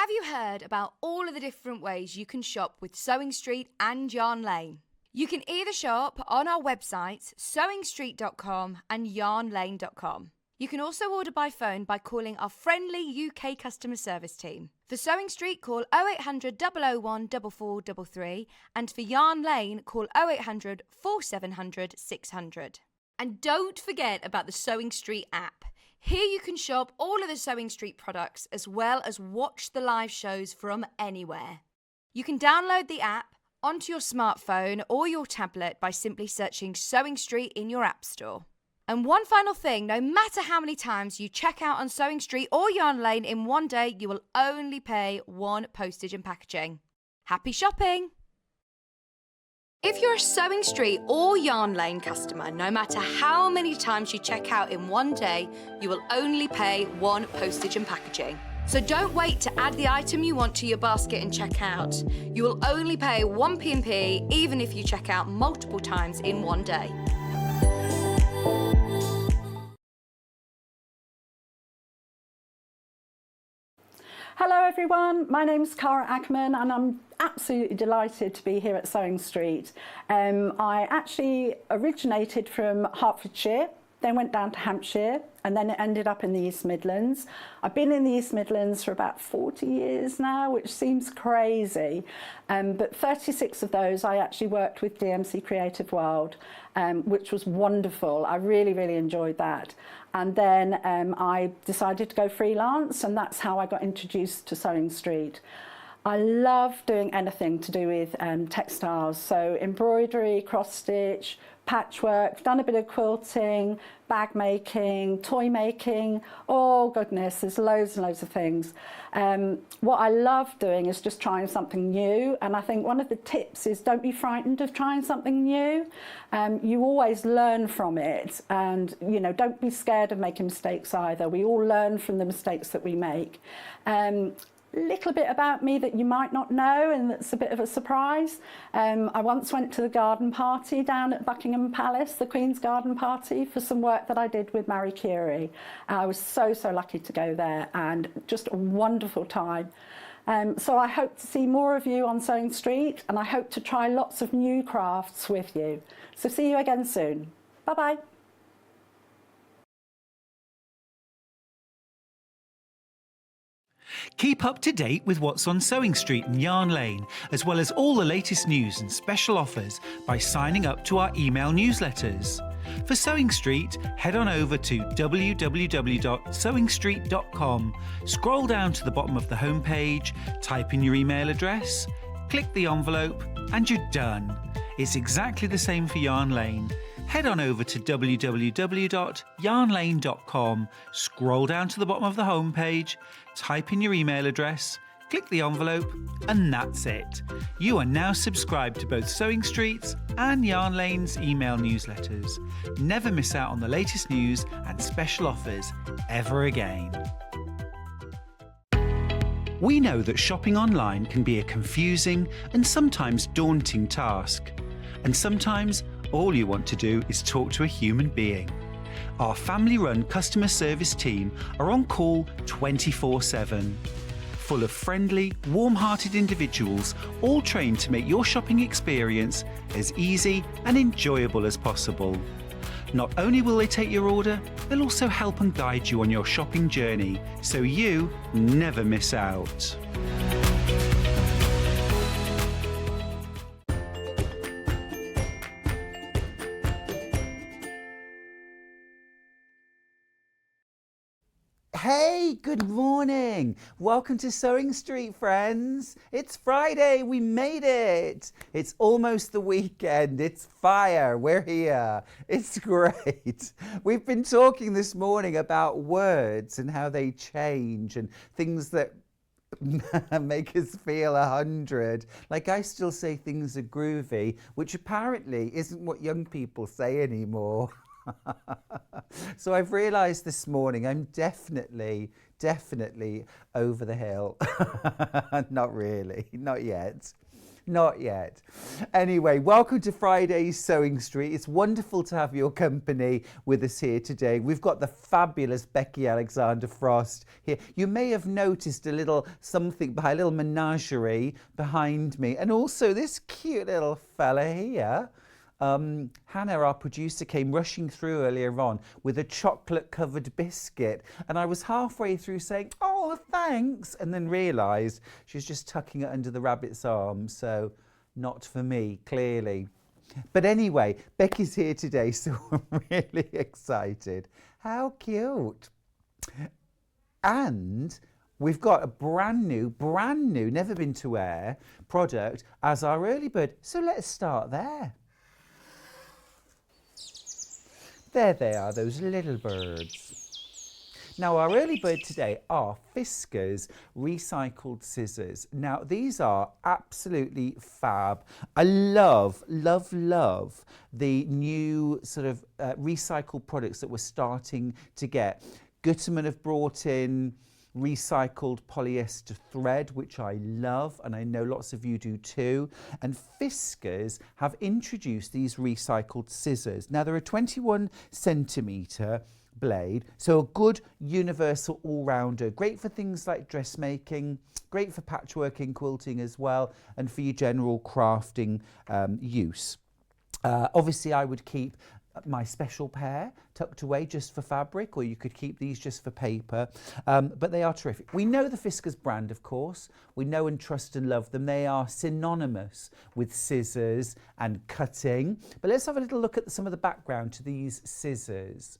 Have you heard about all of the different ways you can shop with Sewing Street and Yarn Lane? You can either shop on our websites, sewingstreet.com and yarnlane.com. You can also order by phone by calling our friendly UK customer service team. For Sewing Street, call 0800 001 4433, and for Yarn Lane, call 0800 4700 600. And don't forget about the Sewing Street app. Here you can shop all of the Sewing Street products as well as watch the live shows from anywhere. You can download the app onto your smartphone or your tablet by simply searching Sewing Street in your app store. And one final thing, no matter how many times you check out on Sewing Street or Yarn Lane in one day, you will only pay one postage and packaging. Happy shopping! If you're a Sewing Street or Yarn Lane customer, no matter how many times you check out in one day, you will only pay one postage and packaging. So don't wait to add the item you want to your basket and check out. You will only pay one P&P even if you check out multiple times in one day. Hello everyone, my name's Cara Ackerman and I'm absolutely delighted to be here at Sewing Street. I actually originated from Hertfordshire, then went down to Hampshire and then it ended up in the East Midlands. I've been in the East Midlands for about 40 years now, which seems crazy, but 36 of those I actually worked with DMC Creative World, which was wonderful. I really enjoyed that. And then I decided to go freelance, and that's how I got introduced to Sewing Street. I love doing anything to do with textiles, so embroidery, cross stitch, patchwork, done a bit of quilting, bag making, toy making, oh goodness, there's loads and loads of things. What I love doing is just trying something new, and I think one of the tips is don't be frightened of trying something new. You always learn from it, and you know, don't be scared of making mistakes either. We all learn from the mistakes that we make. Little bit about me that you might not know, and that's a bit of a surprise. I once went to the garden party down at Buckingham Palace, the Queen's garden party, for some work that I did with Marie Curie. I was so lucky to go there, and just a wonderful time. So I hope to see more of you on Sewing Street, and I hope to try lots of new crafts with you. So see you again soon. Bye bye. Keep up to date with what's on Sewing Street and Yarn Lane, as well as all the latest news and special offers by signing up to our email newsletters. For Sewing Street, head on over to www.sewingstreet.com, scroll down to the bottom of the homepage, type in your email address, click the envelope, and you're done. It's exactly the same for Yarn Lane. Head on over to www.yarnlane.com, scroll down to the bottom of the homepage, type in your email address, click the envelope, and that's it. You are now subscribed to both Sewing Street's and Yarn Lane's email newsletters. Never miss out on the latest news and special offers ever again. We know that shopping online can be a confusing and sometimes daunting task. And sometimes all you want to do is talk to a human being. Our family-run customer service team are on call 24/7. Full of friendly, warm-hearted individuals, all trained to make your shopping experience as easy and enjoyable as possible. Not only will they take your order, they'll also help and guide you on your shopping journey, so you never miss out. Hey, good morning. Welcome to Sewing Street, friends. It's Friday. We made it. It's almost the weekend. It's fire. We're here. It's great. We've been talking this morning about words and how they change and things that make us feel 100. Like, I still say things are groovy, which apparently isn't what young people say anymore. So I've realised this morning I'm definitely over the hill. Not really, not yet. Not yet. Anyway, welcome to Friday's Sewing Street. It's wonderful to have your company with us here today. We've got the fabulous Becky Alexandra Frost here. You may have noticed a little something behind, a little menagerie behind me, and also this cute little fella here. Hannah, our producer, came rushing through earlier on with a chocolate-covered biscuit, and I was halfway through saying, "Oh, thanks," and then realised she was just tucking it under the rabbit's arm, so not for me, clearly. But anyway, Becky's here today, so I'm really excited. How cute. And we've got a brand new, never been to air product as our early bird. So let's start there. There they are, those little birds. Now, our early bird today are Fiskars recycled scissors. Now, these are absolutely fab. I love the new sort of recycled products that we're starting to get. Gutermann have brought in recycled polyester thread, which I love, and I know lots of you do too. And Fiskars have introduced these recycled scissors. Now, they're a 21 centimetre blade, so a good universal all-rounder, great for things like dressmaking, great for patchworking, quilting as well, and for your general crafting use. Obviously, I would keep my special pair tucked away just for fabric, or you could keep these just for paper, but they are terrific. We know the Fiskars brand, of course. We know and trust and love them. They are synonymous with scissors and cutting. But let's have a little look at some of the background to these scissors.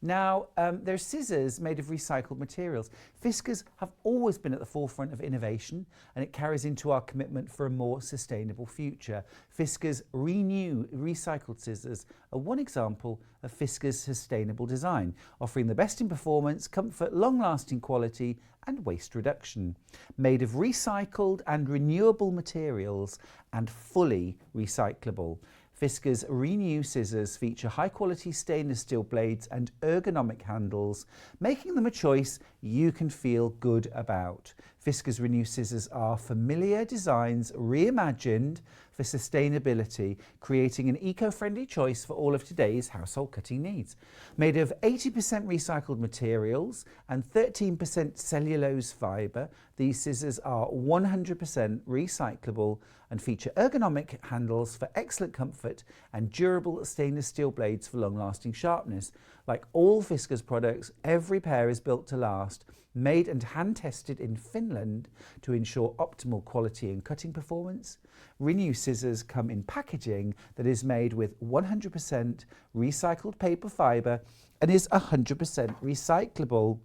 Now, they're scissors made of recycled materials. Fiskars have always been at the forefront of innovation, and it carries into our commitment for a more sustainable future. Fiskars Renew recycled scissors are one example of Fiskars sustainable design, offering the best in performance, comfort, long-lasting quality and waste reduction. Made of recycled and renewable materials and fully recyclable. Fiskars Renew scissors feature high-quality stainless steel blades and ergonomic handles, making them a choice you can feel good about. Fiskars Renew scissors are familiar designs reimagined for sustainability, creating an eco-friendly choice for all of today's household cutting needs. Made of 80% recycled materials and 13% cellulose fibre, these scissors are 100% recyclable and feature ergonomic handles for excellent comfort and durable stainless steel blades for long-lasting sharpness. Like all Fiskars products, every pair is built to last, made and hand-tested in Finland to ensure optimal quality and cutting performance. Renew scissors come in packaging that is made with 100% recycled paper fibre and is 100% recyclable.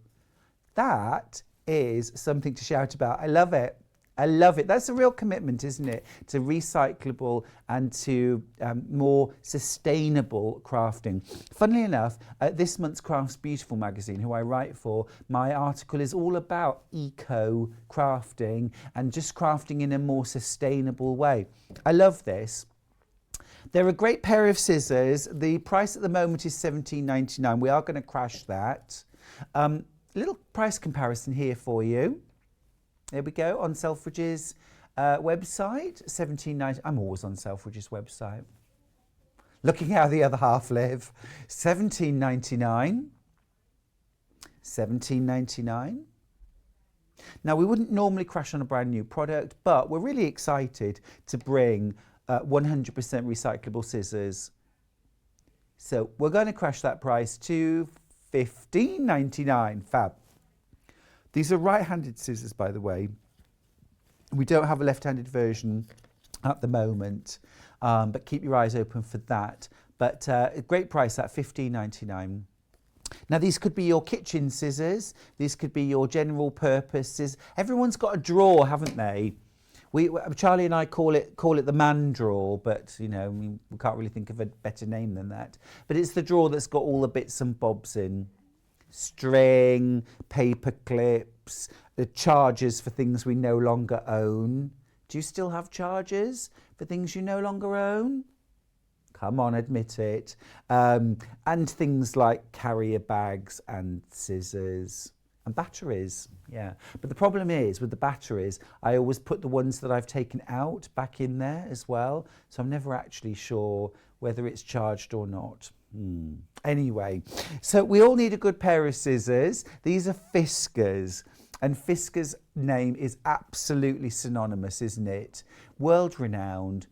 That is something to shout about. I love it. I love it. That's a real commitment, isn't it? To recyclable and to more sustainable crafting. Funnily enough, this month's Crafts Beautiful magazine, who I write for, my article is all about eco crafting and just crafting in a more sustainable way. I love this. They're a great pair of scissors. The price at the moment is $17.99. We are going to crash that. Little price comparison here for you. There we go, on Selfridge's website, $17.99. I'm always on Selfridge's website. Looking how the other half live. $17.99. $17.99. Now, we wouldn't normally crash on a brand new product, but we're really excited to bring 100% recyclable scissors. So we're going to crash that price to $15.99. Fab. These are right-handed scissors, by the way. We don't have a left-handed version at the moment, but keep your eyes open for that. But a great price at $15.99. Now, these could be your kitchen scissors. These could be your general purpose scissors. Everyone's got a drawer, haven't they? Charlie and I call it the man drawer, but you know we can't really think of a better name than that. But it's the drawer that's got all the bits and bobs in. String, paper clips, the chargers for things we no longer own. Do you still have chargers for things you no longer own? Come on, admit it. And things like carrier bags and scissors. And batteries, yeah. But the problem is with the batteries, I always put the ones that I've taken out back in there as well. So I'm never actually sure whether it's charged or not. Anyway, so we all need a good pair of scissors. These are Fiskars. And Fiskar's name is absolutely synonymous, isn't it? World renowned.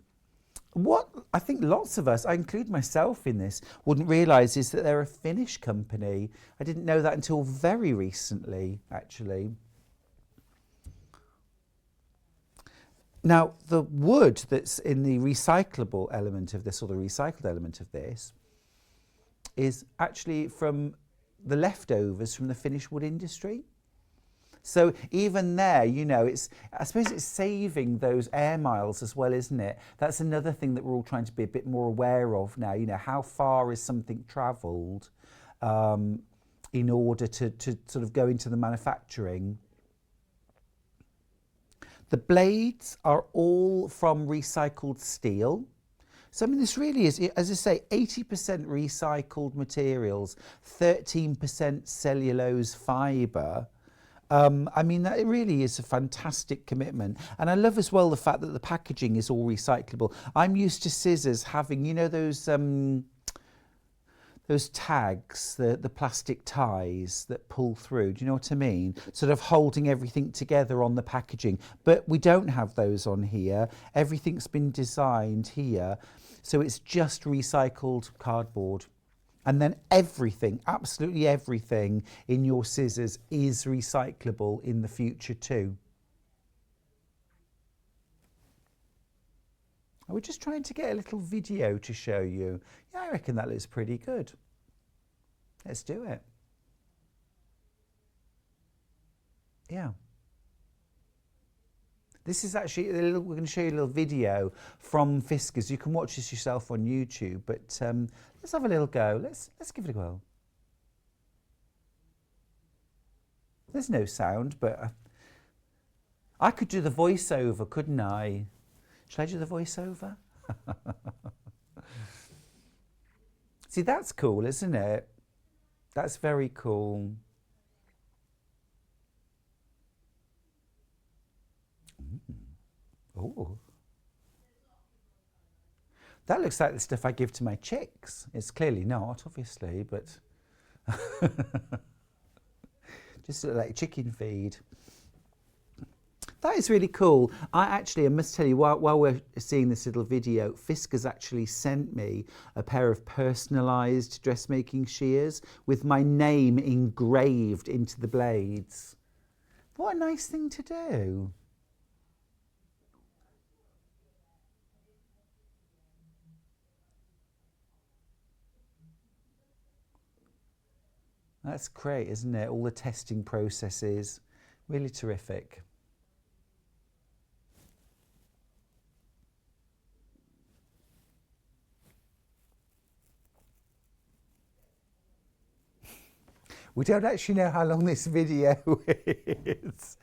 What I think lots of us, I include myself in this, wouldn't realise is that they're a Finnish company. I didn't know that until very recently, actually. Now, the wood that's in the recyclable element of this, or the recycled element of this, is actually from the leftovers from the Finnish wood industry. So even there, you know, I suppose it's saving those air miles as well, isn't it? That's another thing that we're all trying to be a bit more aware of now. You know, how far is something travelled in order to sort of go into the manufacturing? The blades are all from recycled steel. So, I mean, this really is, as I say, 80% recycled materials, 13% cellulose fibre. I mean, that really is a fantastic commitment. And I love as well the fact that the packaging is all recyclable. I'm used to scissors having, you know, those tags, the plastic ties that pull through. Do you know what I mean? Sort of holding everything together on the packaging. But we don't have those on here. Everything's been designed here. So it's just recycled cardboard. And then everything, absolutely everything in your scissors is recyclable in the future too. We're just trying to get a little video to show you. Yeah, I reckon that looks pretty good. Let's do it. Yeah. This is actually, we're going to show you a little video from Fiskars. You can watch this yourself on YouTube, but let's have a little go. Let's give it a go. There's no sound, but I could do the voiceover, couldn't I? Should I do the voiceover? See, that's cool, isn't it? That's very cool. Oh, that looks like the stuff I give to my chicks. It's clearly not, obviously, but just like chicken feed. That is really cool. I must tell you, while we're seeing this little video, Fiskars actually sent me a pair of personalised dressmaking shears with my name engraved into the blades. What a nice thing to do. That's great, isn't it? All the testing processes, really terrific. We don't actually know how long this video is.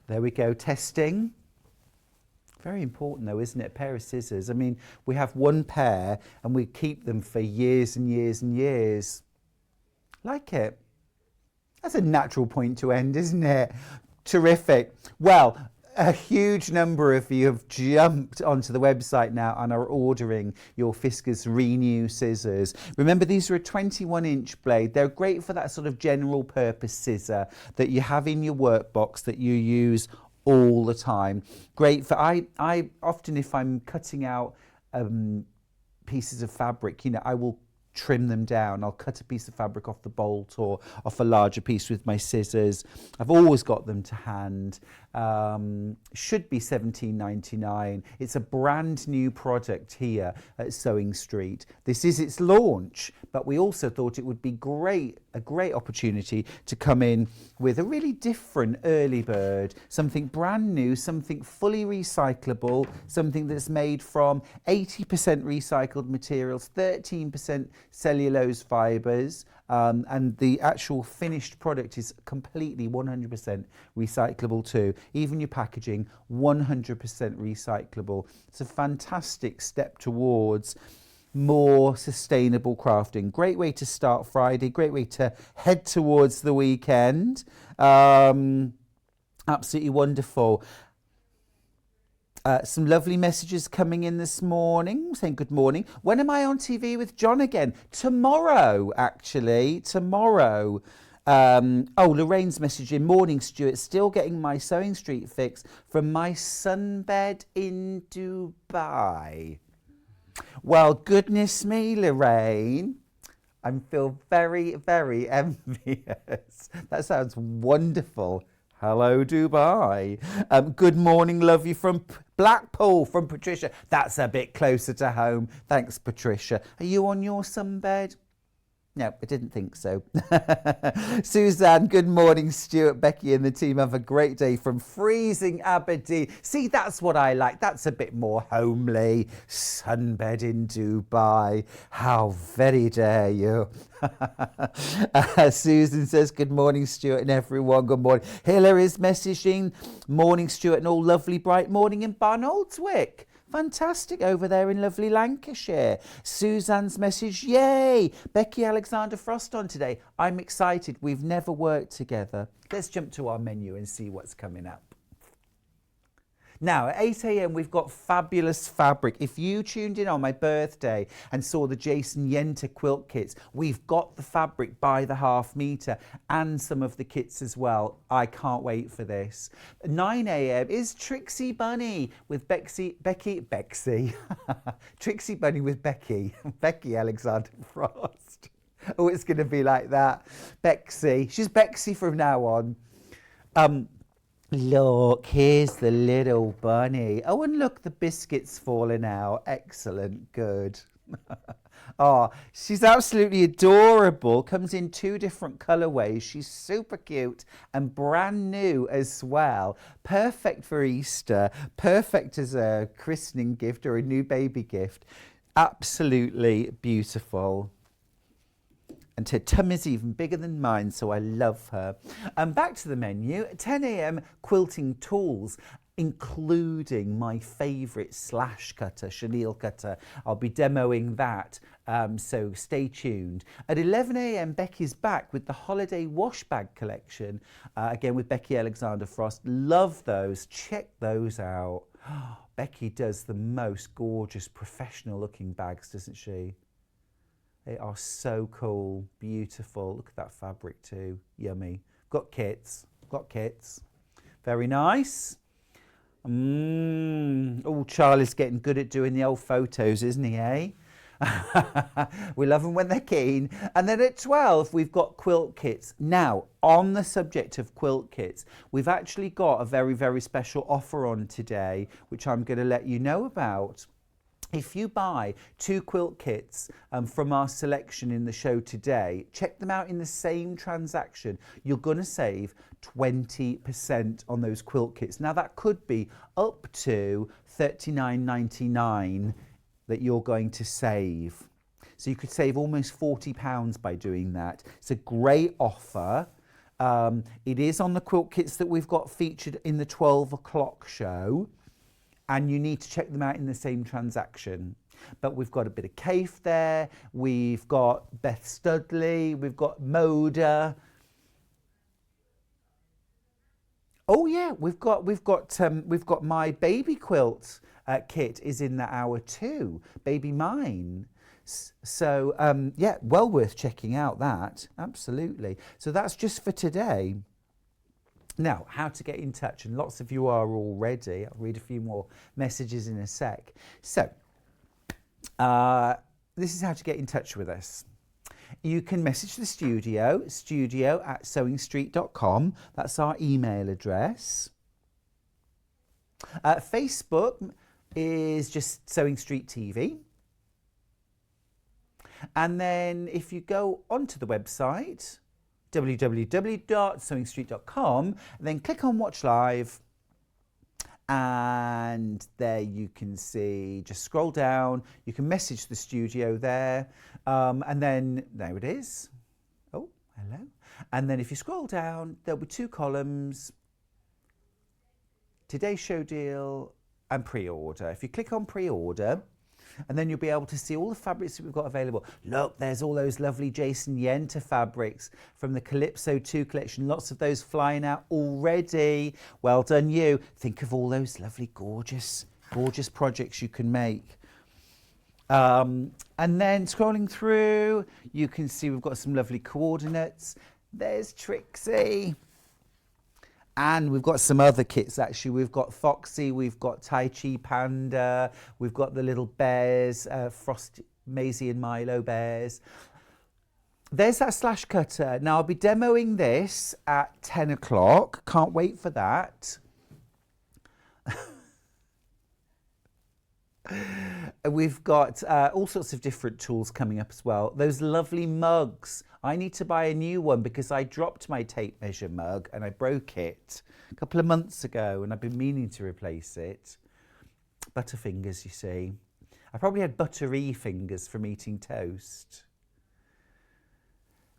There we go, testing. Very important though, isn't it? A pair of scissors. I mean, we have one pair and we keep them for years and years and years. Like it. That's a natural point to end, isn't it? Terrific. Well, a huge number of you have jumped onto the website now and are ordering your Fiskars Renew scissors. Remember, these are a 21-inch blade. They're great for that sort of general purpose scissor that you have in your workbox that you use all the time. Great for, I often, if I'm cutting out pieces of fabric, you know, I will trim them down. I'll cut a piece of fabric off the bolt or off a larger piece with my scissors. I've always got them to hand. Should be $17.99. It's a brand new product here at Sewing Street. This is its launch, but we also thought it would be a great opportunity to come in with a really different early bird, something brand new, something fully recyclable, something that's made from 80% recycled materials, 13% cellulose fibres, and the actual finished product is completely 100% recyclable too. Even your packaging, 100% recyclable. It's a fantastic step towards more sustainable crafting. Great way to start Friday, great way to head towards the weekend. Absolutely wonderful. Some lovely messages coming in this morning saying good morning. When am I on TV with John again? Tomorrow, actually. Tomorrow. Lorraine's messaging. Morning, Stuart. Still getting my Sewing Street fix from my sunbed in Dubai. Well, goodness me, Lorraine. I feel very, very envious. That sounds wonderful. Hello, Dubai. Good morning, love you from Blackpool, from Patricia. That's a bit closer to home. Thanks, Patricia. Are you on your sunbed? No, I didn't think so. Suzanne, good morning, Stuart, Becky and the team. Have a great day from freezing Aberdeen. See, that's what I like. That's a bit more homely. Sunbed in Dubai. How very dare you. Susan says, good morning, Stuart and everyone. Good morning. Hillary's messaging, morning, Stuart, and all lovely bright morning in Barnoldswick. Fantastic over there in lovely Lancashire. Suzanne's message, yay! Becky Alexandra Frost on today. I'm excited. We've never worked together. Let's jump to our menu and see what's coming up. Now, at 8 a.m, we've got fabulous fabric. If you tuned in on my birthday and saw the Jason Yenter quilt kits, we've got the fabric by the half metre and some of the kits as well. I can't wait for this. 9 a.m. is Trixie Bunny with Becky. Trixie Bunny with Becky. Becky Alexandra Frost. Oh, it's going to be like that. Bexy. She's Bexy from now on. Look, here's the little bunny. Oh, and look, the biscuit's falling out. Excellent, good. Oh, she's absolutely adorable. Comes in 2 different colourways. She's super cute and brand new as well. Perfect for Easter. Perfect as a christening gift or a new baby gift. Absolutely beautiful. And her tummy's even bigger than mine, so I love her. Back to the menu. At 10 a.m, Quilting Tools, including my favourite slash cutter, chenille cutter. I'll be demoing that, so stay tuned. At 11 a.m, Becky's back with the holiday wash bag collection, again with Becky Alexandra Frost. Love those. Check those out. Becky does the most gorgeous professional looking bags, doesn't she? They are so cool, beautiful. Look at that fabric too, yummy. Got kits. Very nice. Oh, Charlie's getting good at doing the old photos, isn't he, eh? We love them when they're keen. And then at 12, we've got quilt kits. Now, on the subject of quilt kits, we've actually got a very, very special offer on today, which I'm going to let you know about. If you buy 2 quilt kits from our selection in the show today, check them out in the same transaction, you're going to save 20% on those quilt kits. Now that could be up to $39.99 that you're going to save. So you could save almost £40 by doing that. It's a great offer. It is on the quilt kits that we've got featured in the 12 o'clock show. And you need to check them out in the same transaction. But we've got a bit of Kafe there, we've got Beth Studley, we've got Moda. Oh yeah, we've got my baby quilt kit is in that hour too, Baby Mine. So yeah, well worth checking out that, absolutely. So that's just for today. Now, how to get in touch, and lots of you are already. I'll read a few more messages in a sec. So, this is how to get in touch with us. You can message the studio@sewingstreet.com. That's our email address. Facebook is just Sewing Street TV. And then if you go onto the website, www.sewingstreet.com, and then click on Watch Live, and there you can see, just scroll down, you can message the studio there, and then there it is. Oh, hello. And then if you scroll down, there'll be 2 columns, today's show deal and pre-order. If you click on pre-order, And then you'll be able to see all the fabrics that we've got available. Look, there's all those lovely Jason Yenter fabrics from the Calypso 2 collection. Lots of those flying out already. Well done you. Think of all those lovely, gorgeous projects you can make. And then scrolling through, you can see we've got some lovely coordinates. There's Trixie. And we've got some other kits actually. We've got Foxy, we've got Tai Chi Panda, we've got the little bears, Frosty, Maisie and Milo bears. There's that slash cutter. Now I'll be demoing this at 10 o'clock. Can't wait for that. We've got all sorts of different tools coming up as well. Those lovely mugs. I need to buy a new one because I dropped my tape measure mug and I broke it a couple of months ago and I've been meaning to replace it. Butterfingers, you see. I probably had buttery fingers from eating toast.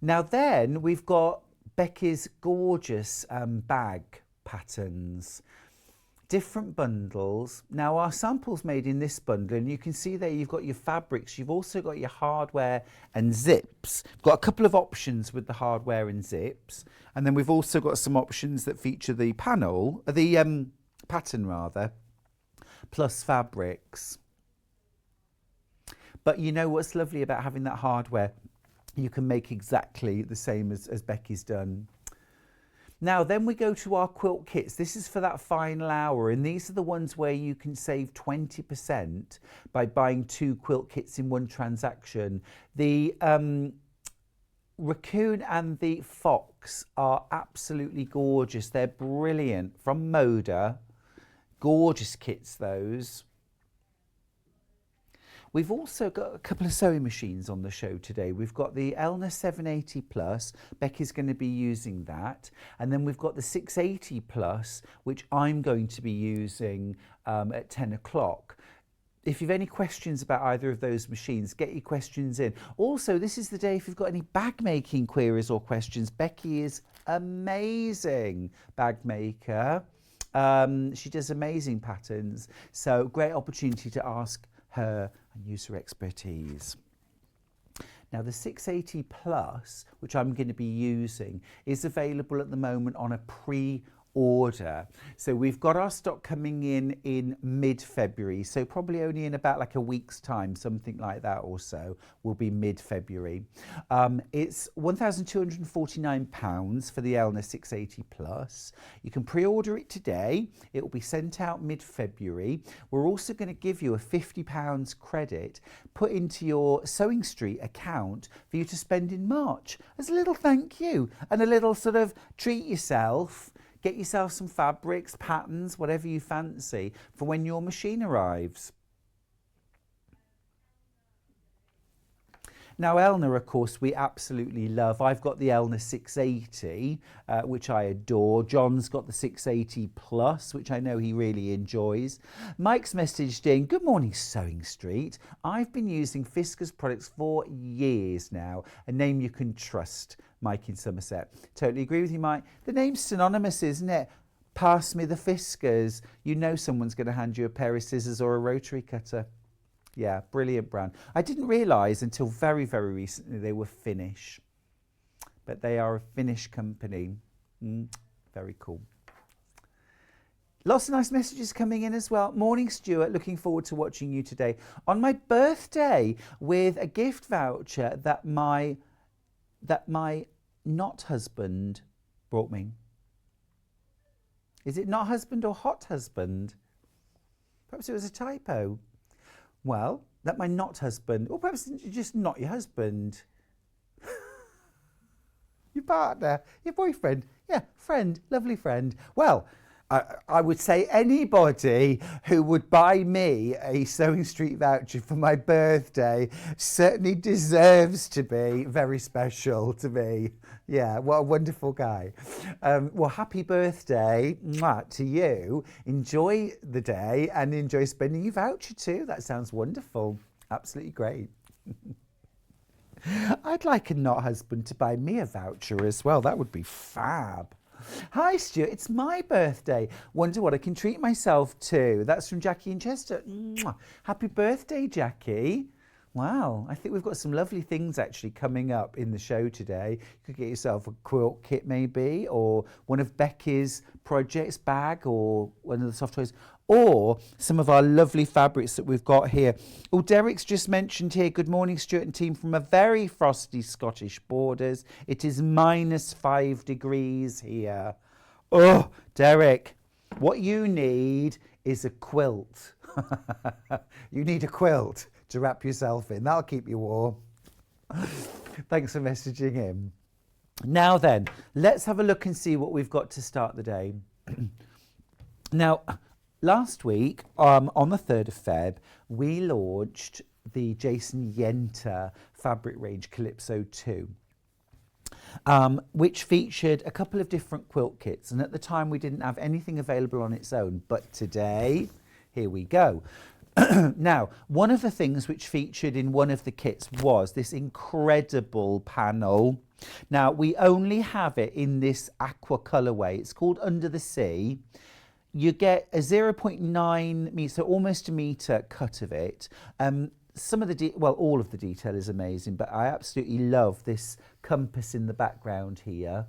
Now then, we've got Becky's gorgeous bag patterns. Different bundles. Now our sample's made in this bundle and you can see there you've got your fabrics, you've also got your hardware and zips. We've got a couple of options with the hardware and zips, and then we've also got some options that feature the panel, the pattern rather, plus fabrics. But you know what's lovely about having that hardware? You can make exactly the same as Becky's done. Now then we go to our quilt kits. This is for that final hour, and these are the ones where you can save 20% by buying 2 quilt kits in one transaction. The Raccoon and the Fox are absolutely gorgeous. They're brilliant, from Moda. Gorgeous kits, those. We've also got a couple of sewing machines on the show today. We've got the Elna 780 Plus. Becky's going to be using that. And then we've got the 680 Plus, which I'm going to be using at 10 o'clock. If you've any questions about either of those machines, get your questions in. Also, this is the day if you've got any bag making queries or questions. Becky is amazing bag maker. She does amazing patterns. So great opportunity to ask her and use her expertise. Now the 680 Plus, which I'm going to be using, is available at the moment on a pre-order. So we've got our stock coming in mid-February, so probably only in about like a week's time, something like that or so, will be mid-February. It's £1,249 for the Elna 680 Plus. You can pre-order it today. It will be sent out mid-February. We're also going to give you a £50 credit put into your Sewing Street account for you to spend in March as a little thank you and a little sort of treat yourself. Get yourself some fabrics, patterns, whatever you fancy for when your machine arrives. Now Elna, of course, we absolutely love. I've got the Elna 680, which I adore. John's got the 680 Plus, which I know he really enjoys. Mike's messaged in, good morning Sewing Street. I've been using Fiskars products for years now, a name you can trust. Mike in Somerset. Totally agree with you, Mike. The name's synonymous, isn't it? Pass me the Fiskars. You know someone's going to hand you a pair of scissors or a rotary cutter. Yeah, brilliant brand. I didn't realise until very, very recently they were Finnish. But they are a Finnish company. Very cool. Lots of nice messages coming in as well. Morning, Stuart. Looking forward to watching you today. On my birthday, with a gift voucher that my not husband brought me. Is it not husband or hot husband? Perhaps it was a typo. Well, that my not husband, or perhaps just not your husband. Your partner, your boyfriend, yeah, friend, lovely friend. Well, I would say anybody who would buy me a Sewing Street voucher for my birthday certainly deserves to be very special to me. Yeah, what a wonderful guy. Well, happy birthday to you. Enjoy the day and enjoy spending your voucher too. That sounds wonderful. Absolutely great. I'd like a not husband to buy me a voucher as well. That would be fab. Hi, Stuart. It's my birthday. Wonder what I can treat myself to. That's from Jackie in Chester. Mwah. Happy birthday, Jackie. Wow, I think we've got some lovely things actually coming up in the show today. You could get yourself a quilt kit maybe, or one of Becky's projects bag, or one of the soft toys, or some of our lovely fabrics that we've got here. Oh, Derek's just mentioned here, good morning Stuart and team from a very frosty Scottish borders. It is -5 degrees here. Oh, Derek, what you need is a quilt. You need a quilt to wrap yourself in. That'll keep you warm. Thanks for messaging him. Now then, let's have a look and see what we've got to start the day. Now, last week, on the 3rd of Feb, we launched the Jason Yenter fabric range Calypso 2. Which featured a couple of different quilt kits, and at the time we didn't have anything available on its own, but today, here we go. Now, one of the things which featured in one of the kits was this incredible panel. Now, we only have it in this aqua colourway. It's called Under the Sea. You get a 0.9 metre, so almost a metre cut of it. Some of the, all of the detail is amazing, but I absolutely love this compass in the background here.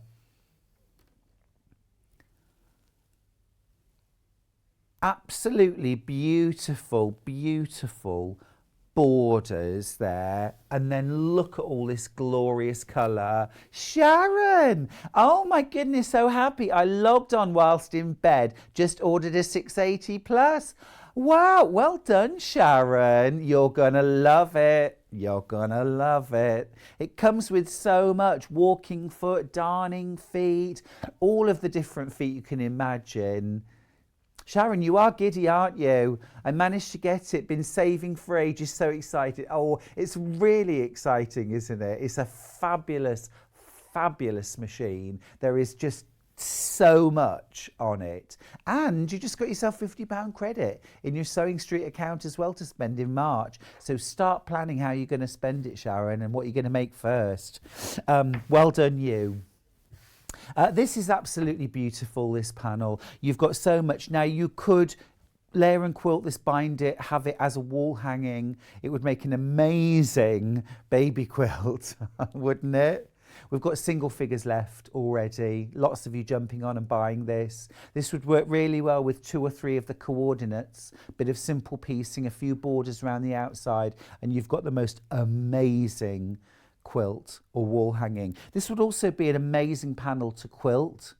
Absolutely beautiful, beautiful borders there, and then look at all this glorious colour. Sharon, oh my goodness, so happy. I logged on whilst in bed, just ordered a 680 plus. Wow, well done, Sharon. You're gonna love it. You're gonna love it. It comes with so much: walking foot, darning feet, all of the different feet you can imagine. Sharon, you are giddy, aren't you? I managed to get it, been saving for ages, so excited. Oh, it's really exciting, isn't it? It's a fabulous, fabulous machine. There is just so much on it. And you just got yourself £50 credit in your Sewing Street account as well to spend in March. So start planning how you're going to spend it, Sharon, and what you're going to make first. Well done, you. This is absolutely beautiful, this panel. You've got so much. Now, you could layer and quilt this, bind it, have it as a wall hanging. It would make an amazing baby quilt, wouldn't it? We've got single figures left already. Lots of you jumping on and buying this. This would work really well with 2 or 3 of the coordinates. Bit of simple piecing, a few borders around the outside, and you've got the most amazing quilt or wall hanging. This would also be an amazing panel to quilt.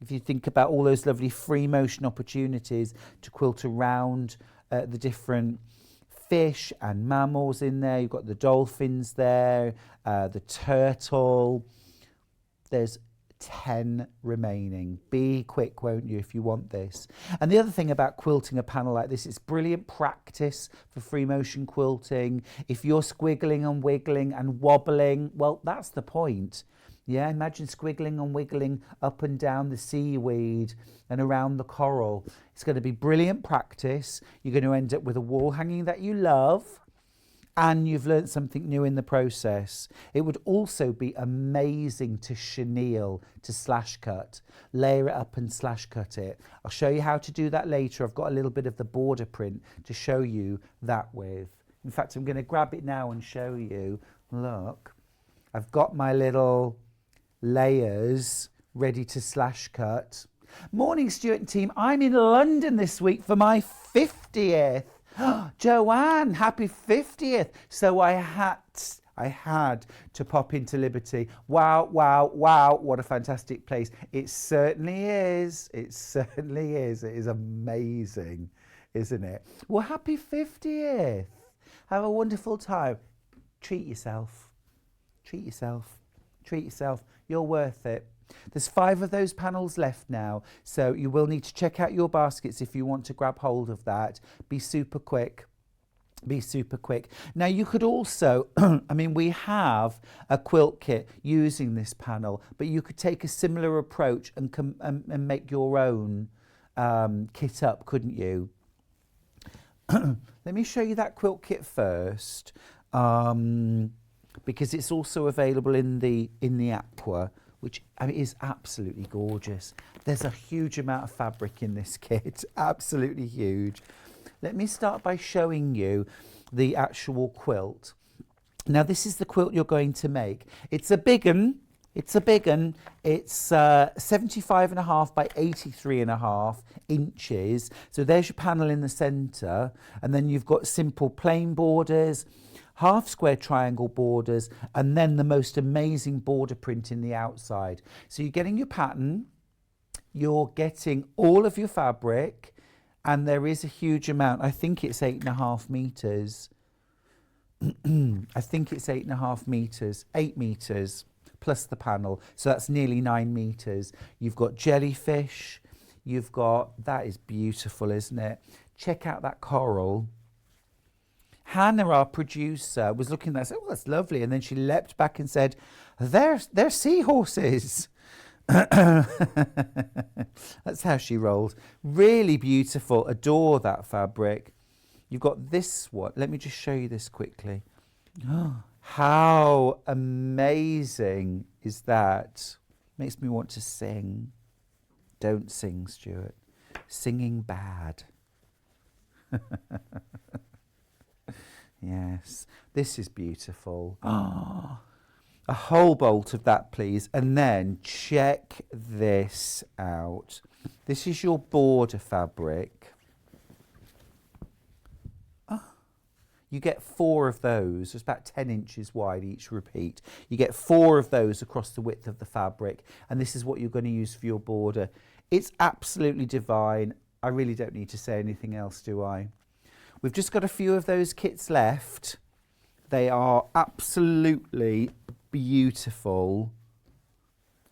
If you think about all those lovely free motion opportunities to quilt around the different fish and mammals in there. You've got the dolphins there, the turtle. There's 10 remaining. Be quick, won't you, if you want this. And the other thing about quilting a panel like this, it's brilliant practice for free motion quilting. If you're squiggling and wiggling and wobbling, well, that's the point. Yeah, imagine squiggling and wiggling up and down the seaweed and around the coral. It's going to be brilliant practice. You're going to end up with a wall hanging that you love, and you've learnt something new in the process. It would also be amazing to chenille, to slash cut. Layer it up and slash cut it. I'll show you how to do that later. I've got a little bit of the border print to show you that with. In fact, I'm going to grab it now and show you. Look, I've got my little layers ready to slash cut. Morning, Stuart and team. I'm in London this week for my 50th. Joanne, happy 50th. So I had to pop into Liberty. Wow, wow, wow. What a fantastic place. It certainly is. It certainly is. It is amazing, isn't it? Well, happy 50th. Have a wonderful time. Treat yourself. Treat yourself. Treat yourself. You're worth it. There's 5 of those panels left now, so you will need to check out your baskets if you want to grab hold of that. Be super quick. Be super quick. Now, you could also, I mean, we have a quilt kit using this panel, but you could take a similar approach and make your own kit up, couldn't you? Let me show you that quilt kit first. Because it's also available in the aqua, which is absolutely gorgeous. There's a huge amount of fabric in this kit, absolutely huge. Let me start by showing you the actual quilt. Now this is the quilt you're going to make. It's a big one. It's 75.5 by 83.5 inches. So there's your panel in the centre, and then you've got simple plain borders, half square triangle borders, and then the most amazing border print in the outside. So you're getting your pattern, you're getting all of your fabric, and there is a huge amount. I think it's 8.5 meters. I think it's 8.5 meters, 8 meters. Plus the panel, so that's nearly 9 meters. You've got jellyfish, you've got, that is beautiful, isn't it? Check out that coral. Hannah, our producer, was looking at that and said, oh, that's lovely, and then she leapt back and said, they're seahorses. That's how she rolled. Really beautiful, adore that fabric. You've got this one, let me just show you this quickly. How amazing is that? Makes me want to sing. Don't sing, Stuart. Singing bad. Yes, this is beautiful. A whole bolt of that, please. And then check this out. This is your border fabric. You get 4 of those. It's about 10 inches wide each repeat. You get 4 of those across the width of the fabric, and this is what you're going to use for your border. It's absolutely divine. I really don't need to say anything else, do I? We've just got a few of those kits left. They are absolutely beautiful.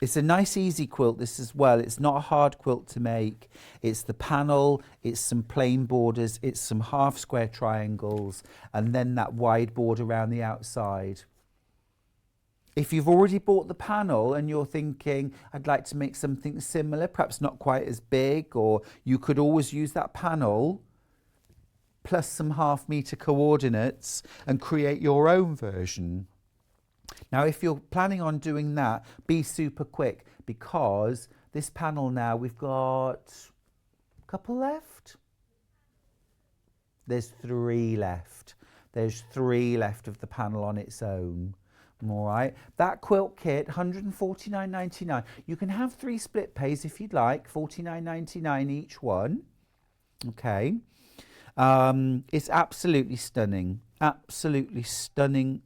It's a nice easy quilt, this as well. It's not a hard quilt to make. It's the panel, it's some plain borders, it's some half square triangles, and then that wide border around the outside. If you've already bought the panel and you're thinking, I'd like to make something similar, perhaps not quite as big, or you could always use that panel plus some half-metre coordinates and create your own version. Now, if you're planning on doing that, be super quick, because this panel now, we've got a couple left. There's 3 left. There's 3 left of the panel on its own. All right, that quilt kit, £149.99. You can have 3 split pays if you'd like, £49.99 each one. Okay, it's absolutely stunning,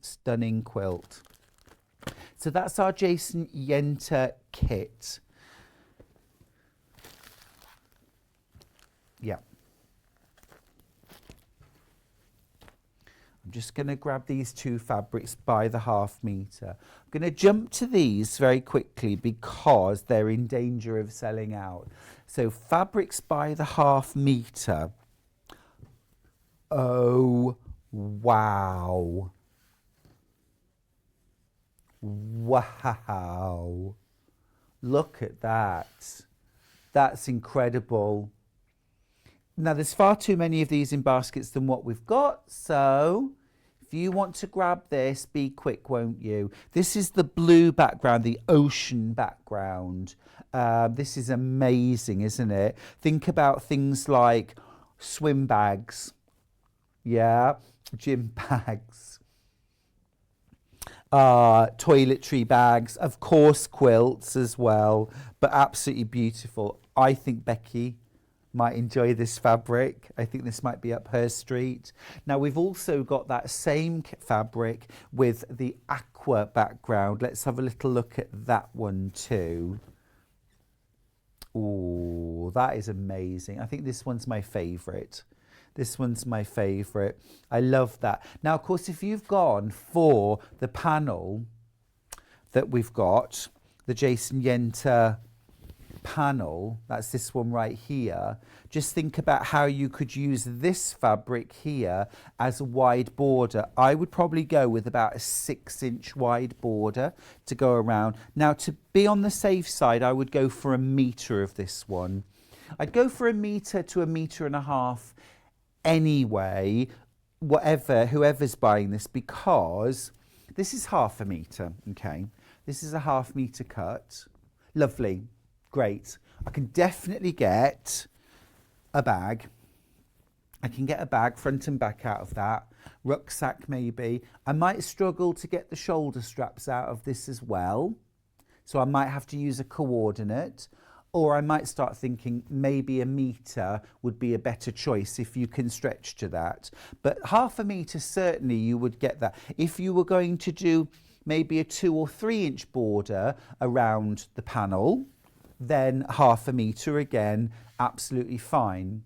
stunning quilt. So that's our Jason Yenter kit. Yeah. I'm just going to grab these 2 fabrics by the half-metre. I'm going to jump to these very quickly because they're in danger of selling out. So fabrics by the half-metre. Oh, wow. Wow. Look at that. That's incredible. Now, there's far too many of these in baskets than what we've got, so if you want to grab this, be quick, won't you? This is the blue background, the ocean background. This is amazing, isn't it? Think about things like swim bags, yeah, gym bags, toiletry bags, of course quilts as well, but absolutely beautiful. I think Becky might enjoy this fabric. I think this might be up her street. Now, we've also got that same fabric with the aqua background. Let's have a little look at that one too. Oh, that is amazing. I think this one's my favourite. This one's my favourite. I love that. Now, of course, if you've gone for the panel that we've got, the Jason Yenter panel, that's this one right here, just think about how you could use this fabric here as a wide border. I would probably go with about a 6-inch wide border to go around. Now, to be on the safe side, I would go for 1 metre of this one. I'd go for 1 metre to 1.5 metres anyway, whoever's buying this, because this is 0.5 metre, okay? This is a 1/2 metre cut. Lovely, great. I can definitely get a bag. I can get a bag front and back out of that. Rucksack maybe. I might struggle to get the shoulder straps out of this as well. So I might have to use a coordinate, or I might start thinking maybe 1 metre would be a better choice if you can stretch to that. But 1/2 metre, certainly you would get that. If you were going to do maybe a 2 or 3 inch border around the panel, then 1/2 metre again, absolutely fine.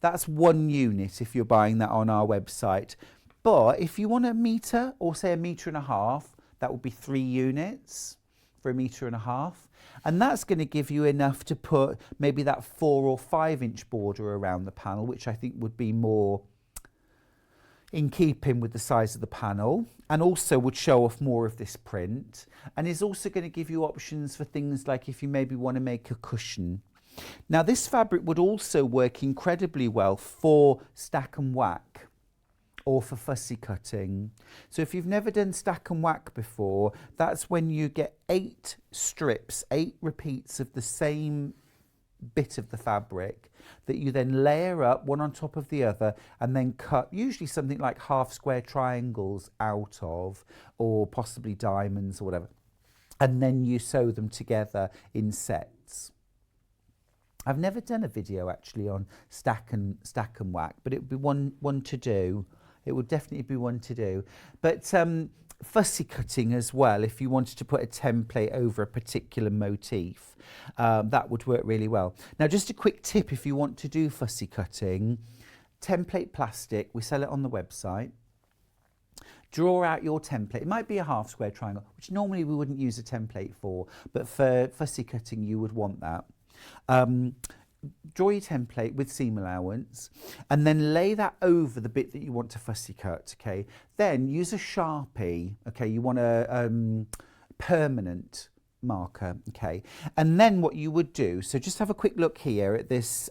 That's 1 unit if you're buying that on our website. But if you want 1 metre, or say 1.5 metres, that would be 3 units for 1.5 metres. And that's going to give you enough to put maybe that 4 or 5 inch border around the panel, which I think would be more in keeping with the size of the panel, and also would show off more of this print, and is also going to give you options for things like if you maybe want to make a cushion. Now this fabric would also work incredibly well for stack and whack or for fussy cutting. So if you've never done stack and whack before, that's when you get 8 strips, 8 repeats of the same bit of the fabric that you then layer up one on top of the other and then cut usually something like 1/2 square triangles out of, or possibly diamonds or whatever, and then you sew them together in sets. I've never done a video actually on stack and whack, but it would be one to do. It would definitely be one to do. But fussy cutting as well, if you wanted to put a template over a particular motif, that would work really well. Now just a quick tip, if you want to do fussy cutting, template plastic, we sell it on the website. Draw out your template. It might be a 1/2 square triangle, which normally we wouldn't use a template for, but for fussy cutting you would want that. Draw your template with seam allowance and then lay that over the bit that you want to fussy cut, okay? Then use a Sharpie, okay? You want a permanent marker, okay? And then what you would do, so just have a quick look here at this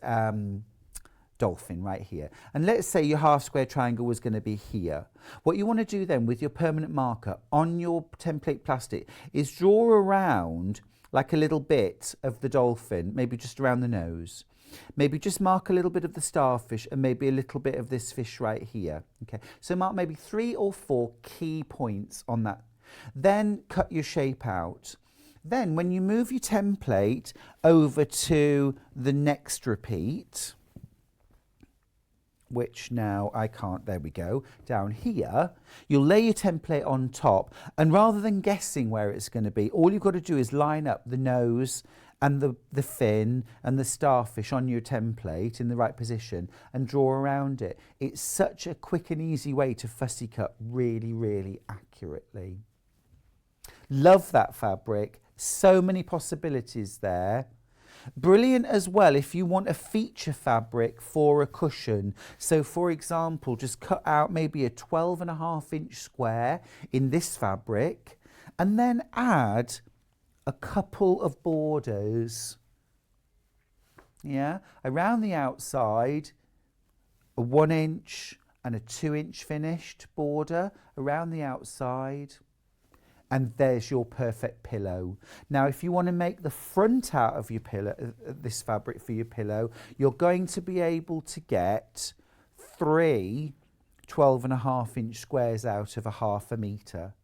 dolphin right here. And let's say your 1/2 square triangle was going to be here. What you want to do then with your permanent marker on your template plastic is draw around like a little bit of the dolphin, maybe just around the nose. Maybe just mark a little bit of the starfish and maybe a little bit of this fish right here. Okay, so mark maybe 3 or 4 key points on that. Then cut your shape out. Then when you move your template over to the next repeat, which now I can't, there we go, down here, you'll lay your template on top, and rather than guessing where it's going to be, all you've got to do is line up the nose and the fin and the starfish on your template in the right position and draw around it. It's such a quick and easy way to fussy cut really, really accurately. Love that fabric, so many possibilities there. Brilliant as well if you want a feature fabric for a cushion. So for example, just cut out maybe a 12.5 inch square in this fabric and then add a couple of borders, yeah, around the outside, a 1 inch and a 2 inch finished border around the outside. And there's your perfect pillow. Now, if you want to make the front out of your pillow, this fabric for your pillow, you're going to be able to get 3 12.5 inch squares out of a 1/2 metre.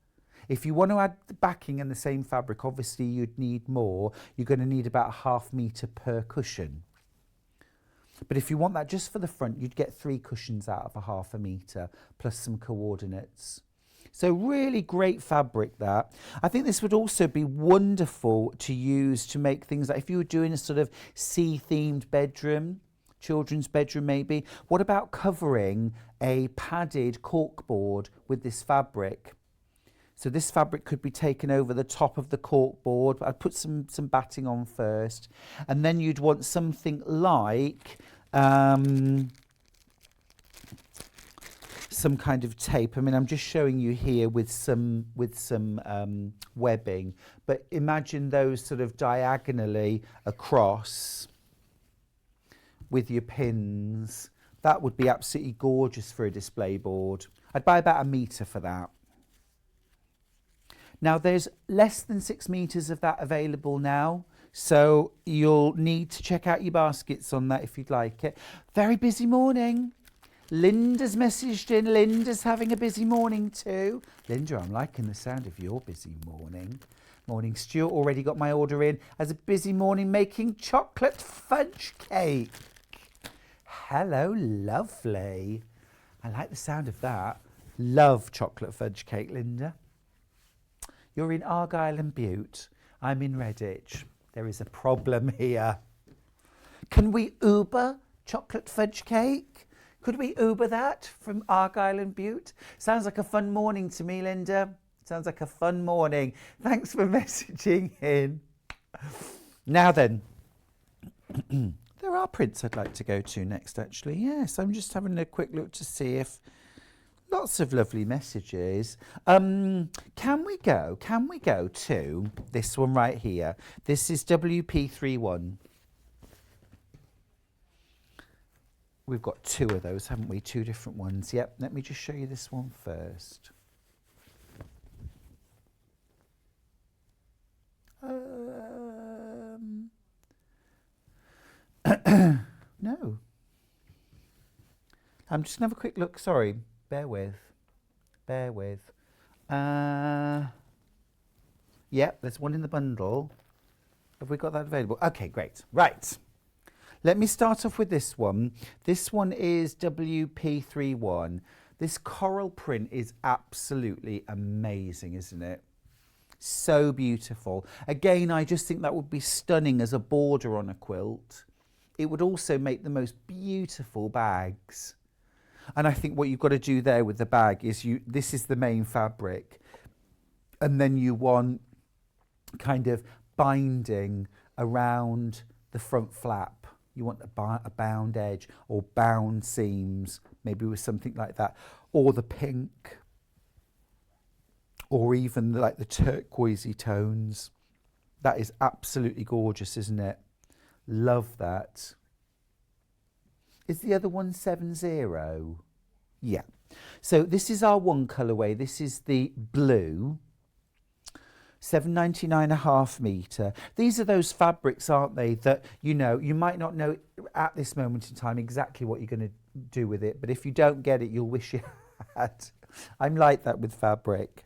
If you want to add the backing in the same fabric, obviously you'd need more. You're going to need about a 1/2 metre per cushion. But if you want that just for the front, you'd get 3 cushions out of a 1/2 metre plus some coordinates. So really great fabric that. I think this would also be wonderful to use to make things like if you were doing a sort of sea-themed bedroom, children's bedroom maybe. What about covering a padded corkboard with this fabric? So this fabric could be taken over the top of the corkboard. I'd put some batting on first, and then you'd want something like some kind of tape. I mean, I'm just showing you here with some webbing, but imagine those sort of diagonally across with your pins. That would be absolutely gorgeous for a display board. I'd buy about 1 metre for that. Now there's less than 6 meters of that available now. So you'll need to check out your baskets on that if you'd like it. Very busy morning. Linda's messaged in. Linda's having a busy morning too. Linda, I'm liking the sound of your busy morning. Morning, Stuart. Already got my order in. As a busy morning making chocolate fudge cake. Hello, lovely. I like the sound of that. Love chocolate fudge cake, Linda. You're in Argyll and Bute. I'm in Redditch. There is a problem here. Can we Uber chocolate fudge cake? Could we Uber that from Argyll and Bute? Sounds like a fun morning to me, Linda. Sounds like a fun morning. Thanks for messaging in. Now then, there are prints I'd like to go to next, actually. Yes, I'm just having a quick look to see if... Lots of lovely messages. Can we go to this one right here? This is WP31. We've got 2 of those, haven't we? 2 different ones. Yep, let me just show you this one first. No. I'm just going to have a quick look. Sorry. Bear with. Yeah, there's one in the bundle. Have we got that available? Okay, great. Right. Let me start off with this one. This one is WP31. This coral print is absolutely amazing, isn't it? So beautiful. Again, I just think that would be stunning as a border on a quilt. It would also make the most beautiful bags. And I think what you've got to do there with the bag is this is the main fabric. And then you want kind of binding around the front flap. You want a bound edge or bound seams, maybe with something like that. Or the pink. Or even like the turquoisey tones. That is absolutely gorgeous, isn't it? Love that. Is the other one 70? Yeah. So this is our one colourway. This is the blue. 799 a half metre. These are those fabrics, aren't they, that, you know, you might not know at this moment in time exactly what you're going to do with it, but if you don't get it, you'll wish you had. I'm like that with fabric.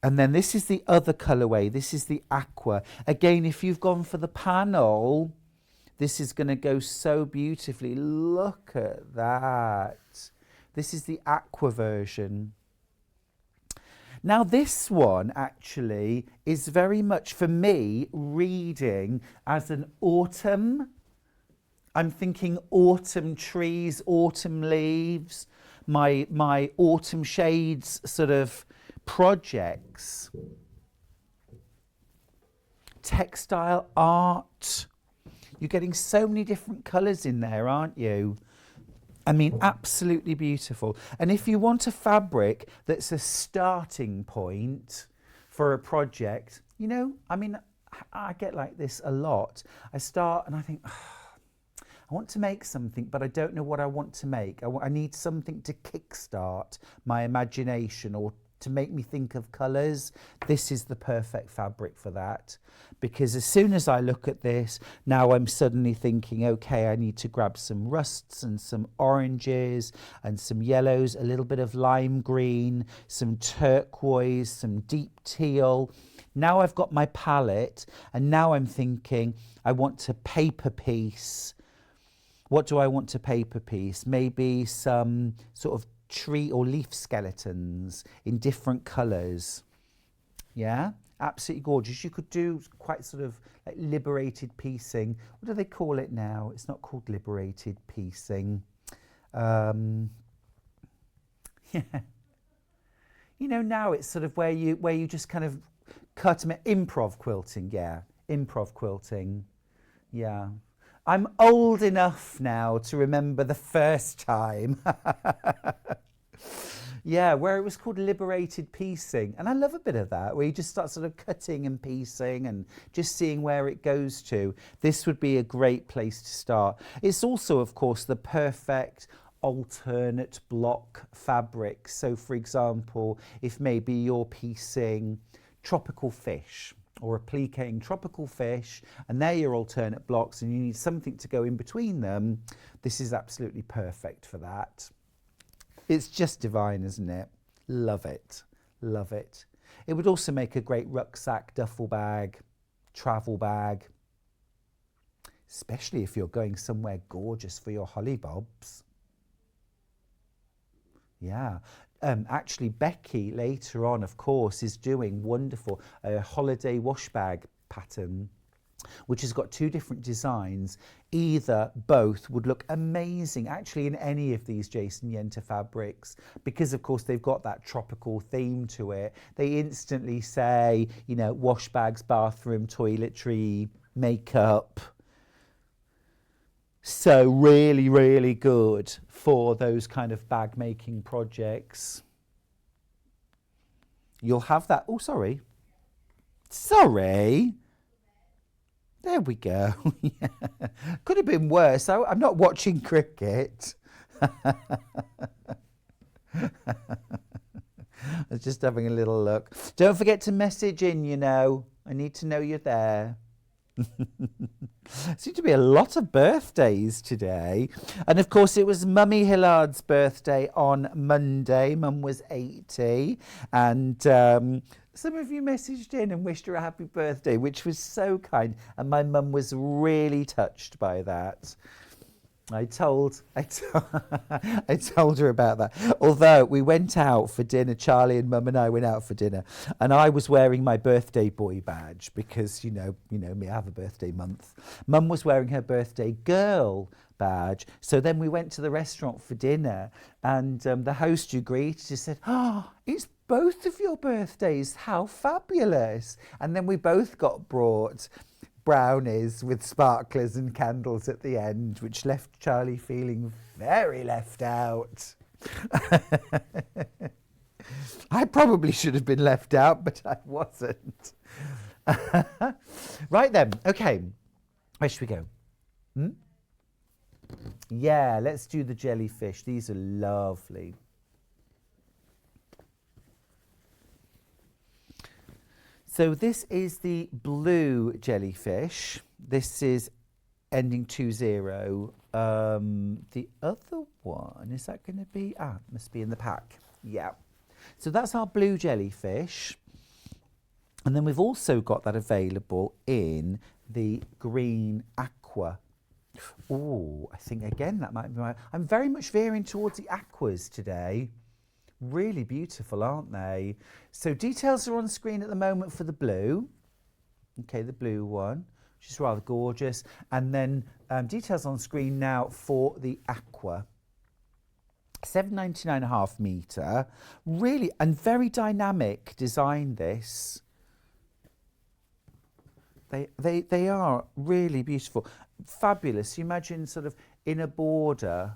And then this is the other colourway. This is the aqua. Again, if you've gone for the panel, this is going to go so beautifully. Look at that. This is the aqua version. Now this one actually is very much, for me, reading as an autumn. I'm thinking autumn trees, autumn leaves, my autumn shades sort of projects. Textile art. You're getting so many different colours in there, aren't you? I mean, absolutely beautiful. And if you want a fabric that's a starting point for a project, you know, I mean, I get like this a lot. I start and I think, I want to make something, but I don't know what I want to make. I need something to kickstart my imagination or to make me think of colours. This is the perfect fabric for that. Because as soon as I look at this, now I'm suddenly thinking, okay, I need to grab some rusts and some oranges and some yellows, a little bit of lime green, some turquoise, some deep teal. Now I've got my palette and now I'm thinking I want to paper piece. What do I want to paper piece? Maybe some sort of tree or leaf skeletons in different colours. Yeah, absolutely gorgeous. You could do quite sort of like liberated piecing. What do they call it now? It's not called liberated piecing. Yeah. You know, now it's sort of where you just kind of cut them. Improv quilting, yeah. Improv quilting, yeah. I'm old enough now to remember the first time. Yeah, where it was called liberated piecing. And I love a bit of that, where you just start sort of cutting and piecing and just seeing where it goes to. This would be a great place to start. It's also, of course, the perfect alternate block fabrics. So for example, if maybe you're piecing tropical fish or appliquing tropical fish and they're your alternate blocks and you need something to go in between them, this is absolutely perfect for that. It's just divine, isn't it? Love it, love it. It would also make a great rucksack, duffel bag, travel bag, especially if you're going somewhere gorgeous for your hollybobs. Yeah. Actually, Becky later on, of course, is doing wonderful holiday wash bag pattern, which has got two different designs. Either, both would look amazing actually in any of these Jason Yenter fabrics, because of course they've got that tropical theme to it. They instantly say, you know, wash bags, bathroom, toiletry, makeup. So really, really good for those kind of bag making projects. You'll have that. Oh, sorry. Sorry. There we go. Yeah. Could have been worse. I'm not watching cricket. I was just having a little look. Don't forget to message in, you know. I need to know you're there. Seems to be a lot of birthdays today. And of course it was Mummy Hillard's birthday on Monday. Mum was 80 and some of you messaged in and wished her a happy birthday, which was so kind, and my mum was really touched by that. I told her about that. Although we went out for dinner, Charlie and Mum and I went out for dinner, and I was wearing my birthday boy badge because you know me, I have a birthday month. Mum was wearing her birthday girl badge. So then we went to the restaurant for dinner, and the host who greeted us said, "Oh, it's both of your birthdays. How fabulous!" And then we both got brought brownies with sparklers and candles at the end, which left Charlie feeling very left out. I probably should have been left out, but I wasn't. Right then, okay, where should we go? Yeah, let's do the jellyfish. These are lovely. So this is the blue jellyfish. This is ending 20. The other one, is that going to be? Must be in the pack. Yeah. So that's our blue jellyfish. And then we've also got that available in the green aqua. Oh, I think again that might be I'm very much veering towards the aquas today. Really beautiful, aren't they? So details are on screen at the moment for the blue. Okay, the blue one, which is rather gorgeous. And then details on screen now for the aqua. 799.5 metre. Really, and very dynamic design this. They are really beautiful. Fabulous. You imagine sort of in a border.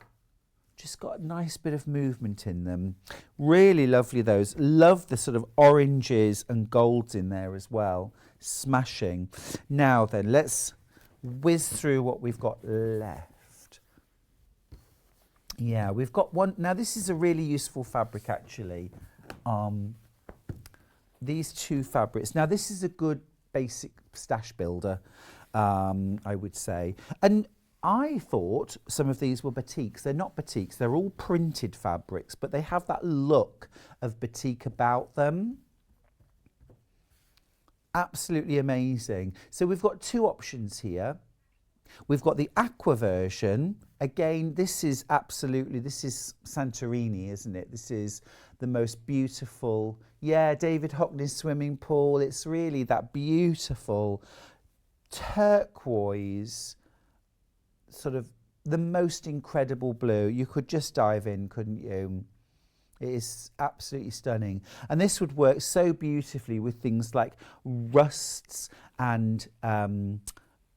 Just got a nice bit of movement in them. Really lovely those. Love the sort of oranges and golds in there as well. Smashing. Now then, let's whiz through what we've got left. Yeah, we've got one. Now this is a really useful fabric actually. These two fabrics. Now this is a good basic stash builder, I would say. And I thought some of these were batiks. They're not batiks. They're all printed fabrics, but they have that look of batik about them. Absolutely amazing. So we've got two options here. We've got the aqua version. Again, this is Santorini, isn't it? This is the most beautiful, yeah, David Hockney's swimming pool. It's really that beautiful turquoise, sort of the most incredible blue. You could just dive in, couldn't you? It is absolutely stunning. And this would work so beautifully with things like rusts and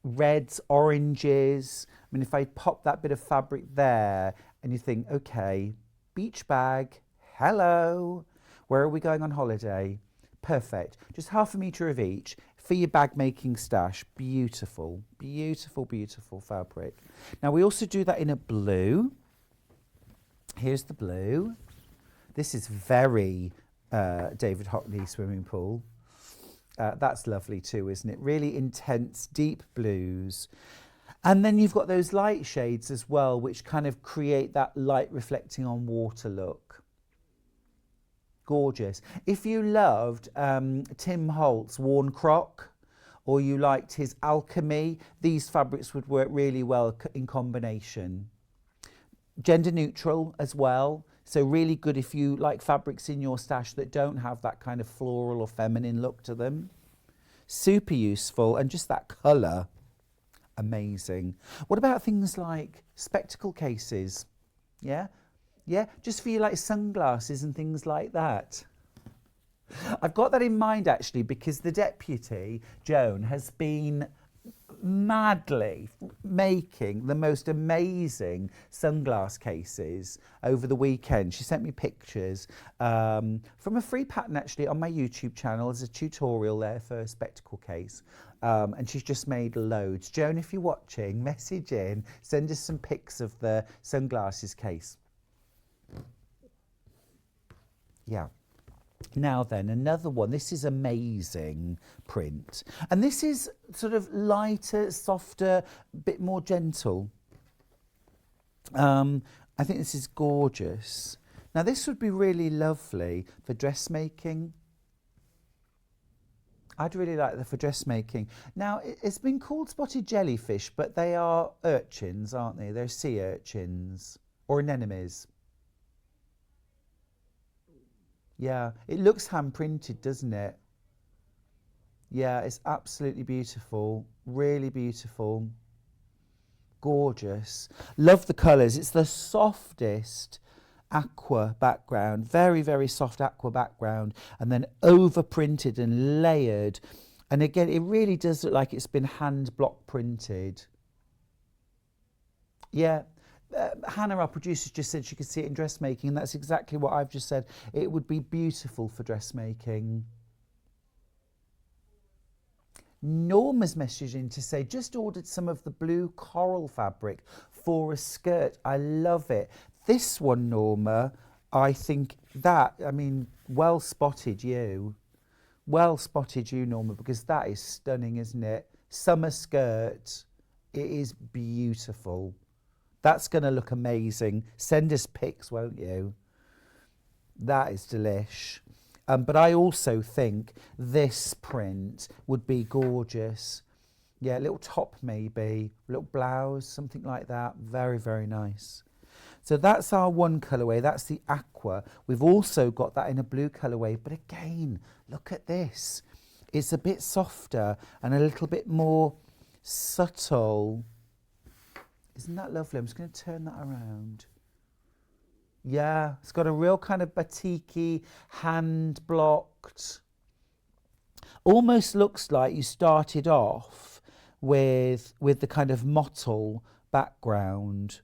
reds, oranges. I mean, if I pop that bit of fabric there and you think, okay, beach bag, hello, where are we going on holiday? Perfect. Just 0.5 metre of each for your bag making stash. Beautiful, beautiful, beautiful fabric. Now we also do that in a blue. Here's the blue. This is very David Hockney swimming pool. That's lovely too, isn't it? Really intense, deep blues. And then you've got those light shades as well, which kind of create that light reflecting on water look. Gorgeous. If you loved Tim Holt's Worn Croc, or you liked his Alchemy, these fabrics would work really well in combination. Gender neutral as well, so really good if you like fabrics in your stash that don't have that kind of floral or feminine look to them. Super useful, and just that colour, amazing. What about things like spectacle cases? Yeah, just for you, like sunglasses and things like that. I've got that in mind actually, because the deputy, Joan, has been madly making the most amazing sunglass cases over the weekend. She sent me pictures from a free pattern actually on my YouTube channel. There's a tutorial there for a spectacle case, and she's just made loads. Joan, if you're watching, message in, send us some pics of the sunglasses case. Yeah. Now then, another one. This is amazing print. And this is sort of lighter, softer, a bit more gentle. I think this is gorgeous. Now this would be really lovely for dressmaking. I'd really like that for dressmaking. Now, it's been called spotted jellyfish, but they are urchins, aren't they? They're sea urchins or anemones. Yeah, it looks hand printed, doesn't it? Yeah, it's absolutely beautiful, really beautiful, gorgeous. Love the colours. It's the softest aqua background, very, very soft aqua background, and then over printed and layered. And again, it really does look like it's been hand block printed. Yeah. Hannah, our producer, just said she could see it in dressmaking, and that's exactly what I've just said. It would be beautiful for dressmaking. Norma's messaging to say, just ordered some of the blue coral fabric for a skirt. I love it. This one, Norma, I think that, I mean, well spotted you. Well spotted you, Norma, because that is stunning, isn't it? Summer skirt. It is beautiful. That's going to look amazing. Send us pics, won't you? That is delish. But I also think this print would be gorgeous. Yeah, a little top maybe, a little blouse, something like that. Very, very nice. So that's our one colourway. That's the aqua. We've also got that in a blue colourway. But again, look at this. It's a bit softer and a little bit more subtle. Isn't that lovely? I'm just going to turn that around. Yeah, it's got a real kind of batik-y, hand-blocked. Almost looks like you started off with the kind of mottle background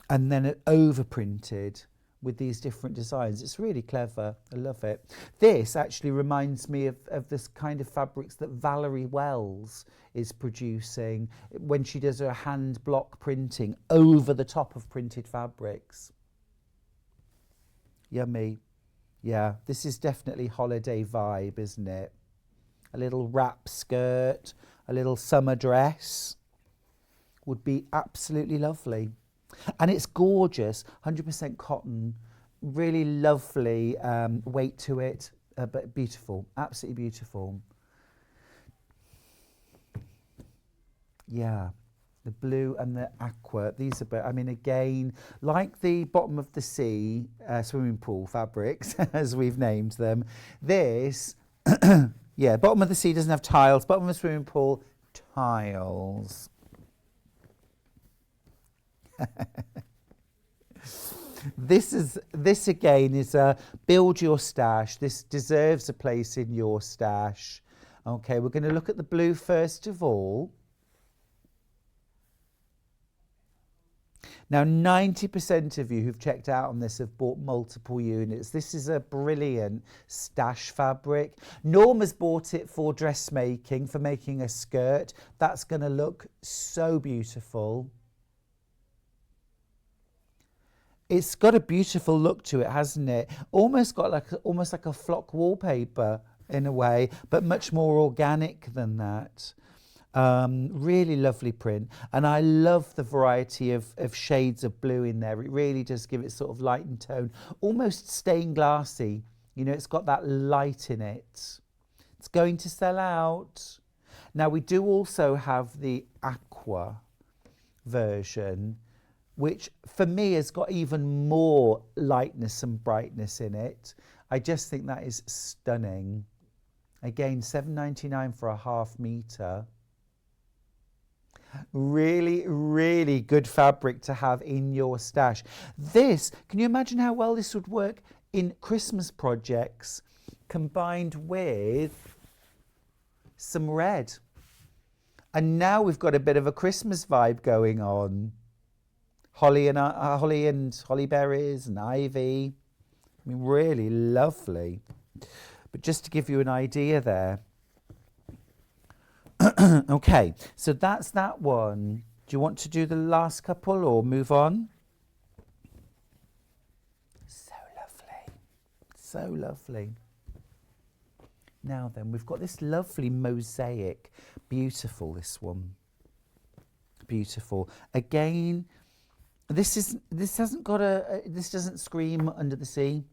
and then it overprinted with these different designs. It's really clever. I love it. This actually reminds me of this kind of fabrics that Valerie Wells is producing when she does her hand block printing over the top of printed fabrics. Yummy. Yeah, this is definitely holiday vibe, isn't it? A little wrap skirt, a little summer dress would be absolutely lovely. And it's gorgeous, 100% cotton, really lovely weight to it, but beautiful, absolutely beautiful. Yeah, the blue and the aqua, these are, I mean, again, like the bottom of the sea swimming pool fabrics, as we've named them, this, yeah, bottom of the sea doesn't have tiles, bottom of the swimming pool, tiles. This again is a build your stash. This deserves a place in your stash. Okay, we're going to look at the blue first of all. Now, 90% of you who've checked out on this have bought multiple units. This is a brilliant stash fabric. Norma's bought it for dressmaking, for making a skirt. That's going to look so beautiful. It's got a beautiful look to it, hasn't it? Almost like a flock wallpaper in a way, but much more organic than that. Really lovely print, and I love the variety of shades of blue in there. It really does give it sort of light and tone, almost stained glassy. You know, it's got that light in it. It's going to sell out. Now we do also have the aqua version, which for me has got even more lightness and brightness in it. I just think that is stunning. Again, £7.99 for a ½ metre. Really, really good fabric to have in your stash. This, can you imagine how well this would work in Christmas projects combined with some red? And now we've got a bit of a Christmas vibe going on. Holly and holly berries and ivy. I mean, really lovely. But just to give you an idea there. Okay, so that's that one. Do you want to do the last couple or move on? So lovely. So lovely. Now then, we've got this lovely mosaic. Beautiful, this one. Beautiful. Again, this doesn't scream under the sea,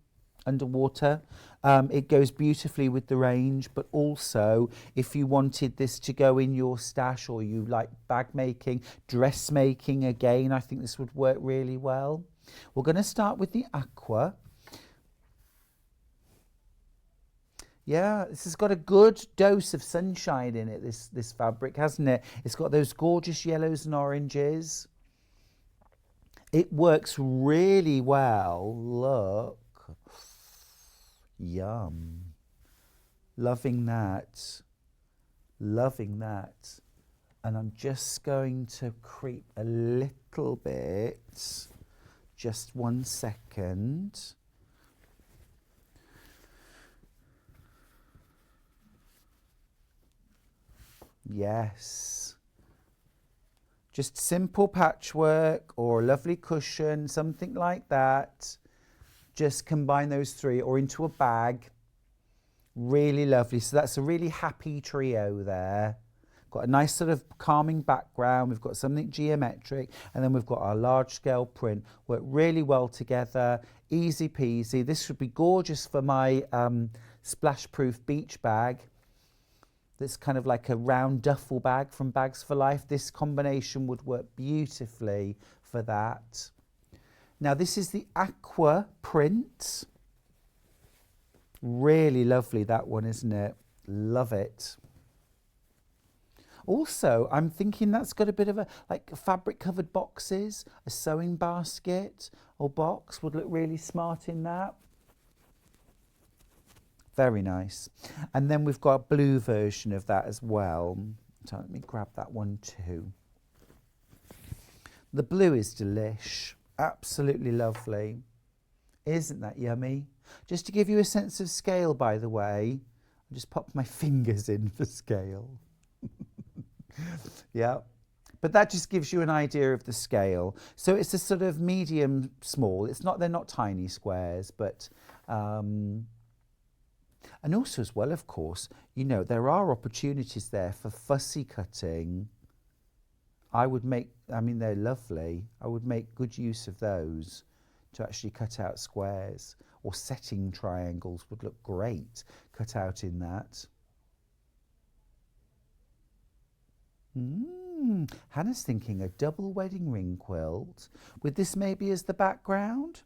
underwater. It goes beautifully with the range, but also if you wanted this to go in your stash, or you like bag making, dressmaking, again, I think this would work really well. We're going to start with the aqua. Yeah, this has got a good dose of sunshine in it, this fabric, hasn't it? It's got those gorgeous yellows and oranges. It works really well. Look. Yum. Loving that. Loving that. And I'm just going to creep a little bit. Just 1 second. Yes. Just simple patchwork or a lovely cushion, something like that. Just combine those three or into a bag. Really lovely. So that's a really happy trio there. Got a nice sort of calming background. We've got something geometric, and then we've got our large scale print. Work really well together. Easy peasy. This would be gorgeous for my splash proof beach bag. That's kind of like a round duffel bag from Bags for Life. This combination would work beautifully for that. Now this is the aqua print. Really lovely, that one, isn't it? Love it. Also, I'm thinking that's got a bit of a, like fabric covered boxes, a sewing basket or box would look really smart in that. Very nice. And then we've got a blue version of that as well. So let me grab that one too. The blue is delish. Absolutely lovely. Isn't that yummy? Just to give you a sense of scale, by the way, I just popped my fingers in for scale. Yeah. But that just gives you an idea of the scale. So it's a sort of medium small. It's not, they're not tiny squares, but and also as well, of course, you know, there are opportunities there for fussy cutting. I mean, they're lovely. I would make good use of those to actually cut out squares, or setting triangles would look great cut out in that. Hannah's thinking a double wedding ring quilt with this maybe as the background.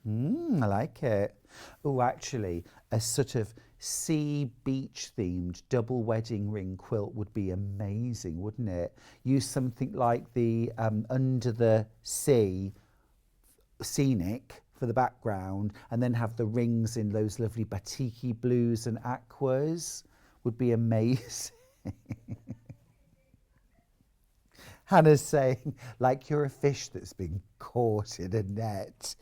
I like it. Oh, actually, a sort of sea beach themed double wedding ring quilt would be amazing, wouldn't it? Use something like the under the sea scenic for the background, and then have the rings in those lovely batik-y blues and aquas. Would be amazing. Hannah's saying, like you're a fish that's been caught in a net.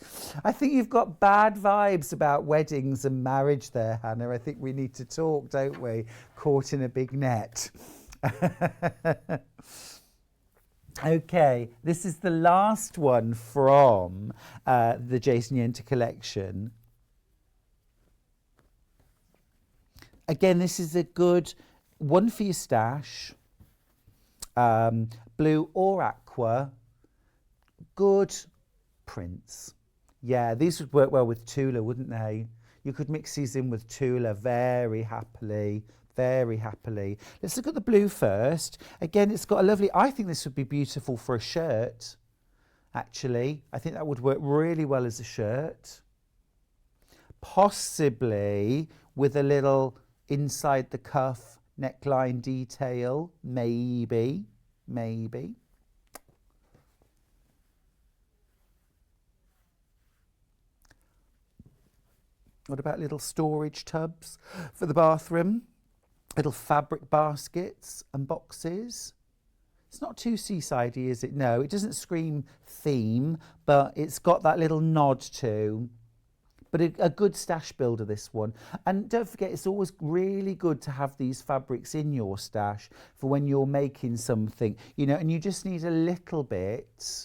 I think you've got bad vibes about weddings and marriage there, Hannah. I think we need to talk, don't we? Caught in a big net. Okay, this is the last one from the Jason Yenter collection. Again, this is a good one for your stash. Blue or aqua. Good prints. Yeah, these would work well with Tula, wouldn't they? You could mix these in with Tula very happily. Very happily. Let's look at the blue first. Again, it's got a lovely, I think this would be beautiful for a shirt, actually. I think that would work really well as a shirt. Possibly with a little inside the cuff neckline detail, maybe. What about little storage tubs for the bathroom? Little fabric baskets and boxes. It's not too seasidey, is it? No, it doesn't scream theme, but it's got that little nod to. But a good stash builder, this one. And don't forget, it's always really good to have these fabrics in your stash for when you're making something, you know, and you just need a little bit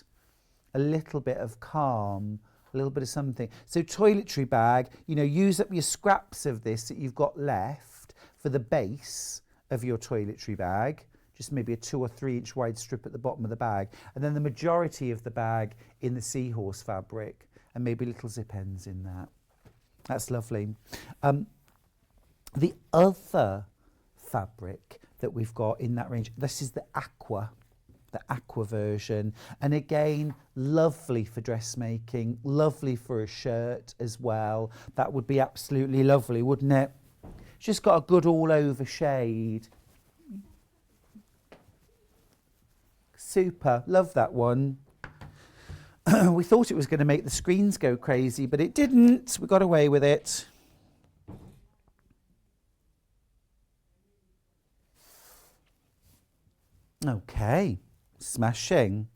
of calm, a little bit of something. So toiletry bag, you know, use up your scraps of this that you've got left for the base of your toiletry bag, just maybe a 2 or 3 inch wide strip at the bottom of the bag, and then the majority of the bag in the seahorse fabric, and maybe little zip ends in that. That's lovely. The other fabric that we've got in that range, this is the aqua version, and again, lovely for dressmaking, lovely for a shirt as well. That would be absolutely lovely, wouldn't it? It's just got a good all-over shade. Super, love that one. We thought it was going to make the screens go crazy, but it didn't. We got away with it. Okay, smashing.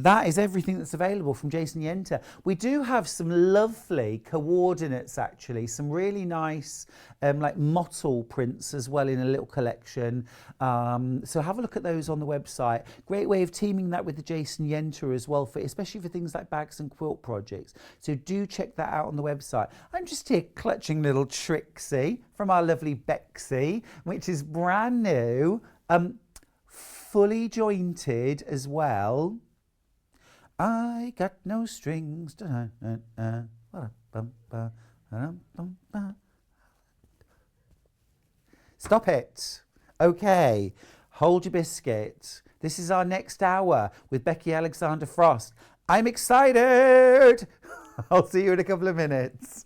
That is everything that's available from Jason Yenter. We do have some lovely coordinates, actually, some really nice like mottle prints as well in a little collection. So have a look at those on the website. Great way of teaming that with the Jason Yenter as well, for especially for things like bags and quilt projects. So do check that out on the website. I'm just here clutching little Trixie from our lovely Becky, which is brand new, fully jointed as well. I got no strings. Stop it. Okay, hold your biscuit. This is our next hour with Becky Alexandra Frost. I'm excited. I'll see you in a couple of minutes.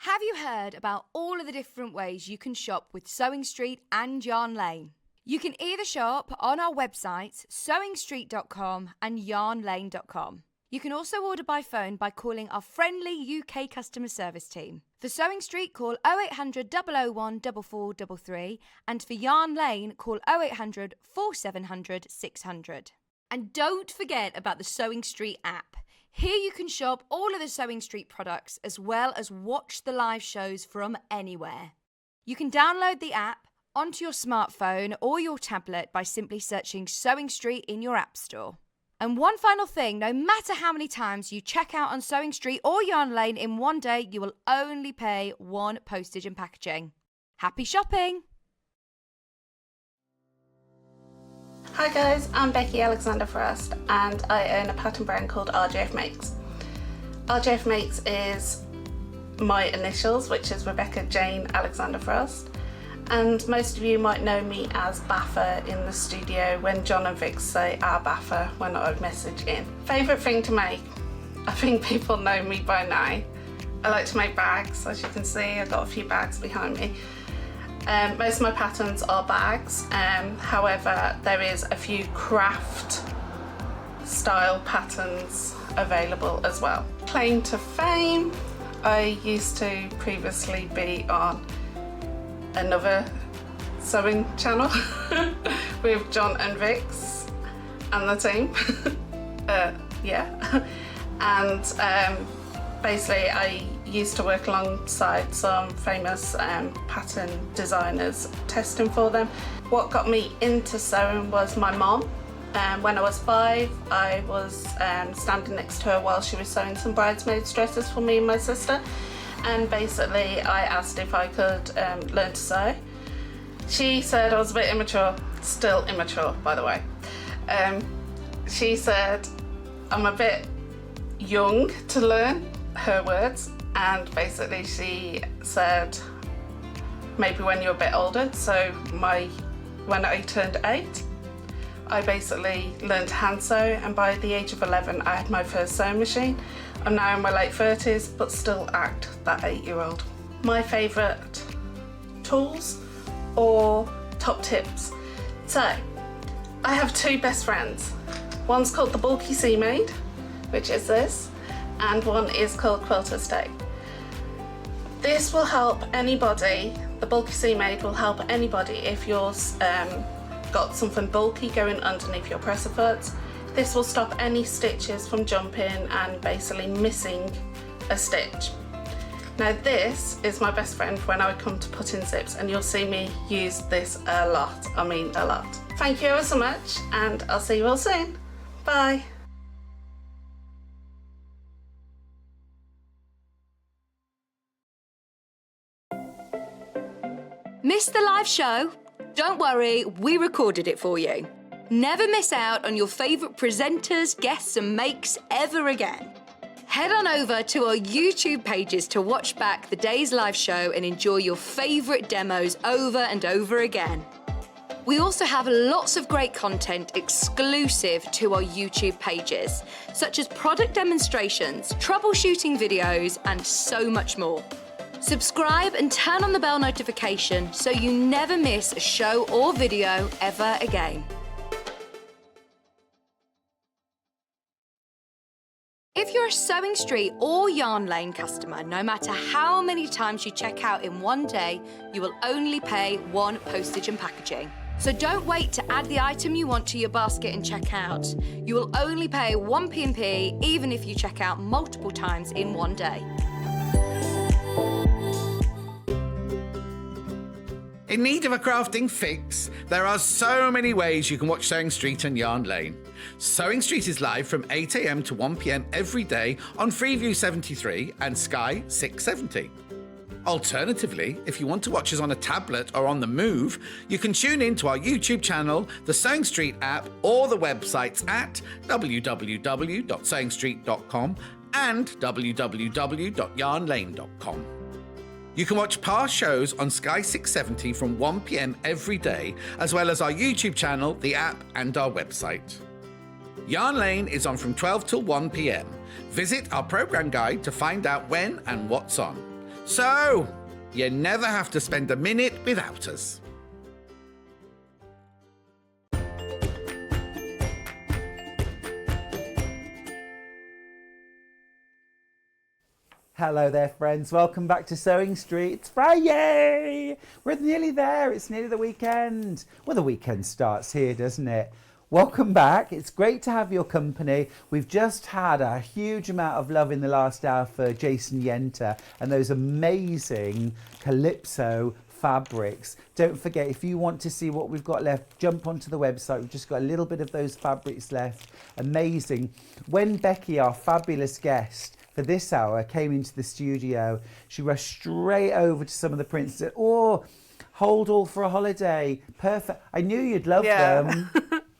Have you heard about all of the different ways you can shop with Sewing Street and Yarn Lane? You can either shop on our websites, sewingstreet.com and yarnlane.com. You can also order by phone by calling our friendly UK customer service team. For Sewing Street, call 0800 001 4433, and for Yarn Lane, call 0800 4700 600. And don't forget about the Sewing Street app. Here you can shop all of the Sewing Street products as well as watch the live shows from anywhere. You can download the app onto your smartphone or your tablet by simply searching Sewing Street in your app store. And one final thing, no matter how many times you check out on Sewing Street or Yarn Lane in one day, you will only pay one postage and packaging. Happy shopping! Hi guys, I'm Becky Alexandra Frost and I own a pattern brand called RJF Makes. RJF Makes is my initials, which is Rebecca Jane Alexandra Frost, and most of you might know me as Baffer in the studio when John and Vic say our Baffer when I message in. Favourite thing to make? I think people know me by now. I like to make bags, as you can see I've got a few bags behind me. Most of my patterns are bags, however there is a few craft style patterns available as well. Claim to fame, I used to previously be on another sewing channel with John and Vix and the team. Yeah, and basically I used to work alongside some famous pattern designers, testing for them. What got me into sewing was my mom. When I was 5, I was standing next to her while she was sewing some bridesmaids dresses for me and my sister, and basically I asked if I could learn to sew. She said I was a bit immature, still immature by the way. She said I'm a bit young to learn, her words, and basically she said maybe when you're a bit older. So when I turned 8, I basically learned to hand sew, and by the age of 11 I had my first sewing machine. I'm now in my late 30s but still act that 8-year-old. My favourite tools or top tips. So I have 2 best friends. One's called the Bulky Sea Maid, which is this, and one is called Quilter Stay. This will help anybody, the Bulky Sea Maid will help anybody if you're got something bulky going underneath your presser foot. This will stop any stitches from jumping and basically missing a stitch. Now this is my best friend when I come to put in zips, and you'll see me use this a lot, I mean a lot. Thank you ever so much, and I'll see you all soon. Bye. Missed the live show? Don't worry, we recorded it for you. Never miss out on your favourite presenters, guests and makes ever again. Head on over to our YouTube pages to watch back the day's live show and enjoy your favourite demos over and over again. We also have lots of great content exclusive to our YouTube pages, such as product demonstrations, troubleshooting videos, and so much more. Subscribe and turn on the bell notification so you never miss a show or video ever again. If you're a Sewing Street or Yarn Lane customer, no matter how many times you check out in one day, you will only pay 1 postage and packaging. So don't wait to add the item you want to your basket and check out. You will only pay 1 P&P even if you check out multiple times in one day. In need of a crafting fix? There are so many ways you can watch Sewing Street and Yarn Lane. Sewing Street is live from 8 AM to 1 PM every day on Freeview 73 and Sky 670. Alternatively, if you want to watch us on a tablet or on the move, you can tune in to our YouTube channel, the Sewing Street app, or the websites at www.sewingstreet.com and www.yarnlane.com. You can watch past shows on Sky 670 from 1 PM every day, as well as our YouTube channel, the app, and our website. Yarn Lane is on from 12 till 1 PM. Visit our programme guide to find out when and what's on. So, you never have to spend a minute without us. Hello there, friends. Welcome back to Sewing Street. It's Friday. We're nearly there. It's nearly the weekend. Well, the weekend starts here, doesn't it? Welcome back. It's great to have your company. We've just had a huge amount of love in the last hour for Jason Yenter and those amazing Calypso fabrics. Don't forget, if you want to see what we've got left, jump onto the website. We've just got a little bit of those fabrics left. Amazing. When Becky, our fabulous guest for this hour, came into the studio, she rushed straight over to some of the prints and said, "Oh, hold all for a holiday. Perfect. I knew you'd love them."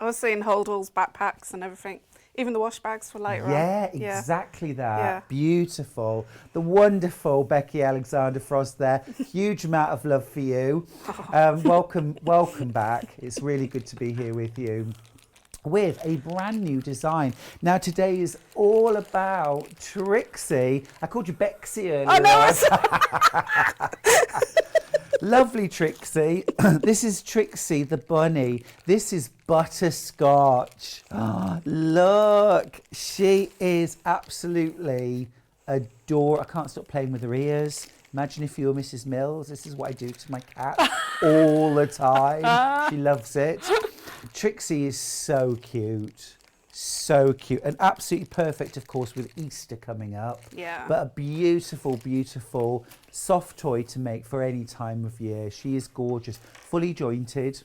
I was seeing hold-alls, backpacks and everything. Even the wash bags for later on. Yeah, exactly that. Yeah. Beautiful. The wonderful Becky Alexandra Frost there. Huge amount of love for you. Welcome back. It's really good to be here with you with a brand new design. Now today is all about Trixie. I called you Bexy earlier. I know. Lovely Trixie. This is Trixie the bunny. This is butterscotch. Oh, look, she is absolutely adorable. I can't stop playing with her ears. Imagine if you were Mrs. Mills. This is what I do to my cat all the time. She loves it. Trixie is so cute. So cute and absolutely perfect, of course, with Easter coming up. Yeah. But a beautiful, beautiful soft toy to make for any time of year. She is gorgeous, fully jointed,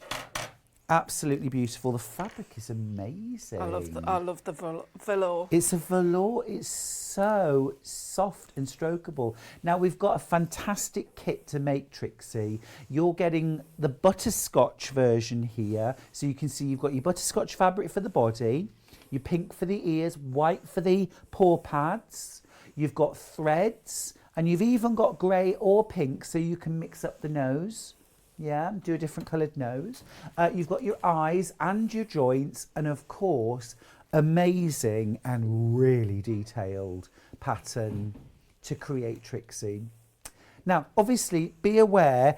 absolutely beautiful. The fabric is amazing. I love the velour. It's a velour. It's so soft and strokeable. Now we've got a fantastic kit to make, Trixie. You're getting the butterscotch version here, so you can see you've got your butterscotch fabric for the body, your pink for the ears, white for the paw pads. You've got threads, and you've even got grey or pink, so you can mix up the nose. Yeah, do a different coloured nose. You've got your eyes and your joints, and of course, amazing and really detailed pattern to create, Trixie. Now, obviously, be aware,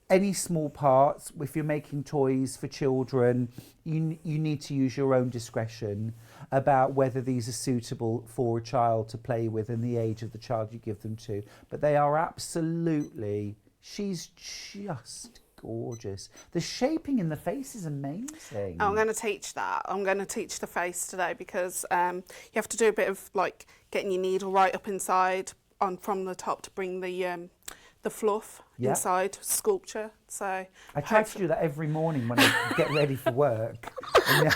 any small parts, if you're making toys for children, you need to use your own discretion about whether these are suitable for a child to play with and the age of the child you give them to. But they are absolutely, she's just gorgeous. The shaping in the face is amazing. I'm going to teach that. I'm going to teach the face today because you have to do a bit of like getting your needle right up inside on from the top to bring the fluff inside sculpture. So I try to do that every morning when I get ready for work. And,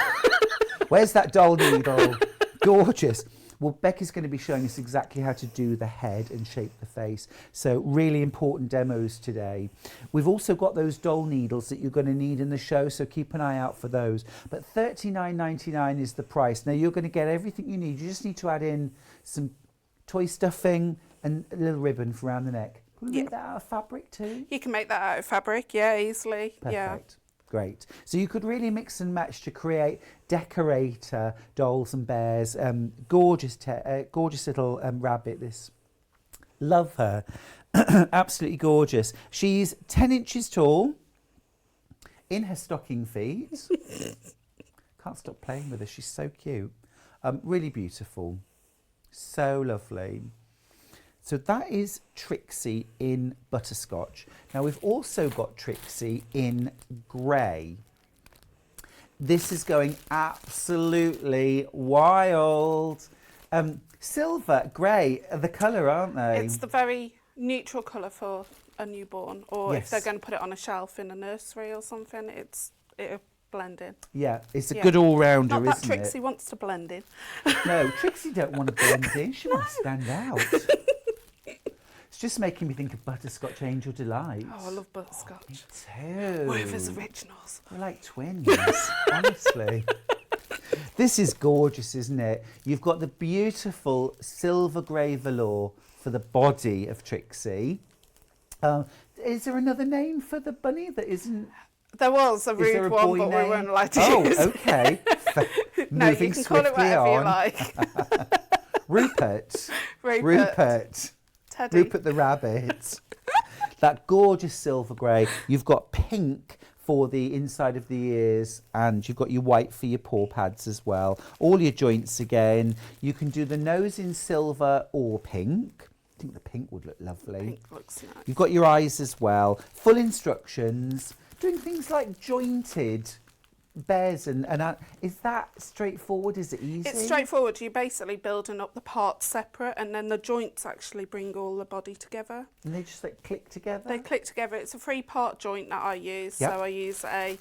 where's that doll needle? Gorgeous. Well, Becky's going to be showing us exactly how to do the head and shape the face. So really important demos today. We've also got those doll needles that you're going to need in the show, so keep an eye out for those. But $39.99 is the price. Now you're going to get everything you need. You just need to add in some toy stuffing and a little ribbon for around the neck. Can we make that out of fabric too? You can make that out of fabric, yeah, easily. Perfect. Yeah. Great. So you could really mix and match to create decorator dolls and bears. Gorgeous little rabbit. This, love her. Absolutely gorgeous. She's 10 inches tall in her stocking feet. Can't stop playing with her. She's so cute. Really beautiful. So lovely. So that is Trixie in butterscotch. Now we've also got Trixie in grey. This is going absolutely wild. Silver, grey are the colour, aren't they? It's the very neutral colour for a newborn, or if they're going to put it on a shelf in a nursery or something, it'll blend in. Yeah, it's a good all-rounder, Not that isn't Trixie it? wants to blend in. No, Trixie don't want to blend in. She wants to stand out. It's just making me think of Butterscotch Angel Delight. Oh, I love butterscotch. Me too. Werther's Originals. We're like twins, honestly. This is gorgeous, isn't it? You've got the beautiful silver grey velour for the body of Trixie. Is there another name for the bunny that isn't? There was a rude one, but we weren't allowed to use it. Okay. No, you can call it whatever you like. Rupert. Teddy. Rupert the rabbit. That gorgeous silver grey. You've got pink for the inside of the ears, and you've got your white for your paw pads as well. All your joints again. You can do the nose in silver or pink. I think the pink would look lovely. Pink looks nice. You've got your eyes as well. Full instructions. Doing things like jointed bears and is that straightforward? Is it easy? It's straightforward. You're basically building up the parts separate, and then the joints actually bring all the body together. And they just like click together? They click together. It's a 3-part joint that I use. Yep. So I use a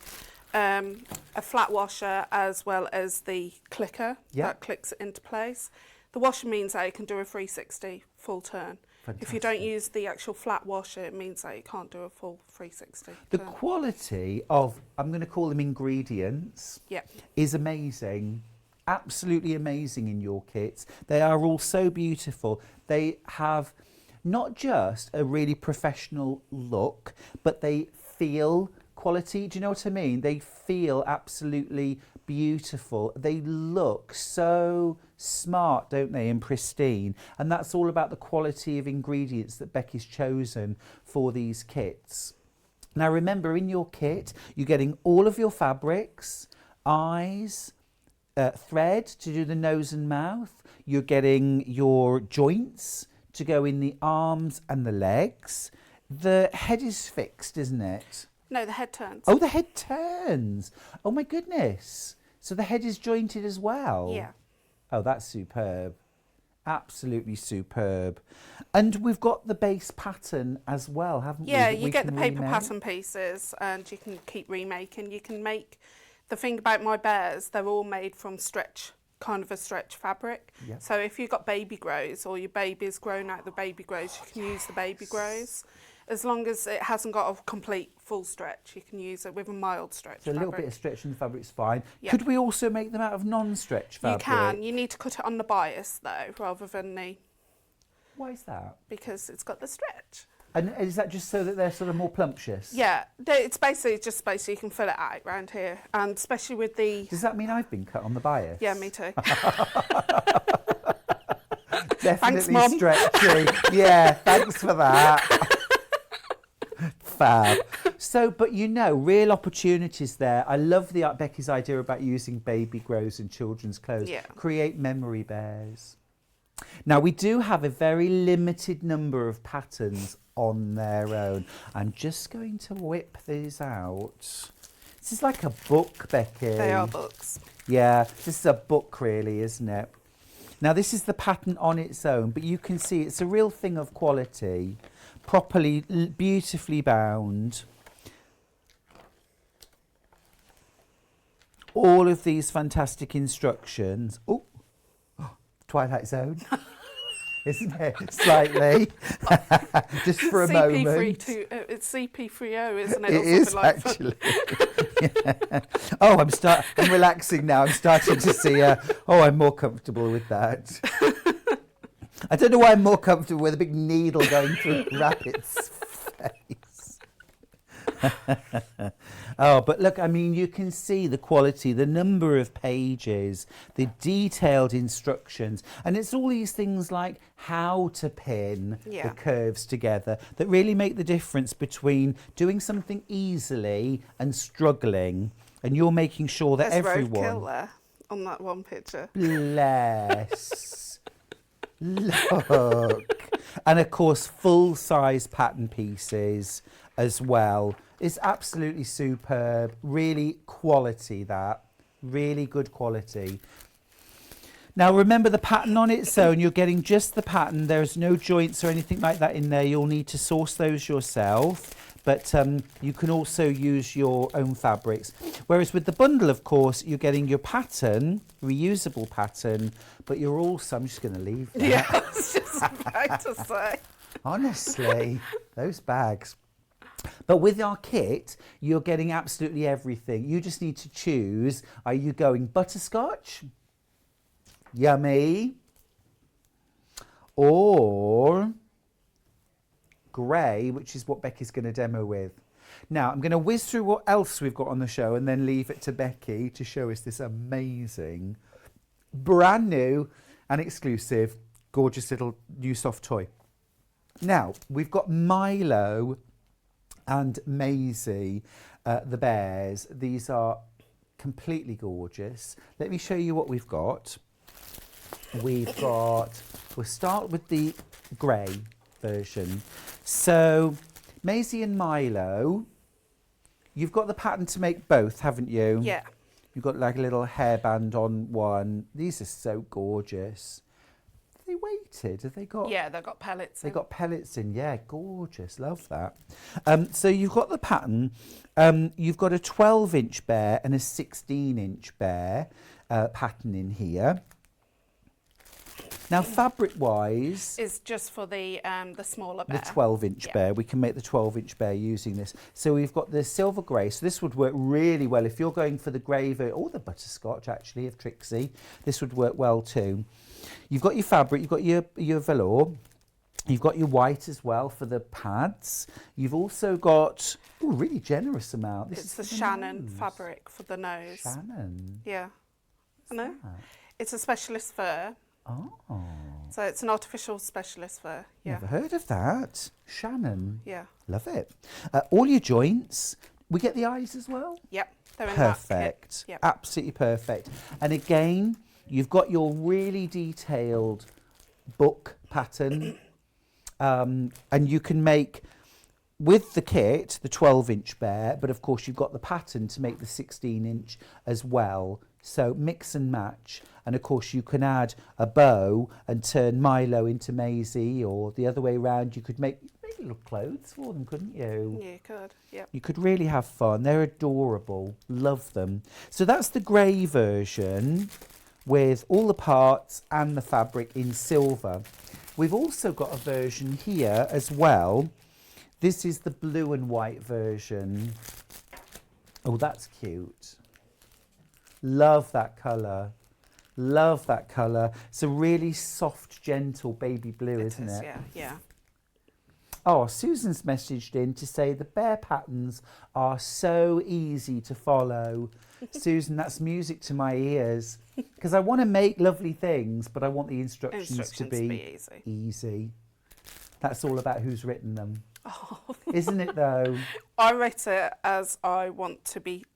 flat washer as well as the clicker that clicks it into place. The washer means that it can do a 360 full turn. Fantastic. If you don't use the actual flat washer, it means that you can't do a full 360 The turn. quality of, I'm going to call them ingredients, is amazing. Absolutely amazing in your kits. They are all so beautiful. They have not just a really professional look, but they feel quality. Do you know what I mean? They feel absolutely beautiful. They look so smart, don't they, and pristine. And that's all about the quality of ingredients that Becky's chosen for these kits. Now remember, in your kit, you're getting all of your fabrics, eyes, thread to do the nose and mouth. You're getting your joints to go in the arms and the legs. The head is fixed, isn't it? No, the head turns. Oh, the head turns. Oh my goodness. So the head is jointed as well? Yeah. Oh, that's superb. Absolutely superb. And we've got the base pattern as well, haven't we? Yeah, that you we get the can paper remake? pattern pieces and you can keep remaking. You can make, the thing about my bears, they're all made from stretch, kind of a stretch fabric. Yeah. So if you've got baby grows or your baby's grown out the baby grows, you can use the baby grows. As long as it hasn't got a complete full stretch, you can use it with a mild stretch So a little fabric. bit of stretch in the fabric's fine. Yeah. Could we also make them out of non-stretch fabric? You can. You need to cut it on the bias though, rather than the, Why is that? because it's got the stretch. And is that just so that they're sort of more plumptious? Yeah, it's basically just space so you can fill it out round here, and especially with the. Does that mean I've been cut on the bias? Yeah, me too. Definitely Mum. stretchy. Yeah, thanks for that. Fab. So, but you know, real opportunities there. I love Becky's idea about using baby grows in children's clothes. Yeah. Create memory bears. Now, we do have a very limited number of patterns on their own. I'm just going to whip these out. This is like a book, Becky. They are books. Yeah, this is a book really, isn't it? Now, this is the pattern on its own, but you can see it's a real thing of quality. Properly, beautifully bound. All of these fantastic instructions. Oh, Twilight Zone, isn't it? Slightly, just for a moment. It's CP30, isn't it? It Or is something like that. actually. Yeah. Oh, I'm relaxing now. I'm starting to see. I'm more comfortable with that. I don't know why I'm more comfortable with a big needle going through a rabbit's face. Oh, but look, I mean, you can see the quality, the number of pages, the detailed instructions, and it's all these things like how to pin the curves together that really make the difference between doing something easily and struggling, and you're making sure that There's everyone... roadkill there on that one picture. Bless. Look. And of course, full-size pattern pieces as well. It's absolutely superb. Really quality, that. Really good quality. Now, remember the pattern on its own. You're getting just the pattern. There's no joints or anything like that in there. You'll need to source those yourself. But you can also use your own fabrics. Whereas with the bundle, of course, you're getting your pattern, reusable pattern, but you're also, I'm just going to leave that. Yeah, I was just about to say. Honestly, those bags. But with our kit, you're getting absolutely everything. You just need to choose, are you going butterscotch? Yummy. Or grey, which is what Becky's going to demo with. Now, I'm going to whiz through what else we've got on the show and then leave it to Becky to show us this amazing, brand new and exclusive, gorgeous little new soft toy. Now, we've got Milo and Maisie, the bears. These are completely gorgeous. Let me show you what we've got. We'll start with the grey version. So, Maisie and Milo, you've got the pattern to make both, haven't you? Yeah. You've got like a little hairband on one. These are so gorgeous. Are they weighted? Have they got? Yeah, they've got pellets They in. got pellets in. Yeah, gorgeous. Love that. So you've got the pattern. You've got a 12-inch bear and a 16-inch bear pattern in here. Now, fabric-wise, Is just for the smaller bear. the 12-inch Yeah. bear, we can make the 12-inch bear using this. So we've got the silver grey. So this would work really well if you're going for the grey or the butterscotch, actually, of Trixie. This would work well too. You've got your fabric, you've got your velour. You've got your white as well for the pads. You've also got a really generous amount. It's the Shannon fabric for the nose. Shannon. Yeah. I know. It's a specialist fur. Oh, So it's an artificial specialist fur. Yeah. never heard of that. Shannon. Yeah. Love it. All your joints. We get the eyes as well. Yep. They're in Perfect. that kit. Yep. Absolutely perfect. And again, you've got your really detailed book pattern. And you can make, with the kit, the 12-inch bear, but of course you've got the pattern to make the 16-inch as well. So mix and match. And of course you can add a bow and turn Milo into Maisie, or the other way around. You could make little clothes for them, couldn't you? Yeah, you could. Yep. You could really have fun. They're adorable. Love them. So that's the grey version with all the parts and the fabric in silver. We've also got a version here as well. This is the blue and white version. Oh, that's cute. Love that colour. Love that colour. It's a really soft, gentle baby blue, isn't it? Yeah, yeah. Oh, Susan's messaged in to say the bear patterns are so easy to follow. Susan, that's music to my ears. Because I want to make lovely things, but I want the instructions to be easy. That's all about who's written them. Oh. Isn't it, though? I write it as I want to be,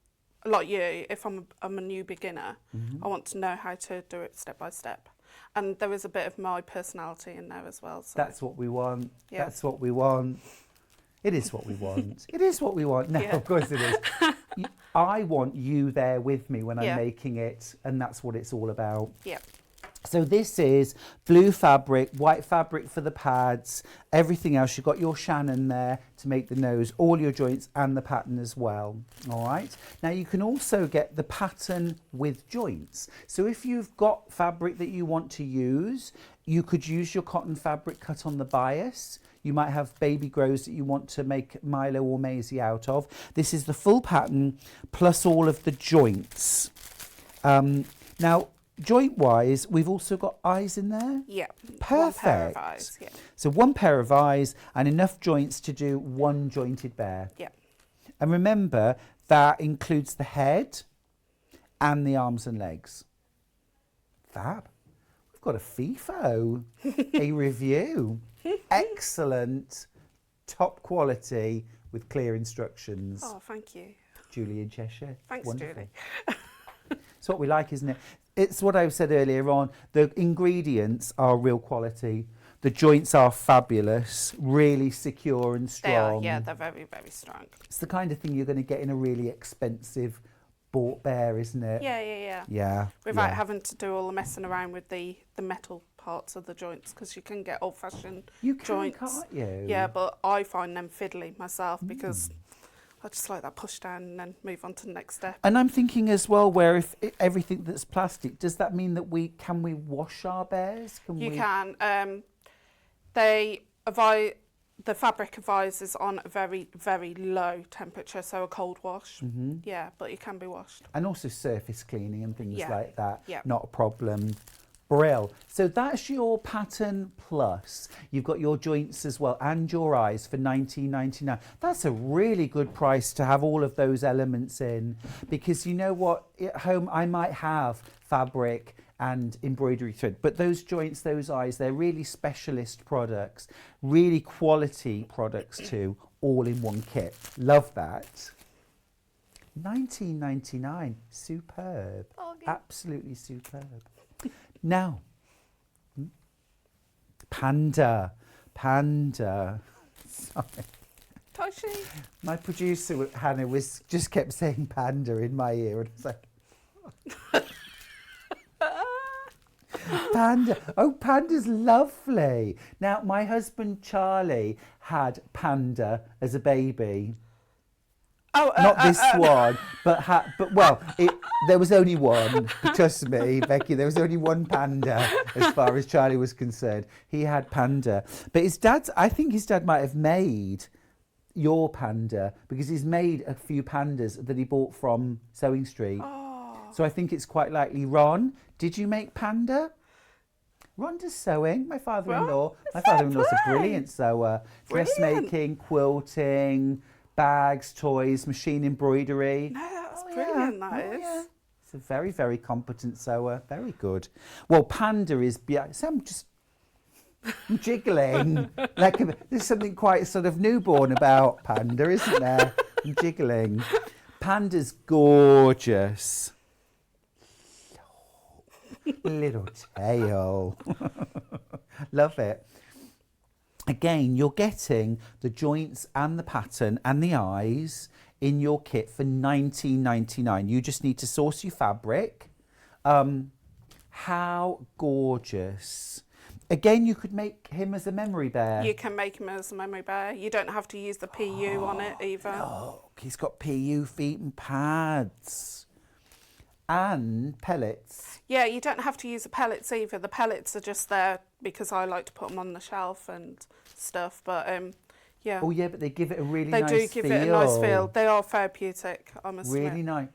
like you, if I'm a new beginner, I want to know how to do it step by step. And there is a bit of my personality in there as well. So. That's what we want. Yeah. That's what we want. It is what we want. It is what we want. No, of course it is. I want you there with me when I'm making it, and that's what it's all about. Yeah. So this is blue fabric, white fabric for the pads, everything else. You've got your Shannon there to make the nose, all your joints and the pattern as well. All right. Now you can also get the pattern with joints. So if you've got fabric that you want to use, you could use your cotton fabric cut on the bias. You might have baby grows that you want to make Milo or Maisie out of. This is the full pattern plus all of the joints. Now, joint-wise, we've also got eyes in there. Yeah. Perfect. One pair of eyes, yeah. So one pair of eyes and enough joints to do one jointed bear. Yeah. And remember, that includes the head and the arms and legs. Fab. We've got a FIFO, a review. Excellent, top quality with clear instructions. Oh, thank you. Julie in Cheshire. Thanks, Wonderful. Julie. It's what we like, isn't it? It's what I said earlier on. The ingredients are real quality. The joints are fabulous, really secure and strong. They are, yeah, they're very, very strong. It's the kind of thing you're going to get in a really expensive bought bear, isn't it? Yeah, yeah, yeah. Yeah. Without having to do all the messing around with the metal parts of the joints, because you can get old-fashioned joints. Can't you? Yeah, but I find them fiddly myself because I just like that push down and then move on to the next step. And I'm thinking as well, where if everything that's plastic, does that mean that can we wash our bears? You can. The fabric advises on a very, very low temperature, so a cold wash. Yeah, but it can be washed. And also surface cleaning and things like that. Yeah. Not a problem. Brill. So that's your pattern plus. You've got your joints as well and your eyes for $19.99. That's a really good price to have all of those elements in, because you know what, at home I might have fabric and embroidery thread, but those joints, those eyes, they're really specialist products, really quality products too, all in one kit. Love that. $19.99. Superb. Absolutely superb. Now, panda. Sorry. Toshi. My producer, Hannah, just kept saying panda in my ear, and I was like, panda. Oh, panda's lovely. Now, my husband, Charlie, had panda as a baby. Oh, Not this one, but there was only one. Trust me, Becky, there was only one panda as far as Charlie was concerned. He had panda. But I think his dad might have made your panda, because he's made a few pandas that he bought from Sewing Street. Oh. So I think it's quite likely. Ron, did you make panda? Ron does sewing, my father-in-law. My father-in-law's a brilliant sewer. Dressmaking, quilting, bags, toys, machine embroidery. No, that's brilliant, that is. Yeah. It's a very, very competent sewer. Very good. Well, panda is... So I'm just jiggling. There's something quite sort of newborn about panda, isn't there? I'm jiggling. Panda's gorgeous. Little tail. Love it. Again, you're getting the joints and the pattern and the eyes in your kit for $19.99. You just need to source your fabric How gorgeous. Again, you could make him as a memory bear. You can make him as a memory bear. You don't have to use the PU on it either. Look, he's got PU feet and pads. And pellets. Yeah, you don't have to use the pellets either. The pellets are just there because I like to put them on the shelf and stuff. But yeah. Oh yeah, but they give it a really nice feel. They do give it a nice feel. They are therapeutic, I must admit. Really nice.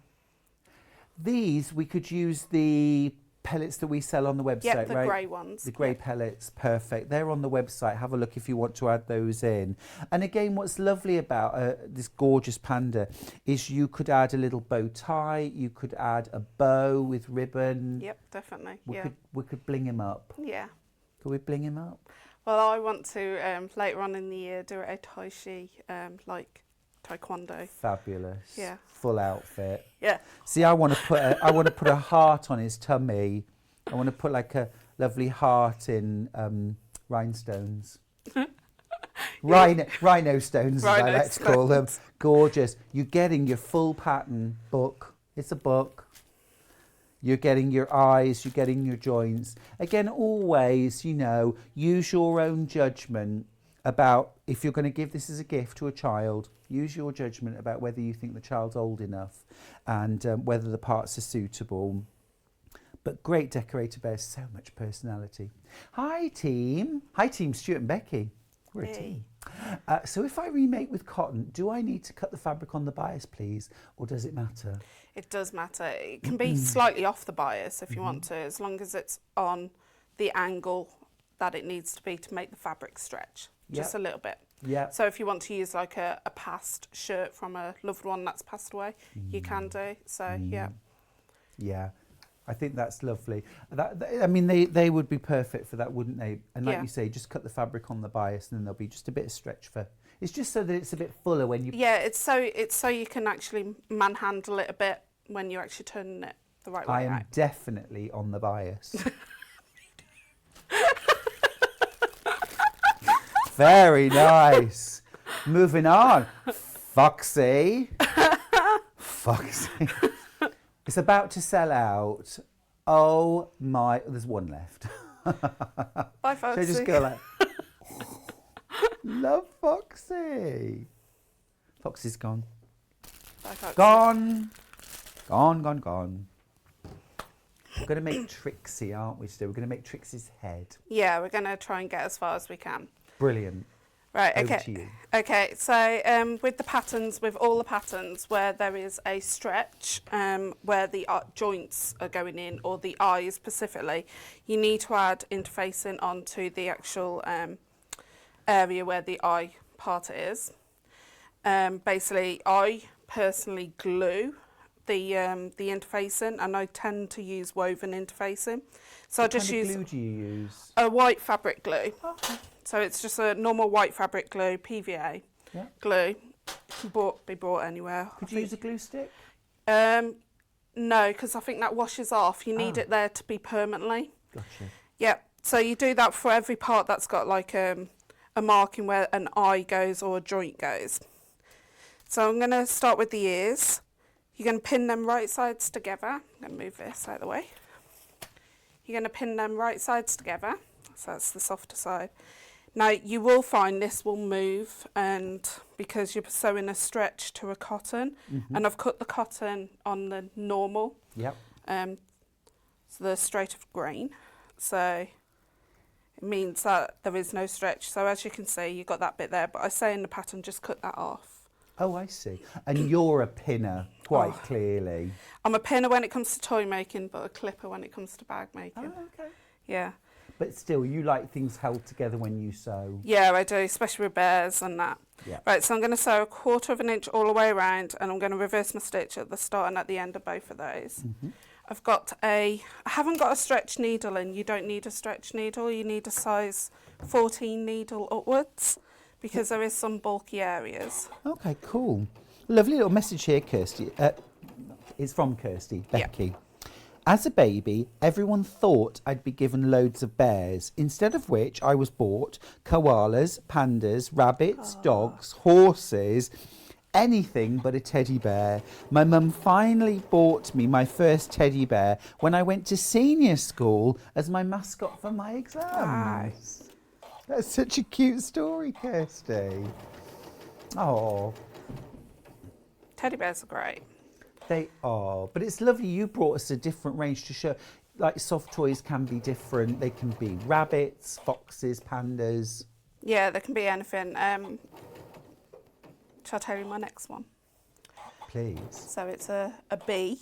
These, we could use the pellets that we sell on the website, Yep, the right? grey ones. The grey pellets, perfect. They're on the website. Have a look if you want to add those in. And again, what's lovely about this gorgeous panda is you could add a little bow tie. You could add a bow with ribbon. Yep, definitely. We could bling him up. Yeah. Could we bling him up? Well, I want to later on in the year do a tai chi, like taekwondo. Fabulous. Yeah. Full outfit. Yeah. See, I want to put a heart on his tummy. I want to put like a lovely heart in rhinestones. Rhino stones, as I like to call them. Gorgeous. You're getting your full pattern book. It's a book. You're getting your eyes, you're getting your joints. Again, always, use your own judgment about if you're going to give this as a gift to a child. Use your judgment about whether you think the child's old enough and whether the parts are suitable. But great decorator bears, so much personality. Hi team. Hi team Stuart and Becky. We're a team. So if I remake with cotton, do I need to cut the fabric on the bias, please? Or does it matter? It does matter. It can be slightly off the bias if you want to, as long as it's on the angle that it needs to be to make the fabric stretch. Just a little bit. Yeah. So if you want to use like a past shirt from a loved one that's passed away, you can do. So yeah. Yeah, I think that's lovely. I mean, they would be perfect for that, wouldn't they? And like you say, just cut the fabric on the bias, and then there'll be just a bit of stretch for. It's just so that it's a bit fuller when you. Yeah, it's so you can actually manhandle it a bit when you're actually turning it the right way. I am definitely on the bias. Very nice. Moving on. Foxy. Foxy. It's about to sell out. Oh my, there's one left. Bye, Foxy. So just go like, love Foxy. Foxy's gone. Bye, Foxy. Gone. Gone. We're going to make Trixie, aren't we, still? We're going to make Trixie's head. Yeah, we're going to try and get as far as we can. Brilliant. Right, Over okay. to you. Okay, so with the patterns, with all the patterns where there is a stretch, where the joints are going in, or the eyes specifically, you need to add interfacing onto the actual area where the eye part is. Basically, I personally glue the interfacing, and I tend to use woven interfacing. So I just use. What kind of glue do you use? A white fabric glue. Okay. So it's just a normal white fabric glue, PVA glue. Can be bought anywhere. Could you use a glue stick? No, because I think that washes off. You need it there to be permanently. Gotcha. Yeah. So you do that for every part that's got like a marking where an eye goes or a joint goes. So I'm going to start with the ears. You're going to pin them right sides together. I'm going to move this out of the way. You're going to pin them right sides together. So that's the softer side. Now you will find this will move, and because you're sewing a stretch to a cotton, and I've cut the cotton on the normal, Yep. so the straight of grain. So it means that there is no stretch. So as you can see, you've got that bit there, but I say in the pattern, just cut that off. Oh, I see. And you're a pinner, quite clearly. I'm a pinner when it comes to toy making, but a clipper when it comes to bag making. Oh, okay. Yeah. But still, you like things held together when you sew. Yeah, I do, especially with bears and that. Yeah. Right, so I'm going to sew 1/4 of an inch all the way around, and I'm going to reverse my stitch at the start and at the end of both of those. I haven't got a stretch needle in. You don't need a stretch needle. You need a size 14 needle upwards, because there is some bulky areas. Okay, cool. Lovely little message here, Kirsty. It's from Kirsty, Becky. As a baby, everyone thought I'd be given loads of bears, instead of which I was bought koalas, pandas, rabbits, dogs, horses, anything but a teddy bear. My mum finally bought me my first teddy bear when I went to senior school as my mascot for my exams. That's such a cute story, Kirsty. Oh, Teddy bears are great. they are. But it's lovely you brought us a different range to show. Like soft toys can be different. They can be rabbits, foxes, pandas. Yeah, there can be anything. Shall I tell you my next one? Please. So it's a bee.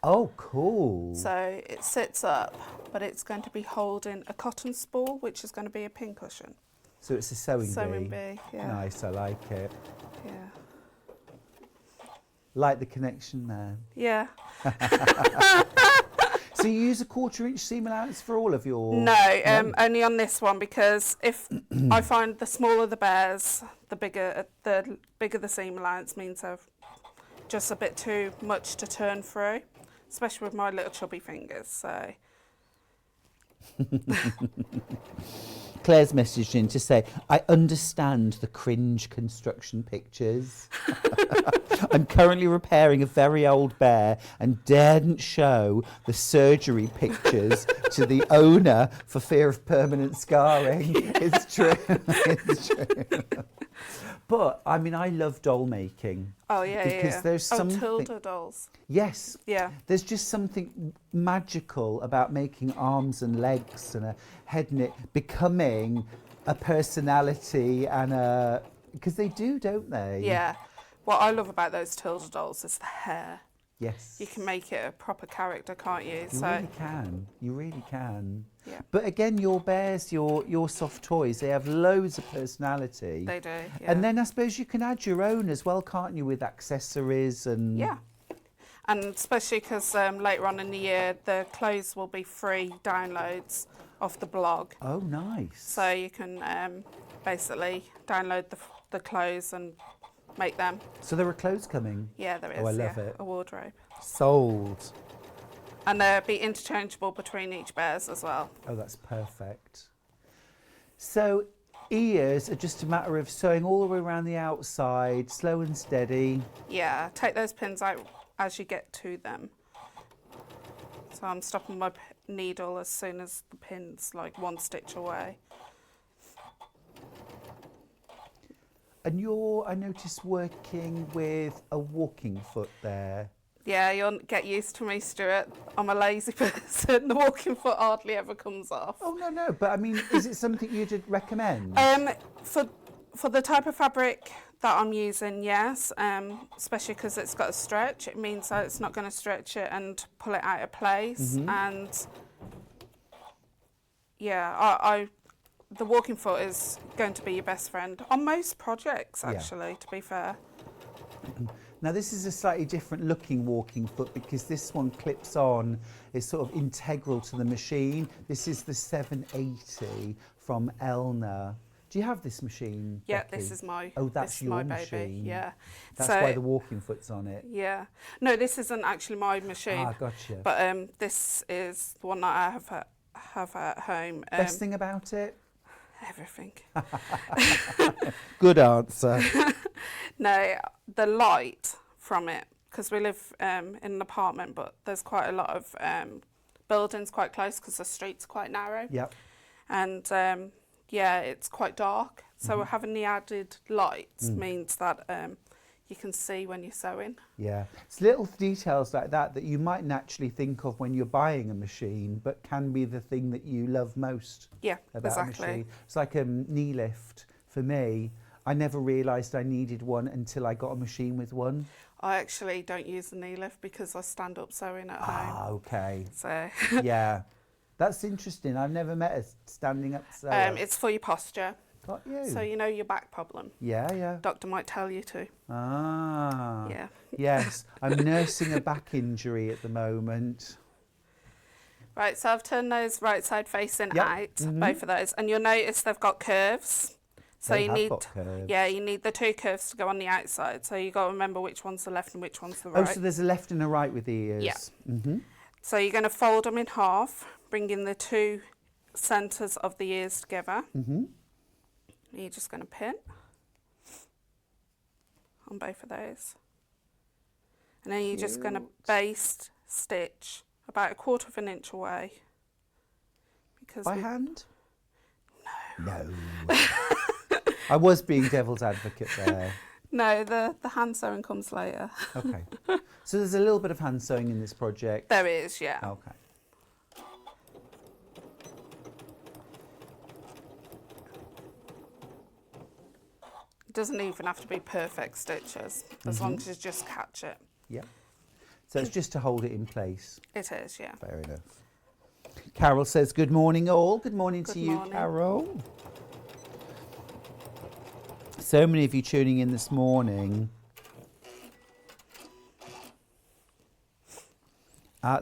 Oh, cool. So it sits up, but it's going to be holding a cotton spool, which is going to be a pincushion. So it's a sewing bee. Yeah. Nice, I like it. Yeah. Like the connection there. Yeah. So you use a 1/4 inch seam allowance for all of your... No, only on this one, because if I find the smaller the bears, the bigger the seam allowance means they're just a bit too much to turn through, especially with my little chubby fingers. So Claire's messaged in to say, I understand the cringe construction pictures. I'm currently repairing a very old bear and daren't show the surgery pictures to the owner for fear of permanent scarring. It's true. It's true. But, I mean, I love doll making. oh yeah, Because yeah. there's something... Tilda dolls. Yes. Yeah. There's just something magical about making arms and legs and a head and it becoming a personality and a... Because they do, don't they? Yeah. What I love about those Tilda dolls is the hair. Yes. You can make it a proper character, can't you? You really can. You really can. Yeah. But again, your bears, your soft toys, they have loads of personality. They do. Yeah. And then I suppose you can add your own as well, can't you, with accessories and... Yeah. And especially because later on in the year, the clothes will be free downloads off the blog. Oh, nice. So you can basically download the clothes and make them. So there are clothes coming? Yeah, there is. Oh, I love it. A wardrobe. Sold. And they'll be interchangeable between each bears as well. Oh, that's perfect. So ears are just a matter of sewing all the way around the outside, slow and steady. Yeah, take those pins out as you get to them. So I'm stopping my needle as soon as the pin's like 1 stitch away. And you're, I noticed, working with a walking foot there. Yeah, you'll get used to me, Stuart. I'm a lazy person. The walking foot hardly ever comes off. Oh, no, but I mean, is it something you'd recommend? For the type of fabric that I'm using, yes, especially because it's got a stretch. It means that it's not going to stretch it and pull it out of place. And yeah, the walking foot is going to be your best friend on most projects, actually, to be fair. Now, this is a slightly different looking walking foot because this one clips on, is sort of integral to the machine. This is the 780 from Elna. Do you have this machine, Yeah, Becky? this is my Oh, that's this is your my machine. baby. Yeah. That's So, why the walking foot's on it. yeah. No, this isn't actually my machine. Ah, gotcha. But this is the one that I have at home. Best thing about it? Everything. Good answer. No, the light from it, because we live in an apartment, but there's quite a lot of buildings quite close because the street's quite narrow. Yep. And yeah, it's quite dark. So having the added lights means that you can see when you're sewing. Yeah, it's little details like that that you might naturally think of when you're buying a machine, but can be the thing that you love most Yeah, about a exactly. machine. It's like a knee lift for me. I never realised I needed one until I got a machine with one. I actually don't use the knee lift because I stand up sewing at home. Ah, okay. So Yeah, that's interesting. I've never met a standing up sewer. it's for your posture. Got you. So you know your back problem. Yeah. Doctor might tell you to. Ah. Yeah. Yes, I'm nursing a back injury at the moment. Right, so I've turned those right side facing Yep. out, both of those, and you'll notice they've got curves. So They you have need, got curves. yeah, you need the 2 curves to go on the outside. So you got to remember which one's the left and which one's the Oh, right. so there's a left and a right with the ears. Yeah. Mm-hmm. So you're going to fold them in half, bringing the 2 centres of the ears together. Mm-hmm. You're just going to pin on both of those. And then you're just going to baste stitch about 1/4 of an inch away. Because By hand? No. I was being devil's advocate there. No, the hand sewing comes later. Okay. So there's a little bit of hand sewing in this project. There is, yeah. Okay. It doesn't even have to be perfect stitches, as long as you just catch it. Yeah. So it's just to hold it in place. It is, yeah. Fair enough. Carol says, good morning all. Good morning to Good you, morning. Carol. So many of you tuning in this morning.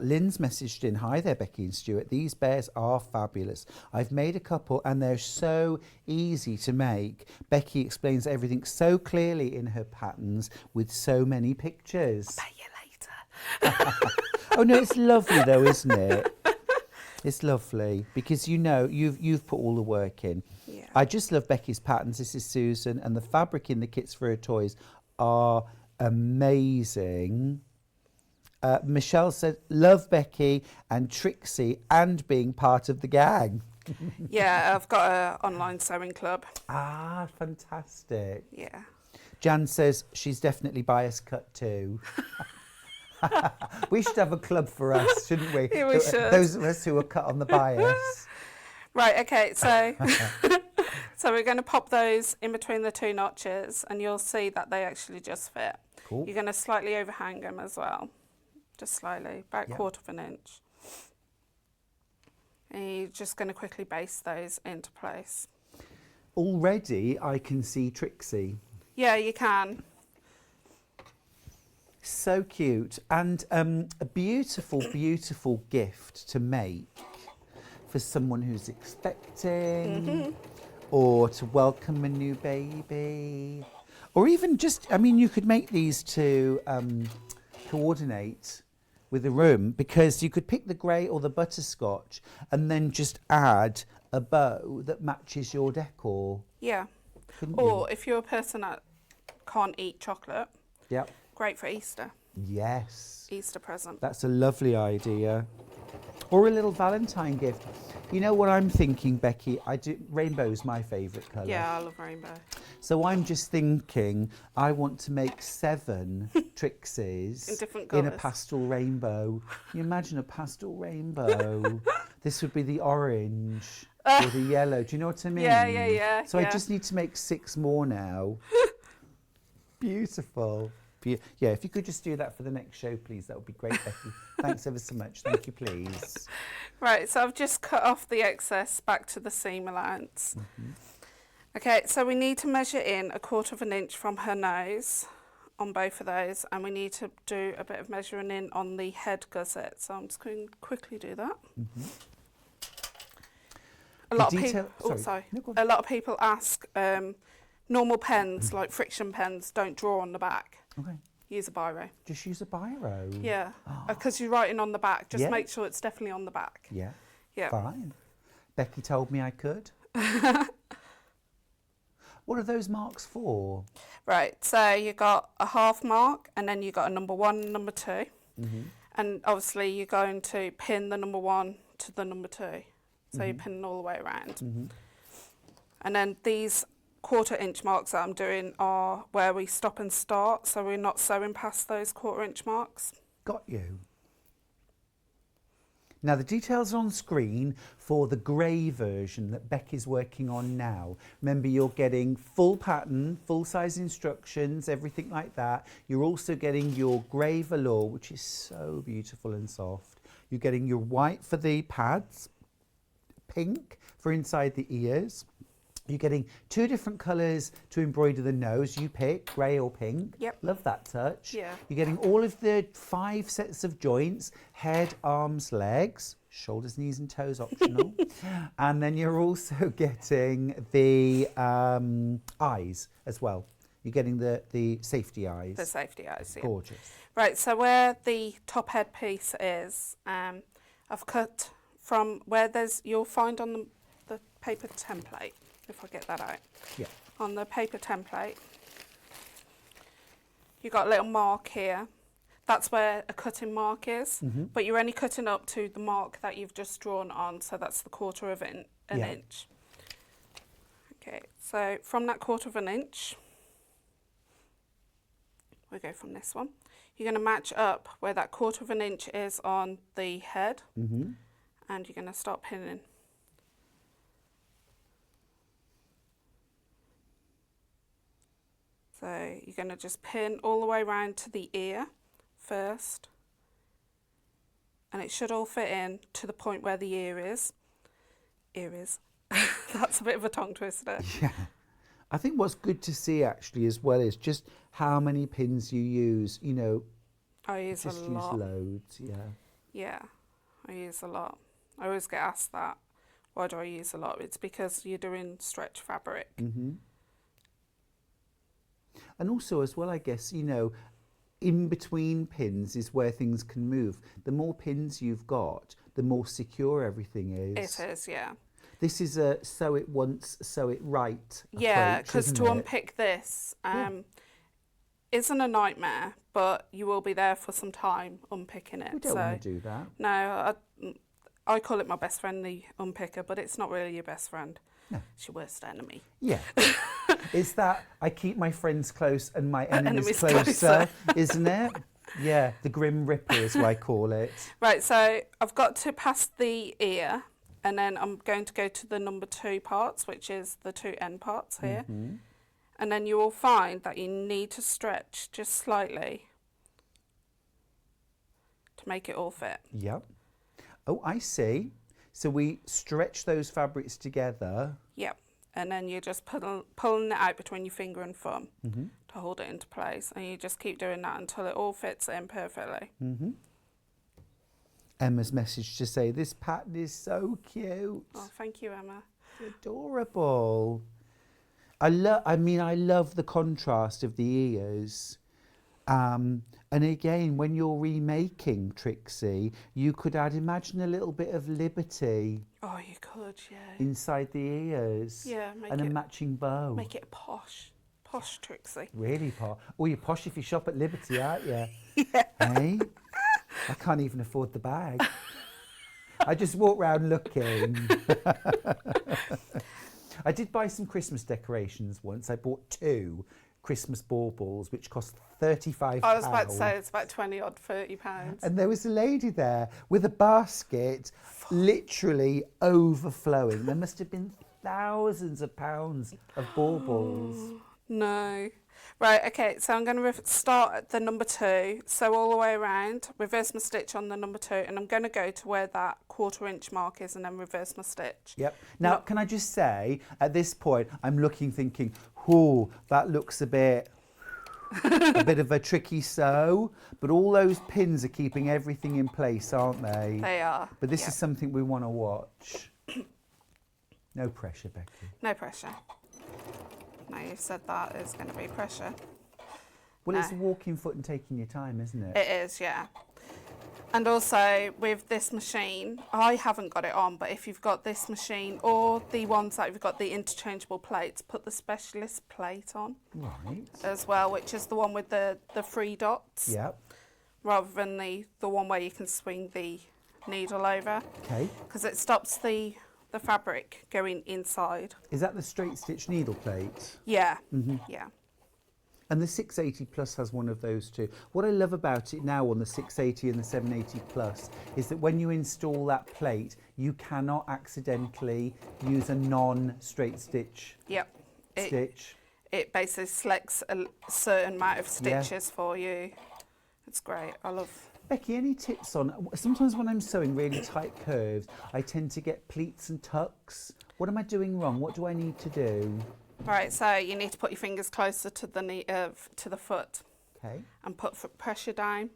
Lynn's messaged in, hi there, Becky and Stuart. These bears are fabulous. I've made a couple and they're so easy to make. Becky explains everything so clearly in her patterns with so many pictures. Pay you later. Oh no, it's lovely though, isn't it? It's lovely because you know you've put all the work in. Yeah. I just love Becky's patterns. This is Susan, and the fabric in the kits for her toys are amazing. Michelle said, love Becky and Trixie and being part of the gang. Yeah, I've got an online sewing club. Ah, fantastic. Yeah. Jan says she's definitely bias cut too. We should have a club for us, shouldn't we? Yeah, we should. Those of us who are cut on the bias. Right, okay, so so we're going to pop those in between the 2 notches and you'll see that they actually just fit. Cool. You're going to slightly overhang them as well. Just slightly, about Yep. 1/4 of an inch. And you're just going to quickly baste those into place. Already I can see Trixie. Yeah, you can. So cute and a beautiful, beautiful gift to make for someone who's expecting or to welcome a new baby or even just, I mean, you could make these to coordinate with the room because you could pick the grey or the butterscotch and then just add a bow that matches your decor. Yeah. Couldn't Or if you're a person that can't eat chocolate, Yep. great for Easter. Yes. Easter present. That's a lovely idea. Or a little Valentine gift. You know what I'm thinking, Becky? Rainbow's my favourite colour. Yeah, I love rainbow. So I'm just thinking I want to make 7 Trixies In different in a colours. pastel rainbow. Can you imagine a pastel rainbow? This would be the orange or the yellow. Do you know what I mean? Yeah. So I just need to make 6 more now. Beautiful. Yeah, if you could just do that for the next show, please, that would be great, Becky. Thanks ever so much. Thank you, please. Right, so I've just cut off the excess back to the seam allowance. Okay, so we need to measure in 1/4 of an inch from her nose on both of those, and we need to do a bit of measuring in on the head gusset. So I'm just going to quickly do that. A lot of people. Oh, sorry. No, go on. A lot of people ask. Normal pens, like friction pens, don't draw on the back. Okay. Use a biro. Just use a biro. Yeah, because you're writing on the back. Just Yeah. make sure it's definitely on the back. Yeah. Yeah. Fine. Becky told me I could. What are those marks for? Right, so you got a half mark and then you got a number 1 and number 2. And obviously you're going to pin the number 1 to the number 2. So you're pinning all the way around. And then these 1/4 inch marks that I'm doing are where we stop and start, so we're not sewing past those 1/4 inch marks. Got you. Now the details are on screen for the grey version that Becky's working on now. Remember, you're getting full pattern, full size instructions, everything like that. You're also getting your grey velour, which is so beautiful and soft. You're getting your white for the pads, pink for inside the ears. You're getting 2 different colours to embroider the nose. You pick, grey or pink. Yep. Love that touch. Yeah. You're getting all of the 5 sets of joints, head, arms, legs, shoulders, knees and toes optional. And then you're also getting the eyes as well. You're getting the safety eyes. The safety eyes, yeah. Gorgeous. Right, so where the top head piece is, I've cut from where you'll find on the paper template, if I get that out. Yeah. On the paper template, you've got a little mark here. That's where a cutting mark is, but you're only cutting up to the mark that you've just drawn on, so that's the 1/4 of an inch. Okay, so from that 1/4 of an inch, we go from this one. You're going to match up where that 1/4 of an inch is on the head, and you're going to start pinning. So you're going to just pin all the way around to the ear first, and it should all fit in to the point where the ear is. That's a bit of a tongue twister. Yeah. I think what's good to see actually as well is just how many pins you use, you know. I use a lot. Use loads, yeah. Yeah, I use a lot. I always get asked that. Why do I use a lot? It's because you're doing stretch fabric. And also as well, I guess, you know, in between pins is where things can move. The more pins you've got, the more secure everything is. It is, yeah. This is a sew it once, sew it right Yeah, approach, because isn't to it? unpick this isn't a nightmare, but you will be there for some time unpicking it. We don't want to do that. No, I call it my best friend, the unpicker, but it's not really your best friend. No. It's your worst enemy. Yeah. It's that I keep my friends close and my enemies Closer. closer, isn't it? Yeah, the Grim Reaper is what I call it. Right, so I've got to pass the ear, and then I'm going to go to the number 2 parts, which is the 2 end parts here. And then you will find that you need to stretch just slightly to make it all fit. Yep. Oh, I see. So we stretch those fabrics together. Yep. And then you're just pulling it out between your finger and thumb to hold it into place. And you just keep doing that until it all fits in perfectly. Emma's message to say, this pattern is so cute. Oh, thank you, Emma. It's adorable. I love the contrast of the ears. And again, when you're remaking Trixie, you could imagine a little bit of liberty. Oh, you could, yeah. Inside the ears. Yeah, and a matching bow. Make it posh Trixie. Really posh. Oh, you're posh if you shop at Liberty, aren't you? Yeah. Hey? I can't even afford the bag. I just walk around looking. I did buy some Christmas decorations once. I bought 2 Christmas baubles, which cost £35. I was about to say it's about 20 odd, £30. And there was a lady there with a basket literally overflowing. There must have been thousands of pounds of baubles. No. Right, okay, so I'm going to start at the number 2, sew all the way around, reverse my stitch on the number 2, and I'm going to go to where that 1/4 inch mark is and then reverse my stitch. Yep. Now, can I just say, at this point, I'm looking, thinking, oh, that looks a bit of a tricky sew, but all those pins are keeping everything in place, aren't they? They are. But this is something we want to watch. No pressure, Becky. No pressure. Now you've said that, there's going to be pressure. Well, it's walking foot and taking your time, isn't it? It is, yeah. And also with this machine, I haven't got it on, but if you've got this machine or the ones that you've got the interchangeable plates, put the specialist plate on. Right. As well, which is the one with the 3 dots. Yep. Rather than the one where you can swing the needle over. Okay. Because it stops the fabric going inside. Is that the straight stitch needle plate? Yeah, yeah. And the 680 Plus has one of those too. What I love about it now on the 680 and the 780 Plus is that when you install that plate, you cannot accidentally use a non-straight stitch stitch. It basically selects a certain amount of stitches for you. It's great. I love. Becky, any tips on, sometimes when I'm sewing really tight curves, I tend to get pleats and tucks. What am I doing wrong? What do I need to do? Right, so you need to put your fingers closer to the foot. Okay. And put foot pressure down,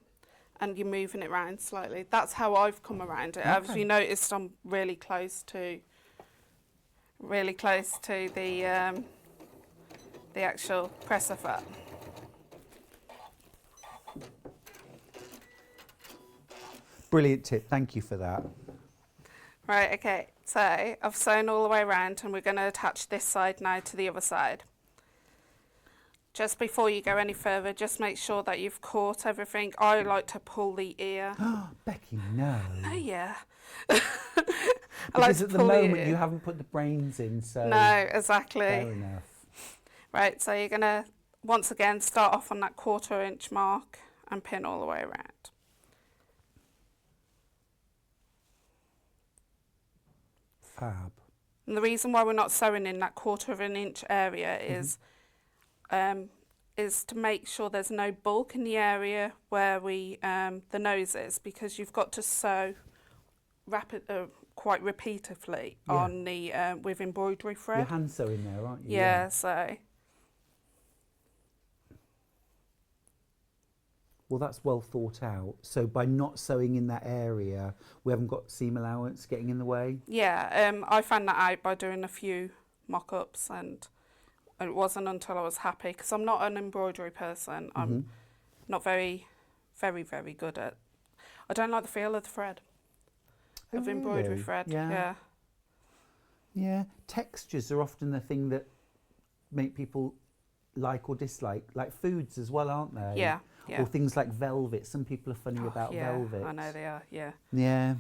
and you're moving it around slightly. That's how I've come around it. As you noticed, I'm really close to the actual presser foot. Brilliant tip. Thank you for that. Right, okay, so I've sewn all the way around and we're going to attach this side now to the other side. just before you go any further, just make sure that you've caught everything. I like to pull the ear. Becky, no. Oh, yeah. Because at the moment you haven't put the brains in, so... No, exactly. Fair enough. Right, so you're going to, once again, start off on that 1/4 inch mark and pin all the way around. Fab. And the reason why we're not sewing in that 1/4 inch area is to make sure there's no bulk in the area where the nose is, because you've got to sew quite repeatedly on the with embroidery thread. You're hand sewing there, aren't you? Yeah, so. Well, that's well thought out. So by not sewing in that area, we haven't got seam allowance getting in the way? Yeah, I found that out by doing a few mock-ups, and it wasn't until I was happy, because I'm not an embroidery person. I'm not very, very, very good at... I don't like the feel of the thread, of embroidery really? thread. Yeah. Yeah, textures are often the thing that make people like or dislike, like foods as well, aren't they? Yeah. Yeah. Or things like velvet. Some people are funny about velvet. I know they are, yeah. Yeah.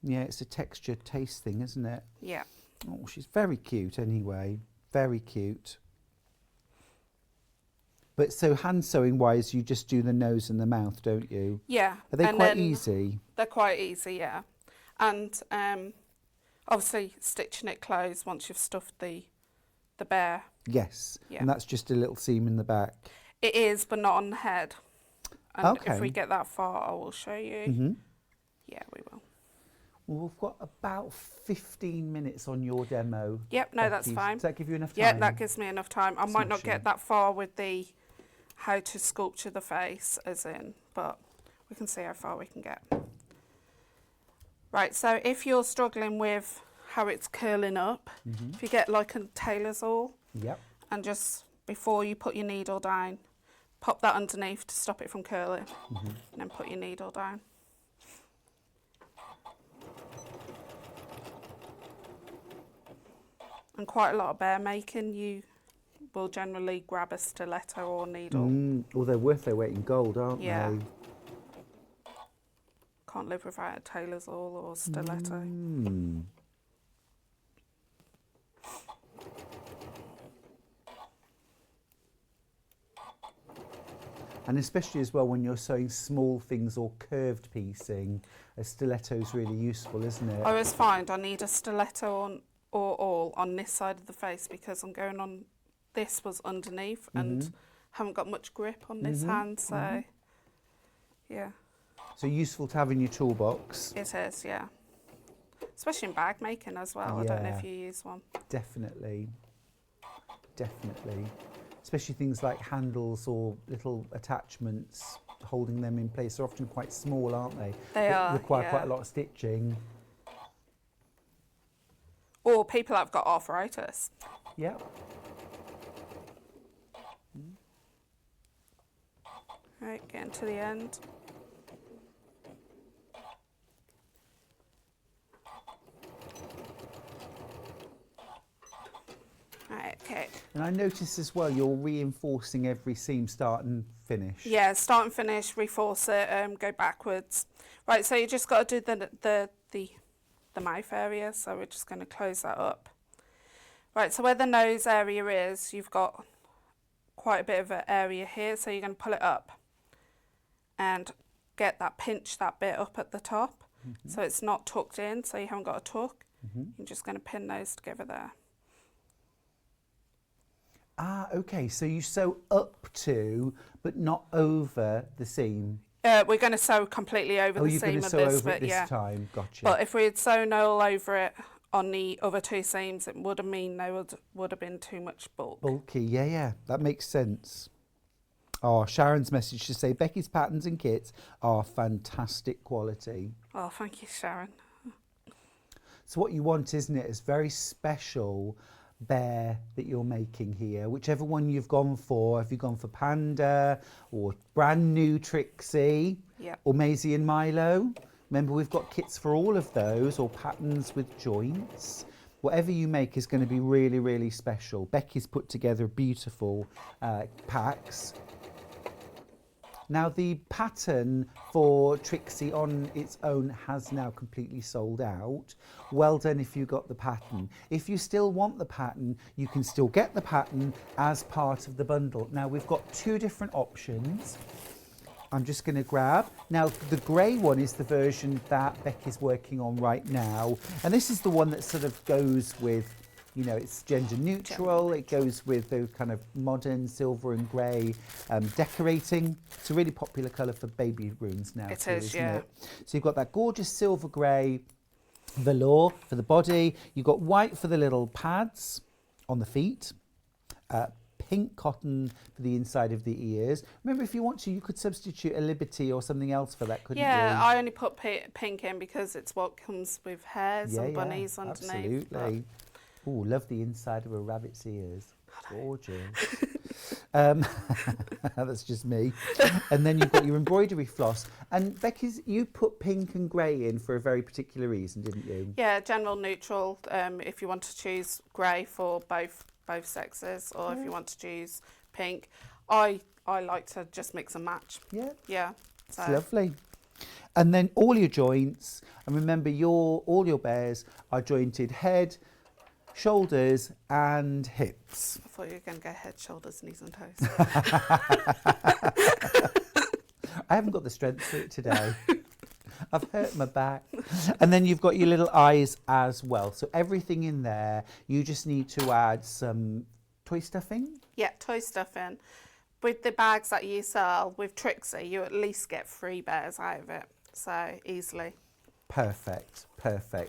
Yeah, it's a texture taste thing, isn't it? Yeah. Oh, she's very cute anyway. Very cute. But so hand sewing wise, you just do the nose and the mouth, don't you? Yeah. Are they quite easy? They're quite easy, yeah. And obviously stitching it closed once you've stuffed the bear. Yes. Yeah. And that's just a little seam in the back. It is, but not on the head. And Okay. if we get that far, I will show you. Yeah, we will. Well, we've got about 15 minutes on your demo. Yep, no, that's Becky. fine. Does that give you enough time? Yeah, that gives me enough time. I might not Smashing. get that far with the how to sculpture the face as in, but we can see how far we can get. Right, so if you're struggling with how it's curling up, if you get like a tailor's awl, Yep. and just before you put your needle down, pop that underneath to stop it from curling, and then put your needle down. And quite a lot of bear making, you will generally grab a stiletto or needle. Well, they're worth their weight in gold, aren't Yeah. they? Can't live without a tailor's awl or stiletto. And especially as well when you're sewing small things or curved piecing, a stiletto's really useful, isn't it? I always find I need a stiletto or awl on this side of the face, because I'm going on, this was underneath and haven't got much grip on this hand, so yeah. So useful to have in your toolbox. It is, yeah. Especially in bag making as well. I don't know Yeah. if you use one. Definitely. Definitely. Especially things like handles or little attachments, holding them in place. They're often quite small, aren't they? They are, require yeah. quite a lot of stitching. Or people that have got arthritis. Yep. Right, getting to the end. Right, okay. And I notice as well you're reinforcing every seam, start and finish. Yeah, start and finish, reforce it, go backwards. Right, so you just got to do the mouth area, so we're just going to close that up. Right, so where the nose area is, you've got quite a bit of an area here, so you're going to pull it up and get that, pinch that bit up at the top, so it's not tucked in, so you haven't got a tuck. You're just going to pin those together there. Ah, okay, so you sew up to, but not over the seam. We're going to sew completely over Oh, the you're seam going to of sew this, over it but this yeah. time, gotcha. But if we had sewn all over it on the other two seams, it would have mean there would have been too much bulk. Bulky, yeah, that makes sense. Oh, Sharon's message to say Becky's patterns and kits are fantastic quality. Oh, thank you, Sharon. So what you want, isn't it, is very special bear that you're making here, whichever one you've gone for. Have you gone for Panda or brand new Trixie? Yeah. Or Maisie and Milo? Remember, we've got kits for all of those, or patterns with joints. whatever you make is going to be really, really special. Becky's put together beautiful packs. Now the pattern for Trixie on its own has now completely sold out. Well done if you got the pattern. If you still want the pattern, you can still get the pattern as part of the bundle. Now we've got 2 different options. I'm just going to grab. Now the grey one is the version that Becky's working on right now. And this is the one that sort of goes with, you know, it's gender neutral. It goes with the kind of modern silver and grey decorating. It's a really popular colour for baby rooms now. It is, isn't yeah. it? So you've got that gorgeous silver grey velour for the body. You've got white for the little pads on the feet. Pink cotton for the inside of the ears. Remember, if you want to, you could substitute a Liberty or something else for that, couldn't you? Yeah, I only put pink in because it's what comes with hairs and bunnies underneath. Absolutely. Oh, love the inside of a rabbit's ears. Gorgeous. That's just me. And then you've got your embroidery floss. And Becky's, you put pink and grey in for a very particular reason, didn't you? Yeah, general neutral. If you want to choose grey for both sexes, or if you want to choose pink, I like to just mix and match. Yeah. So. It's lovely. And then all your joints, and remember all your bears are jointed head, shoulders and hips. I thought you were going to go head, shoulders, knees and toes. I haven't got the strength for it today. I've hurt my back. And then you've got your little eyes as well. So everything in there, you just need to add some toy stuffing. Yeah, toy stuffing. With the bags that you sell with Trixie, you at least get 3 bears out of it. So easily. Perfect.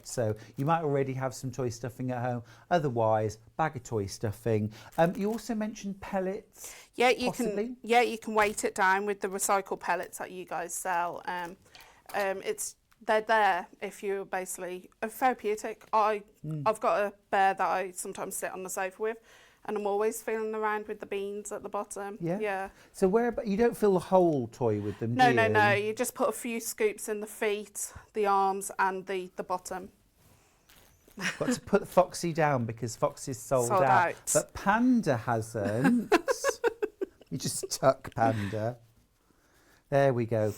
So you might already have some toy stuffing at home. Otherwise, bag of toy stuffing. You also mentioned pellets. Yeah, you possibly? can. Yeah, you can weight it down with the recycled pellets that you guys sell. They're there if you're basically therapeutic. I've got a bear that I sometimes sit on the sofa with, and I'm always feeling around with the beans at the bottom. Yeah. So you don't fill the whole toy with them, do you? No. You just put a few scoops in the feet, the arms, and the bottom. Got to put Foxy down because Foxy's sold out. But Panda hasn't. You just tuck Panda. There we go.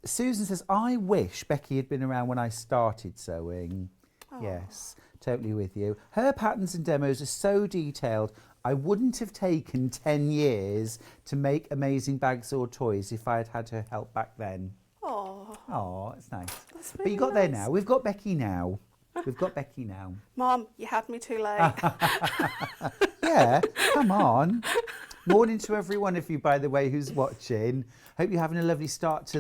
Susan says, I wish Becky had been around when I started sewing. Oh. Yes, totally with you. Her patterns and demos are so detailed. I wouldn't have taken 10 years to make amazing bags or toys if I had had her help back then. Oh, it's nice. That's really but you got nice. there now. We've got Becky now. Mom, you had me too late. Yeah, come on. Morning to every one of you, by the way, who's watching. Hope you're having a lovely start to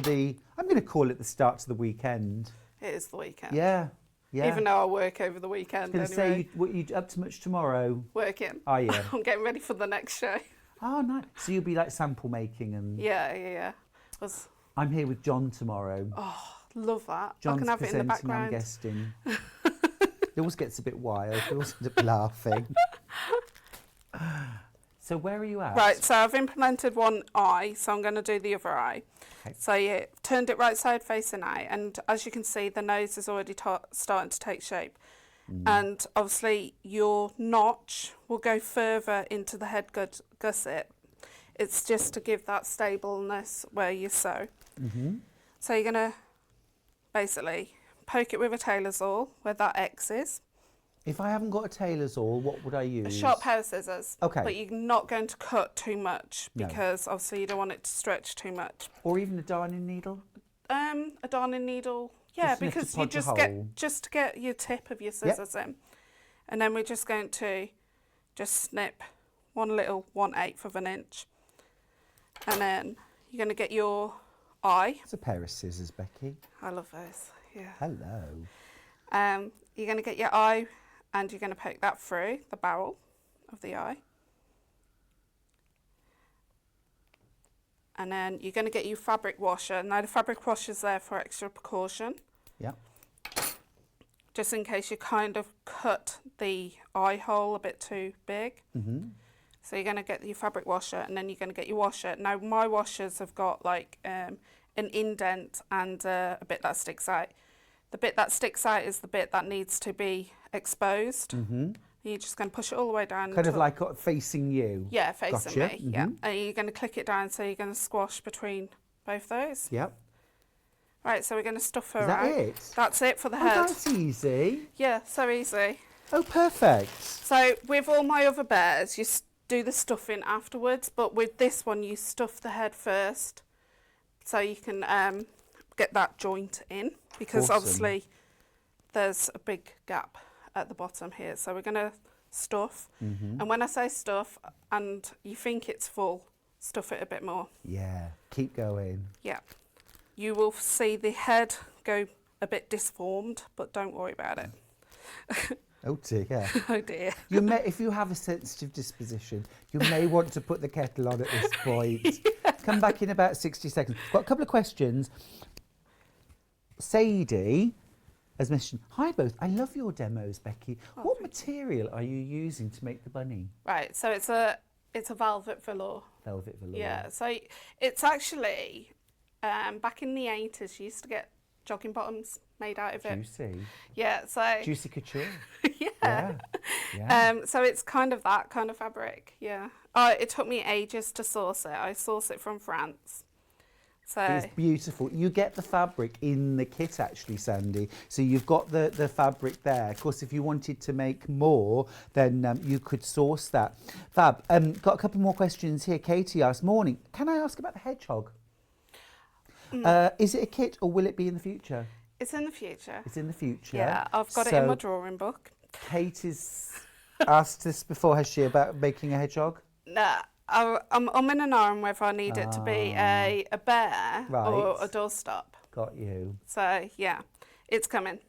I'm going to call it the start to the weekend. It is the weekend. Yeah. Even though I work over the weekend. I was going to say, what you up to much tomorrow? Working. Are you? I'm getting ready for the next show. Oh, nice. So you'll be like sample making and... Yeah. I'm here with John tomorrow. Oh, love that. John's I can have it in the background. I'm guesting. It always gets a bit wild. We always end up laughing. So where are you at? Right, so I've implemented one eye, so I'm going to do the other eye. Okay. So you turned it right side facing out, and as you can see, the nose is already starting to take shape. And obviously your notch will go further into the head gusset. It's just to give that stableness where you sew. So you're going to basically poke it with a tailor's awl where that X is. If I haven't got a tailor's awl, what would I use? A sharp pair of scissors. Okay. But you're not going to cut too much because obviously you don't want it to stretch too much. Or even a darning needle? A darning needle, yeah, because you just to get your tip of your scissors in. And then we're just going to snip 1/8 of an inch. And then you're going to get your eye. It's a pair of scissors, Becky. I love those, yeah. Hello. You're going to get your eye and you're going to poke that through the barrel of the eye. And then you're going to get your fabric washer. Now the fabric washer's there for extra precaution. Yeah. Just in case you kind of cut the eye hole a bit too big. So you're going to get your fabric washer and then you're going to get your washer. Now my washers have got like an indent and a bit that sticks out. the bit that sticks out is the bit that needs to be exposed. Mm-hmm. You're just going to push it all the way down. Kind of like facing you. Yeah, facing Gotcha. me. Yeah. And you're going to click it down, so you're going to squash between both those. Yep. Right, so we're going to stuff her Is that out. it? That's it for the Oh, head. that's easy. Yeah, so easy. Oh, perfect. So with all my other bears, you do the stuffing afterwards, but with this one, you stuff the head first, so you can get that joint in, because Awesome. obviously there's a big gap at the bottom here. So we're going to stuff, and when I say stuff and you think it's full, stuff it a bit more. Yeah, keep going. Yeah. You will see the head go a bit disformed, but don't worry about it. Oh dear. Oh dear. You may, if you have a sensitive disposition, you may want to put the kettle on at this point. Come back in about 60 seconds. Got a couple of questions. Sadie has mentioned, hi both, I love your demos, Becky. What material are you using to make the bunny? Right, so it's a velvet velour. Velvet velour. Yeah, so it's actually, back in the 80s, you used to get jogging bottoms made out of it. Juicy. Yeah, so... Juicy couture. Yeah. Yeah. So it's kind of that kind of fabric, yeah. It took me ages to source it. I source it from France. So It's beautiful. You get the fabric in the kit actually, Sandy. So you've got the fabric there. Of course, if you wanted to make more, then you could source that. Fab. Got a couple more questions here. Katie asked, morning, can I ask about the hedgehog? Is it a kit or will it be in the future? it's in the future. It's in the future. Yeah, I've got it in my drawing book. Kate has asked us before, has she, about making a hedgehog? Nah, I'm in an arm whether I need it to be a bear or Right. a doorstop. Got you. So yeah, it's coming.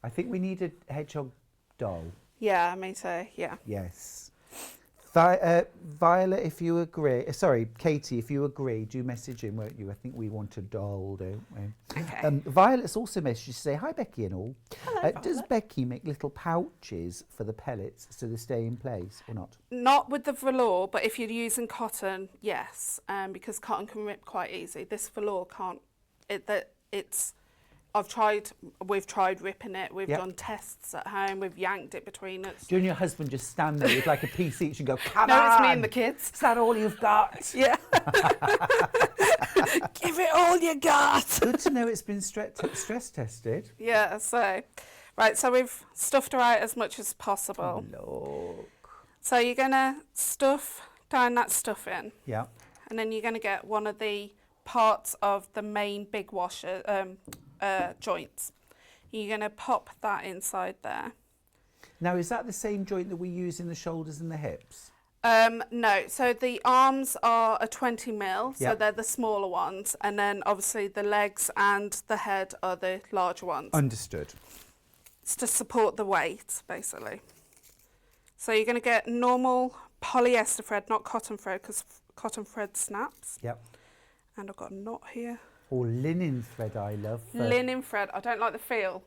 I think we need a hedgehog doll. Yeah, me too. Yeah. Yes. Violet, if you agree, sorry, Katie, if you agree, do message in, won't you? I think we want a doll, don't we? Okay. Violet's also messaged to say, hi, Becky and all. Hello, Does Violet. Becky make little pouches for the pellets so they stay in place or not? Not with the velour, but if you're using cotton, yes, because cotton can rip quite easy. This velour can't. We've tried ripping it. We've Yep. done tests at home. We've yanked it between us. Do you and your husband just stand there with like a piece each and go, come No, on? it's me and the kids. Is that all you've got? Yeah. Give it all you got. Good to know it's been stress tested. Yeah, so, right, so we've stuffed her out as much as possible. Look. So you're going to stuff down that stuffing, Yeah. and then you're going to get one of the parts of the main big washer joints. You're going to pop that inside there. Now, is that the same joint that we use in the shoulders and the hips? No, so the arms are a 20 mil, so Yep. they're the smaller ones, and then obviously the legs and the head are the larger ones. Understood. It's to support the weight, basically. So you're going to get normal polyester thread, not cotton thread, because cotton thread snaps. Yep. And I've got a knot here. Or linen thread, I love. Linen thread, I don't like the feel,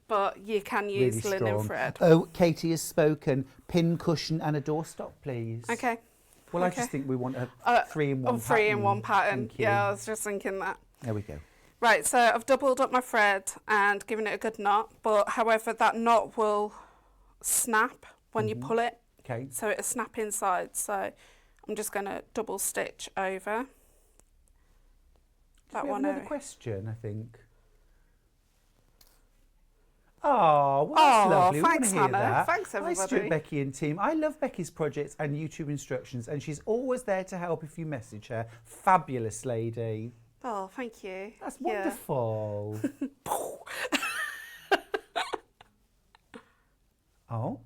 but you can use really linen strong. thread. Oh, Katie has spoken. Pin cushion and a doorstop, please. Okay. Well, I okay. just think we want a 3-in-1 pattern. 3-in-1 pattern. Thank you. Yeah, I was just thinking that. There we go. Right, so I've doubled up my thread and given it a good knot, but however that knot will snap when you pull it, Okay. so it'll snap inside. So I'm just going to double stitch over that We have one another over. question, I think. Oh, well, that's Oh, lovely. We thanks, want to hear Hannah. that. Thanks, Hi, everybody. Stuart, Becky and team. I love Becky's projects and YouTube instructions, and she's always there to help if you message her. Fabulous lady. Oh, thank you. That's Yeah. wonderful. Oh.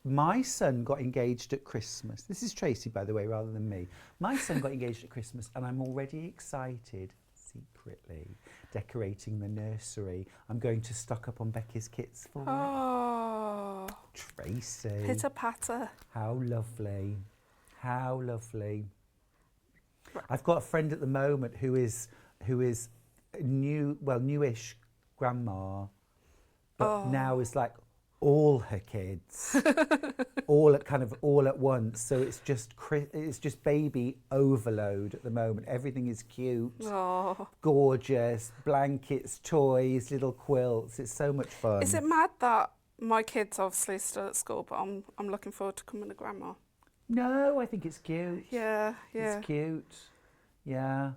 My son got engaged at Christmas. This is Tracy, by the way, rather than me. My son got engaged at Christmas, and I'm already excited, secretly, decorating the nursery. I'm going to stock up on Becky's kits for it. Oh, Tracy. pitter patter. How lovely. How lovely. I've got a friend at the moment who is newish grandma, but now is like all her kids. all at once. So it's just baby overload at the moment. Everything is cute, gorgeous, blankets, toys, little quilts. It's so much fun. Is it mad that my kids obviously still at school, but I'm looking forward to coming to grandma? No, I think it's cute. Yeah. It's cute. Yeah.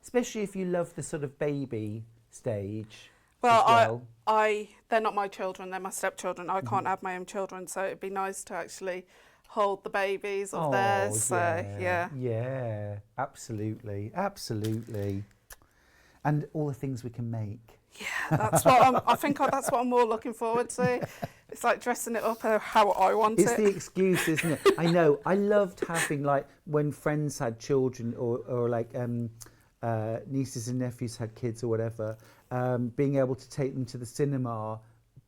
Especially if you love the sort of baby stage. Well, they're not my children, they're my stepchildren. I can't have my own children, so it'd be nice to actually hold the babies of theirs. So, yeah. Yeah, absolutely. And all the things we can make. Yeah, that's what that's what I'm more looking forward to. It's like dressing it up how I want it. It's the excuse, isn't it? I know. I loved having, like, when friends had children or like nieces and nephews had kids or whatever, being able to take them to the cinema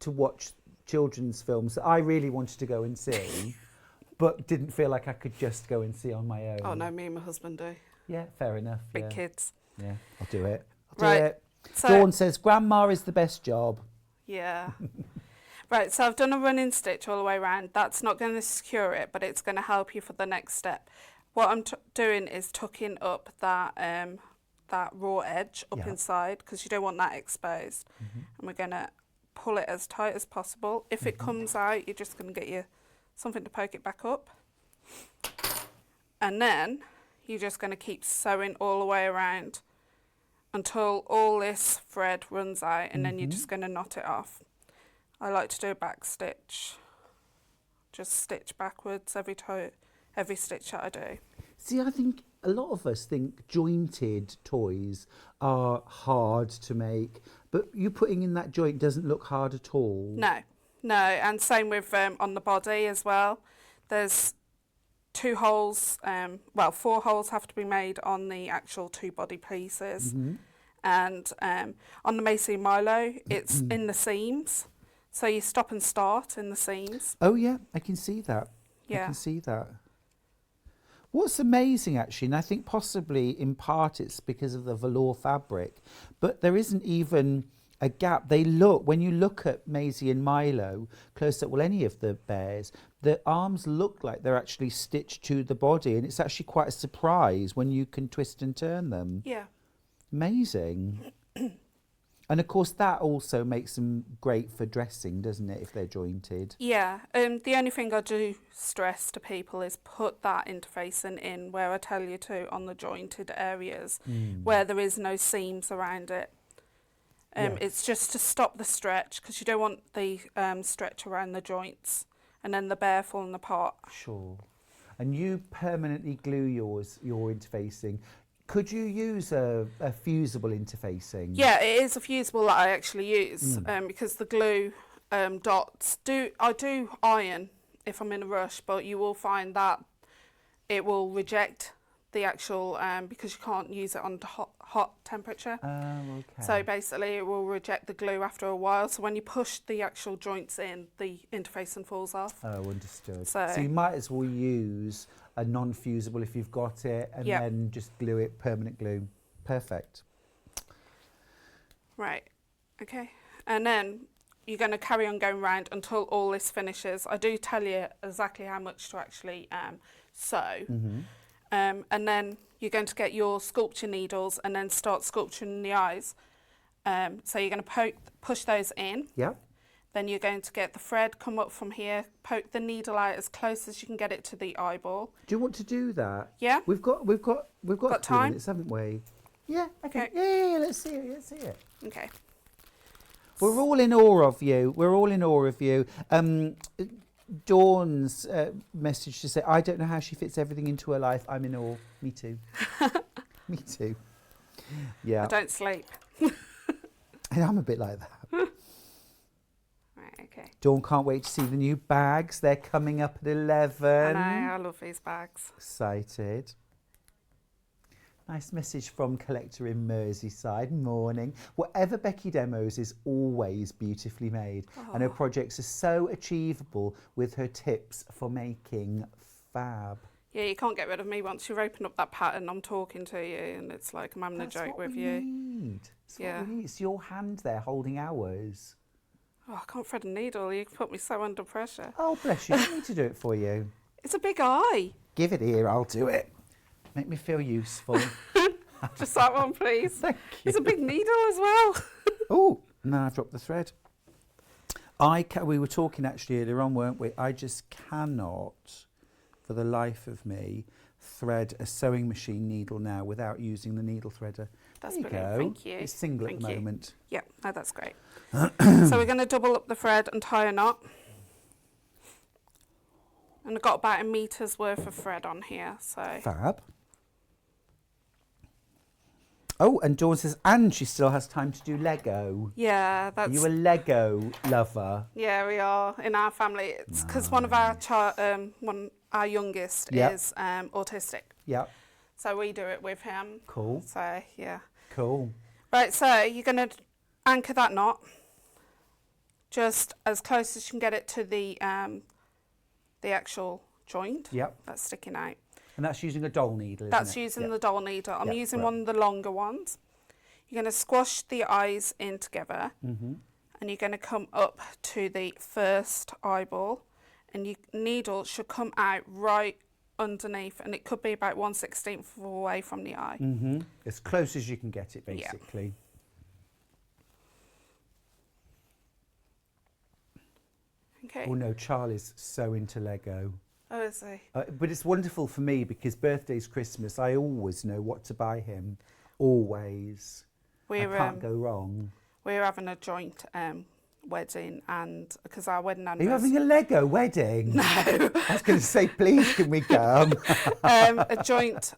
to watch children's films that I really wanted to go and see, but didn't feel like I could just go and see on my own. Oh no, me and my husband do. Yeah, fair enough. Big kids. Yeah, I'll do it. So, Dawn says, Grandma is the best job. Yeah. Right, so I've done a running stitch all the way around. That's not going to secure it, but it's going to help you for the next step. What I'm doing is tucking up that raw edge up inside, because you don't want that exposed. And we're going to pull it as tight as possible. If it comes out, you're just going to get something to poke it back up. And then you're just going to keep sewing all the way around until all this thread runs out, and then you're just going to knot it off. I like to do a back stitch. Just stitch backwards every stitch that I do. See, I think a lot of us think jointed toys are hard to make, but you putting in that joint doesn't look hard at all. No, and same with on the body as well. There's 2 holes, 4 holes have to be made on the actual 2 body pieces. And on the Macy Milo, it's in the seams. So you stop and start in the seams. Oh yeah, I can see that. Yeah. I can see that. What's amazing actually, and I think possibly in part it's because of the velour fabric, but there isn't even a gap. When you look at Maisie and Milo close up, well, any of the bears, the arms look like they're actually stitched to the body, and it's actually quite a surprise when you can twist and turn them. Yeah. Amazing. And of course that also makes them great for dressing, doesn't it, if they're jointed? Yeah. The only thing I do stress to people is put that interfacing in where I tell you to on the jointed areas where there is no seams around it. It's just to stop the stretch, because you don't want the stretch around the joints and then the bear falling apart. Sure. And you permanently glue your interfacing. Could you use a fusible interfacing? Yeah, it is a fusible that I actually use because the glue dots I do iron if I'm in a rush, but you will find that it will reject the actual because you can't use it on hot temperature. Oh, okay. So basically it will reject the glue after a while. So when you push the actual joints in, the interfacing falls off. Oh, understood. So you might as well use a non-fusible if you've got it, and then just glue it, permanent glue. Perfect. Right, okay. And then you're going to carry on going round until all this finishes. I do tell you exactly how much to actually sew. And then you're going to get your sculpture needles and then start sculpturing the eyes. So you're going to push those in. Yeah. Then you're going to get the thread, come up from here, poke the needle out as close as you can get it to the eyeball. Do you want to do that? Yeah. We've got a few time? minutes, haven't we? Yeah. Okay. Yeah. Let's see it. Okay. We're all in awe of you. Dawn's message to say, I don't know how she fits everything into her life. I'm in awe. Me too. Me too. Yeah. I don't sleep. I'm a bit like that. Right, okay. Dawn can't wait to see the new bags. They're coming up at 11. I know, I love these bags. Excited. Nice message from Collector in Merseyside. Morning. Whatever Becky demos is always beautifully made, and her projects are so achievable with her tips for making fab. Yeah, you can't get rid of me once you've opened up that pattern. I'm talking to you, and it's like I'm having a joke with you. That's what we need. It's your hand there holding ours. Oh, I can't thread a needle. You put me so under pressure. Oh, bless you. I need to do it for you. It's a big eye. Give it here. I'll do it. Make me feel useful. Just that one, please. Thank you. It's a big needle as well. Oh, no, I've dropped the thread. We were talking actually earlier on, weren't we? I just cannot, for the life of me, thread a sewing machine needle now without using the needle threader. That's there you brilliant. go. Thank you. It's single Thank at the you. moment. Yeah, no, that's great. So we're going to double up the thread and tie a knot. And I've got about 1 meter's worth of thread on here. So Fab. Oh, and Dawn says, and she still has time to do Lego. yeah, Are that's you a Lego lover? yeah, we are in our family. It's because one of our our youngest Yep. is autistic, Yeah. so we do it with him. Cool. So yeah, Cool. right. So you're going to anchor that knot just as close as you can get it to the actual joint Yep. that's sticking out. And that's using a doll needle, isn't That's it? using Yep. the doll needle. I'm Yep, using right. one of the longer ones. You're going to squash the eyes in together, Mm-hmm. and you're going to come up to the first eyeball, and your needle should come out right underneath, and it could be about 1/16 away from the eye. Mm-hmm. As close as you can get it, Yeah. basically. Okay. Oh no, Charlie's so into Lego. Oh, is he? But it's wonderful for me because birthday's Christmas. I always know what to buy him. Always. I can't go wrong. We're having a joint wedding, and because our wedding Are you anniversary. having a Lego wedding? No. I was going to say, please, can we come? A joint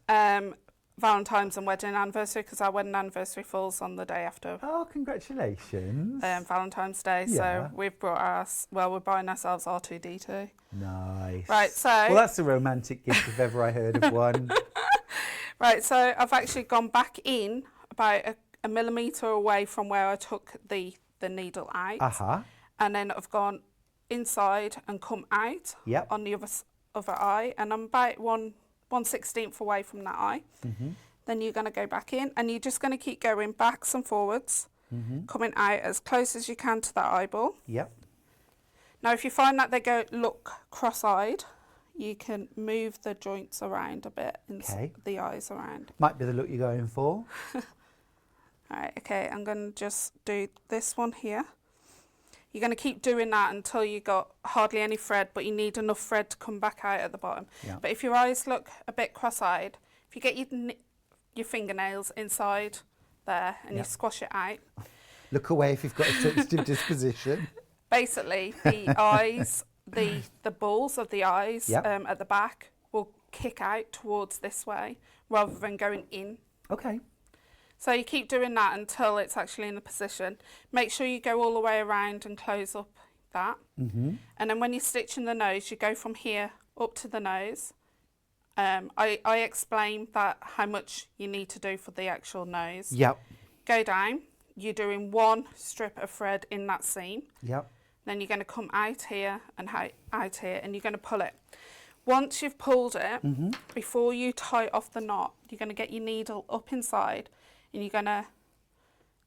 Valentine's and wedding anniversary, because our wedding anniversary falls on the day after Oh, congratulations. Valentine's Day. Yeah. So we've brought we're buying ourselves R2D2. Nice. Right, so Well, that's a romantic gift if ever I heard of one. right, so I've actually gone back in about a millimetre away from where I took the needle out, Uh-huh. and then I've gone inside and come out Yep. on the other eye, and I'm about 1/16 away from that eye. Mm-hmm. Then you're going to go back in, and you're just going to keep going backs and forwards, Mm-hmm. coming out as close as you can to that eyeball. Yep. Now, if you find that they look cross-eyed, you can move the joints around a bit and Okay. the eyes around. Might be the look you're going for. All right, okay, I'm going to just do this one here. You're going to keep doing that until you got hardly any thread, but you need enough thread to come back out at the bottom. Yeah. But if your eyes look a bit cross-eyed, if you get your fingernails inside there and Yeah. you squash it out, Look away if you've got a sensitive disposition. basically the eyes, the balls of the eyes Yep. at the back will kick out towards this way rather than going in. Okay. So you keep doing that until it's actually in the position. Make sure you go all the way around and close up that. Mm-hmm. And then when you're stitching the nose, you go from here up to the nose. I explain that how much you need to do for the actual nose. Yep. Go down. You're doing one strip of thread in that seam. Yep. Then you're going to come out here and out here, and you're going to pull it. Once you've pulled it, Mm-hmm. before you tie off the knot, you're going to get your needle up inside, and you're going to,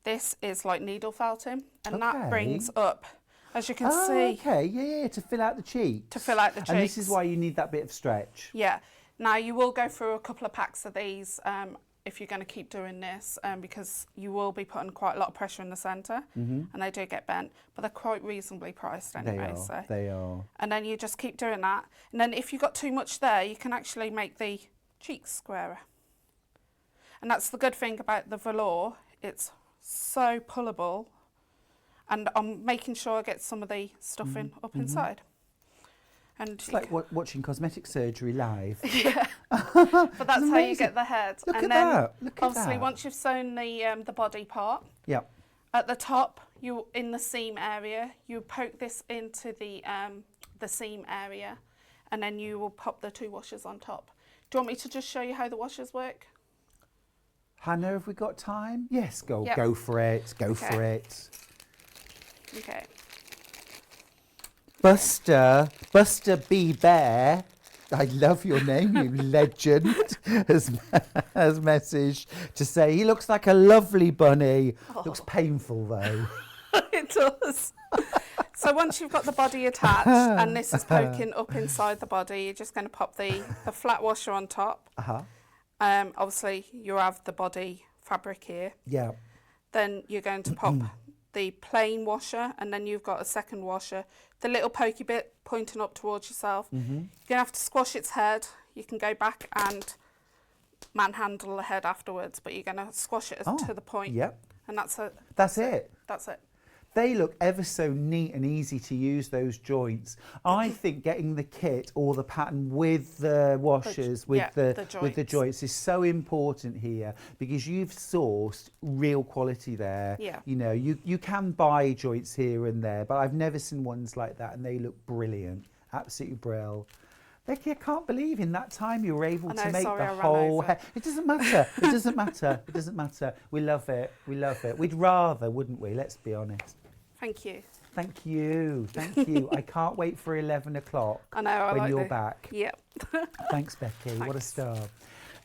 this is like needle felting, and that Okay. brings up, as you can Oh, see, okay. Yeah, to fill out the cheeks. to fill out the cheeks. And this is why you need that bit of stretch. Yeah. Now, you will go through a couple of packs of these if you're going to keep doing this, because you will be putting quite a lot of pressure in the centre, and they do get bent, but they're quite reasonably priced anyway. They are. And then you just keep doing that. And then if you've got too much there, you can actually make the cheeks squarer. And that's the good thing about the velour. It's so pullable. And I'm making sure I get some of the stuffing up inside. And It's like watching cosmetic surgery live. yeah, but that's how you amazing. get the head. Look and at then that. Look at obviously that. once you've sewn the body part, Yep. at the top, you in the seam area, you poke this into the seam area, and then you will pop the two washers on top. Do you want me to just show you how the washers work? Hannah, have we got time? Yes, go Yep. go for it. Go Okay. for it. Okay. Buster B. Bear, I love your name, you legend, has messaged to say he looks like a lovely bunny. Looks painful though. It does. So once you've got the body attached and this is poking up inside the body, you're just going to pop the flat washer on top. Obviously, you have the body fabric here. Yeah. Then you're going to pop the plain washer, and then you've got a second washer. The little pokey bit pointing up towards yourself. You're going to have to squash its head. You can go back and manhandle the head afterwards, but you're going to squash it to the point. Yep. And that's it. That's it. That's it. They look ever so neat and easy to use, those joints. I think getting the kit or the pattern with the washers, with the joints is so important here, because you've sourced real quality there. Yeah. You know, you can buy joints here and there, but I've never seen ones like that, and they look brilliant. Absolutely brilliant. Becky, I can't believe in that time you were able to make the whole head. It doesn't matter. It doesn't matter. It doesn't matter. We love it. We love it. We'd rather, wouldn't we? Let's be honest. Thank you. Thank you. Thank you. I can't wait for 11 o'clock. I know. When you're back. Yep. Thanks, Becky. Thanks. What a star.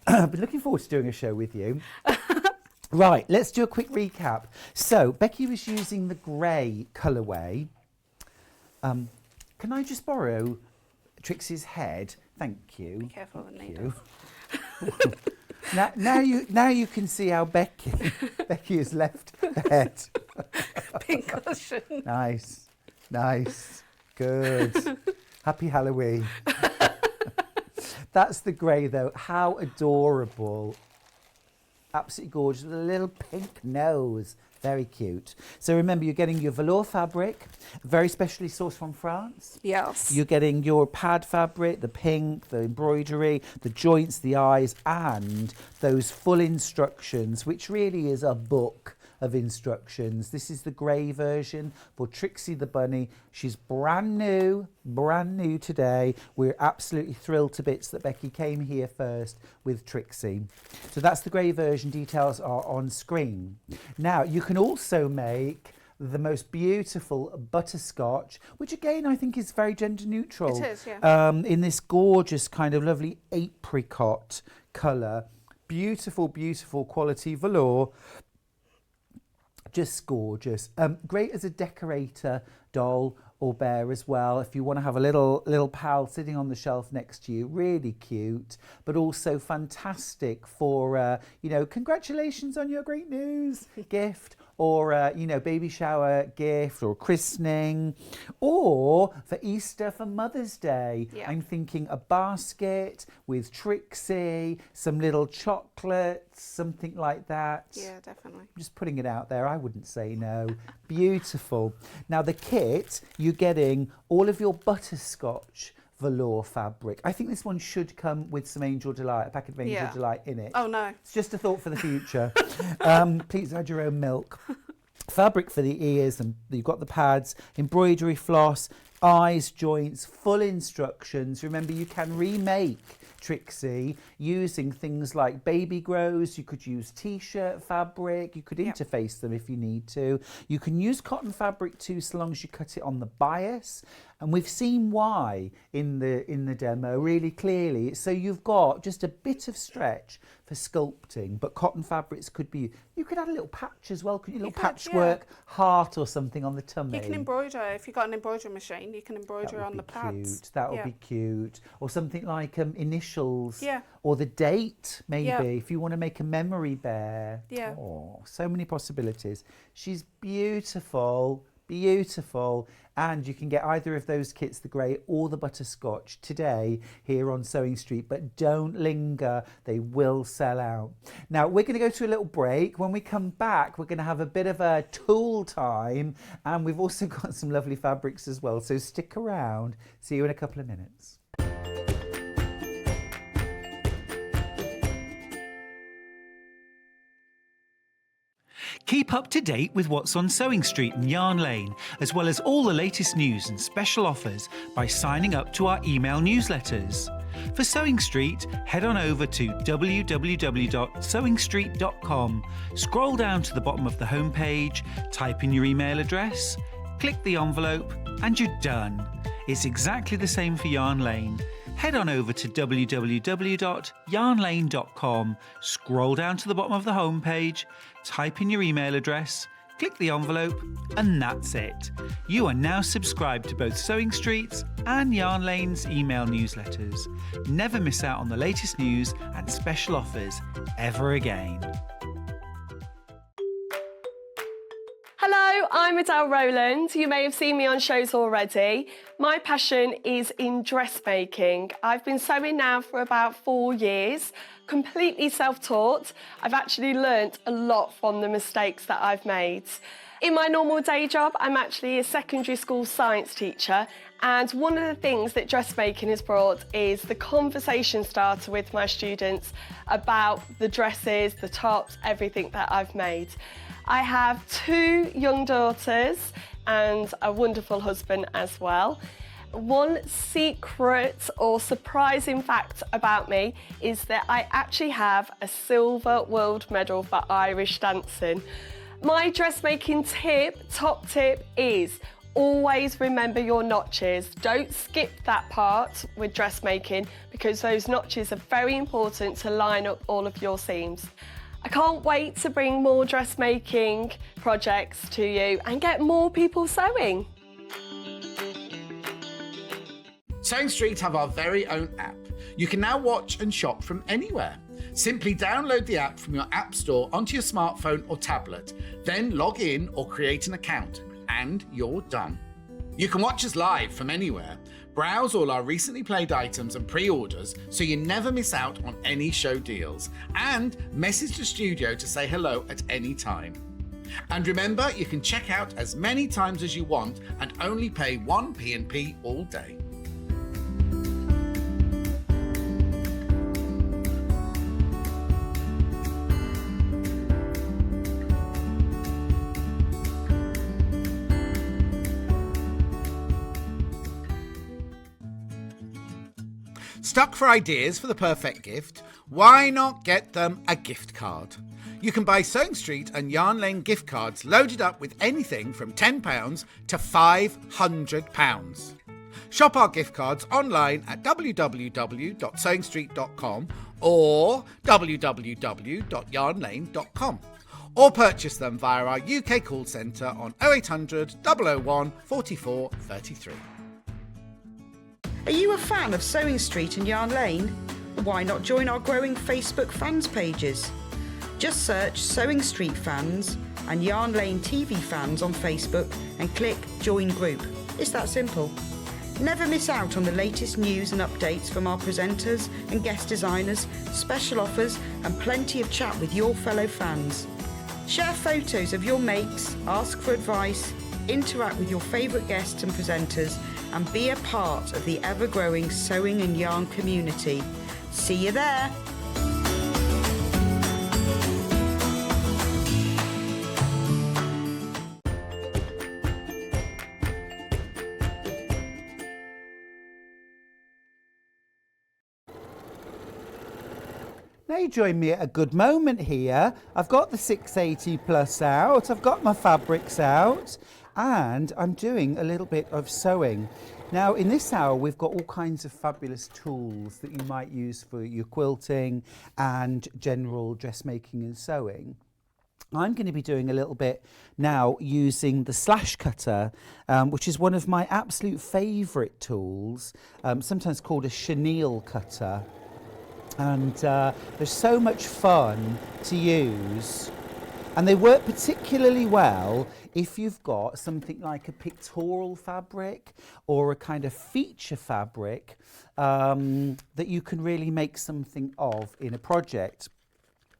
I've been looking forward to doing a show with you. Right, let's do a quick recap. So, Becky was using the grey colourway. Can I just borrow Trixie's head? Thank you. Be careful with the needles. Now you can see how Becky has left the head. Pink cushion. Nice. Good. Happy Halloween. That's the grey though. How adorable. Absolutely gorgeous with a little pink nose. Very cute. So remember, you're getting your velour fabric, very specially sourced from France. Yes. You're getting your pad fabric, the pink, the embroidery, the joints, the eyes, and those full instructions, which really is a book of instructions. This is the grey version for Trixie the bunny. She's brand new today. We're absolutely thrilled to bits that Becky came here first with Trixie. So that's the grey version. Details are on screen. Now you can also make the most beautiful butterscotch, which again I think is very gender neutral. It is, yeah. In this gorgeous kind of lovely apricot colour. Beautiful quality velour. Just gorgeous. Great as a decorator doll or bear as well. If you want to have a little pal sitting on the shelf next to you, really cute, but also fantastic for, congratulations on your great news gift, or, baby shower gift, or christening, or for Easter, for Mother's Day. Yeah. I'm thinking a basket with Trixie, some little chocolates, something like that. Yeah, definitely. Just putting it out there, I wouldn't say no. Beautiful. Now the kit, you're getting all of your butterscotch velour fabric. I think this one should come with some Angel Delight, a packet of Angel Delight in it. Oh no. It's just a thought for the future. Please add your own milk. Fabric for the ears, and you've got the pads, embroidery floss, eyes, joints, full instructions. Remember, you can remake Trixie using things like baby grows. You could use t-shirt fabric. You could interface them if you need to. You can use cotton fabric too, so long as you cut it on the bias. And we've seen why in the demo really clearly. So you've got just a bit of stretch for sculpting, but cotton fabrics could be, you could add a little patch as well, couldn't you? A little patchwork heart or something on the tummy. You can embroider. If you've got an embroidery machine, you can embroider on the pads. That would be cute. Or something like initials. Yeah. Or the date, maybe, if you want to make a memory bear. Yeah. Oh, so many possibilities. She's beautiful. And you can get either of those kits, the grey or the butterscotch, today here on Sewing Street, but don't linger, they will sell out. Now we're going to go to a little break. When we come back, we're going to have a bit of a tool time, and we've also got some lovely fabrics as well, so stick around. See you in a couple of minutes. Keep up to date with what's on Sewing Street and Yarn Lane, as well as all the latest news and special offers by signing up to our email newsletters. For Sewing Street, head on over to www.sewingstreet.com, scroll down to the bottom of the homepage, type in your email address, click the envelope, and you're done. It's exactly the same for Yarn Lane. Head on over to www.yarnlane.com, scroll down to the bottom of the homepage, type in your email address, click the envelope, and that's it. You are now subscribed to both Sewing Street's and Yarn Lane's email newsletters. Never miss out on the latest news and special offers ever again. Hello, I'm Adele Rowland. You may have seen me on shows already. My passion is in dressmaking. I've been sewing now for about 4 years, completely self-taught. I've actually learnt a lot from the mistakes that I've made. In my normal day job, I'm actually a secondary school science teacher, and one of the things that dressmaking has brought is the conversation starter with my students about the dresses, the tops, everything that I've made. I have 2 young daughters and a wonderful husband as well. One secret or surprising fact about me is that I actually have a silver world medal for Irish dancing. My dressmaking top tip is always remember your notches. Don't skip that part with dressmaking because those notches are very important to line up all of your seams. I can't wait to bring more dressmaking projects to you and get more people sewing. Sewing Street have our very own app. You can now watch and shop from anywhere. Simply download the app from your app store onto your smartphone or tablet, then log in or create an account, and you're done. You can watch us live from anywhere, browse all our recently played items and pre-orders so you never miss out on any show deals, and message the studio to say hello at any time. And remember, you can check out as many times as you want and only pay 1 P&P all day. Stuck for ideas for the perfect gift? Why not get them a gift card? You can buy Sewing Street and Yarn Lane gift cards loaded up with anything from £10 to £500. Shop our gift cards online at www.sewingstreet.com or www.yarnlane.com, or purchase them via our UK call centre on 0800 001 44 33. Are you a fan of Sewing Street and Yarn Lane? Why not join our growing Facebook fans pages? Just search Sewing Street Fans and Yarn Lane TV Fans on Facebook and click Join Group. It's that simple. Never miss out on the latest news and updates from our presenters and guest designers, special offers and plenty of chat with your fellow fans. Share photos of your makes, ask for advice, interact with your favourite guests and presenters, and be a part of the ever-growing sewing and yarn community. See you there! Now you join me at a good moment here. I've got the 680 plus out, I've got my fabrics out, and I'm doing a little bit of sewing. Now in this hour we've got all kinds of fabulous tools that you might use for your quilting and general dressmaking and sewing. I'm going to be doing a little bit now using the slash cutter, which is one of my absolute favourite tools, sometimes called a chenille cutter. And they're so much fun to use, and they work particularly well if you've got something like a pictorial fabric or a kind of feature fabric that you can really make something of in a project.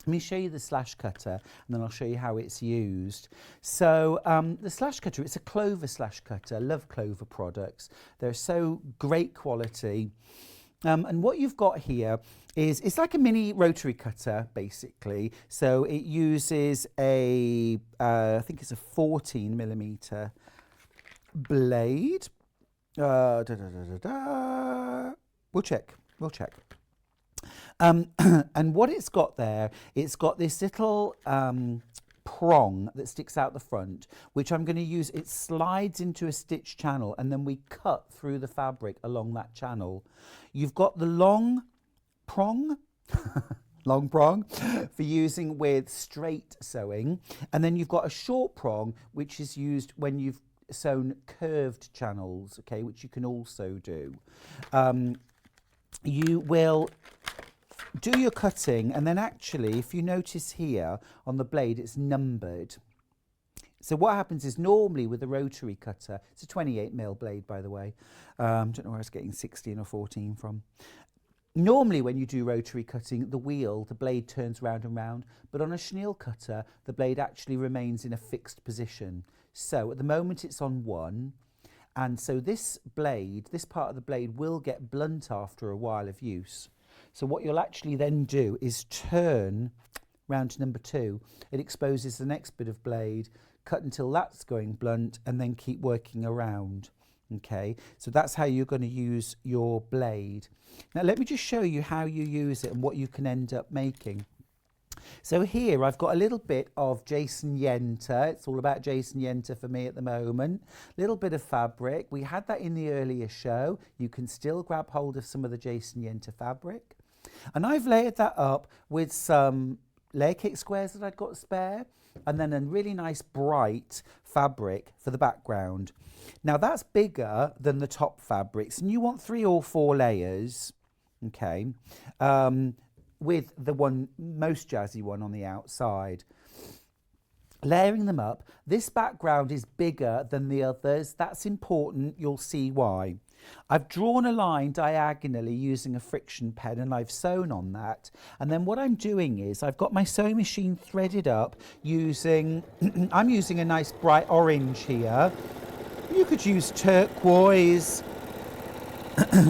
Let me show you the slash cutter and then I'll show you how it's used. So the slash cutter, it's a clover slash cutter. I love clover products. They're so great quality. And what you've got here is, it's like a mini rotary cutter, basically. So it uses a, I think it's a 14mm blade. We'll check. And what it's got there, it's got this little prong that sticks out the front, which I'm going to use. It slides into a stitch channel and then we cut through the fabric along that channel. You've got the long prong long prong for using with straight sewing. And then you've got a short prong, which is used when you've sewn curved channels, okay, which you can also do. You will do your cutting, and then actually, if you notice here on the blade, it's numbered. So what happens is normally with a rotary cutter, it's a 28mm blade, by the way. Don't know where I was getting 16 or 14 from. Normally when you do rotary cutting, the blade turns round and round, but on a chenille cutter, the blade actually remains in a fixed position. So at the moment it's on 1, and so this part of the blade will get blunt after a while of use. So what you'll actually then do is turn round to number 2. It exposes the next bit of blade, cut until that's going blunt, and then keep working around. Okay, so that's how you're going to use your blade. Now let me just show you how you use it and what you can end up making. So here I've got a little bit of Jason Yenter. It's all about Jason Yenter for me at the moment. Little bit of fabric. We had that in the earlier show. You can still grab hold of some of the Jason Yenter fabric. And I've layered that up with some layer cake squares that I've got spare, and then a really nice bright fabric for the background. Now that's bigger than the top fabrics, and you want 3 or 4 layers, okay, with the most jazzy one on the outside. Layering them up, this background is bigger than the others. That's important, you'll see why. I've drawn a line diagonally using a friction pen, and I've sewn on that. And then what I'm doing is I've got my sewing machine threaded up using, I'm using a nice bright orange here. You could use turquoise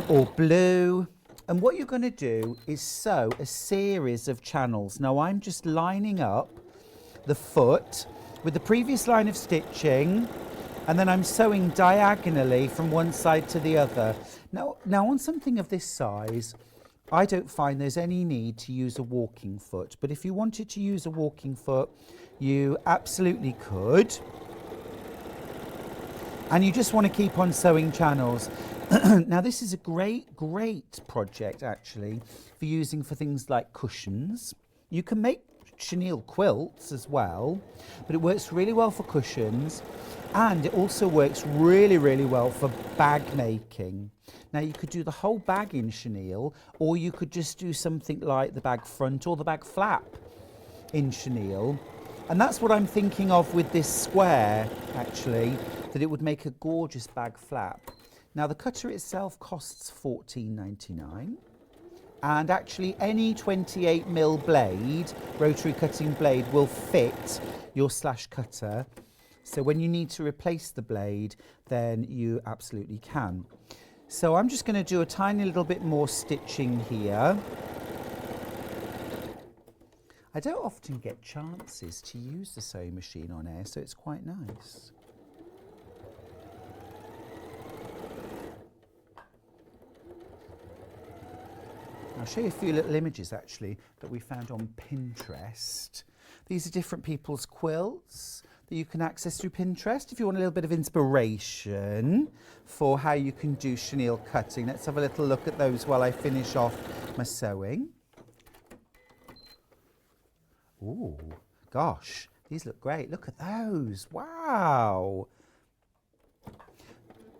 or blue. And what you're going to do is sew a series of channels. Now I'm just lining up the foot with the previous line of stitching, and then I'm sewing diagonally from one side to the other. Now on something of this size, I don't find there's any need to use a walking foot, but if you wanted to use a walking foot, you absolutely could. And you just want to keep on sewing channels. Now this is a great project actually for using for things like cushions. You can make chenille quilts as well, but it works really well for cushions, and it also works really well for bag making. Now you could do the whole bag in chenille, or you could just do something like the bag front or the bag flap in chenille. And that's what I'm thinking of with this square actually, that it would make a gorgeous bag flap. Now the cutter itself costs $14.99. And actually any 28mm blade, rotary cutting blade, will fit your slash cutter. So when you need to replace the blade, then you absolutely can. So I'm just going to do a tiny little bit more stitching here. I don't often get chances to use the sewing machine on air, so it's quite nice. I'll show you a few little images actually that we found on Pinterest. These are different people's quilts that you can access through Pinterest if you want a little bit of inspiration for how you can do chenille cutting. Let's have a little look at those while I finish off my sewing. Oh gosh, these look great. Look at those. Wow.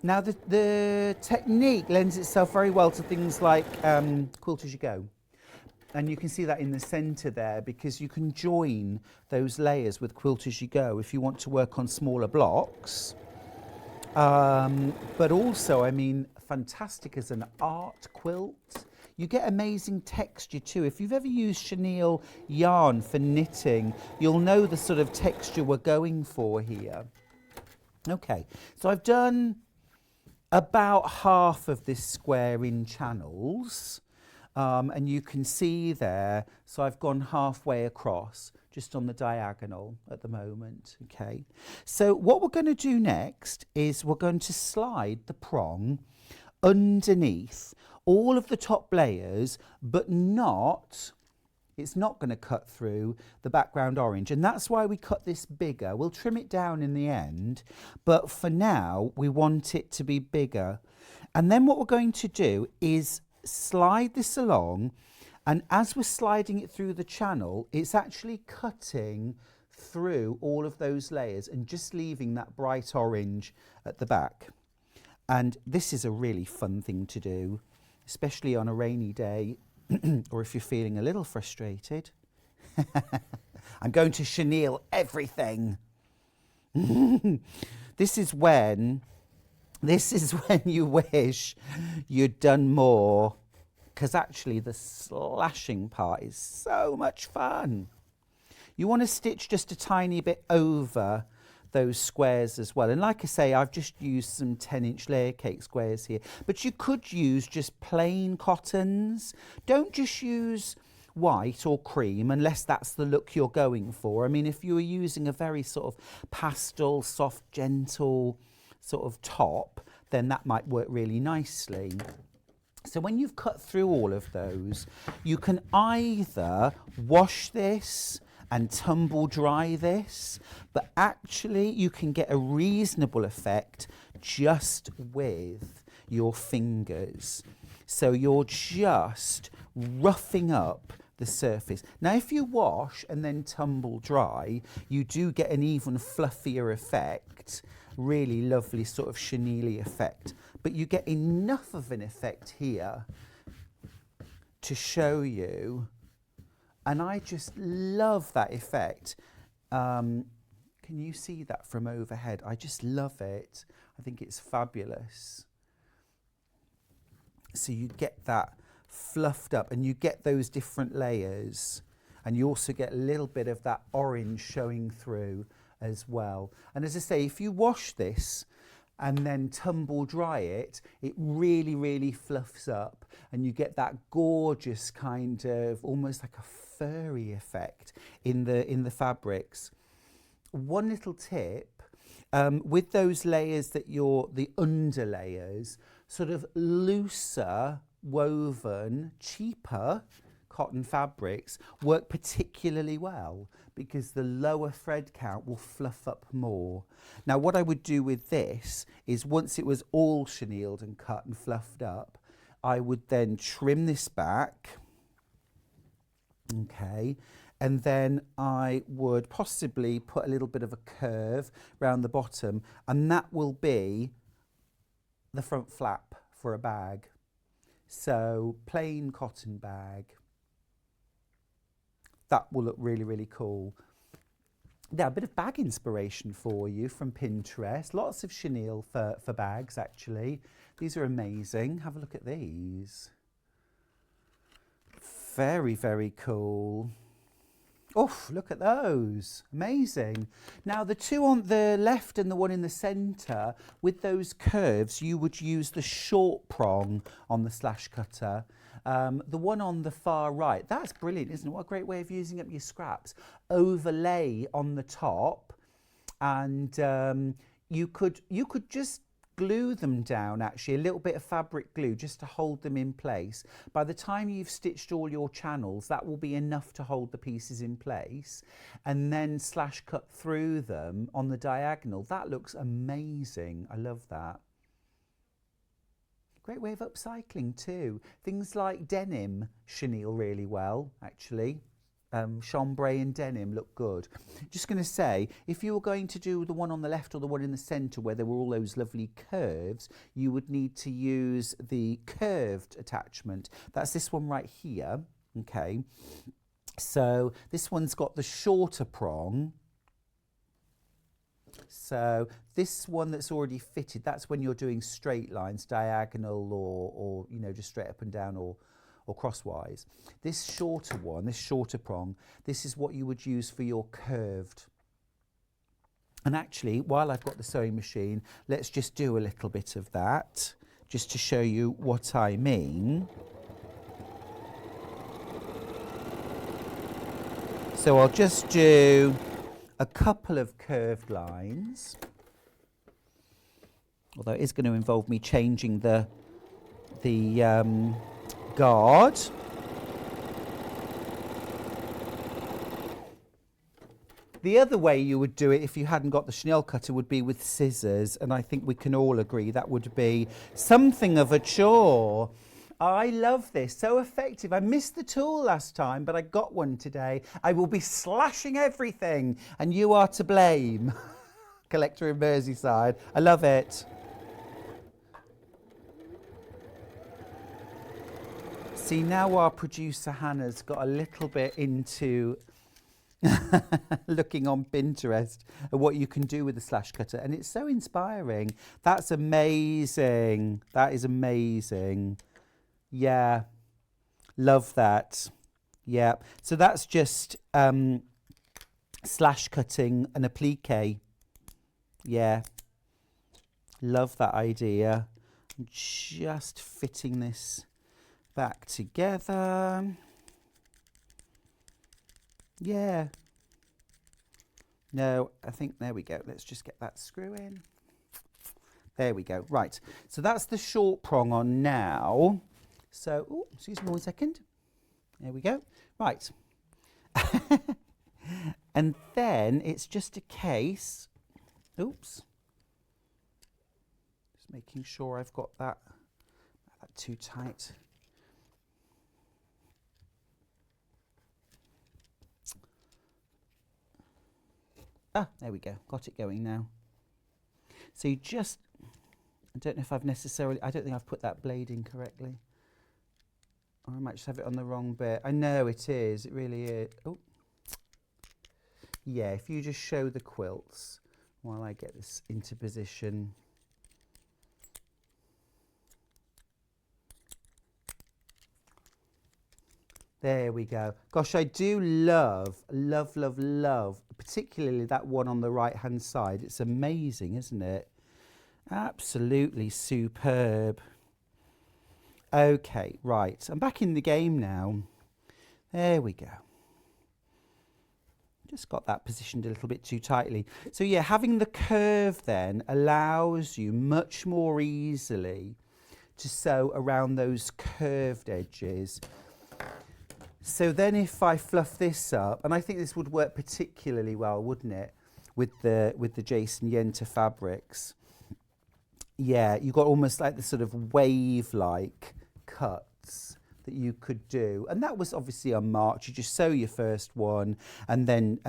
Now the technique lends itself very well to things like quilt as you go. And you can see that in the centre there, because you can join those layers with quilt as you go if you want to work on smaller blocks. But also, I mean, fantastic as an art quilt. You get amazing texture too. If you've ever used chenille yarn for knitting, you'll know the sort of texture we're going for here. Okay, so I've done about half of this square in channels, and you can see there, so I've gone halfway across just on the diagonal at the moment. Okay, so what we're going to do next is we're going to slide the prong underneath all of the top layers, but not, it's not going to cut through the background orange, and that's why we cut this bigger. We'll trim it down in the end, but for now we want it to be bigger. And then what we're going to do is slide this along And as we're sliding it through the channel, it's actually cutting through all of those layers and just leaving that bright orange at the back. And this is a really fun thing to do, especially on a rainy day or if you're feeling a little frustrated. I'm going to chenille everything. This is when you wish you'd done more, because actually the slashing part is so much fun. You want to stitch just a tiny bit over those squares as well. And like I say, I've just used some 10-inch layer cake squares here, but you could use just plain cottons. Don't just use white or cream unless that's the look you're going for. I mean, if you were using a very sort of pastel, soft, gentle sort of top, then that might work really nicely. So when you've cut through all of those, you can either wash this and tumble dry this, but actually you can get a reasonable effect just with your fingers. So you're just roughing up the surface. Now, if you wash and then tumble dry, you do get an even fluffier effect, really lovely sort of chenille effect. But you get enough of an effect here to show you, and I just love that effect. Can you see that from overhead? I just love it. I think it's fabulous. So you get that fluffed up and you get those different layers, and you also get a little bit of that orange showing through as well. And as I say, if you wash this and then tumble dry it, it really, really fluffs up and you get that gorgeous kind of almost like a furry effect in the fabrics. One little tip, with those layers that the under layers, sort of looser woven, cheaper cotton fabrics work particularly well because the lower thread count will fluff up more. Now what I would do with this is once it was all chenilled and cut and fluffed up, I would then trim this back, okay, and then I would possibly put a little bit of a curve around the bottom, and that will be the front flap for a bag. So plain cotton bag. That will look really, really cool. Now, a bit of bag inspiration for you from Pinterest. Lots of chenille for bags, actually. These are amazing. Have a look at these. Very, very cool. Oh, look at those. Amazing. Now, the two on the left and the one in the centre, with those curves, you would use the short prong on the slash cutter. The one on the far right, that's brilliant, isn't it? What a great way of using up your scraps. Overlay on the top, and you could just glue them down, actually, a little bit of fabric glue just to hold them in place. By the time you've stitched all your channels, that will be enough to hold the pieces in place, and then slash cut through them on the diagonal. That looks amazing. I love that. Great way of upcycling too. Things like denim chenille really well, actually. Chambray and denim look good. Just going to say, if you were going to do the one on the left or the one in the centre where there were all those lovely curves, you would need to use the curved attachment. That's this one right here, okay? So this one's got the shorter prong. So this one that's already fitted, that's when you're doing straight lines, diagonal or you know, just straight up and down or crosswise. This shorter one, this shorter prong, this is what you would use for your curved. And actually, while I've got the sewing machine, let's just do a little bit of that, just to show you what I mean. So I'll just do a couple of curved lines, although it is going to involve me changing the guard. The other way you would do it if you hadn't got the chenille cutter would be with scissors, and I think we can all agree that would be something of a chore. I love this. So effective. I missed the tool last time, but I got one today. I will be slashing everything, and you are to blame. Collector in Merseyside. I love it. See, now our producer Hannah's got a little bit into looking on Pinterest at what you can do with the slash cutter, and it's so inspiring. That's amazing. That is amazing. Yeah, love that. Yeah, so that's just slash cutting an applique. Yeah, love that idea. I'm just fitting this back together. Yeah. No, I think, there we go. Let's just get that screw in. There we go. Right. So that's the short prong on now. So, oh, excuse me 1 second. There we go. Right. And then it's just a case. Oops. Just making sure I've got that too tight. Ah, there we go. Got it going now. So you just, I don't know if I've necessarily, I don't think I've put that blade in correctly. Or I might just have it on the wrong bit. I know it is. It really is. Oh. Yeah, if you just show the quilts while I get this into position. There we go. Gosh, I do love, particularly that one on the right-hand side. It's amazing, isn't it? Absolutely superb. Okay, right. I'm back in the game now. There we go. Just got that positioned a little bit too tightly. So yeah, having the curve then allows you much more easily to sew around those curved edges. So then if I fluff this up, and I think this would work particularly well, wouldn't it, with the Jason Yenter fabrics. Yeah, you've got almost like the sort of wave-like cuts that you could do, and that was obviously on March. You just sew your first one and then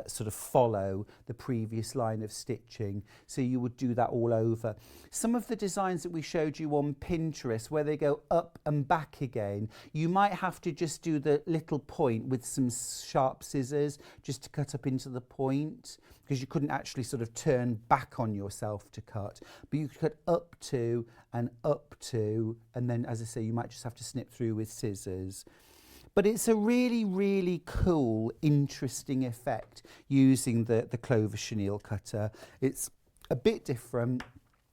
sort of follow the previous line of stitching, so you would do that all over. Some of the designs that we showed you on Pinterest where they go up and back again, you might have to just do the little point with some sharp scissors just to cut up into the point, because you couldn't actually sort of turn back on yourself to cut, but you could cut up to, and then, as I say, you might just have to snip through with scissors. But it's a really, really cool, interesting effect using the Clover chenille cutter. It's a bit different.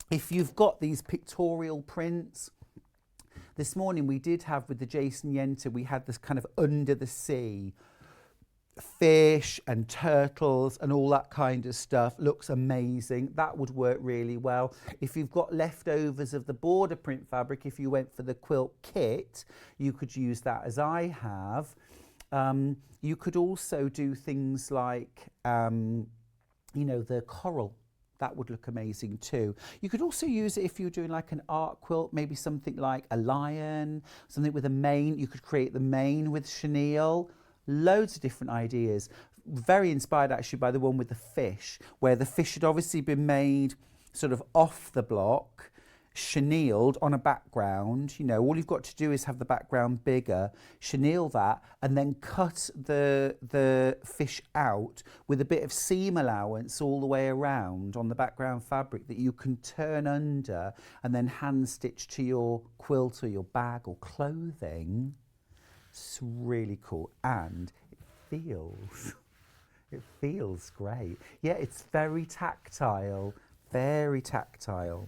If you've got these pictorial prints, this morning we did have with the Jason Yenter, we had this kind of under the sea fish and turtles and all that kind of stuff. Looks amazing. That would work really well. If you've got leftovers of the border print fabric, if you went for the quilt kit, you could use that, as I have. You could also do things like you know, the coral. That would look amazing too. You could also use it if you're doing like an art quilt, maybe something like a lion, something with a mane. You could create the mane with chenille. Loads of different ideas. Very inspired actually by the one with the fish, where the fish had obviously been made sort of off the block, chenilled on a background. You know, all you've got to do is have the background bigger, chenille that, and then cut the fish out with a bit of seam allowance all the way around on the background fabric that you can turn under and then hand stitch to your quilt or your bag or clothing. It's really cool, and it feels great. Yeah, it's very tactile, very tactile.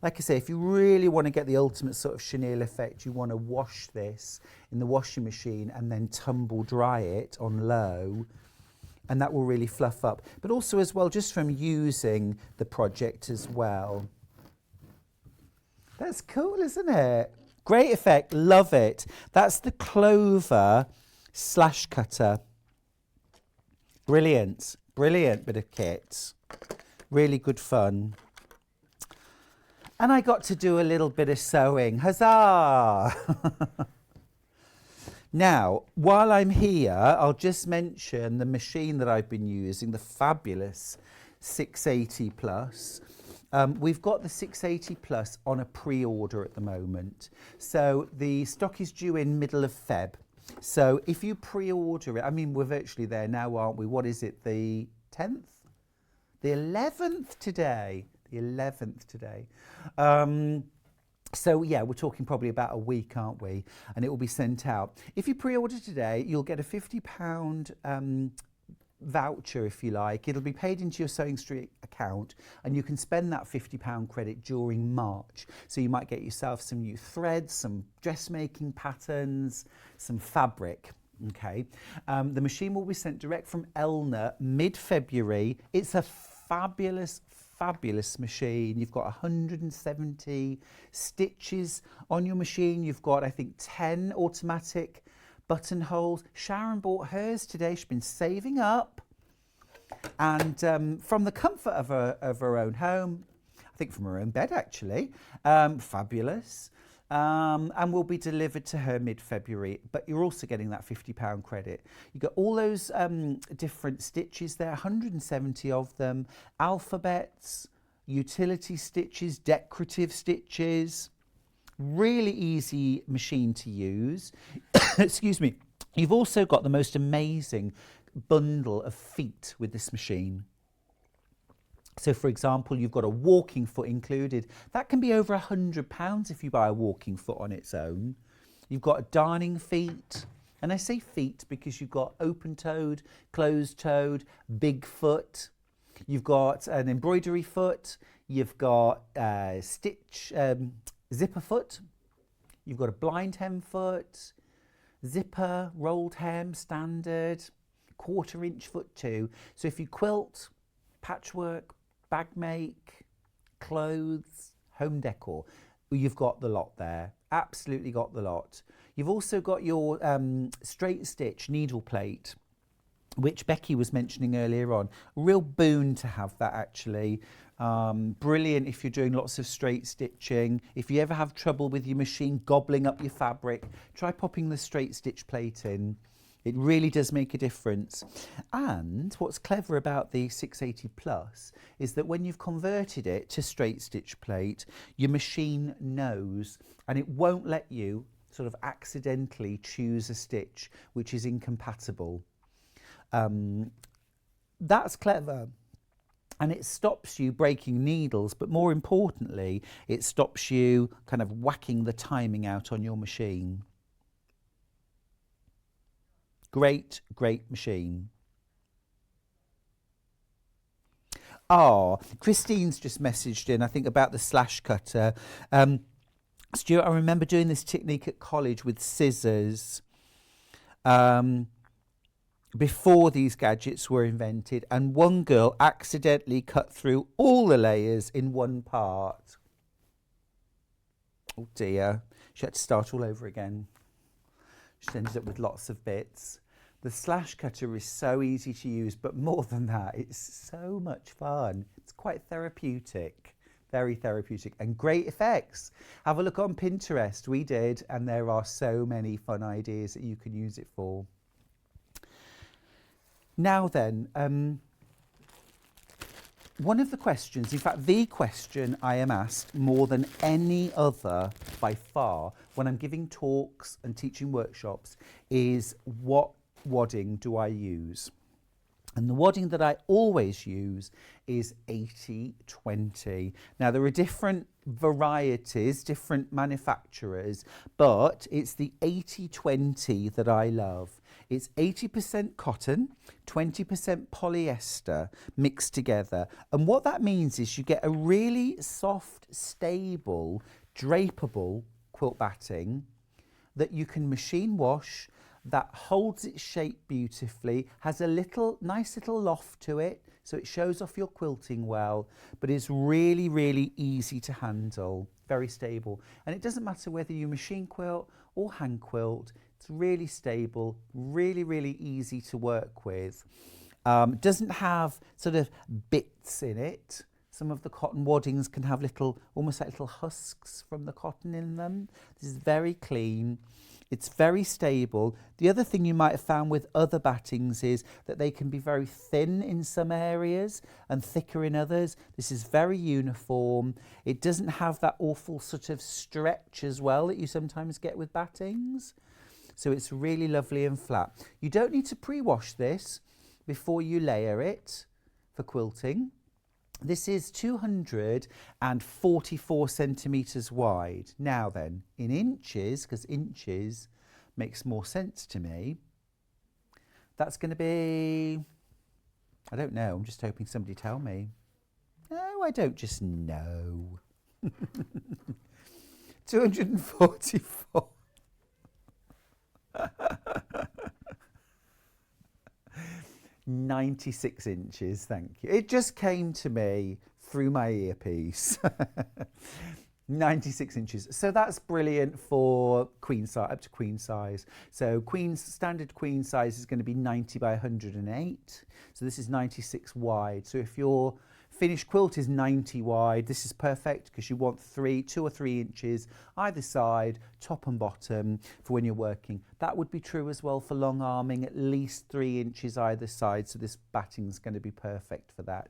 Like I say, if you really want to get the ultimate sort of chenille effect, you want to wash this in the washing machine and then tumble dry it on low, and that will really fluff up. But also as well, just from using the project as well. That's cool, isn't it? Great effect, love it. That's the Clover slash cutter. Brilliant, brilliant bit of kit. Really good fun. And I got to do a little bit of sewing. Huzzah! Now, while I'm here, I'll just mention the machine that I've been using, the fabulous 680 Plus. We've got the 680 Plus on a pre-order at the moment. So the stock is due in middle of Feb. So if you pre-order it, I mean, we're virtually there now, aren't we? What is it, the 10th? The 11th today. The 11th today. So yeah, we're talking probably about a week, aren't we? And it will be sent out. If you pre-order today, you'll get a £50 voucher, if you like. It'll be paid into your Sewing Street account, and you can spend that £50 credit during March. So you might get yourself some new threads, some dressmaking patterns, some fabric. Okay. The machine will be sent direct from Elna mid-February. It's a fabulous machine. You've got 170 stitches on your machine. You've got, I think, 10 automatic buttonholes. Sharon bought hers today. She's been saving up, and from the comfort of her own home, I think from her own bed actually. Fabulous. And will be delivered to her mid-February, but you're also getting that £50 credit. You got all those different stitches there, 170 of them, alphabets, utility stitches, decorative stitches. Really easy machine to use. Excuse me. You've also got the most amazing bundle of feet with this machine. So, for example, you've got a walking foot included. That can be over £100 if you buy a walking foot on its own. You've got darning feet. And I say feet because you've got open-toed, closed-toed, big foot. You've got an embroidery foot. You've got zipper foot. You've got a blind hem foot, zipper, rolled hem, standard, 1/4 inch foot too. So if you quilt, patchwork, bag make, clothes, home decor, you've got the lot there. Absolutely got the lot. You've also got your straight stitch needle plate, which Becky was mentioning earlier on. Real boon to have that actually. Brilliant if you're doing lots of straight stitching. If you ever have trouble with your machine gobbling up your fabric, try popping the straight stitch plate in. It really does make a difference. And what's clever about the 680 Plus is that when you've converted it to straight stitch plate, your machine knows, and it won't let you sort of accidentally choose a stitch which is incompatible. That's clever. And it stops you breaking needles, but more importantly, it stops you kind of whacking the timing out on your machine. Great, great machine. Oh, Christine's just messaged in, I think, about the slash cutter. Stuart, I remember doing this technique at college with scissors before these gadgets were invented, and one girl accidentally cut through all the layers in one part. Oh dear, she had to start all over again. She ended up with lots of bits. The slash cutter is so easy to use, but more than that, it's so much fun. It's quite therapeutic, very therapeutic, and great effects. Have a look on Pinterest. We did, and there are so many fun ideas that you can use it for. Now then, one of the questions, in fact, the question I am asked more than any other by far when I'm giving talks and teaching workshops is, what wadding do I use? And the wadding that I always use is 80/20. Now, there are different varieties, different manufacturers, but it's the 80/20 that I love. It's 80% cotton, 20% polyester mixed together. And what that means is you get a really soft, stable, drapable quilt batting that you can machine wash, that holds its shape beautifully, has a nice little loft to it, so it shows off your quilting well, but is really, really easy to handle, very stable. And it doesn't matter whether you machine quilt or hand quilt, it's really stable, really, really easy to work with. Doesn't have sort of bits in it, Some of the cotton waddings can have almost like little husks from the cotton in them. This is very clean. It's very stable. The other thing you might have found with other battings is that they can be very thin in some areas and thicker in others. This is very uniform. It doesn't have that awful sort of stretch as well that you sometimes get with battings. So it's really lovely and flat. You don't need to pre-wash this before you layer it for quilting. This is 244 centimetres wide. Now then, in inches, because inches makes more sense to me, that's going to be, I don't know, I'm just hoping somebody tell me. No, I don't just know. 244. 96 inches, thank you. It just came to me through my earpiece. 96 inches. So that's brilliant for queen size, up to queen size. So standard queen size is going to be 90 by 108. So this is 96 wide. So if your finished quilt is 90 wide, this is perfect because you want 2 or 3 inches either side, top and bottom, for when you're working. That would be true as well for long arming, at least 3 inches either side. So this batting is going to be perfect for that.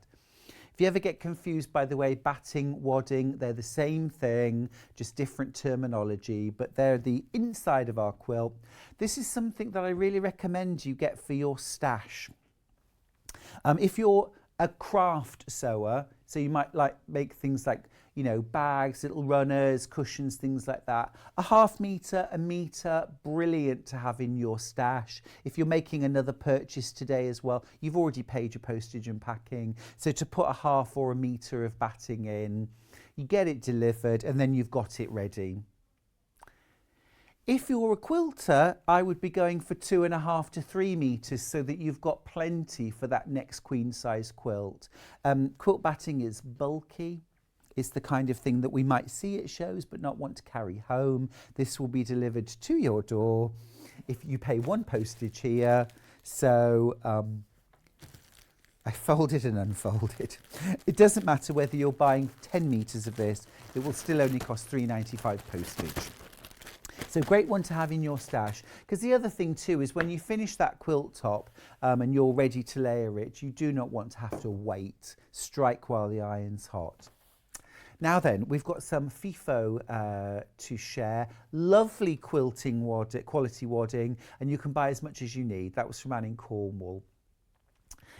If you ever get confused, by the way, batting, wadding, they're the same thing, just different terminology, but they're the inside of our quilt. This is something that I really recommend you get for your stash. If you're a craft sewer, so you might make things like, you know, bags, little runners, cushions, things like that. A ½ metre, a metre, brilliant to have in your stash. If you're making another purchase today as well, you've already paid your postage and packing. So to put a ½ or a metre of batting in, you get it delivered and then you've got it ready. If you're a quilter, I would be going for 2½ to 3 metres so that you've got plenty for that next queen size quilt. Quilt batting is bulky. It's the kind of thing that we might see at shows but not want to carry home. This will be delivered to your door if you pay 1 postage here. So I folded and unfolded. It doesn't matter whether you're buying 10 metres of this, it will still only cost £3.95 postage. So great one to have in your stash, because the other thing too is when you finish that quilt top and you're ready to layer it, you do not want to have to wait. Strike while the iron's hot. Now then, we've got some FIFO to share. Lovely quilting quality wadding, and you can buy as much as you need. That was from Anne in Cornwall.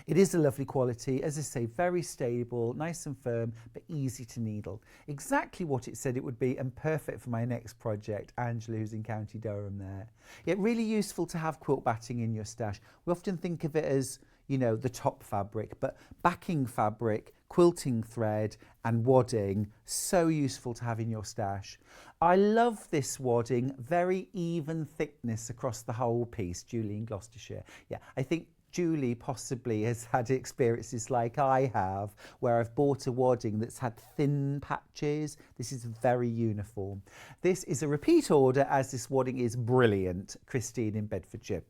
It is a lovely quality, as I say, very stable, nice and firm, but easy to needle. Exactly what it said it would be, and perfect for my next project, Angela, who's in County Durham there. Yet really useful to have quilt batting in your stash. We often think of it as, you know, the top fabric, but backing fabric, quilting thread and wadding, so useful to have in your stash. I love this wadding, very even thickness across the whole piece. Julie in Gloucestershire. Yeah, I think Julie possibly has had experiences like I have, where I've bought a wadding that's had thin patches. This is very uniform. This is a repeat order, as this wadding is brilliant. Christine in Bedfordshire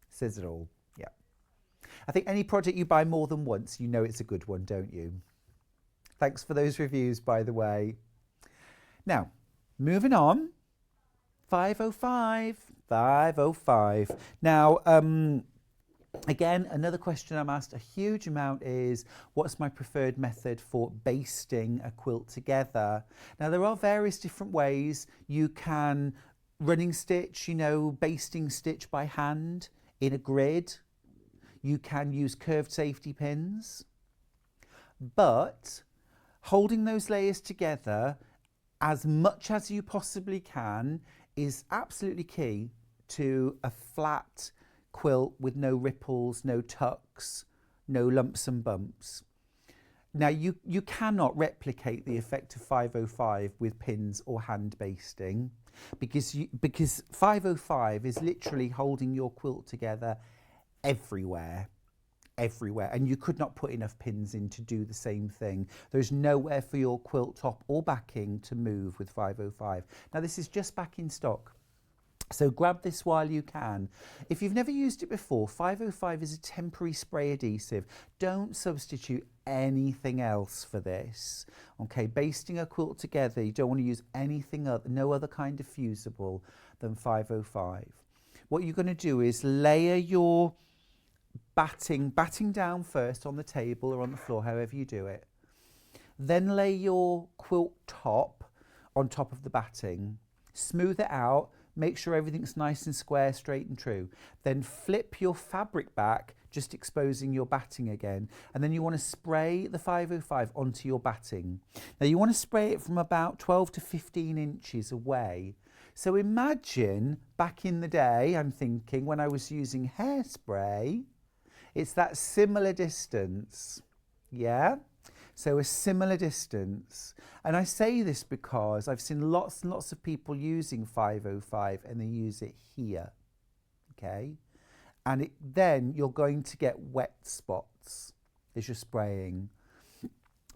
says it all. Yeah. I think any project you buy more than once, you know it's a good one, don't you? Thanks for those reviews, by the way. Now, moving on. 505. 505. Now, again, another question I'm asked a huge amount is, what's my preferred method for basting a quilt together? Now, there are various different ways. You can running stitch, you know, basting stitch by hand in a grid. You can use curved safety pins. But holding those layers together as much as you possibly can is absolutely key to a flat quilt with no ripples, no tucks, no lumps and bumps. Now you cannot replicate the effect of 505 with pins or hand basting, because 505 is literally holding your quilt together everywhere, and you could not put enough pins in to do the same thing. There's nowhere for your quilt top or backing to move with 505. Now this is just back in stock. So grab this while you can. If you've never used it before, 505 is a temporary spray adhesive. Don't substitute anything else for this. Okay, basting a quilt together, you don't want to use anything other, no other kind of fusible than 505. What you're going to do is layer your batting down first on the table or on the floor, however you do it. Then lay your quilt top on top of the batting. Smooth it out. Make sure everything's nice and square, straight and true. Then flip your fabric back, just exposing your batting again. And then you want to spray the 505 onto your batting. Now you want to spray it from about 12 to 15 inches away. So imagine back in the day, I'm thinking, when I was using hairspray, it's that similar distance, yeah? So a similar distance. And I say this because I've seen lots and lots of people using 505 and they use it here, okay? And then you're going to get wet spots as you're spraying.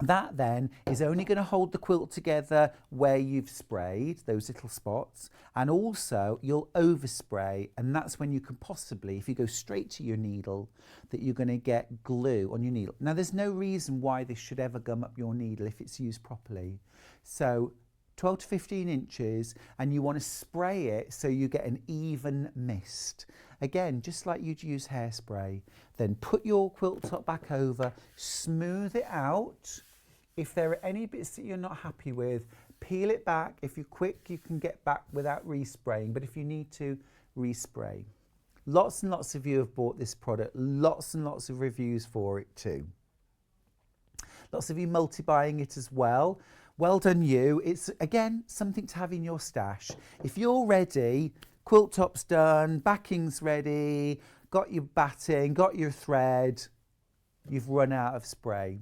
That then is only going to hold the quilt together where you've sprayed those little spots, and also you'll overspray, and that's when you can possibly, if you go straight to your needle, that you're going to get glue on your needle. Now there's no reason why this should ever gum up your needle if it's used properly. So 12 to 15 inches, and you want to spray it so you get an even mist. Again, just like you'd use hairspray. Then put your quilt top back over, smooth it out. If there are any bits that you're not happy with, peel it back. If you're quick, you can get back without respraying, but if you need to, respray. Lots and lots of you have bought this product, lots and lots of reviews for it too. Lots of you multi-buying it as well. Well done you. It's, again, something to have in your stash. If you're ready, quilt top's done, backing's ready, got your batting, got your thread, you've run out of spray.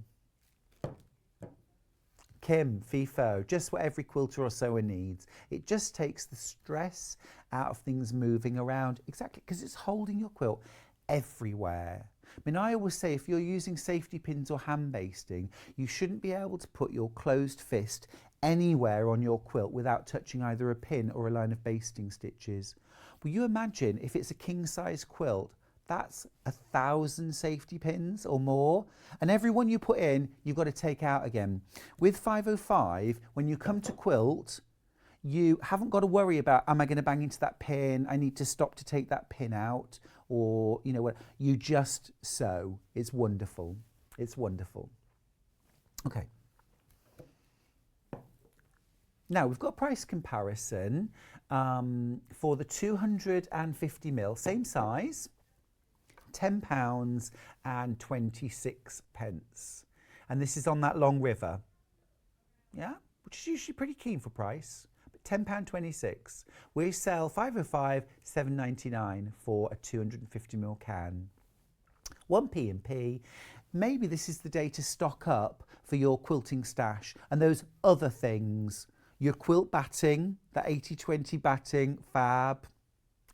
Kim, FIFO, just what every quilter or sewer needs. It just takes the stress out of things moving around. Exactly, because it's holding your quilt everywhere. I mean, I always say if you're using safety pins or hand basting, you shouldn't be able to put your closed fist anywhere on your quilt without touching either a pin or a line of basting stitches. Will you imagine if it's a king size quilt, that's 1,000 safety pins or more, and every one you put in, you've got to take out again. With 505, when you come to quilt, you haven't got to worry about, am I going to bang into that pin? I need to stop to take that pin out, or, you know what, you just sew. It's wonderful. It's wonderful. Okay. Now, we've got a price comparison for the 250ml, same size, £10 and 26 pence. And this is on that Long River, yeah, which is usually pretty keen for price, but £10.26. We sell 505, £7.99 for a 250ml can. 1p&p. Maybe this is the day to stock up for your quilting stash and those other things. Your quilt batting, that 80-20 batting, fab.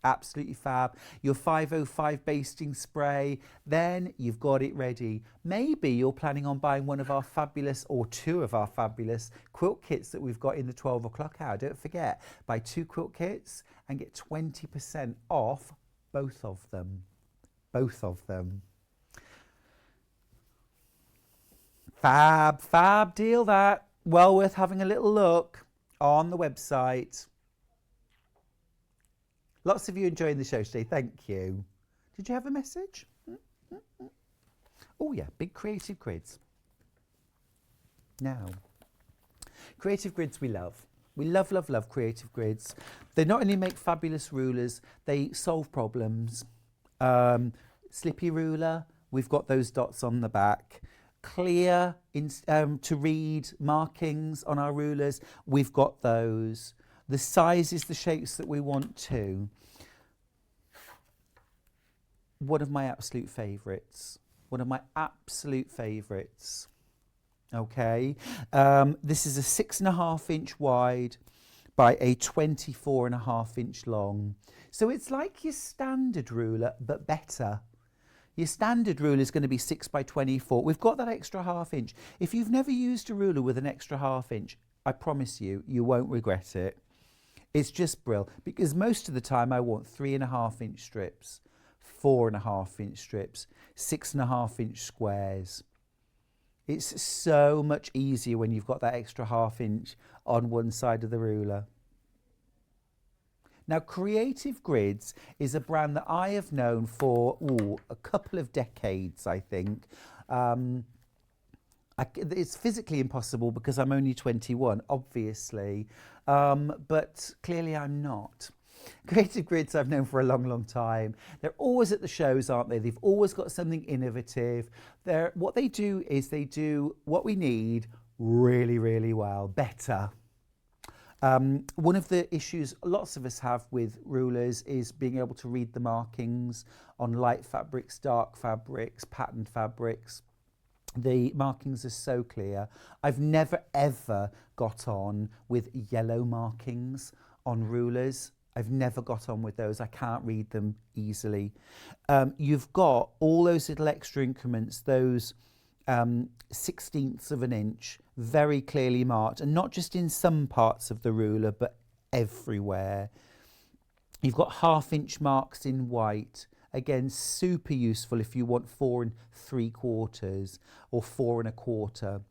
Absolutely fab. Your 505 basting spray, then you've got it ready. Maybe you're planning on buying one of our fabulous, or two of our fabulous quilt kits that we've got in the 12 o'clock hour. Don't forget, buy 2 quilt kits and get 20% off both of them. Both of them. Fab, fab deal that. Well worth having a little look on the website. Lots of you enjoying the show today, thank you. Did you have a message? Oh yeah, big creative grids. Now, creative grids we love. We love, love, love creative grids. They not only make fabulous rulers, they solve problems. Slippy ruler, we've got those dots on the back. Clear to read markings on our rulers, we've got those. The sizes, the shapes that we want to. One of my absolute favourites. One of my absolute favourites. Okay. This is a 6.5 inch wide by a 24.5 inch long. So it's like your standard ruler, but better. Your standard ruler is going to be 6 by 24. We've got that extra ½ inch. If you've never used a ruler with an extra ½ inch, I promise you, you won't regret it. It's just brilliant, because most of the time I want 3.5-inch strips, 4.5-inch strips, 6.5-inch squares. It's so much easier when you've got that extra 1/2 inch on one side of the ruler. Now, Creative Grids is a brand that I have known for a couple of decades, I think. It's physically impossible because I'm only 21, obviously, but clearly I'm not. Creative Grids I've known for a long, long time. They're always at the shows, aren't they? They've always got something innovative. What they do is they do what we need really, really well, better. One of the issues lots of us have with rulers is being able to read the markings on light fabrics, dark fabrics, patterned fabrics. The markings are so clear. I've never ever got on with yellow markings on rulers. I've never got on with those. I can't read them easily. You've got all those little extra increments, those 1/16ths of an inch, very clearly marked, and not just in some parts of the ruler, but everywhere. You've got 1/2-inch marks in white. Again, super useful if you want 4 3/4 or 4 1/4.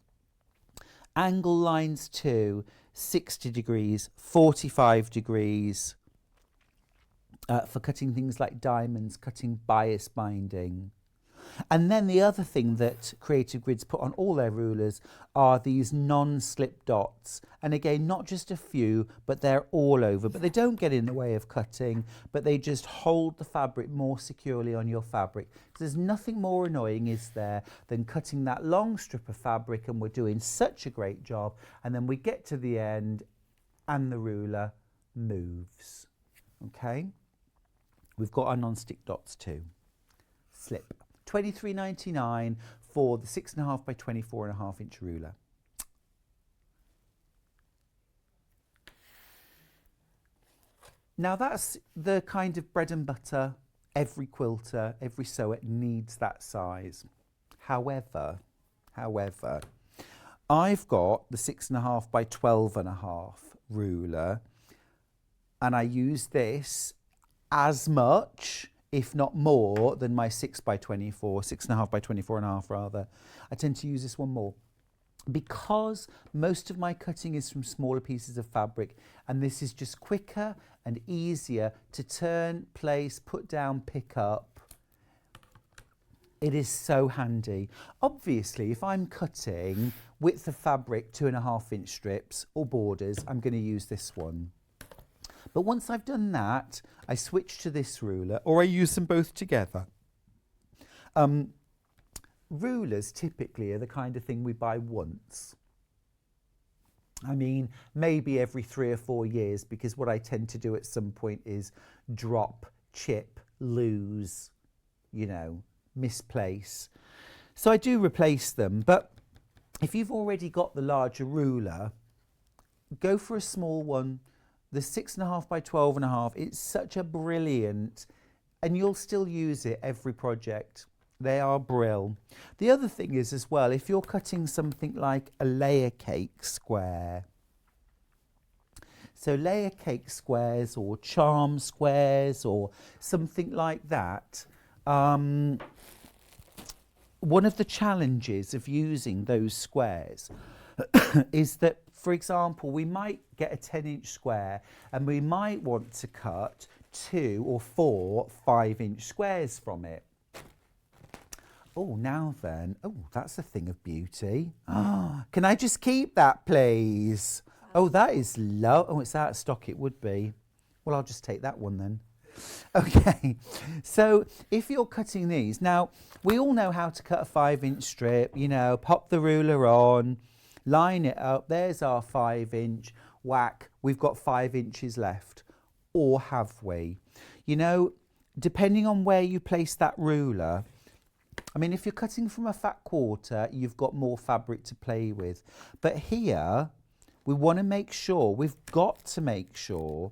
Angle lines too, 60 degrees, 45 degrees. For cutting things like diamonds, cutting bias binding. And then the other thing that Creative Grids put on all their rulers are these non-slip dots. And again, not just a few, but they're all over. But they don't get in the way of cutting, but they just hold the fabric more securely on your fabric. Because there's nothing more annoying, is there, than cutting that long strip of fabric, and we're doing such a great job, and then we get to the end and the ruler moves. Okay? We've got our non-stick dots too. Slip. $23.99 for the 6.5 by 24.5 inch ruler. Now that's the kind of bread and butter. Every quilter, every sewer needs that size. However, I've got the 6.5 by 12.5 ruler, and I use this as much, if not more, than my 6 by 24, 6.5 by 24.5 rather. I tend to use this one more because most of my cutting is from smaller pieces of fabric, and this is just quicker and easier to turn, place, put down, pick up. It is so handy. Obviously, if I'm cutting width of fabric 2.5-inch strips or borders, I'm going to use this one. But once I've done that, I switch to this ruler, or I use them both together. Rulers typically are the kind of thing we buy once. I mean, maybe every 3 or 4 years, because what I tend to do at some point is drop, chip, lose, misplace. So I do replace them, but if you've already got the larger ruler, go for a small one. The 6.5 by 12.5, it's such a brilliant, and you'll still use it every project. They are brill. The other thing is as well, if you're cutting something like a layer cake square, so layer cake squares or charm squares or something like that, one of the challenges of using those squares is that, for example, we might get a 10-inch square and we might want to cut 2 or 4 5-inch squares from it. Oh, now then. Oh, that's a thing of beauty. Can I just keep that, please? Oh, that is low. Oh, it's out of stock. It would be. Well, I'll just take that one then. Okay, so if you're cutting these, now we all know how to cut a 5-inch strip, pop the ruler on, line it up, there's our 5-inch, whack, we've got 5 inches left. Or have we? Depending on where you place that ruler, I mean, if you're cutting from a fat quarter, you've got more fabric to play with. But here, we've got to make sure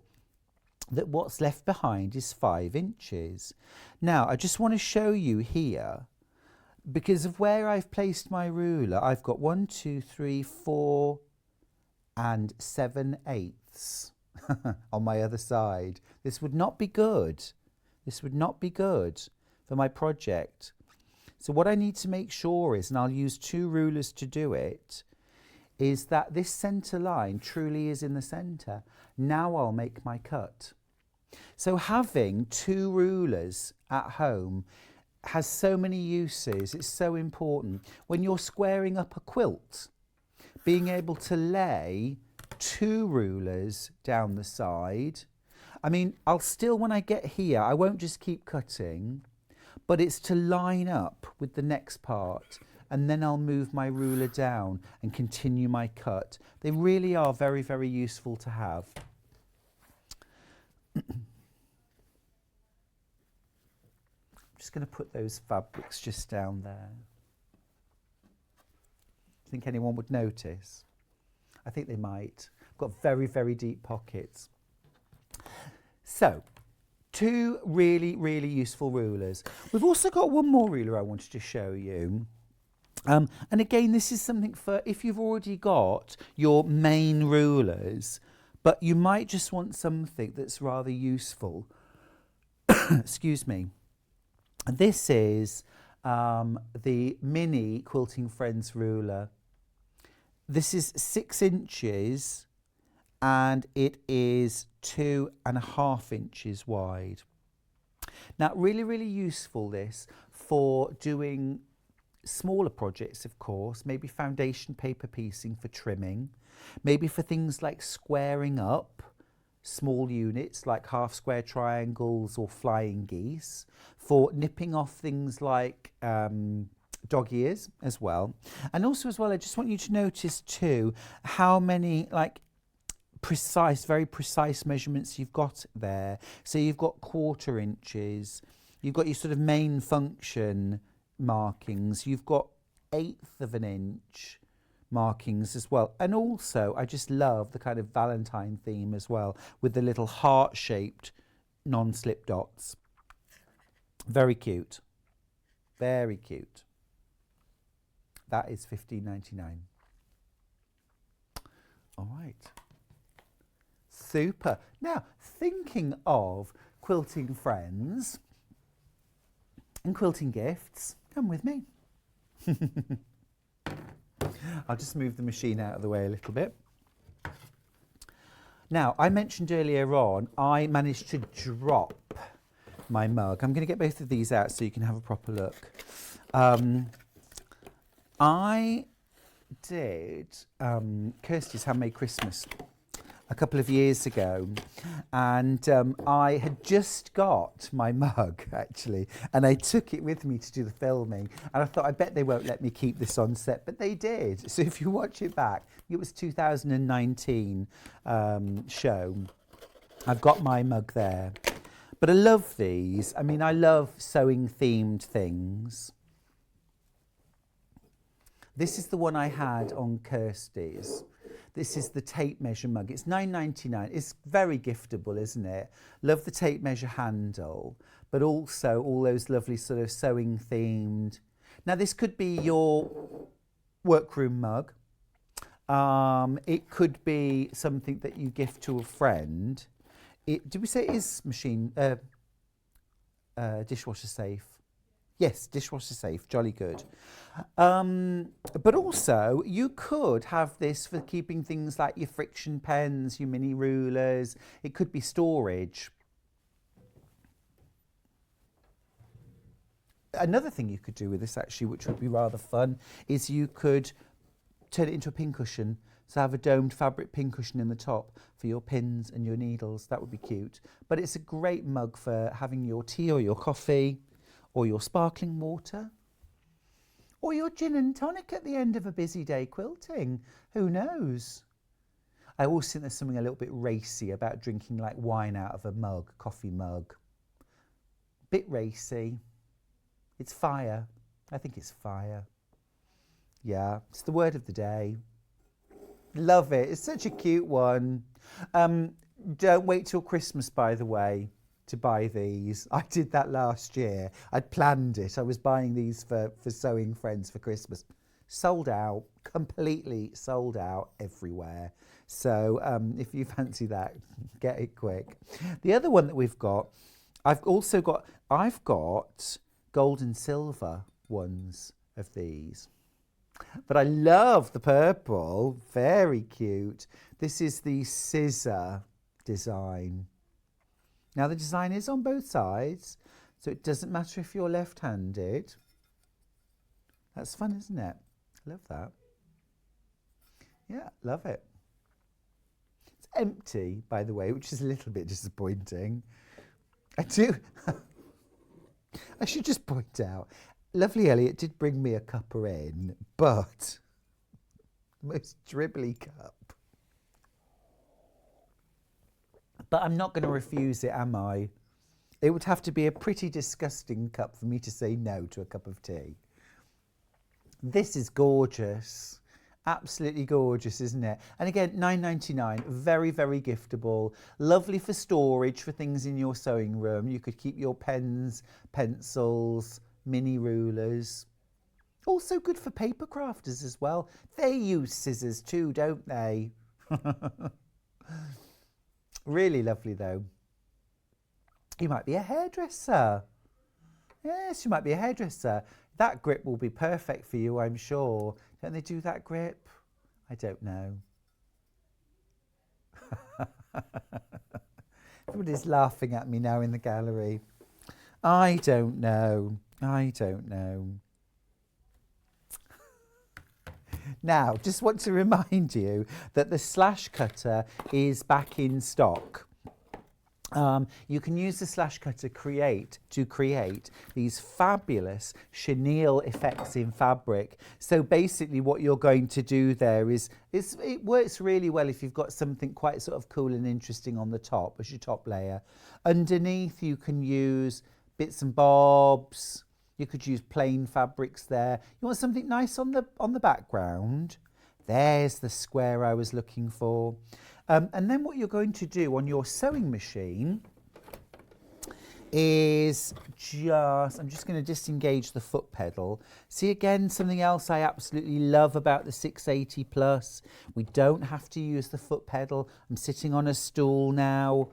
that what's left behind is 5 inches. Now, I just want to show you here, because of where I've placed my ruler, I've got 1, 2, 3, 4 and 7/8. on my other side. This would not be good. This would not be good for my project. So what I need to make sure is, and I'll use 2 rulers to do it, is that this centre line truly is in the centre. Now I'll make my cut. So having 2 rulers at home has so many uses. It's so important. When you're squaring up a quilt, being able to lay 2 rulers down the side. I mean, I'll still, when I get here, I won't just keep cutting, but it's to line up with the next part, and then I'll move my ruler down and continue my cut. They really are very, very useful to have. I'm just going to put those fabrics just down there. Think anyone would notice? I think they might. I've got very, very deep pockets. So, 2 really, really useful rulers. We've also got one more ruler I wanted to show you. And again, this is something for if you've already got your main rulers, but you might just want something that's rather useful. Excuse me. This is the mini Quilting Friends ruler. This is 6 inches and it is 2.5 inches wide. Now, really, really useful this for doing smaller projects, of course, maybe foundation paper piecing for trimming, maybe for things like squaring up small units like half square triangles or flying geese, for nipping off things like dog ears as well. And also as well, I just want you to notice too how many like precise, very precise measurements you've got there. So you've got 1/4 inches, you've got your sort of main function markings, you've got 1/8 of an inch markings as well. And also I just love the kind of Valentine theme as well with the little heart-shaped non-slip dots. Very cute, very cute. That is $15.99. All right, super. Now, thinking of quilting friends and quilting gifts, come with me. I'll just move the machine out of the way a little bit. Now, I mentioned earlier on, I managed to drop my mug. I'm going to get both of these out so you can have a proper look. I did Kirsty's Handmade Christmas a couple of years ago, and I had just got my mug actually, and I took it with me to do the filming, and I thought I bet they won't let me keep this on set, but they did. So if you watch it back, it was 2019 show. I've got my mug there, but I love these. I mean, I love sewing themed things. This is the one I had on Kirsty's. This is the tape measure mug. It's $9.99. It's very giftable, isn't it? Love the tape measure handle, but also all those lovely sort of sewing themed. Now, this could be your workroom mug. It could be something that you gift to a friend. Did we say it is dishwasher safe? Yes, dishwasher safe, jolly good. But also, you could have this for keeping things like your friction pens, your mini rulers. It could be storage. Another thing you could do with this, actually, which would be rather fun, is you could turn it into a pincushion. So have a domed fabric pincushion in the top for your pins and your needles. That would be cute. But it's a great mug for having your tea or your coffee, or your sparkling water, or your gin and tonic at the end of a busy day quilting. Who knows? I always think there's something a little bit racy about drinking like wine out of a mug, coffee mug. Bit racy. It's fire. I think it's fire. Yeah, it's the word of the day. Love it. It's such a cute one. Don't wait till Christmas, by the way, to buy these. I did that last year. I'd planned it. I was buying these for sewing friends for Christmas. Sold out, completely sold out everywhere. So if you fancy that, get it quick. The other one that we've got, I've got gold and silver ones of these. But I love the purple, very cute. This is the scissor design. Now the design is on both sides, so it doesn't matter if you're left-handed. That's fun, isn't it? Love that. Yeah, love it. It's empty, by the way, which is a little bit disappointing. I should just point out, lovely Elliot did bring me a cuppa in, but the most dribbly cup. But I'm not going to refuse it, am I? It would have to be a pretty disgusting cup for me to say no to a cup of tea. This is gorgeous. Absolutely gorgeous, isn't it? And again, £9.99, very, very giftable. Lovely for storage for things in your sewing room. You could keep your pens, pencils, mini rulers. Also good for paper crafters as well. They use scissors too, don't they? Really lovely though. You might be a hairdresser. Yes, you might be a hairdresser. That grip will be perfect for you, I'm sure. Don't they do that grip? I don't know. Everybody's laughing at me now in the gallery. I don't know. I don't know. Now, just want to remind you that the slash cutter is back in stock. You can use the slash cutter to create these fabulous chenille effects in fabric. So basically what you're going to do there is, it works really well if you've got something quite sort of cool and interesting on the top as your top layer. Underneath you can use bits and bobs. You could use plain fabrics there. You want something nice on the background. There's the square I was looking for. And then what you're going to do on your sewing machine is I'm just going to disengage the foot pedal. See, again, something else I absolutely love about the 680 Plus. We don't have to use the foot pedal. I'm sitting on a stool now,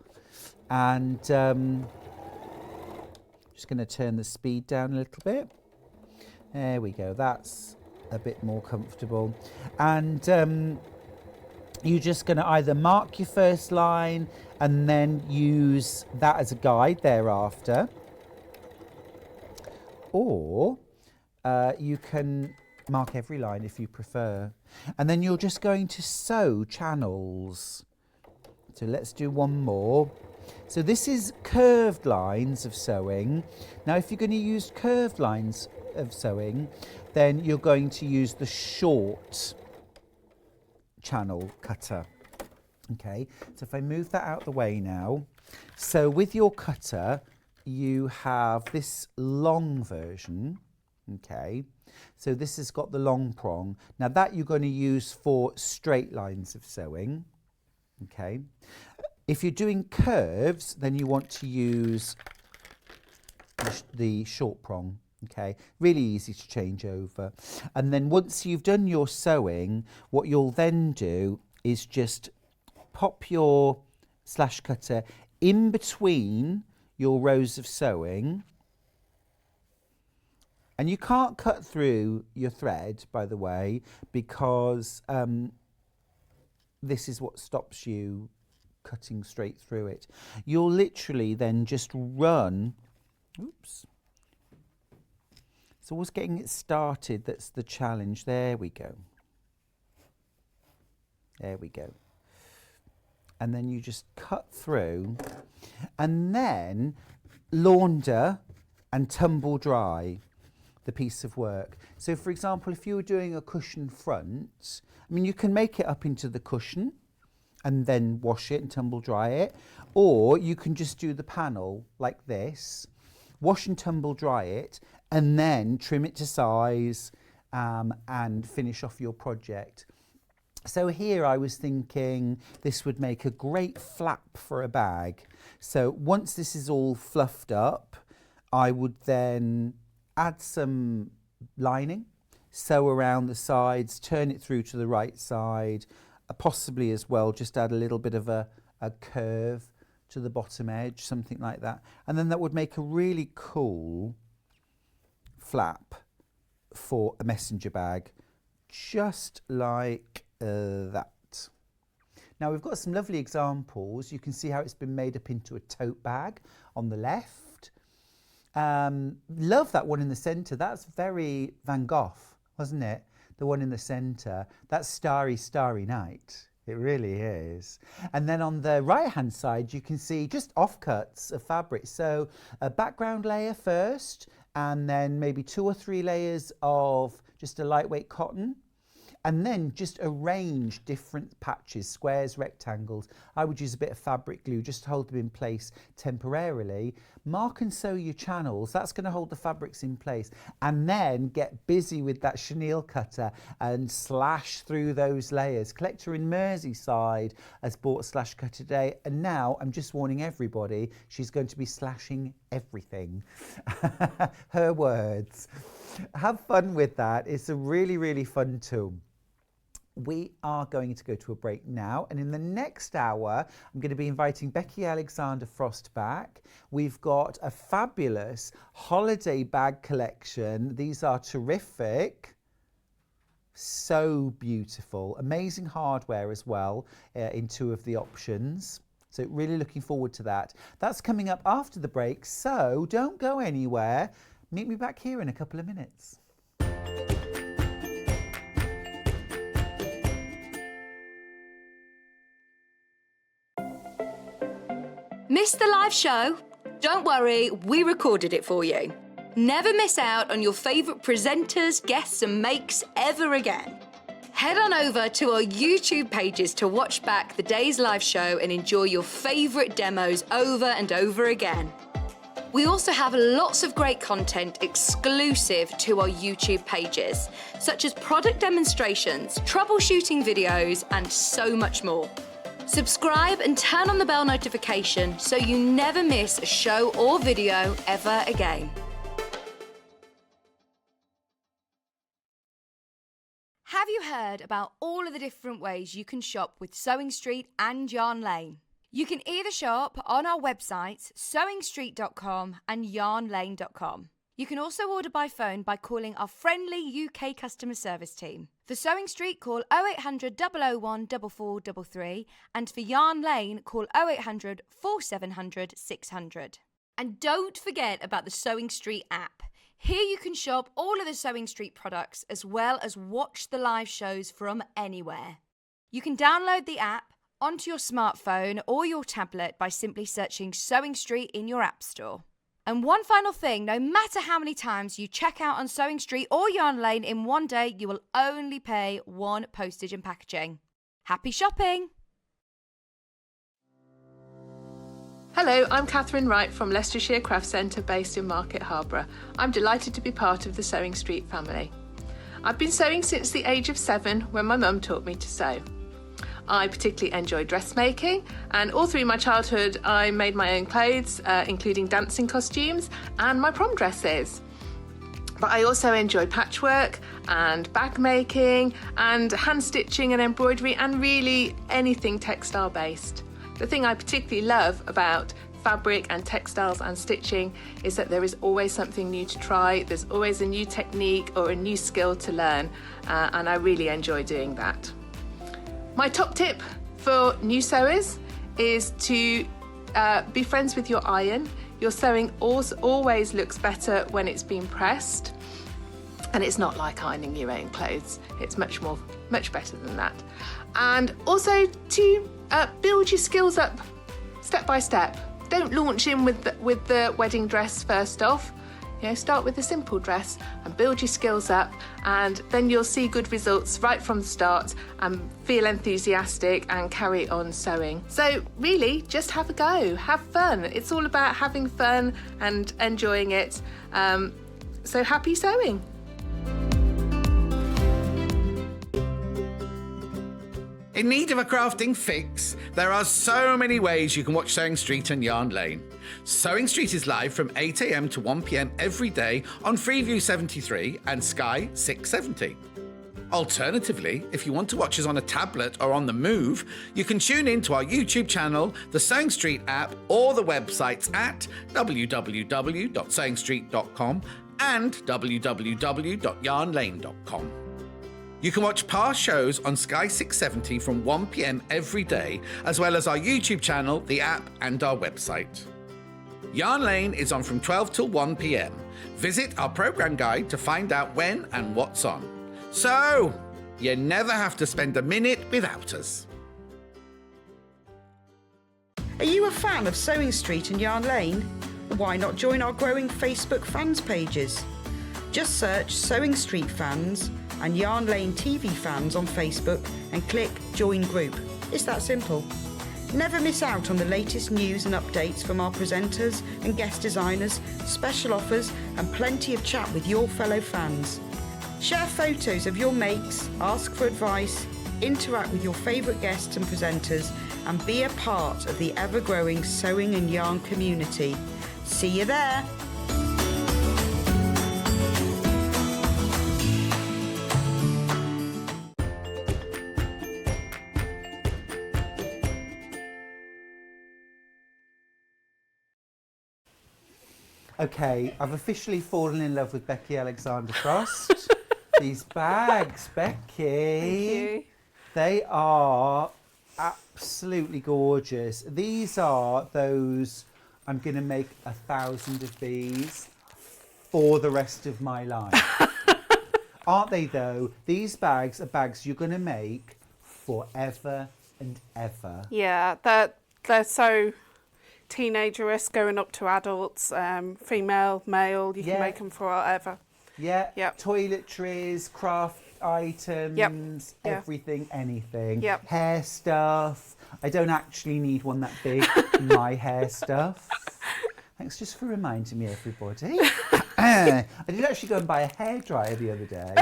and just going to turn the speed down a little bit. There we go. That's a bit more comfortable. And you're just going to either mark your first line and then use that as a guide thereafter, or you can mark every line if you prefer, and then you're just going to sew channels. So let's do one more. So this is curved lines of sewing. Now if you're going to use curved lines of sewing, then you're going to use the short channel cutter. Okay, so if I move that out the way now, so with your cutter you have this long version. Okay, so this has got the long prong. Now that you're going to use for straight lines of sewing. Okay, if you're doing curves, then you want to use the short prong. Okay, really easy to change over. And then once you've done your sewing, what you'll then do is just pop your slash cutter in between your rows of sewing. And you can't cut through your thread, by the way, because this is what stops you cutting straight through it. You'll literally then just run, oops. It's always getting it started that's the challenge. There we go. There we go. And then you just cut through and then launder and tumble dry the piece of work. So for example, if you were doing a cushion front, I mean, you can make it up into the cushion and then wash it and tumble dry it, or you can just do the panel like this, wash and tumble dry it, and then trim it to size and finish off your project. So here I was thinking this would make a great flap for a bag. So once this is all fluffed up, I would then add some lining, sew around the sides, turn it through to the right side, possibly as well just add a little bit of a curve to the bottom edge, something like that. And then that would make a really cool flap for a messenger bag, just like that. Now we've got some lovely examples. You can see how it's been made up into a tote bag on the left. Love that one in the centre. That's very Van Gogh, wasn't it? The one in the centre. That's Starry, Starry Night. It really is. And then on the right hand side you can see just offcuts of fabric. So a background layer first, and then maybe 2 or 3 layers of just a lightweight cotton, and then just arrange different patches, squares, rectangles. I would use a bit of fabric glue just to hold them in place temporarily. Mark and sew your channels, that's going to hold the fabrics in place, and then get busy with that chenille cutter and slash through those layers. Collector in Merseyside has bought slash cut today, and now I'm just warning everybody, she's going to be slashing everything. Her words. Have fun with that. It's a really, really fun tool. We are going to go to a break now, and in the next hour I'm going to be inviting Becky Alexandra Frost back. We've got a fabulous holiday bag collection. These are terrific, so beautiful, amazing hardware as well in 2 of the options. So really looking forward to that. That's coming up after the break, so don't go anywhere. Meet me back here in a couple of minutes. Missed the live show? Don't worry, we recorded it for you. Never miss out on your favourite presenters, guests and makes ever again. Head on over to our YouTube pages to watch back the day's live show and enjoy your favourite demos over and over again. We also have lots of great content exclusive to our YouTube pages, such as product demonstrations, troubleshooting videos, and so much more. Subscribe and turn on the bell notification so you never miss a show or video ever again. Have you heard about all of the different ways you can shop with Sewing Street and Yarn Lane? You can either shop on our websites, sewingstreet.com and yarnlane.com. You can also order by phone by calling our friendly UK customer service team. For Sewing Street, call 0800 001 4433, and for Yarn Lane, call 0800 4700 600. And don't forget about the Sewing Street app. Here you can shop all of the Sewing Street products as well as watch the live shows from anywhere. You can download the app onto your smartphone or your tablet by simply searching Sewing Street in your app store. And one final thing, no matter how many times you check out on Sewing Street or Yarn Lane in one day, you will only pay 1 postage and packaging. Happy shopping! Hello, I'm Catherine Wright from Leicestershire Craft Centre based in Market Harborough. I'm delighted to be part of the Sewing Street family. I've been sewing since the age of 7 when my mum taught me to sew. I particularly enjoy dressmaking, and all through my childhood I made my own clothes, including dancing costumes and my prom dresses. But I also enjoy patchwork and bag making and hand stitching and embroidery and really anything textile based. The thing I particularly love about fabric and textiles and stitching is that there is always something new to try, there's always a new technique or a new skill to learn, and I really enjoy doing that. My top tip for new sewers is to be friends with your iron. Your sewing always looks better when it's been pressed, and it's not like ironing your own clothes. It's much better than that. And also to build your skills up step by step. Don't launch in with the wedding dress first off. You know, start with a simple dress and build your skills up, and then you'll see good results right from the start and feel enthusiastic and carry on sewing. So really, just have a go, have fun. It's all about having fun and enjoying it. So happy sewing. In need of a crafting fix? There are so many ways you can watch Sewing Street and Yarn Lane. Sewing Street is live from 8 AM to 1 PM every day on Freeview 73 and Sky 670. Alternatively, if you want to watch us on a tablet or on the move, you can tune in to our YouTube channel, the Sewing Street app, or the websites at www.sewingstreet.com and www.yarnlane.com. You can watch past shows on Sky 670 from 1 p.m. every day, as well as our YouTube channel, the app, and our website. Yarn Lane is on from 12 till 1 p.m. Visit our programme guide to find out when and what's on. So, you never have to spend a minute without us. Are you a fan of Sewing Street and Yarn Lane? Why not join our growing Facebook fans pages? Just search Sewing Street Fans and Yarn Lane TV Fans on Facebook and click Join Group. It's that simple. Never miss out on the latest news and updates from our presenters and guest designers, special offers and plenty of chat with your fellow fans. Share photos of your makes, ask for advice, interact with your favourite guests and presenters, and be a part of the ever-growing sewing and yarn community. See you there! Okay, I've officially fallen in love with Becky Alexandra Frost. These bags, Becky. Thank you. They are absolutely gorgeous. These are those, I'm going to make 1,000 of these for the rest of my life. Aren't they though? These bags are bags you're going to make forever and ever. Yeah, they're so teenager-esque going up to adults, female, male, you can make them for whatever. Yeah, Yep. Toiletries, craft items, Yeah. everything, anything. Yep. Hair stuff. I don't actually need one that big in my hair stuff. Thanks just for reminding me, everybody. I did actually go and buy a hairdryer the other day,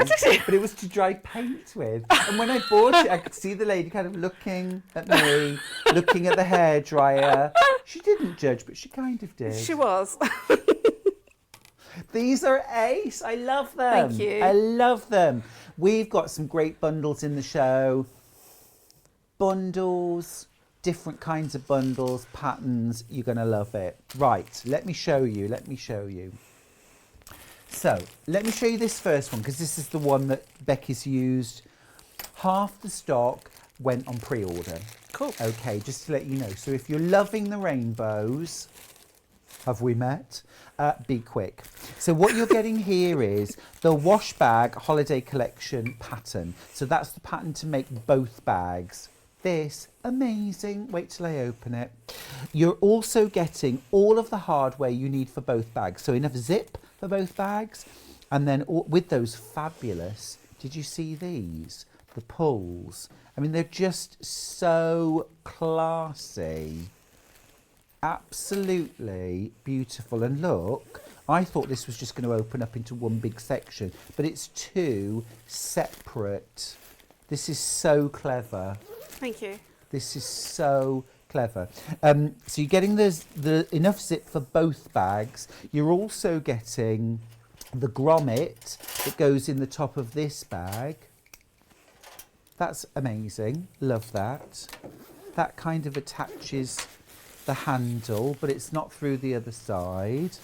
but it was to dry paint with. And when I bought it, I could see the lady kind of looking at me, looking at the hairdryer. She didn't judge, but she kind of did. She was. These are ace. I love them. Thank you. I love them. We've got some great bundles in the show. Bundles, different kinds of bundles, patterns. You're going to love it. Right, let me show you. So, let me show you this first one because this is the one that Becky's used. Half the stock went on pre-order. Cool. Okay, just to let you know. So if you're loving the rainbows, have we met? Be quick. So what you're getting here is the wash bag holiday collection pattern. So that's the pattern to make both bags. This, amazing. Wait till I open it. You're also getting all of the hardware you need for both bags. So enough zip for both bags. And then with those fabulous, did you see these? The pulls. I mean, they're just so classy. Absolutely beautiful. And look, I thought this was just going to open up into one big section, but it's two separate. This is so clever. Thank you. This is so clever. So you're getting the enough zip for both bags. You're also getting the grommet that goes in the top of this bag. That's amazing. Love that. That kind of attaches the handle, but it's not through the other side.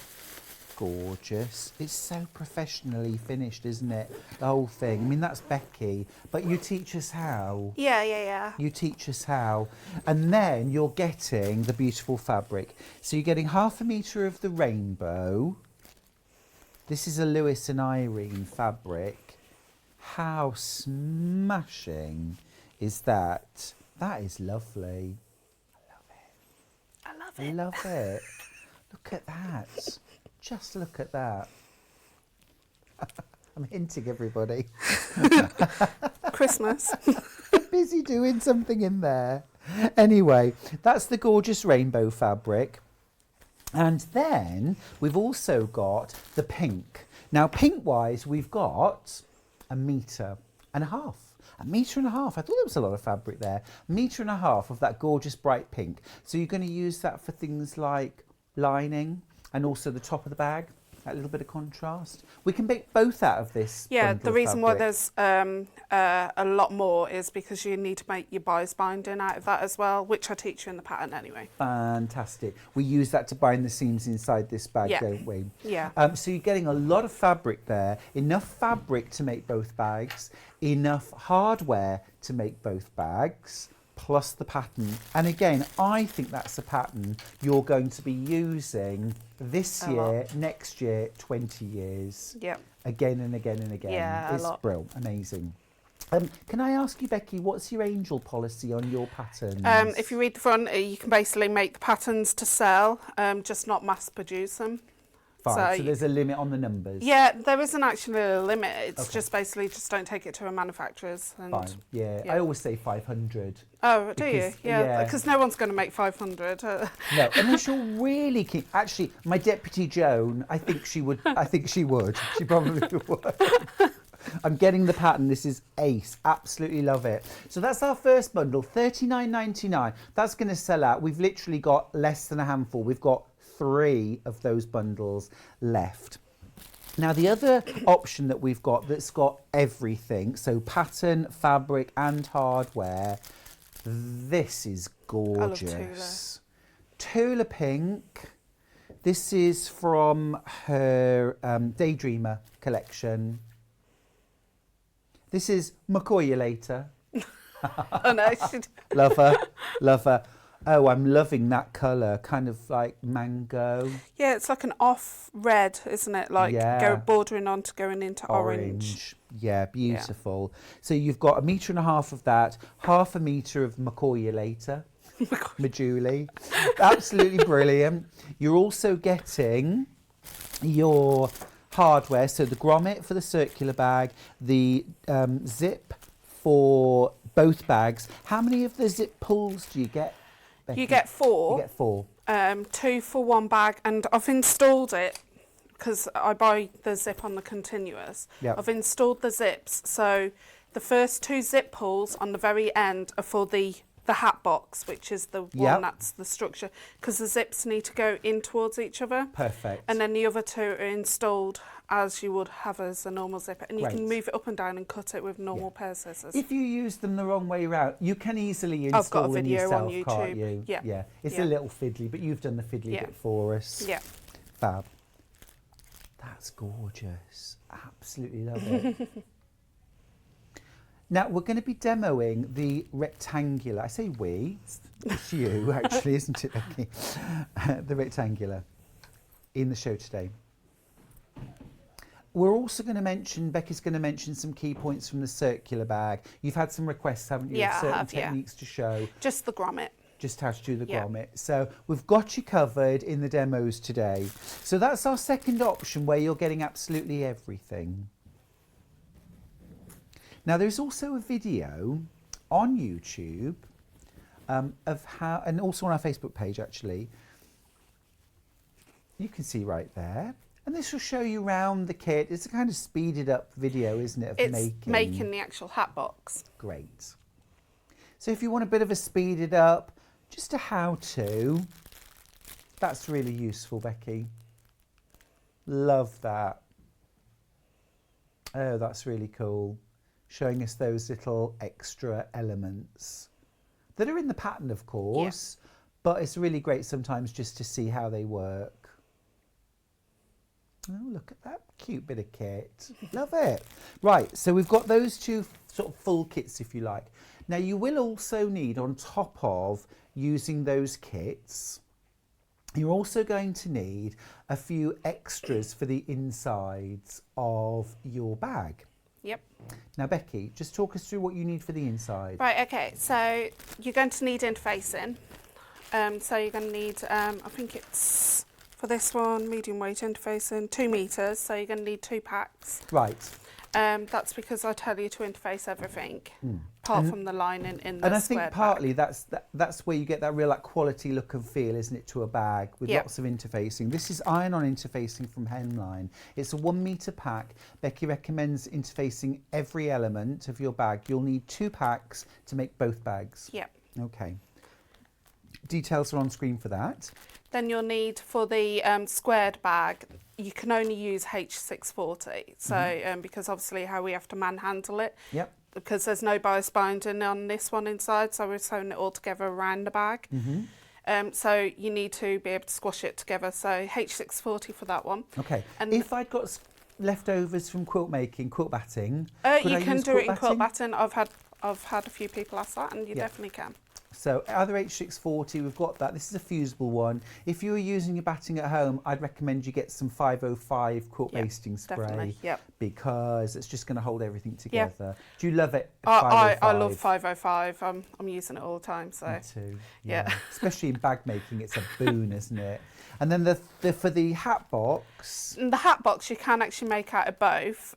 Gorgeous. It's so professionally finished, isn't it? The whole thing. I mean, that's Becky, but you teach us how. Yeah. You teach us how. And then you're getting the beautiful fabric. So you're getting 1/2 metre of the rainbow. This is a Lewis and Irene fabric. How smashing is that? That is lovely. I love it. Look at that. Just look at that. I'm hinting, everybody. Christmas. Busy doing something in there. Anyway, that's the gorgeous rainbow fabric. And then we've also got the pink. Now, pink-wise, we've got 1.5 meters. 1.5 meters. I thought there was a lot of fabric there. 1.5 meters of that gorgeous bright pink. So you're going to use that for things like lining and also the top of the bag. that little bit of contrast. We can make both out of this. Yeah, bundle the of reason why fabric. there's a lot more is because you need to make your bias binding out of that as well, which I teach you in the pattern anyway. Fantastic. We use that to bind the seams inside this bag, Yeah. don't we? Yeah. So you're getting a lot of fabric there, enough fabric to make both bags, enough hardware to make both bags, plus the pattern. And again, I think that's a pattern you're going to be using this A year, lot. next year, 20 years. Yep. Again and again and again. Yeah, a It's lot. brilliant, amazing. Can I ask you, Becky, what's your angel policy on your patterns? If you read the front, you can basically make the patterns to sell, just not mass produce them. Fine, so so there's a limit on the numbers. Yeah, there isn't actually a limit. It's Okay. just basically just don't take it to a manufacturer's. And Fine, yeah. yeah. I always say 500. Oh, do you? Because- Yeah, yeah. because no one's going to make 500. No, unless you're really keen. Actually, my deputy Joan, I think she would. She probably would. I'm getting the pattern. This is ace. Absolutely love it. So that's our first bundle, $39.99. That's going to sell out. We've literally got less than a handful. We've got 3 of those bundles left. Now, the other option that we've got that's got everything, so pattern, fabric and hardware, this is gorgeous. Tula Pink. This is from her Daydreamer collection. This is McCoy you later. Oh no, Love her, love her. Oh, I'm loving that colour, kind of like mango. yeah, it's like an off red, isn't it? Like Yeah. bordering on to going into orange. Yeah, beautiful. So you've got 1.5 meters of that, 0.5 metre of McCoy you later. Majuli. Absolutely brilliant. You're also getting your hardware, so the grommet for the circular bag, the zip for both bags. How many of the zip pulls do you get, Becky? You get 4. You get 4. 2 for one bag, and I've installed it because I buy the zip on the continuous. Yep. I've installed the zips, so the first 2 zip pulls on the very end are for the hat box, which is the one Yep. that's the structure, because the zips need to go in towards each other. Perfect. And then the other 2 are installed as you would have as a normal zipper, and you Great. can move it up and down and cut it with normal pair scissors. If you use them the wrong way round, you can easily I've got a install them video on yourself, can't YouTube. you? Yeah. Yeah. It's Yeah. a little fiddly, but you've done the fiddly Yeah. bit for us. Yeah. Fab. That's gorgeous. Absolutely love it. Now, we're going to be demoing the rectangular. I say we. It's you, actually, isn't it, Becky? The rectangular in the show today. We're also going to mention, Becky's going to mention some key points from the circular bag. You've had some requests, haven't you? Yeah, of I certain have, yeah. techniques to show. Just the grommet. Just how to do the Yeah. grommet. So we've got you covered in the demos today. So that's our second option where you're getting absolutely everything. Now there's also a video on YouTube of how, and also on our Facebook page actually, you can see right there. And this will show you around the kit. It's a kind of speeded up video, isn't it, of It's making the actual hat box. Great. So if you want a bit of a speeded up, just a how-to, that's really useful, Becky. Love that. Oh, that's really cool. Showing us those little extra elements that are in the pattern, of course, but it's really great sometimes just to see how they work. Oh, look at that cute bit of kit. Love it. Right, so we've got those 2 sort of full kits, if you like. Now, you will also need, on top of using those kits, you're also going to need a few extras for the insides of your bag. Yep. Now, Becky, just talk us through what you need for the inside. Right, okay, so you're going to need interfacing. So you're going to need, I think it's, for this one, medium weight interfacing, 2 meters, so you're going to need 2 packs. Right. That's because I tell you to interface everything, apart from the lining in the And I square think bag. partly that's where you get that real like quality look and feel, isn't it, to a bag with Yeah. lots of interfacing. This is iron-on interfacing from Hemline. It's a 1 meter pack. Becky recommends interfacing every element of your bag. You'll need 2 packs to make both bags. Yep. Okay. Details are on screen for that. Then you'll need for the squared bag, you can only use H640. So because obviously how we have to manhandle it. Yep. Because there's no bias binding on this one inside, so we're sewing it all together around the bag. So you need to be able to squash it together. So H640 for that one. Okay. And if I'd got leftovers from quilt making, quilt batting, you can do it in quilt batting. I've had a few people ask that, and you definitely can. So either H640, we've got that. This is a fusible one. If you were using your batting at home, I'd recommend you get some 505 quilt basting spray, because it's just going to hold everything together. Do you love it? I love 505. I'm using it all the time. So. Me too. Yeah. Especially in bag making, it's a boon, isn't it? And then for the hat box. The hat box you can actually make out of both.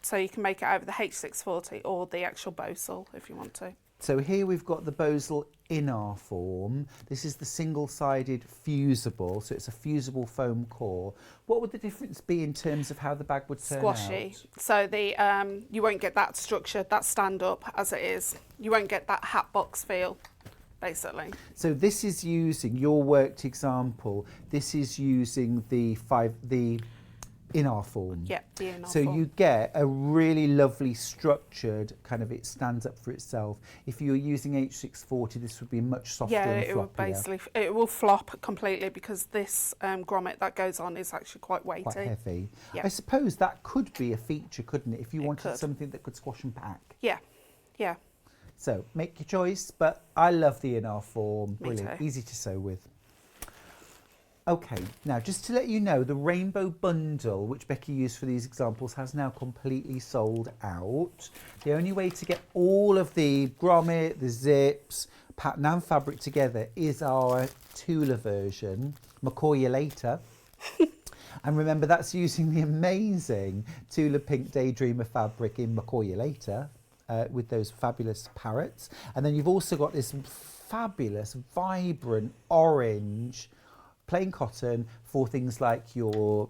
So you can make it out of the H640 or the actual Bosal if you want to. So here we've got the Bosal in our form. This is the single-sided fusible, so it's a fusible foam core. What would the difference be in terms of how the bag would turn Squashy. out? So the you won't get that structure, that stand-up as it is. You won't get that hat box feel, basically. So this is using your worked example. This is using the in our form. Yeah, the in our so form. you get a really lovely structured kind of, it stands up for itself. If you were using H640, this would be much softer and floppier. Yeah, it will basically, it will flop completely because this grommet that goes on is actually quite weighty. Quite heavy. Yeah. I suppose that could be a feature, couldn't it? If you wanted something that could squash and pack. Yeah, yeah. So make your choice, but I love the in our form. Me Brilliant, too. easy to sew with. Okay, now just to let you know, the rainbow bundle, which Becky used for these examples, has now completely sold out. The only way to get all of the grommet, the zips, pattern and fabric together is our Tula version, McCoy you later. And remember, that's using the amazing Tula Pink Daydreamer fabric in McCoy you later, with those fabulous parrots. And then you've also got this fabulous, vibrant orange plain cotton for things like your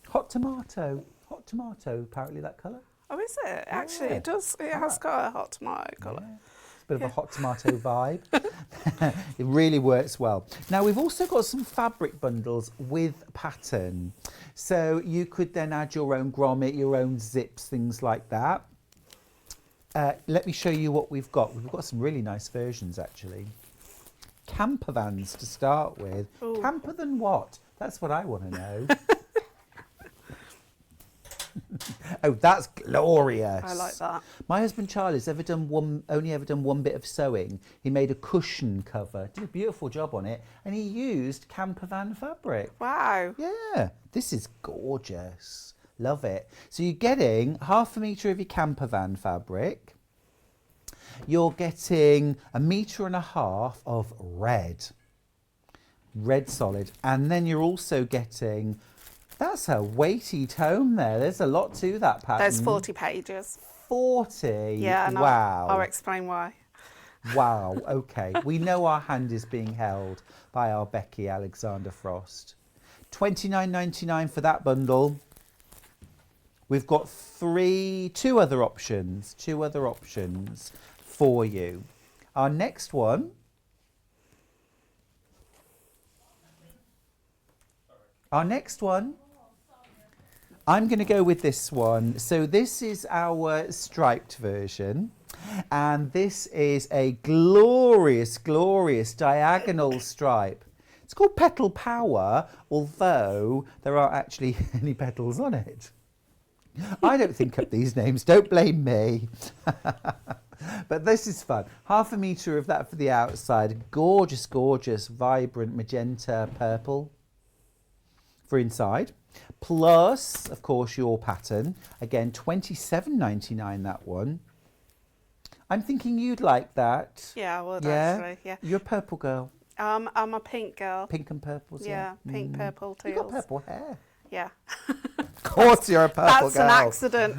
hot tomato, apparently that colour. Oh, is it? Actually, it does. It has got a hot tomato colour. Yeah. It's a bit of a hot tomato vibe. It really works well. Now, we've also got some fabric bundles with pattern. So you could then add your own grommet, your own zips, things like that. Let me show you what we've got. We've got some really nice versions, actually. Camper vans to start with. Ooh. Camper than what? That's what I want to know. Oh, that's glorious. I like that. My husband Charlie's only ever done one bit of sewing. He made a cushion cover, did a beautiful job on it, and he used camper van fabric. Wow. Yeah, this is gorgeous. Love it. So you're getting 1/2 metre of your camper van fabric. You're getting 1.5 meters of red solid, and then you're also getting, that's a weighty tome there. There's a lot to that pattern. There's 40 pages. 40? Yeah, and wow. I'll explain why. Wow, okay. We know our hand is being held by our Becky Alexandra Frost. $29.99 for that bundle. We've got two other options for you. Our next one, I'm going to go with this one. So this is our striped version, and this is a glorious, glorious diagonal stripe. It's called Petal Power, although there aren't actually any petals on it. I don't think up these names, don't blame me. But this is fun. 1/2 metre of that for the outside. Gorgeous, gorgeous, vibrant magenta purple for inside. Plus, of course, your pattern. Again, $27.99 that one. I'm thinking you'd like that. Yeah, I would actually, yeah. You're a purple girl. I'm a pink girl. Pink and purples, yeah. Pink, purple, teals. You've got purple hair. Yeah. Of course you're a purple That's girl. an accident.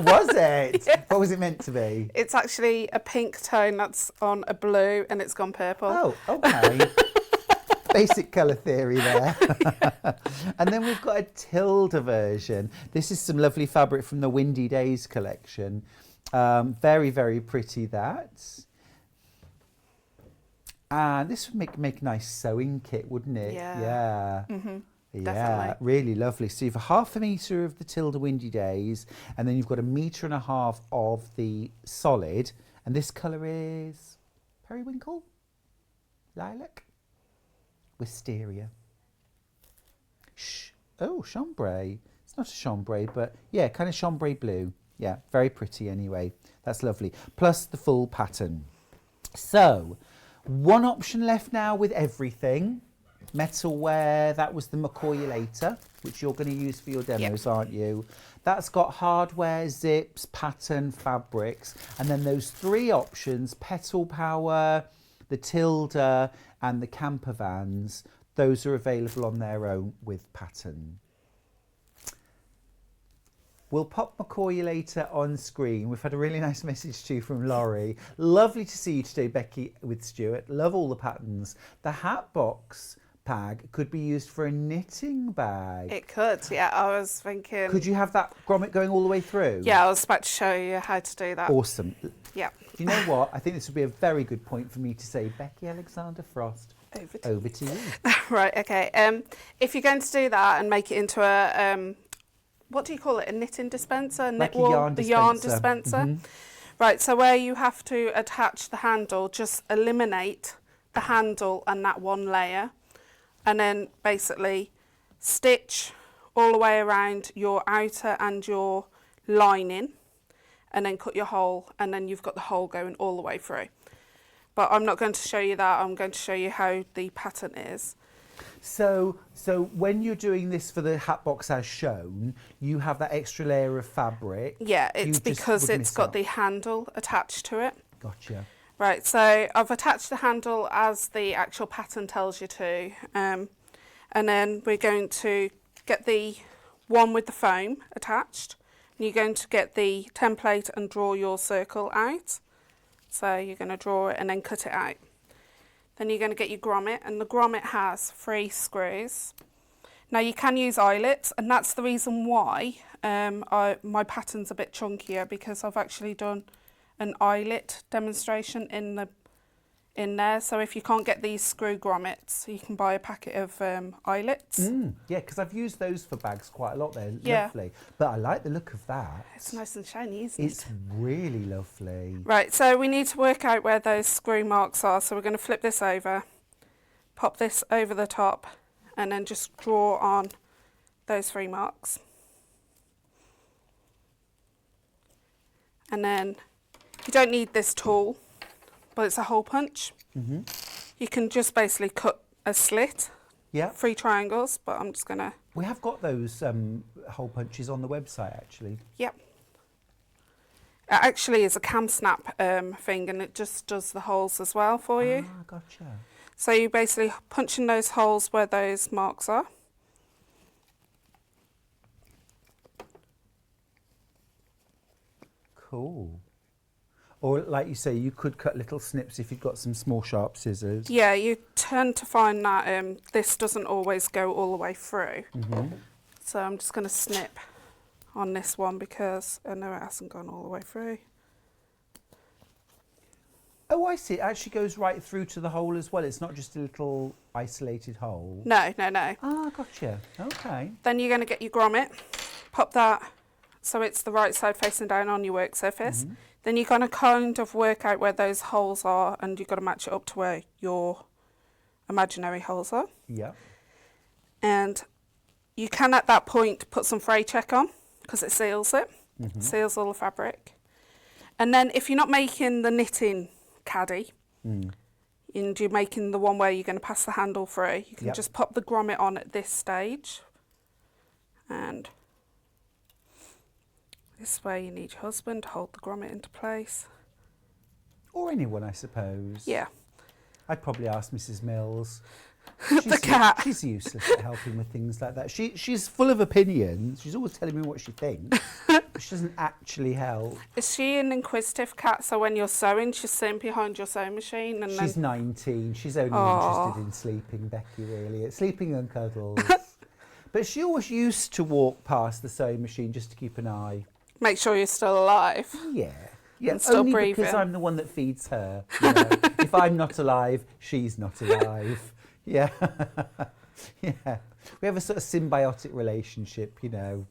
Was it? Yeah. What was it meant to be? It's actually a pink tone that's on a blue and it's gone purple. Oh, okay. Basic colour theory there. And then we've got a Tilda version. This is some lovely fabric from the Windy Days collection. Very, very pretty that. And this would make a nice sewing kit, wouldn't it? Yeah. Yeah, Definitely. really lovely. So you've a 1/2 metre of the Tilda Windy Days, and then you've got 1.5 metres of the solid. And this colour is periwinkle, lilac, wisteria. Oh, chambray. It's not a chambray, but yeah, kind of chambray blue. Yeah, very pretty anyway. That's lovely. Plus the full pattern. So, one option left now with everything. Metalware, that was the McCoyulator, which you're going to use for your demos, aren't you? That's got hardware, zips, pattern, fabrics, and then those 3 options, Petal Power, the Tilda, and the camper vans, those are available on their own with pattern. We'll pop McCoyulator on screen. We've had a really nice message too from Laurie. Lovely to see you today, Becky, with Stuart. Love all the patterns. The hat box bag could be used for a knitting bag. It could, yeah. I was thinking... Could you have that grommet going all the way through? Yeah, I was about to show you how to do that. Awesome. Yeah. Do you know what? I think this would be a very good point for me to say, Becky Alexandra Frost, over to you. Right, okay. If you're going to do that and make it into a... what do you call it? A knitting dispenser? Like a yarn dispenser. Yarn dispenser. Right, so where you have to attach the handle, just eliminate the handle and that one layer, and then basically stitch all the way around your outer and your lining, and then cut your hole, and then you've got the hole going all the way through. But I'm not going to show you that. I'm going to show you how the pattern is. So when you're doing this for the hat box as shown, you have that extra layer of fabric. Yeah, it's because it's got the handle attached to it. Gotcha. Right, so I've attached the handle as the actual pattern tells you to, and then we're going to get the one with the foam attached, and you're going to get the template and draw your circle out. So you're going to draw it and then cut it out. Then you're going to get your grommet, and the grommet has 3 screws. Now you can use eyelets, and that's the reason why my pattern's a bit chunkier, because I've actually done an eyelet demonstration in there. So if you can't get these screw grommets, you can buy a packet of eyelets. Yeah, because I've used those for bags quite a lot. They're Yeah. lovely. But I like the look of that. It's nice and shiny, isn't It's really lovely. Right, so we need to work out where those screw marks are. So we're going to flip this over, pop this over the top, and then just draw on those 3 marks. And then you don't need this tool, but it's a hole punch. You can just basically cut a slit, Yeah. 3 triangles, but I'm just going to... We have got those hole punches on the website, actually. Yep. It actually is a cam snap thing, and it just does the holes as well for you. Ah, gotcha. So you basically punch in those holes where those marks are. Cool. Or like you say, you could cut little snips if you've got some small sharp scissors. Yeah, you tend to find that this doesn't always go all the way through. So I'm just going to snip on this one because I know it hasn't gone all the way through. Oh, I see. It actually goes right through to the hole as well. It's not just a little isolated hole. No. Ah, gotcha. Okay. Then you're going to get your grommet, pop that so it's the right side facing down on your work surface. Then you're going to kind of work out where those holes are, and you've got to match it up to where your imaginary holes are. Yeah. And you can at that point put some fray check on because it seals it, seals all the fabric. And then if you're not making the knitting caddy and you're making the one where you're going to pass the handle through, you can just pop the grommet on at this stage. And this way you need your husband to hold the grommet into place. Or anyone, I suppose. Yeah. I'd probably ask Mrs. Mills. The cat. She's useless at helping with things like that. She's full of opinions. She's always telling me what she thinks. But she doesn't actually help. Is she an inquisitive cat? So when you're sewing, she's sitting behind your sewing machine? And She's then... 19. She's only interested in sleeping, Becky, really. It's sleeping and cuddles. But she always used to walk past the sewing machine just to keep an eye. Make sure you're still alive. Yeah. Yeah, and still only breathing. because I'm the one that feeds her. You know? If I'm not alive, she's not alive. Yeah. Yeah. We have a sort of symbiotic relationship, you know.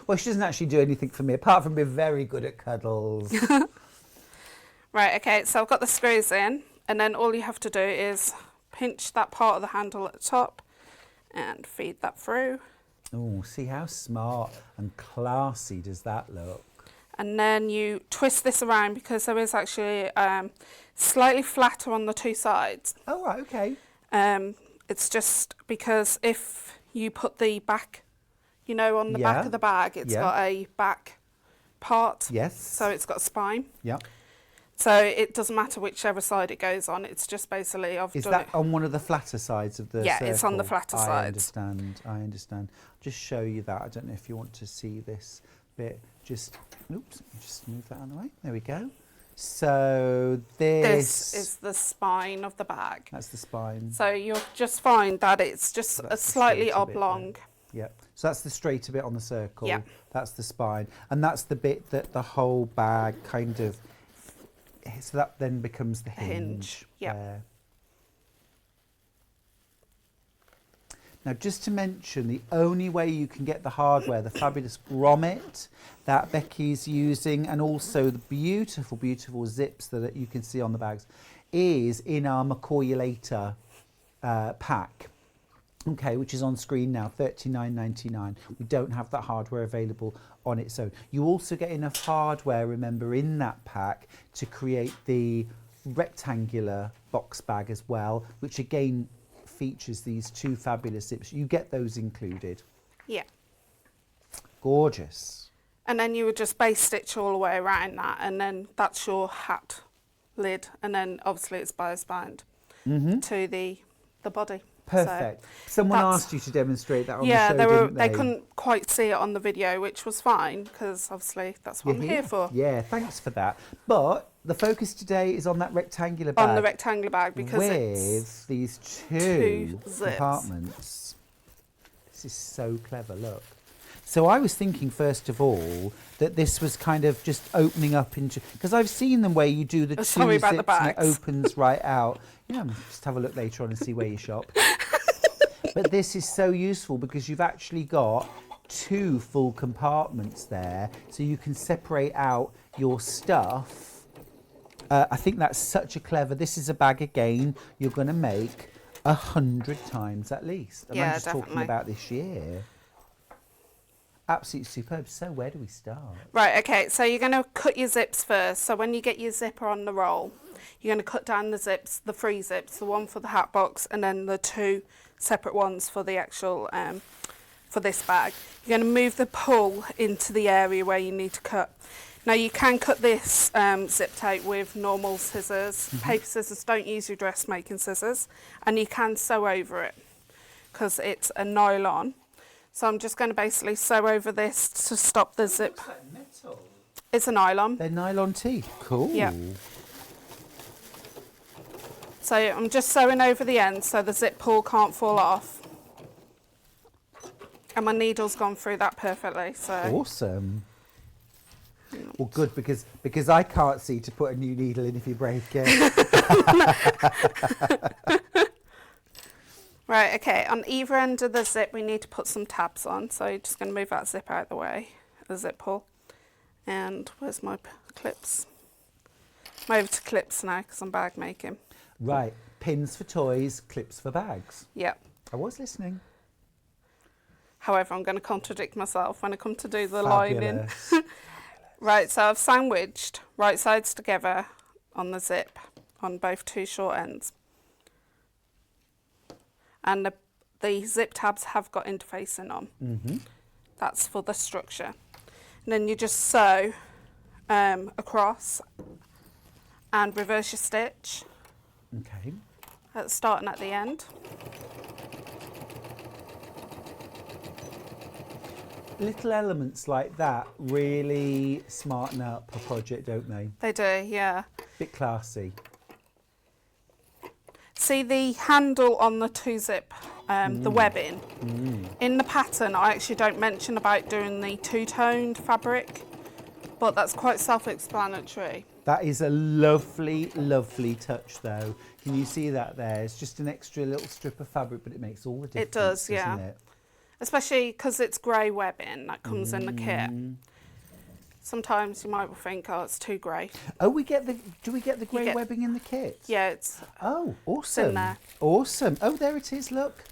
Well, she doesn't actually do anything for me, apart from being very good at cuddles. Right, okay, so I've got the screws in, and then all you have to do is pinch that part of the handle at the top and feed that through. Oh, see how smart and classy does that look? And then you twist this around because there is actually slightly flatter on the two sides. Oh, right, okay. It's just because if you put the back, you know, on the back of the bag, it's got a back part. Yes. So it's got a spine. Yeah. So it doesn't matter whichever side it goes on. It's just basically Is that on one of the flatter sides of the circle? It's on the flatter sides. I understand. I'll just show you that. I don't know if you want to see this bit. Just move that out of the way. There we go. So this is the spine of the bag. That's the spine. So you'll just find that it's just a slightly oblong. Yeah. So that's the straighter bit on the circle. Yeah. That's the spine. And that's the bit that the whole bag kind of... So that then becomes the hinge. Yeah. There. Now, just to mention, the only way you can get the hardware, the fabulous grommet that Becky's using, and also the beautiful, beautiful zips that you can see on the bags, is in our Macoriulator pack. Okay, which is on screen now, $39.99. We don't have that hardware available on its own. You also get enough hardware, remember, in that pack to create the rectangular box bag as well, which again features these two fabulous zips. You get those included. Yeah. Gorgeous. And then you would just base stitch all the way around that, and then that's your hat lid, and then obviously it's bias bound to the body. Perfect. So someone asked you to demonstrate that on the show, didn't they couldn't quite see it on the video, which was fine, because obviously that's what I'm here for. Yeah, thanks for that. But the focus today is on that rectangular bag. On the rectangular bag, because with it's these two zips. compartments. This is so clever, look. So I was thinking, first of all, that this was kind of just opening up into... Because I've seen them where you do the two zips and it opens right out. Yeah, just have a look later on and see where you shop. But this is so useful because you've actually got two full compartments there, so you can separate out your stuff. I think that's such a clever... This is a bag, again, you're going to make 100 times at least. And I'm just talking about this year. Absolutely superb. So where do we start? Right, okay, so you're going to cut your zips first. So when you get your zipper on the roll, you're going to cut down the zips, the three zips, the one for the hat box and then the two separate ones for the actual, for this bag. You're going to move the pull into the area where you need to cut. Now you can cut this zipped out with normal scissors. Paper scissors, don't use your dressmaking scissors. And you can sew over it because it's a nylon. So I'm just going to basically sew over this to stop the zip. It's like metal. It's a nylon. They're nylon teeth. Cool. Yeah. So I'm just sewing over the end so the zip pull can't fall off. And my needle's gone through that perfectly. So awesome. Well, good, because I can't see to put a new needle in if you break it. Right, okay, on either end of the zip we need to put some tabs on, so you're just going to move that zip out of the way, the zip pull. And where's my clips? I'm over to clips now because I'm bag making. Right, pins for toys, clips for bags. Yep. I was listening. However, I'm going to contradict myself when I come to do the lining. Fabulous. Right, so I've sandwiched right sides together on the zip on both two short ends. And the zip tabs have got interfacing on. That's for the structure. And then you just sew across and reverse your stitch. Okay. At the start and at the end. Little elements like that really smarten up a project, don't they? They do, yeah. Bit classy. See the handle on the two zip, the webbing. In the pattern, I actually don't mention about doing the two-toned fabric but that's quite self-explanatory. That is a lovely, lovely touch, though. Can you see that there? It's just an extra little strip of fabric, but it makes all the difference. It does, yeah. Doesn't it? Especially because it's grey webbing that comes in the kit. Sometimes you might think, oh, it's too grey. Oh, do we get the grey webbing in the kit? Yeah, it's awesome. in there. Awesome. Oh, there it is, look.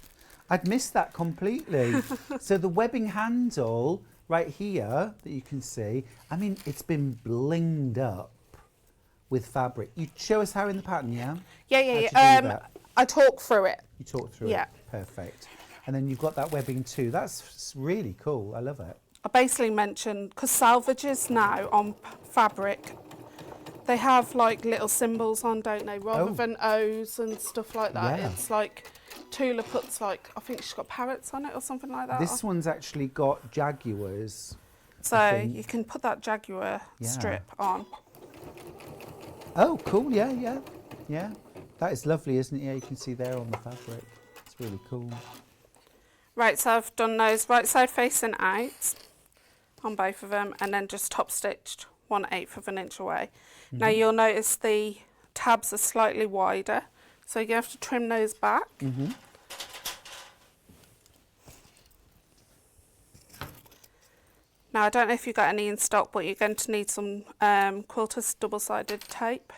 I'd missed that completely. So the webbing handle right here that you can see, I mean, it's been blinged up with fabric. You show us how in the pattern, yeah? Yeah. I talk through it. You talk through Yeah. it. Perfect. And then you've got that webbing too. That's really cool. I love it. I basically mentioned, because salvages now on fabric, they have like little symbols on, don't they? Rather than O's and stuff like that. Yeah. It's like, Tula puts like, I think she's got parrots on it or something like that. This one's actually got jaguars. So you can put that jaguar strip on. Oh, cool. Yeah. That is lovely, isn't it? Yeah, you can see there on the fabric. It's really cool. Right, so I've done those right side facing out on both of them, and then just top stitched 1/8 of an inch away. Now you'll notice the tabs are slightly wider, so you're going to have to trim those back. Now I don't know if you've got any in stock, but you're going to need some Quilters double-sided tape.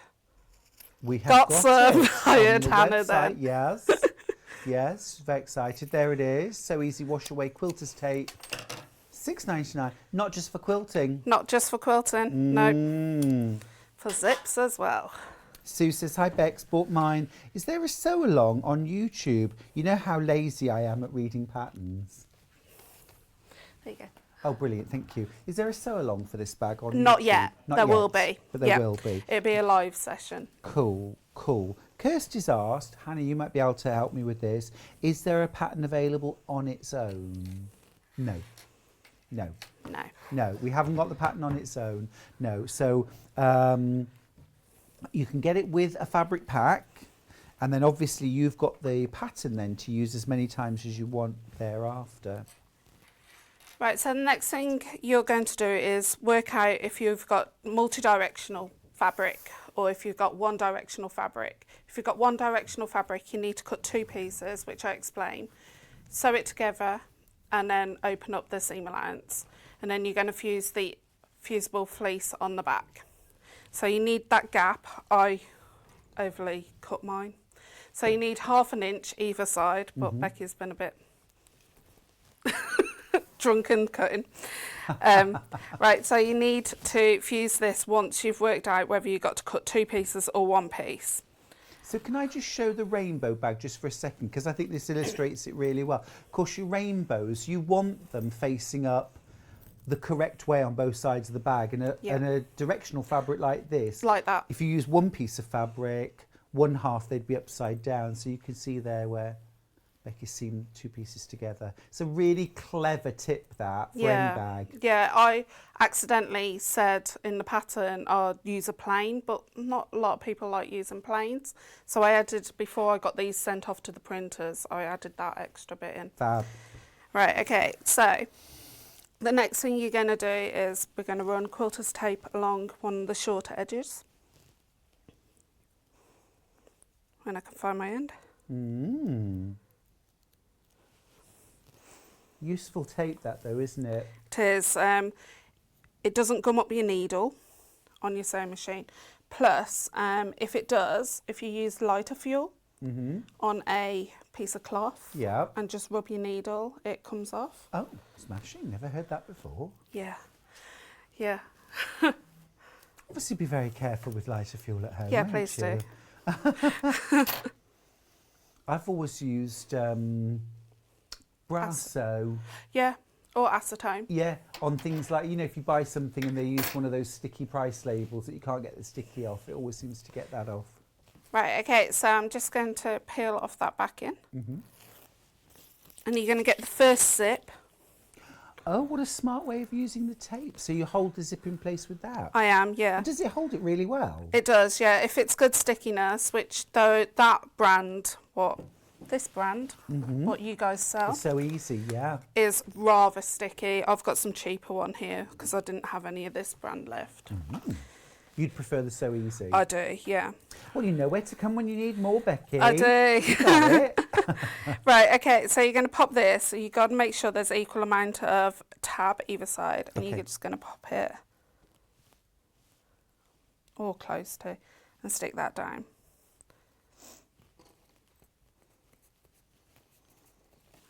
We have got some. it I on heard the Hannah website, then. Yes. Yes, very excited. There it is. So easy wash away quilters tape. $6.99. Not just for quilting. Not just for quilting, no. For zips as well. Sue says, hi Bex, bought mine. Is there a sew along on YouTube? You know how lazy I am at reading patterns. There you go. Oh, brilliant, thank you. Is there a sew along for this bag on Not YouTube? yet. Not There yet, will be. But there will be. It'll be a live session. Cool. Kirsty's asked, Hannah, you might be able to help me with this. Is there a pattern available on its own? No. No, we haven't got the pattern on its own. No, so you can get it with a fabric pack, and then obviously you've got the pattern then to use as many times as you want thereafter. Right, so the next thing you're going to do is work out if you've got multi-directional fabric or if you've got one-directional fabric. If you've got one-directional fabric, you need to cut 2 pieces, which I explain, sew it together, and then open up the seam allowance. And then you're going to fuse the fusible fleece on the back. So you need that gap. I overly cut mine. So you need 1/2 inch either side, but Becky's been a bit drunken cutting. Right, so you need to fuse this once you've worked out whether you've got to cut 2 pieces or 1 piece. So can I just show the rainbow bag just for a second, because I think this illustrates it really well. Of course, your rainbows, you want them facing up the correct way on both sides of the bag, and a directional fabric like this. Like that. If you use 1 piece of fabric, 1/2 they'd be upside down. So you can see there where Becky's seamed 2 pieces together. It's a really clever tip that for any bag. Yeah, I accidentally said in the pattern I'd use a plain, but not a lot of people like using plains. So I added, before I got these sent off to the printers, I added that extra bit in. Fab. Right, okay, so the next thing you're going to do is we're going to run quilter's tape along one of the shorter edges. When I can find my end. Useful tape that though, isn't it? It is. It doesn't gum up your needle on your sewing machine. Plus, if it does, if you use lighter fuel on a piece of cloth and just rub your needle, it comes off. Oh, smashing. Never heard that before. Yeah. Obviously be very careful with lighter fuel at home. Yeah, won't please you? do. I've always used Brasso. Yeah, or acetone. Yeah, on things like, you know, if you buy something and they use one of those sticky price labels that you can't get the sticky off, it always seems to get that off. Right, okay, so I'm just going to peel off that back in. And you're going to get the first zip. Oh, what a smart way of using the tape. So you hold the zip in place with that? I am, yeah. And does it hold it really well? It does, yeah. If it's good stickiness, which though that brand, what this brand, what you guys sell, It's so easy, yeah. is rather sticky. I've got some cheaper one here because I didn't have any of this brand left. You'd prefer the So Easy? I do, yeah. Well, you know where to come when you need more, Becky. I do. You got it. Right, okay, so you're going to pop this. So you've got to make sure there's equal amount of tab either side, and Okay. you're just going to pop it or close to and stick that down.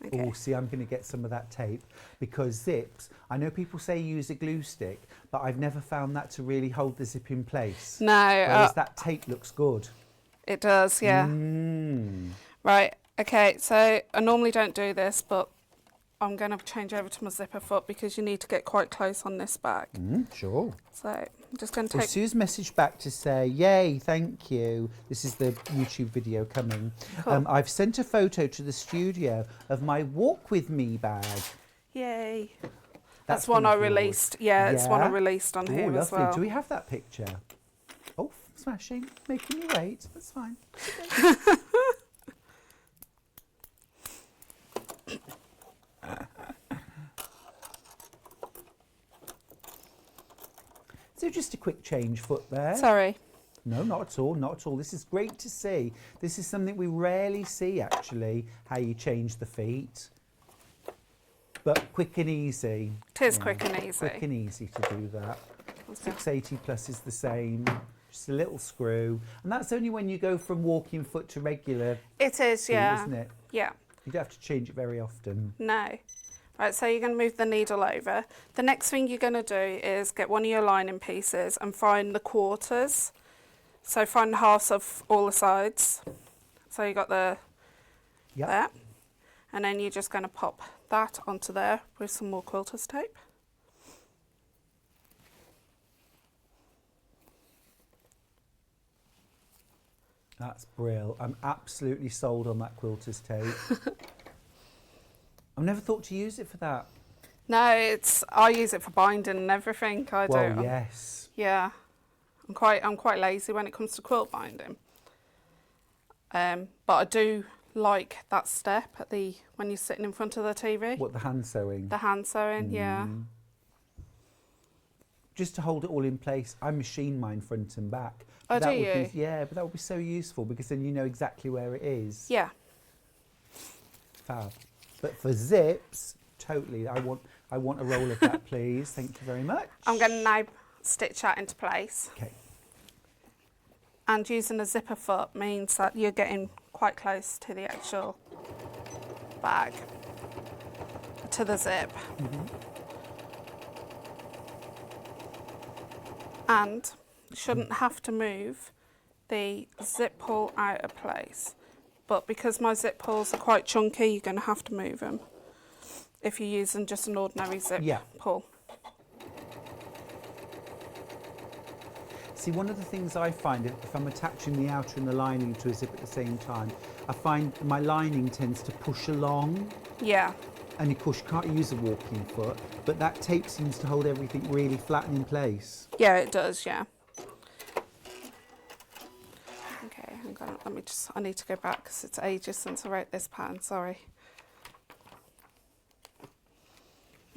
Okay. Oh, see, I'm going to get some of that tape because zips, I know people say use a glue stick, but I've never found that to really hold the zip in place. No, Whereas that tape looks good. it does, yeah. Right, okay, so I normally don't do this, but I'm going to change over to my zipper foot because you need to get quite close on this bag. Sure. So I'm just going to Well, take... Sue's messaged back to say, yay, thank you. This is the YouTube video coming. Cool. I've sent a photo to the studio of my Walk With Me bag. Yay. That's That's one I of yours. released. Yeah, it's one I Yeah? released on Oh, here as lovely. well. Do we have that picture? Oh, smashing. Making you wait. That's fine. So just a quick change foot there. Sorry. No, not at all, not at all. This is great to see. This is something we rarely see, actually, how you change the feet. But quick and easy. It is quick and easy. Quick and easy to do that. 680 plus is the same. Just a little screw. And that's only when you go from walking foot to regular It is, feet, yeah. isn't it? Yeah. You don't have to change it very often. No. Right, so you're going to move the needle over. The next thing you're going to do is get one of your lining pieces and find the quarters. So find the halves of all the sides. So you got the Yep. there. And then you're just going to pop that onto there with some more quilter's tape. That's brilliant. I'm absolutely sold on that quilter's tape. I've never thought to use it for that. No, I use it for binding and everything. I do. Well, yes. Yeah, I'm quite lazy when it comes to quilt binding. But I do like that step at when you're sitting in front of the TV. What, the hand sewing? The hand sewing, yeah. Just to hold it all in place. I machine mine front and back. Oh, That do would you? Be, yeah, but that would be so useful because then you know exactly where it is. Yeah. Fab. But for zips, totally. I want a roll of that, please. Thank you very much. I'm going to now stitch that into place. Okay. And using a zipper foot means that you're getting quite close to the actual bag, to the zip. And you shouldn't have to move the zip pull out of place. But because my zip pulls are quite chunky, you're going to have to move them if you're using just an ordinary zip pull. See, one of the things I find if I'm attaching the outer and the lining to a zip at the same time, I find my lining tends to push along. Yeah. And of course you can't use a walking foot, but that tape seems to hold everything really flat and in place. Yeah, it does, yeah. Okay, hang on, I need to go back because it's ages since I wrote this pattern, sorry.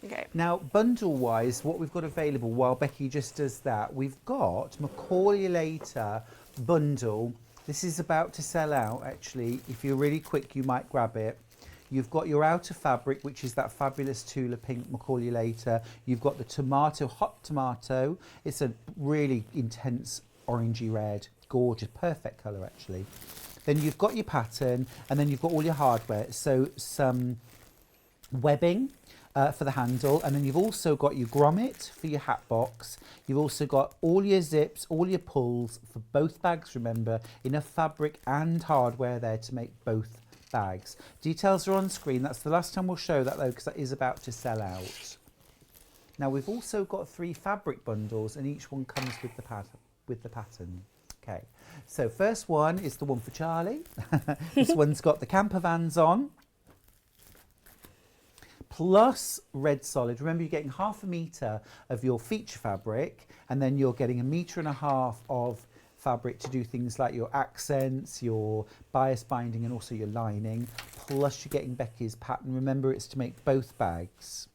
Okay. Now, bundle-wise, what we've got available while Becky just does that, we've got Macaulay Later bundle. This is about to sell out, actually. If you're really quick, you might grab it. You've got your outer fabric, which is that fabulous Tula Pink Macaulay Later. You've got the tomato, hot tomato. It's a really intense orangey red. Gorgeous, perfect colour, actually. Then you've got your pattern, and then you've got all your hardware. So some webbing for the handle, and then you've also got your grommet for your hat box. You've also got all your zips, all your pulls for both bags, remember, enough fabric and hardware there to make both bags. Details are on screen. That's the last time we'll show that though, because that is about to sell out. Now we've also got 3 fabric bundles, and each one comes with the pattern. Okay, so first one is the one for Charlie. This one's got the camper vans on, plus red solid. Remember, you're getting 1/2 metre of your feature fabric, and then you're getting 1.5 meters of fabric to do things like your accents, your bias binding, and also your lining. Plus you're getting Becky's pattern. Remember, it's to make both bags.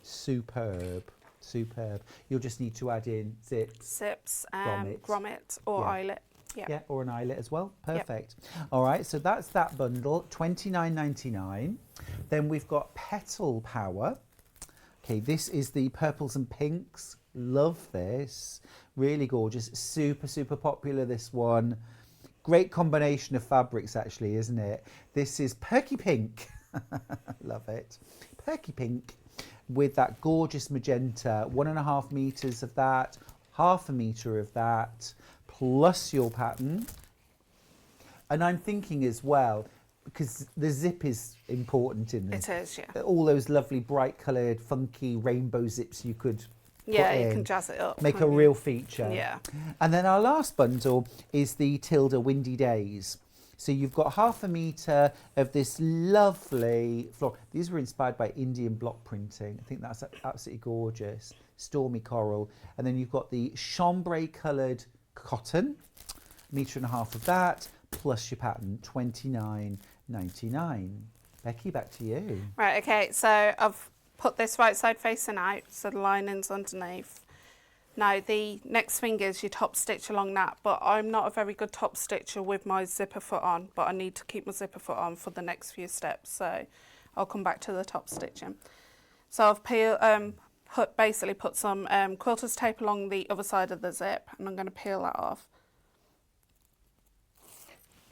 Superb, superb. You'll just need to add in zips, grommet or eyelet. Yeah, or an eyelet as well. Perfect. All right, so that's that bundle, $29.99. Then we've got Petal Power. Okay, this is the purples and pinks. Love this. Really gorgeous. Super, super popular, this one. Great combination of fabrics, actually, isn't it? This is Perky Pink. Love it. Perky Pink with that gorgeous magenta. 1.5 meters of that, 0.5 meter of that, plus your pattern. And I'm thinking as well, because the zip is important in this. It is, yeah. All those lovely bright coloured, funky rainbow zips you could you can jazz it up. Make a real feature. Yeah. And then our last bundle is the Tilda Windy Days. So you've got 0.5 meter of this lovely floral. These were inspired by Indian block printing. I think that's absolutely gorgeous. Stormy coral. And then you've got the chambray coloured cotton, 1.5 meters of that, plus your pattern, $29.99. Becky, back to you. Right, okay, so I've put this right side facing out, so the lining's underneath. Now the next thing is you top stitch along that, but I'm not a very good top stitcher with my zipper foot on, but I need to keep my zipper foot on for the next few steps, so I'll come back to the top stitching. So I've basically put some quilter's tape along the other side of the zip, and I'm going to peel that off.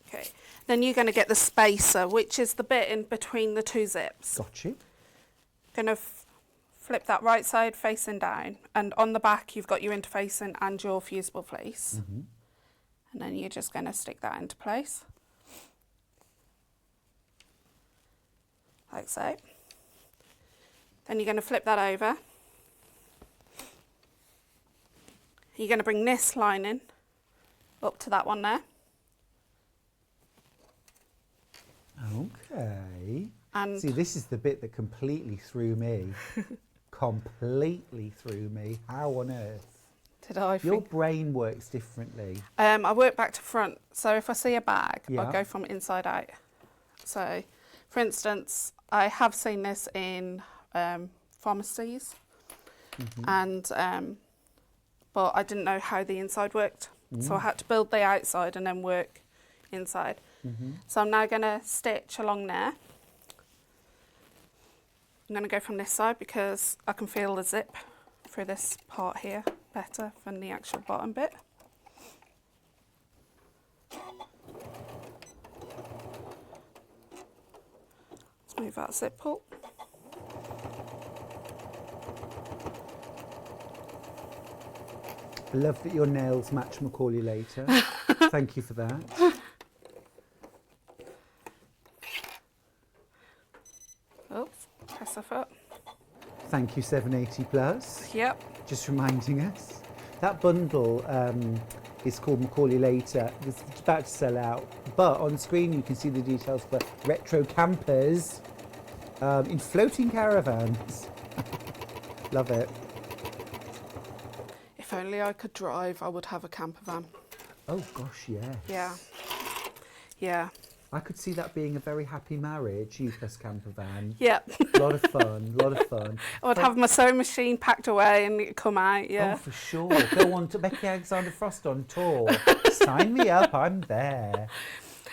Okay, then you're going to get the spacer, which is the bit in between the two zips. Got you. Going to flip that right side facing down, and on the back you've got your interfacing and your fusible fleece. And then you're just going to stick that into place, like so. Then you're going to flip that over. You're going to bring this lining up to that one there. Okay. And see, this is the bit that completely threw me. Completely threw me. How on earth? Did I Your think? brain works differently. I work back to front. So if I see a bag, Yeah. I'll go from inside out. So, for instance, I have seen this in pharmacies, and but I didn't know how the inside worked. So I had to build the outside and then work inside. So I'm now going to stitch along there. I'm going to go from this side because I can feel the zip through this part here better than the actual bottom bit. Let's move that zip pull. I love that your nails match Macaulay later. Thank you for that. Oops, press the foot. Thank you, 780 Plus. Yep. Just reminding us. That bundle is called Macaulay Later. It's about to sell out. But on screen you can see the details for retro campers in floating caravans. Love it. If only I could drive, I would have a camper van. Oh gosh, yes. Yeah. Yeah. I could see that being a very happy marriage, you plus camper van. Yep. A lot of fun, a lot of fun. I would have my sewing machine packed away and it'd come out, yeah. Oh, for sure. Go on to Becky Alexandra Frost on tour. Sign me up, I'm there.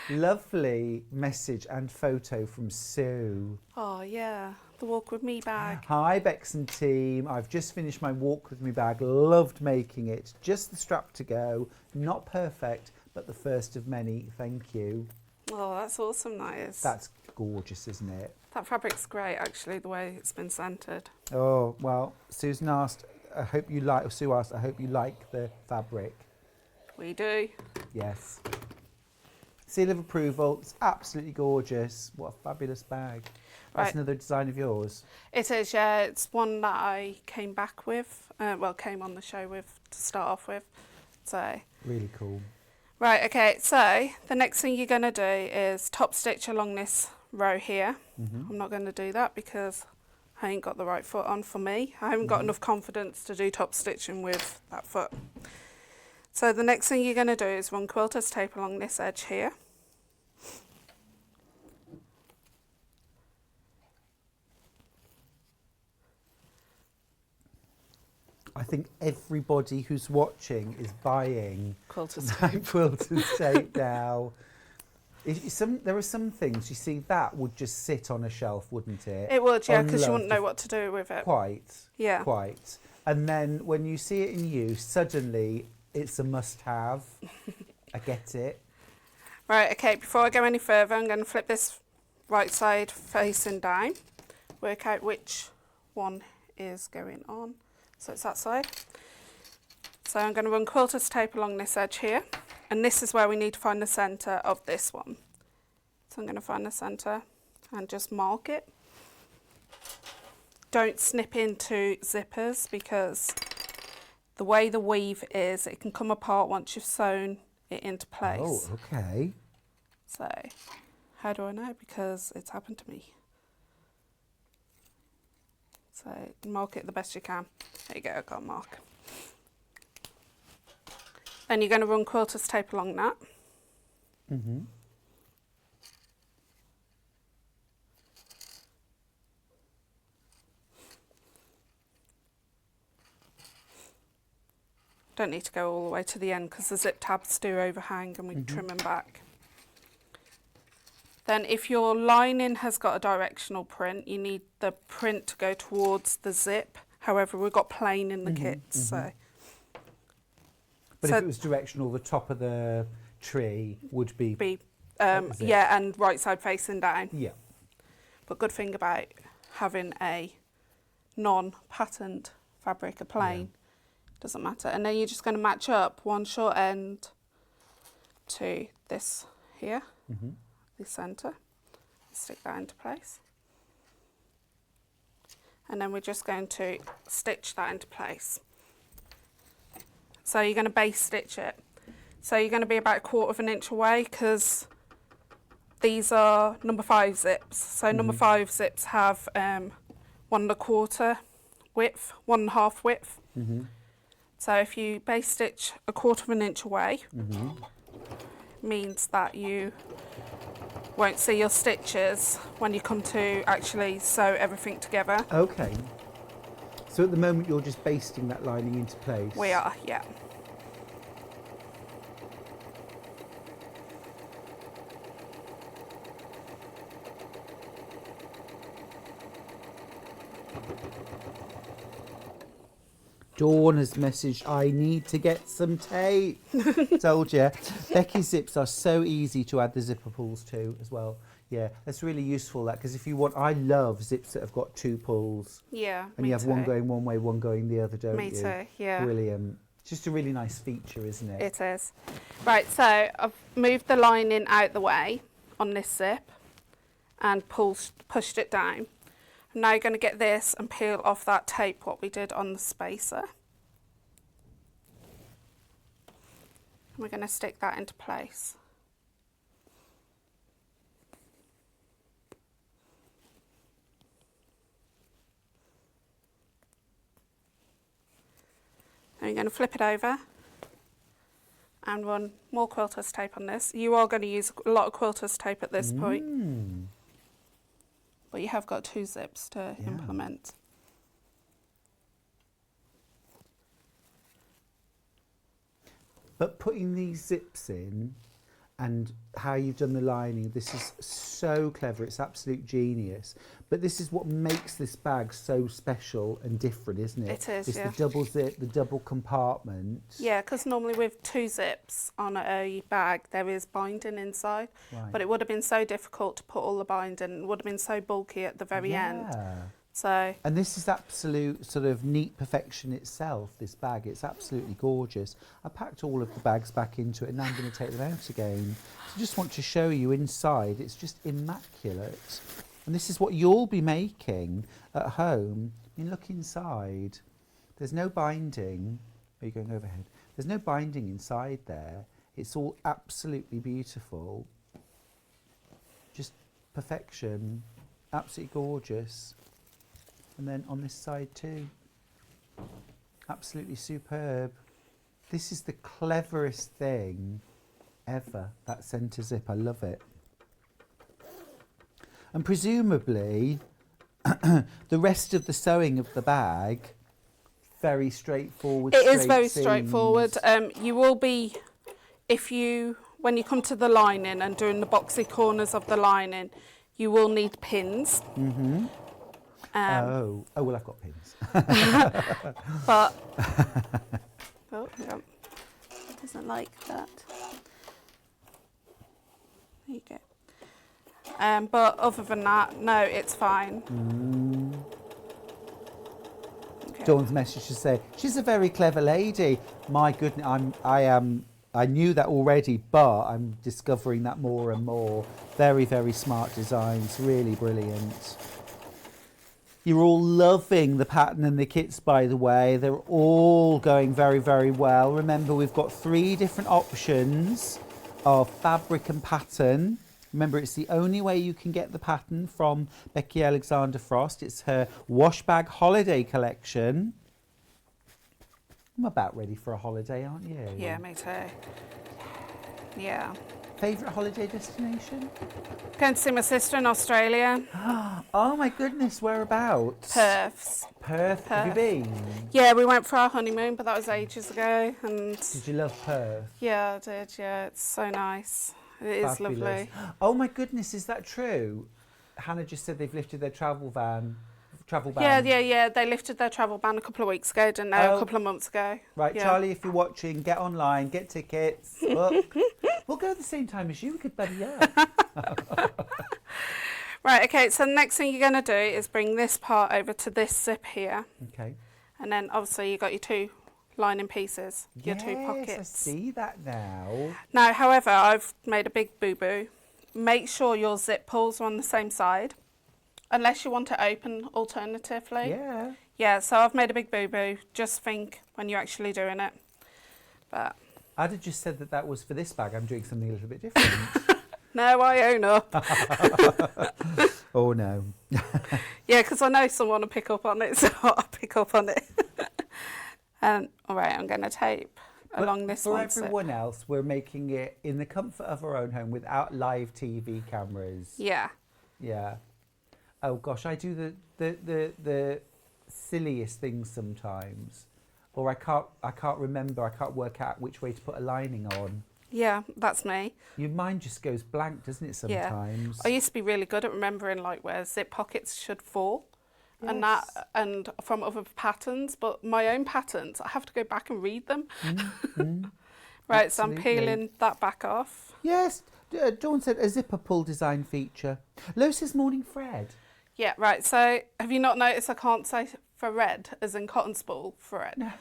Lovely message and photo from Sue. Oh, yeah. The Walk With Me bag. Hi, Bex and team. I've just finished my Walk With Me bag. Loved making it. Just the strap to go. Not perfect, but the first of many. Thank you. Oh, that's awesome, that is. That's gorgeous, isn't it? That fabric's great, actually, the way it's been scented. Oh, well, Susan asked, I hope you like, Sue asked, I hope you like the fabric. We do. Yes. Seal of approval. It's absolutely gorgeous. What a fabulous bag. That's Right. another design of yours. It is, yeah. It's one that I came back with, came on the show with to start off with. So. Really cool. Right, okay, so the next thing you're going to do is top stitch along this row here. I'm not going to do that because I ain't got the right foot on for me. I haven't got enough confidence to do top stitching with that foot. So the next thing you're going to do is run quilter's tape along this edge here. I think everybody who's watching is buying Quilter's quilter's tape now. There are some things, you see, that would just sit on a shelf, wouldn't it? It would, yeah, because you Unloved. wouldn't know what to do with it. Quite. Yeah. Quite. And then when you see it in use, suddenly it's a must-have. I get it. Right, okay, before I go any further, I'm going to flip this right side facing down, work out which one is going on. So it's that side. So I'm going to run quilter's tape along this edge here, and this is where we need to find the centre of this one. So I'm going to find the centre and just mark it. Don't snip into zippers, because the way the weave is, it can come apart once you've sewn it into place. Oh, okay. So, how do I know? Because it's happened to me. So, mark it the best you can. There you go, I got a mark. Then you're going to run quilter's tape along that. Mm-hmm. Don't need to go all the way to the end, because the zip tabs do overhang and we trim them back. Then if your lining has got a directional print, you need the print to go towards the zip. However, we've got plain in the kits, so. But if it was directional, the top of the tree would be yeah, and right side facing down. Yeah. But good thing about having a non-patterned fabric, a plain, doesn't matter. And then you're just going to match up one short end to this here, the centre. Stick that into place. And then we're just going to stitch that into place. So you're going to base stitch it. So you're going to be about 1/4 inch away, because these are number 5 zips. So number 5 zips have 1 1/4 width, 1 1/2 width. So if you base stitch 1/4 inch away, means that you won't see your stitches when you come to actually sew everything together. Okay. So at the moment you're just basting that lining into place? We are, yeah. Dawn has messaged, I need to get some tape. Told you. Becky's zips are so easy to add the zipper pulls to as well. Yeah, that's really useful, that, because if you want, I love zips that have got 2 pulls. Yeah, and you have one going one way, one going the other, don't you? Me too, yeah. Brilliant. It's just a really nice feature, isn't it? It is. Right, so I've moved the lining out the way on this zip and pushed it down. I'm now going to get this and peel off that tape what we did on the spacer. We're going to stick that into place. And you're going to flip it over and run more quilter's tape on this. You are going to use a lot of quilter's tape at this point, but you have got 2 zips to implement. But putting these zips in and how you've done the lining, this is so clever. It's absolute genius. But this is what makes this bag so special and different, isn't it? It is, it's yeah. the double zip, the double compartment. Yeah, because normally with 2 zips on a bag, there is binding inside. Right. But it would have been so difficult to put all the binding. It would have been so bulky at the very end. So. And this is absolute sort of neat perfection itself, this bag. It's absolutely gorgeous. I packed all of the bags back into it and now I'm going to take them out again. So I just want to show you inside. It's just immaculate. And this is what you'll be making at home. I mean, look inside. There's no binding. Are you going overhead? There's no binding inside there. It's all absolutely beautiful. Just perfection. Absolutely gorgeous. And then on this side too. Absolutely superb. This is the cleverest thing ever, that centre zip. I love it. And presumably, the rest of the sewing of the bag, very straightforward. It is very seams. straightforward. You will be, when you come to the lining and doing the boxy corners of the lining, you will need pins. Mm-hmm. Well, I've got pins. But it doesn't like that. There you go. But other than that, no, it's fine. Okay. Dawn's message to say she's a very clever lady. My goodness, I knew that already, but I'm discovering that more and more. Very, very smart designs, really brilliant. You're all loving the pattern and the kits, by the way. They're all going very, very well. Remember, we've got 3 different options of fabric and pattern. Remember, it's the only way you can get the pattern from Becky Alexandra Frost. It's her wash bag holiday collection. I'm about ready for a holiday, aren't you? Yeah, me too. Yeah. Favourite holiday destination? Going to see my sister in Australia. Oh my goodness, whereabouts? Perth. Have you been? Yeah, we went for our honeymoon, but that was ages ago. And Did you love Perth? yeah, I did. Yeah, it's so nice. It is Fabulous. lovely. Oh my goodness, is that true? Hannah just said they've lifted their travel ban. Yeah. They lifted their travel ban a couple of weeks ago, didn't they? A couple of months ago. Right, yeah. Charlie, if you're watching, get online, get tickets, book. We'll go at the same time as you. We could buddy up. Right, okay, so the next thing you're going to do is bring this part over to this zip here. Okay. And then obviously you've got your 2 lining pieces, your 2 Yes, pockets. I see that now. Now, however, I've made a big boo-boo. Make sure your zip pulls are on the same side, unless you want it open alternatively. Yeah. Yeah, so I've made a big boo-boo. Just think when you're actually doing it. But I'd have just said that was for this bag. I'm doing something a little bit different. no, I own up. Oh, no. Yeah, because I know someone will pick up on it, so I'll pick up on it. All right, I'm going to tape along this for one. For everyone else, we're making it in the comfort of our own home without live TV cameras. Yeah. Yeah. Oh gosh, I do the silliest things sometimes, or I can't remember. I can't work out which way to put a lining on. Yeah, that's me. Your mind just goes blank, doesn't it? Sometimes. Yeah. I used to be really good at remembering like where zip pockets should fall. Yes. And from other patterns, but my own patterns, I have to go back and read them. Right, Absolutely. so I'm peeling that back off. Yes, Dawn said a zipper pull design feature. Lo says morning Fred. Yeah, right, so have you not noticed I can't say thread as in cotton spool thread? No,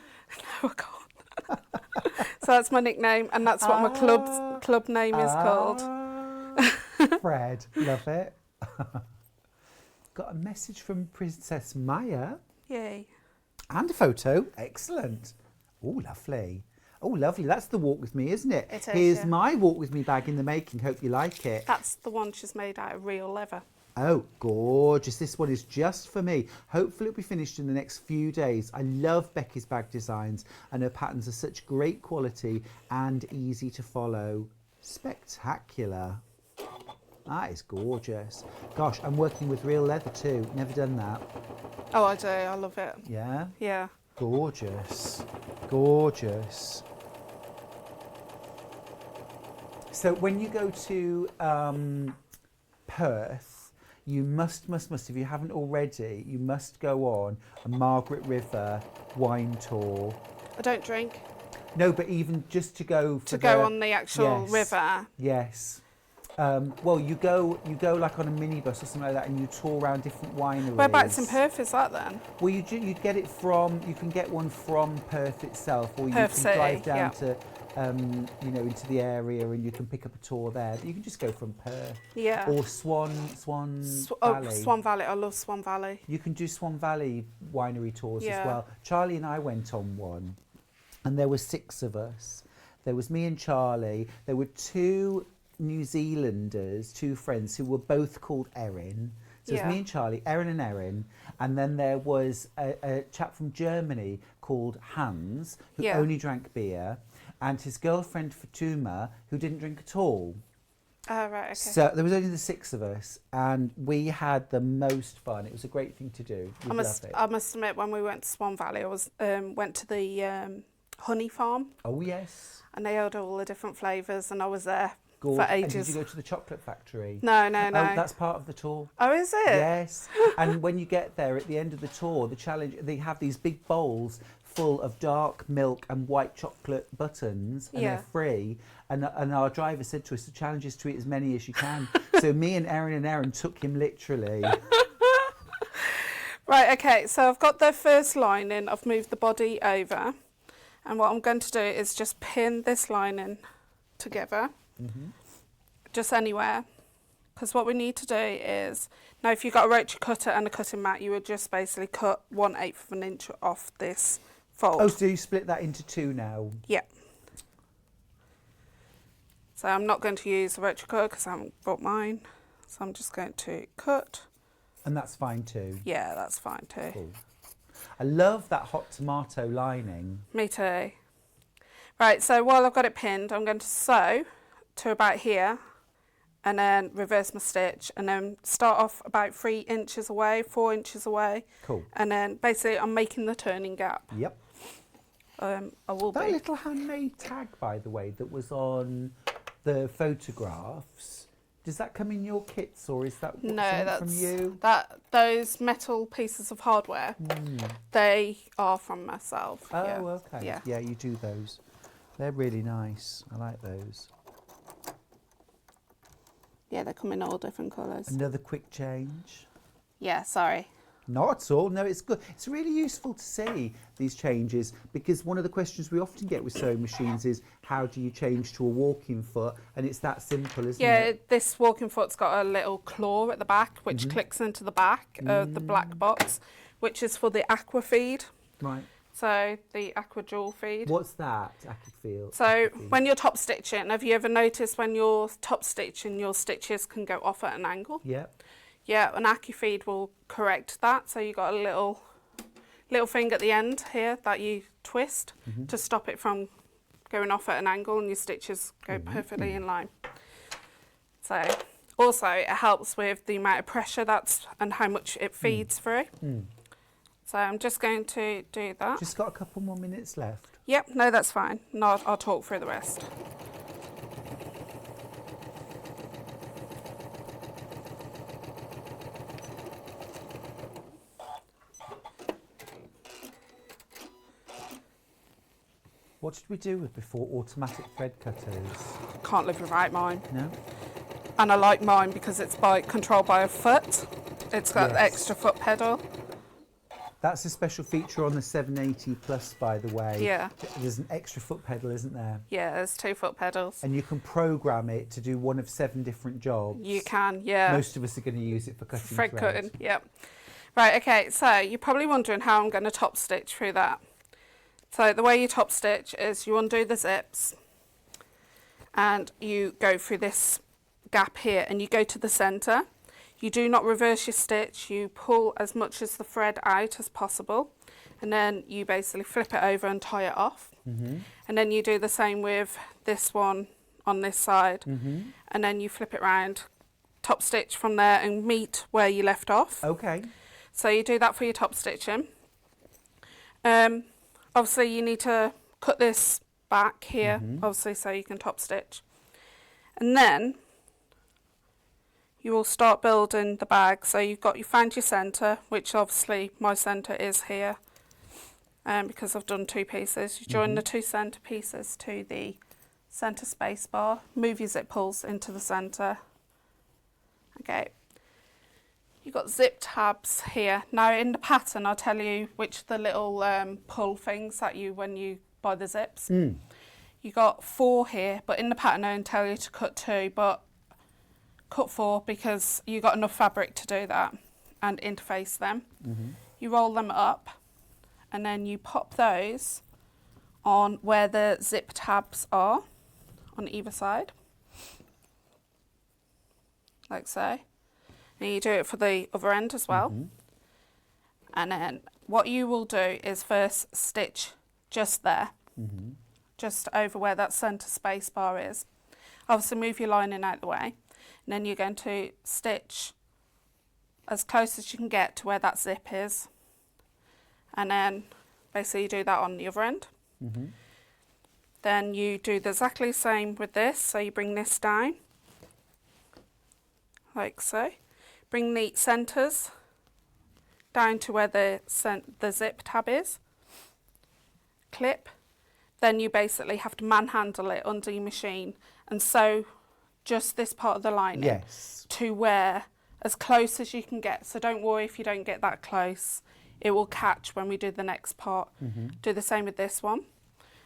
I can't. So that's my nickname, and that's what my club name is called. Fred, love it. Got a message from Princess Maya. Yay. And a photo. Excellent. Oh, lovely. Oh, lovely. That's the walk with me, isn't it? It is, Here's yeah. my walk with me bag in the making. Hope you like it. That's the one she's made out of real leather. Oh, gorgeous. This one is just for me. Hopefully it'll be finished in the next few days. I love Becky's bag designs, and her patterns are such great quality and easy to follow. Spectacular. That is gorgeous. Gosh, I'm working with real leather too. Never done that. Oh, I do. I love it. Yeah? Yeah. Gorgeous. Gorgeous. So when you go to Perth, you must, if you haven't already, you must go on a Margaret River wine tour. I don't drink. No, but even just to go for go on the actual river. Yes. Well, you go like on a minibus or something like that, and you tour around different wineries. Whereabouts in Perth is that then? Well, you get it from. You can get one from Perth itself, or Perth you can drive City, down yeah. to, into the area, and you can pick up a tour there. But you can just go from Perth. Yeah. Or Swan Valley. Oh, Swan Valley. I love Swan Valley. You can do Swan Valley winery tours Yeah. as well. Charlie and I went on one, and there were 6 of us. There was me and Charlie. There were 2 New Zealanders, 2 friends who were both called Erin. So it was me and Charlie, Erin and Erin, and then there was a chap from Germany called Hans, who Yeah. only drank beer, and his girlfriend Fatuma, who didn't drink at all. Oh, right, okay. So there was only the 6 of us, and we had the most fun. It was a great thing to do. We loved it. I must admit, when we went to Swan Valley, I went to the honey farm, Oh, yes. and they had all the different flavours, and I was there for And ages. did you go to the chocolate factory? No, no, no. Oh, that's part of the tour. Oh, is it? Yes. And when you get there at the end of the tour, the challenge, they have these big bowls full of dark milk and white chocolate buttons, and Yeah. they're free. And our driver said to us, the challenge is to eat as many as you can. So me and Erin took him literally. Right, okay, so I've got the first lining, I've moved the body over, and what I'm going to do is just pin this lining together, just anywhere, because what we need to do is, now if you've got a rotary cutter and a cutting mat, you would just basically cut 1/8 of an inch off this fold. Oh, so you split that into 2 now? Yeah. So I'm not going to use a rotary cutter because I haven't bought mine, so I'm just going to cut. And that's fine too. Yeah, that's fine too. Cool. I love that hot tomato lining. Me too. Right, so while I've got it pinned, I'm going to sew to about here and then reverse my stitch and then start off about 3 inches away, 4 inches away. Cool. And then basically I'm making the turning gap. Yep. I will That be. little handmade tag, by the way, that was on the photographs, does that come in your kits, or is that No, something that's from you? those metal pieces of hardware. They are from myself. Oh, yeah. okay. Yeah. Yeah, you do those. They're really nice. I like those. Yeah, they come in all different colours. Another quick change. Yeah, sorry. Not at all. No, it's good. It's really useful to see these changes, because one of the questions we often get with sewing machines is, how do you change to a walking foot? And it's that simple, isn't Yeah, it? this walking foot's got a little claw at the back, which clicks into the back of the black box, which is for the aqua feed. Right. So the aqua jewel feed. What's that? I could feel. So when you're top stitching, have you ever noticed when you're top stitching, your stitches can go off at an angle? Yeah. Yeah, an AccuFeed will correct that. So you got a little thing at the end here that you twist to stop it from going off at an angle, and your stitches go perfectly in line. So also it helps with the amount of pressure and how much it feeds through. So I'm just going to do that. Just got a couple more minutes left. Yep, no, that's fine. No, I'll talk through the rest. What did we do with before automatic thread cutters? Can't live without mine. No? And I like mine because it's controlled by a foot. It's got the Yes. extra foot pedal. That's a special feature on the 780 Plus, by the way. Yeah. There's an extra foot pedal, isn't there? Yeah, there's 2 foot pedals. And you can program it to do one of 7 different jobs. You can, yeah. Most of us are going to use it for cutting Thread thread. cutting, yep. Right, okay, so you're probably wondering how I'm going to top stitch through that. So the way you top stitch is you undo the zips and you go through this gap here and you go to the centre. You do not reverse your stitch, you pull as much as the thread out as possible, and then you basically flip it over and tie it off. And then you do the same with this one on this side, and then you flip it round, top stitch from there and meet where you left off. Okay. So you do that for your top stitching. Obviously you need to cut this back here, obviously, so you can top stitch. And then you will start building the bag. So you found your centre, which obviously my centre is here, because I've done 2 pieces. You join the 2 centre pieces to the centre space bar, move your zip pulls into the centre. Okay. You've got zip tabs here. Now in the pattern I'll tell you which the little pull things that when you buy the zips. You got 4 here, but in the pattern I tell you to cut 2, but cut 4 because you got enough fabric to do that and interface them. You roll them up and then you pop those on where the zip tabs are on either side, like so. And you do it for the other end as well. And then what you will do is first stitch just there, just over where that centre space bar is. Obviously move your lining out the way, and then you're going to stitch as close as you can get to where that zip is, and then basically you do that on the other end. Then you do exactly the same with this, so you bring this down, like so. Bring the centres down to where the zip tab is, clip, then you basically have to manhandle it under your machine and sew just this part of the lining to where, as close as you can get. So don't worry if you don't get that close, it will catch when we do the next part. Do the same with this one,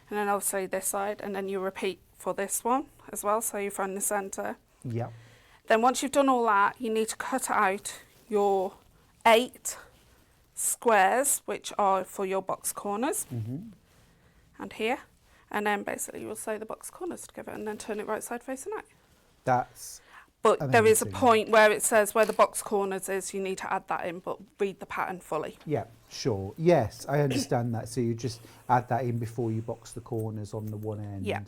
and then obviously this side, and then you repeat for this one as well, so you find the centre. Then once you've done all that, you need to cut out your 8 squares, which are for your box corners, and here, and then basically you'll sew the box corners together and then turn it right side facing out. That's But amazing. there is a point where it says where the box corners is, you need to add that in, but read the pattern fully. Yeah, sure. Yes, I understand that. So you just add that in before you box the corners on the one end. Yeah.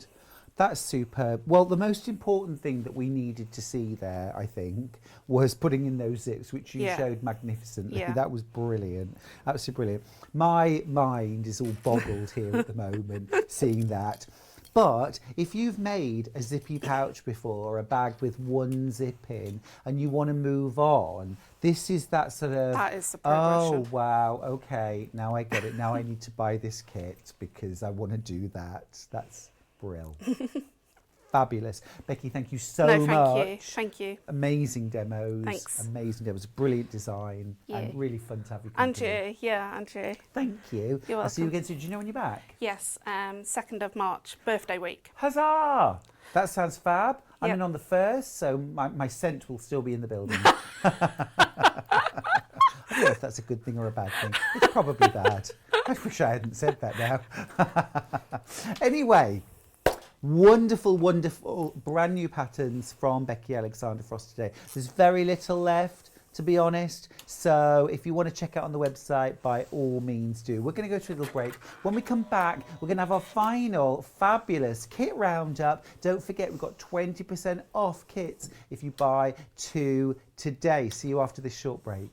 That's superb. Well, the most important thing that we needed to see there, I think, was putting in those zips, which you showed magnificently. That was brilliant. Absolutely brilliant. My mind is all boggled here at the moment, seeing that. But if you've made a zippy pouch before, or a bag with one zip in, and you want to move on, this is that sort of, that is the progression. Oh, wow, okay, now I get it. Now I need to buy this kit because I want to do that. That's brill. Fabulous. Becky, thank you so much. Thank you. Amazing demos. Thanks. Amazing demos. Brilliant design. And really fun to have you. And you, and you. Thank you. You're I'll see you welcome. again soon. Do you know when you're back? Yes, 2nd of March, birthday week. Huzzah! That sounds fab. I'm in on the 1st, so my scent will still be in the building. I don't know if that's a good thing or a bad thing. It's probably bad. I wish I hadn't said that now. Anyway, wonderful, wonderful brand new patterns from Becky Alexandra for us today. There's very little left, to be honest. So if you want to check out on the website, by all means do. We're going to go to a little break. When we come back, we're going to have our final fabulous kit roundup. Don't forget, we've got 20% off kits if you buy 2 today. See you after this short break.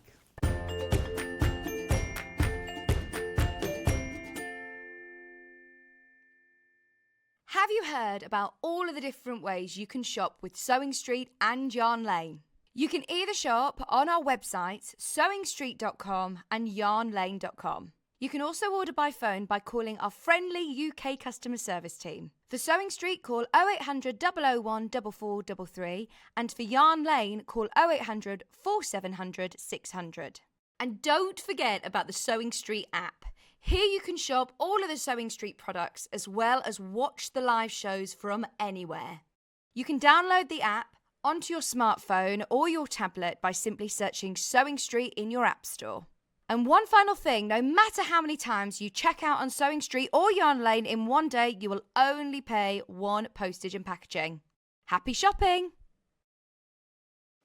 Have you heard about all of the different ways you can shop with Sewing Street and Yarn Lane? You can either shop on our websites, sewingstreet.com and yarnlane.com. You can also order by phone by calling our friendly UK customer service team. For Sewing Street, call 0800 001 4433, and for Yarn Lane, call 0800 4700 600. And don't forget about the Sewing Street app. Here you can shop all of the Sewing Street products as well as watch the live shows from anywhere. You can download the app onto your smartphone or your tablet by simply searching Sewing Street in your app store. And one final thing, no matter how many times you check out on Sewing Street or Yarn Lane in one day, you will only pay 1 postage and packaging. Happy shopping!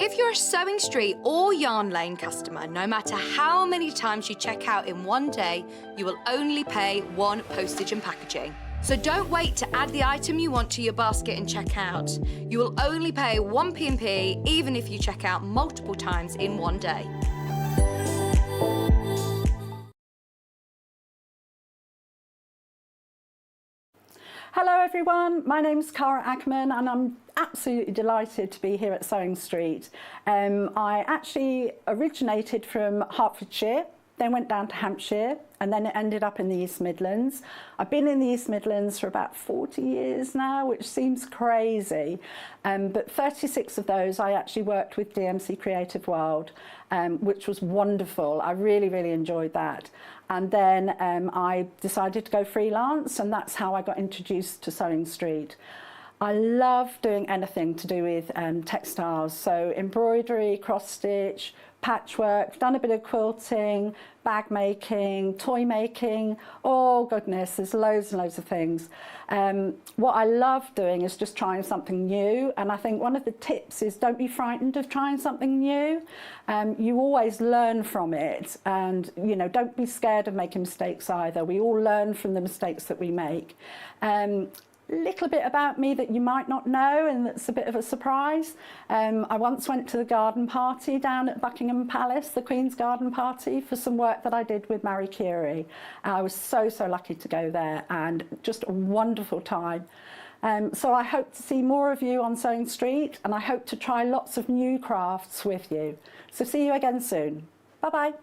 If you're a Sewing Street or Yarn Lane customer, no matter how many times you check out in one day, you will only pay 1 postage and packaging. So don't wait to add the item you want to your basket and check out. You will only pay 1 P&P even if you check out multiple times in one day. Hello everyone, my name's Cara Ackerman and I'm absolutely delighted to be here at Sewing Street. I actually originated from Hertfordshire, then went down to Hampshire and then it ended up in the East Midlands. I've been in the East Midlands for about 40 years now, which seems crazy, but 36 of those I actually worked with DMC Creative World, which was wonderful. I really, really enjoyed that. And then I decided to go freelance, and that's how I got introduced to Sewing Street. I love doing anything to do with textiles, so embroidery, cross stitch, patchwork, done a bit of quilting, bag making, toy making. Oh goodness, there's loads and loads of things. What I love doing is just trying something new, and I think one of the tips is don't be frightened of trying something new. You always learn from it, and you know, don't be scared of making mistakes either. We all learn from the mistakes that we make. Little bit about me that you might not know, and that's a bit of a surprise. I once went to the garden party down at Buckingham Palace, the Queen's garden party, for some work that I did with Marie Curie. I was so lucky to go there, and just a wonderful time. So I hope to see more of you on Sewing Street, and I hope to try lots of new crafts with you. So see you again soon. Bye bye.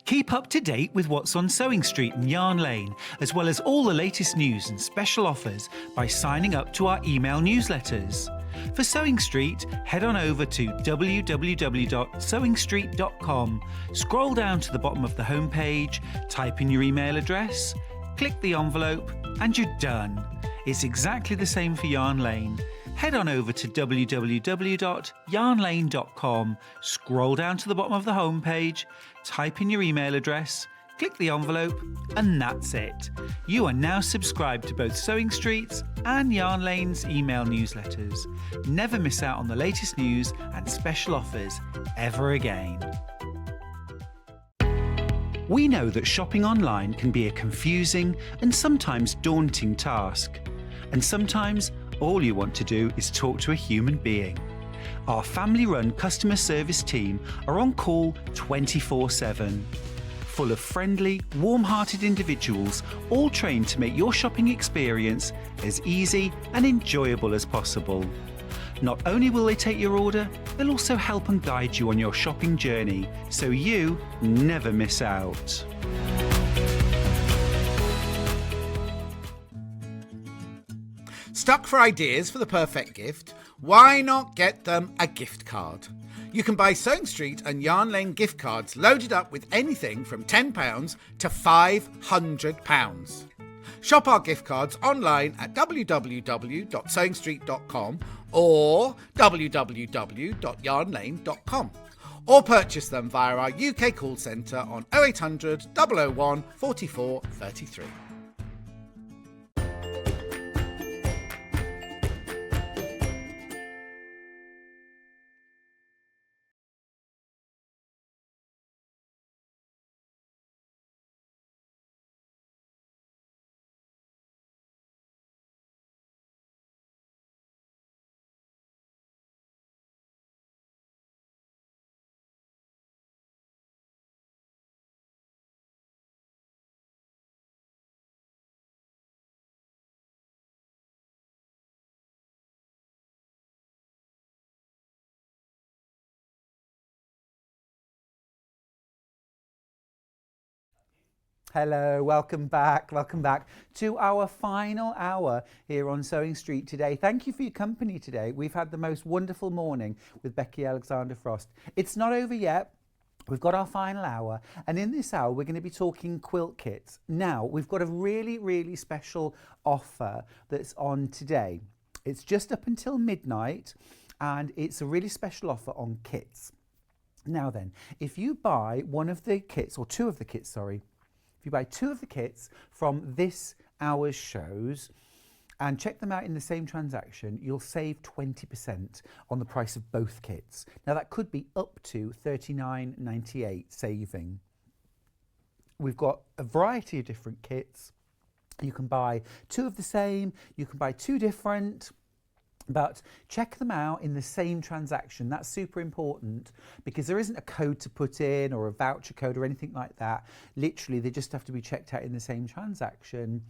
Keep up to date with what's on Sewing Street and Yarn Lane, as well as all the latest news and special offers by signing up to our email newsletters. For Sewing Street, head on over to www.sewingstreet.com, scroll down to the bottom of the homepage, type in your email address, click the envelope, and you're done. It's exactly the same for Yarn Lane. Head on over to www.yarnlane.com, scroll down to the bottom of the homepage, type in your email address, click the envelope, and that's it. You are now subscribed to both Sewing Street's and Yarn Lane's email newsletters. Never miss out on the latest news and special offers ever again. We know that shopping online can be a confusing and sometimes daunting task. And sometimes all you want to do is talk to a human being. Our family-run customer service team are on call 24/7. Full of friendly, warm-hearted individuals, all trained to make your shopping experience as easy and enjoyable as possible. Not only will they take your order, they'll also help and guide you on your shopping journey, so you never miss out. Stuck for ideas for the perfect gift? Why not get them a gift card? You can buy Sewing Street and Yarn Lane gift cards loaded up with anything from £10 to £500. Shop our gift cards online at www.sewingstreet.com or www.yarnlane.com, or purchase them via our UK call centre on 0800 001 44 33. Hello, welcome back to our final hour here on Sewing Street today. Thank you for your company today. We've had the most wonderful morning with Becky, Alexandra Frost. It's not over yet. We've got our final hour, and in this hour we're going to be talking quilt kits. Now, we've got a really special offer that's on today. It's just up until midnight, and it's a really special offer on kits. Now then, if you buy one of the kits, or two of the kits, sorry, if you buy two of the kits from this hour's shows and check them out in the same transaction, you'll save 20% on the price of both kits. Now that could be up to $39.98 saving. We've got a variety of different kits. You can buy two of the same, you can buy two different, but check them out in the same transaction. That's super important because there isn't a code to put in or a voucher code or anything like that. Literally, they just have to be checked out in the same transaction.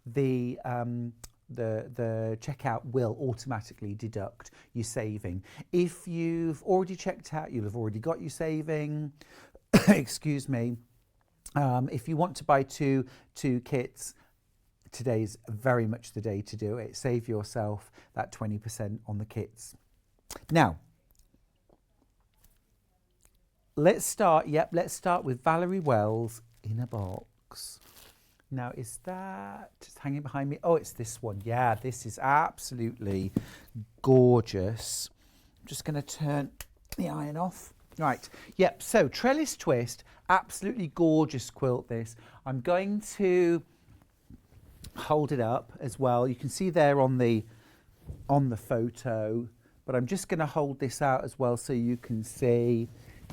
The checkout will automatically deduct your saving. If you've already checked out, you'll have already got your saving. Excuse me. If you want to buy two kits, today's very much the day to do it. Save yourself that 20% on the kits. Now, let's start with Valerie Wells in a box. Now, is that just hanging behind me? Oh, it's this one. Yeah, this is absolutely gorgeous. I'm just going to turn the iron off. Right, yep, so trellis twist, absolutely gorgeous quilt this. I'm going to hold it up as well. You can see there on the photo, but I'm just going to hold this out as well so you can see.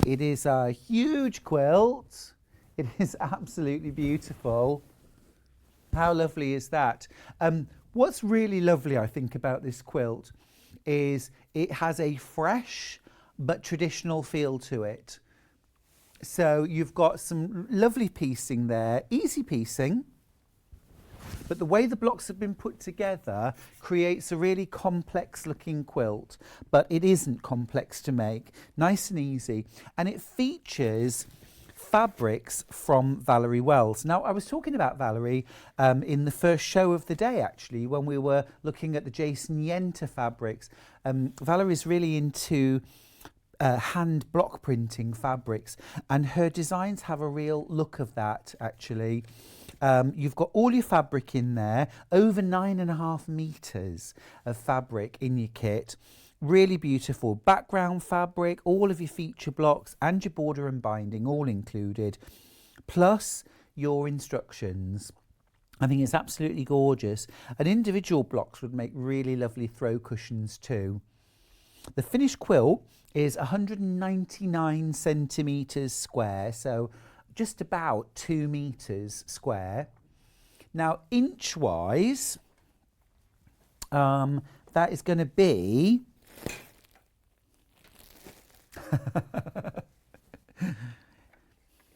It is a huge quilt. It is absolutely beautiful. How lovely is that? What's really lovely, I think, about this quilt is it has a fresh but traditional feel to it. So you've got some lovely piecing there, easy piecing, but the way the blocks have been put together creates a really complex looking quilt, but it isn't complex to make, nice and easy. And it features fabrics from Valerie Wells. Now, I was talking about Valerie in the first show of the day, actually, when we were looking at the Jason Yenter fabrics. Valerie's really into hand block printing fabrics, and her designs have a real look of that, actually. You've got all your fabric in there, over 9.5 meters of fabric in your kit. Really beautiful background fabric, all of your feature blocks and your border and binding all included, plus your instructions. I think it's absolutely gorgeous, and individual blocks would make really lovely throw cushions too. The finished quilt is 199 centimetres square, so just about 2 meters square. Now, inch-wise, that is going to be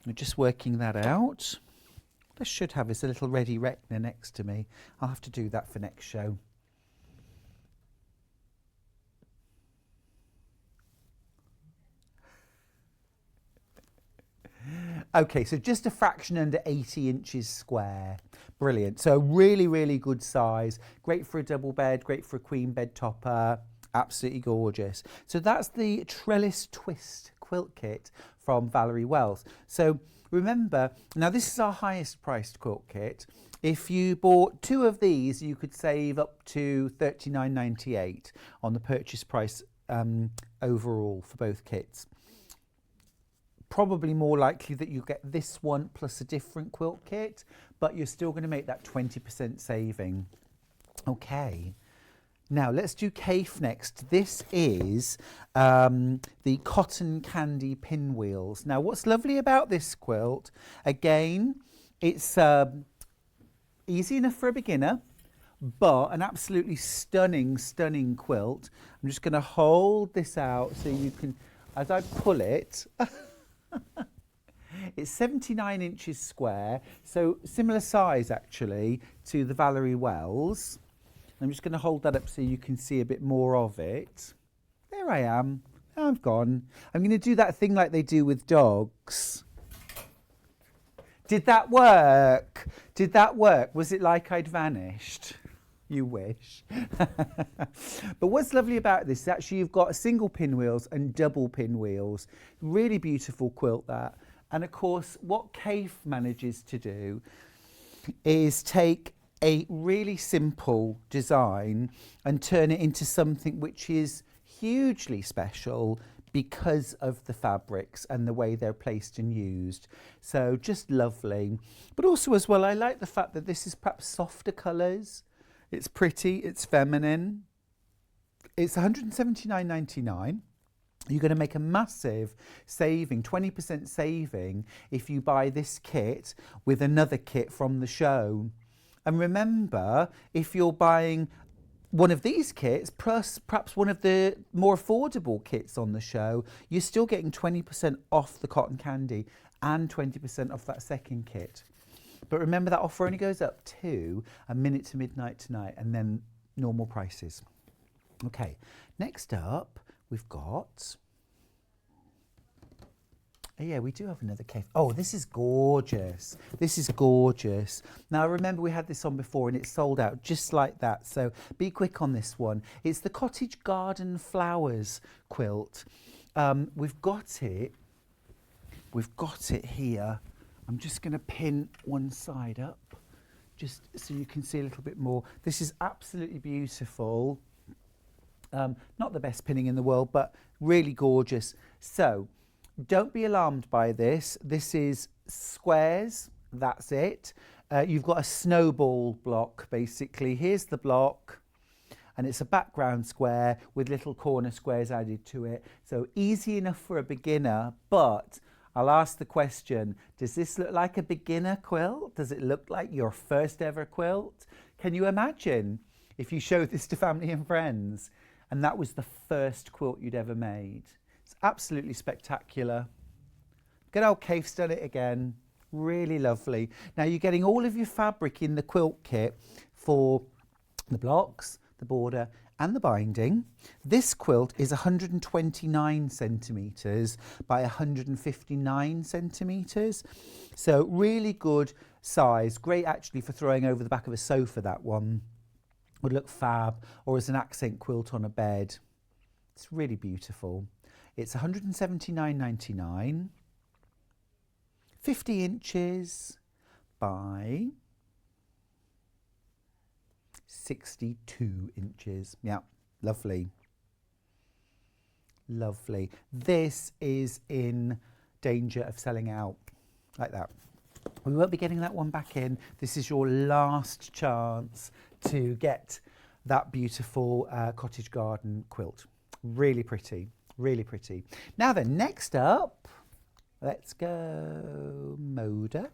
we're just working that out. What I should have is a little ready reckoner next to me. I'll have to do that for next show. Okay, so just a fraction under 80 inches square. Brilliant. So really, really good size. Great for a double bed, great for a queen bed topper. Absolutely gorgeous. So that's the trellis twist quilt kit from Valerie Wells. So remember, now this is our highest priced quilt kit. If you bought 2 of these, you could save up to $39.98 on the purchase price overall for both kits. Probably more likely that you get this one plus a different quilt kit, but you're still going to make that 20% saving. Okay. Now let's do Cafe next. This is the cotton candy pinwheels. Now what's lovely about this quilt, again, it's easy enough for a beginner, but an absolutely stunning, stunning quilt. I'm just going to hold this out so you can, as I pull it, it's 79 inches square, so similar size actually to the Valerie Wells. I'm just going to hold that up so you can see a bit more of it. There I am. I've gone. I'm going to do that thing like they do with dogs. Did that work? Did that work? Was it like I'd vanished? You wish. But what's lovely about this is actually you've got single pinwheels and double pinwheels. Really beautiful quilt that. And of course, what Cafe manages to do is take a really simple design and turn it into something which is hugely special because of the fabrics and the way they're placed and used. So just lovely. But also as well, I like the fact that this is perhaps softer colours. It's pretty, it's feminine. It's $179.99. You're going to make a massive saving, 20% saving, if you buy this kit with another kit from the show. And remember, if you're buying one of these kits, plus perhaps one of the more affordable kits on the show, you're still getting 20% off the cotton candy and 20% off that second kit. But remember, that offer only goes up to a minute to midnight tonight, and then normal prices. Okay, next up, we've got... Oh, yeah, we do have another Cafe. Oh, this is gorgeous. This is gorgeous. Now, remember, we had this on before and it sold out just like that. So be quick on this one. It's the Cottage Garden Flowers quilt. We've got it here. I'm just going to pin one side up just so you can see a little bit more. This is absolutely beautiful. Not the best pinning in the world, but really gorgeous. So don't be alarmed by this. This is squares, that's it. You've got a snowball block basically. Here's the block, and it's a background square with little corner squares added to it. So easy enough for a beginner, but I'll ask the question, does this look like a beginner quilt? Does it look like your first ever quilt? Can you imagine if you showed this to family and friends and that was the first quilt you'd ever made? It's absolutely spectacular. Good old Kate's done it again. Really lovely. Now you're getting all of your fabric in the quilt kit for the blocks, the border and the binding. This quilt is 129 centimetres by 159 centimetres. So really good size. Great actually for throwing over the back of a sofa, that one. Would look fab, or as an accent quilt on a bed. It's really beautiful. It's 179.99. 50 inches by 62 inches. Yeah, lovely. Lovely. This is in danger of selling out like that. We won't be getting that one back in. This is your last chance to get that beautiful cottage garden quilt. Really pretty, really pretty. Now then, next up, let's go Moda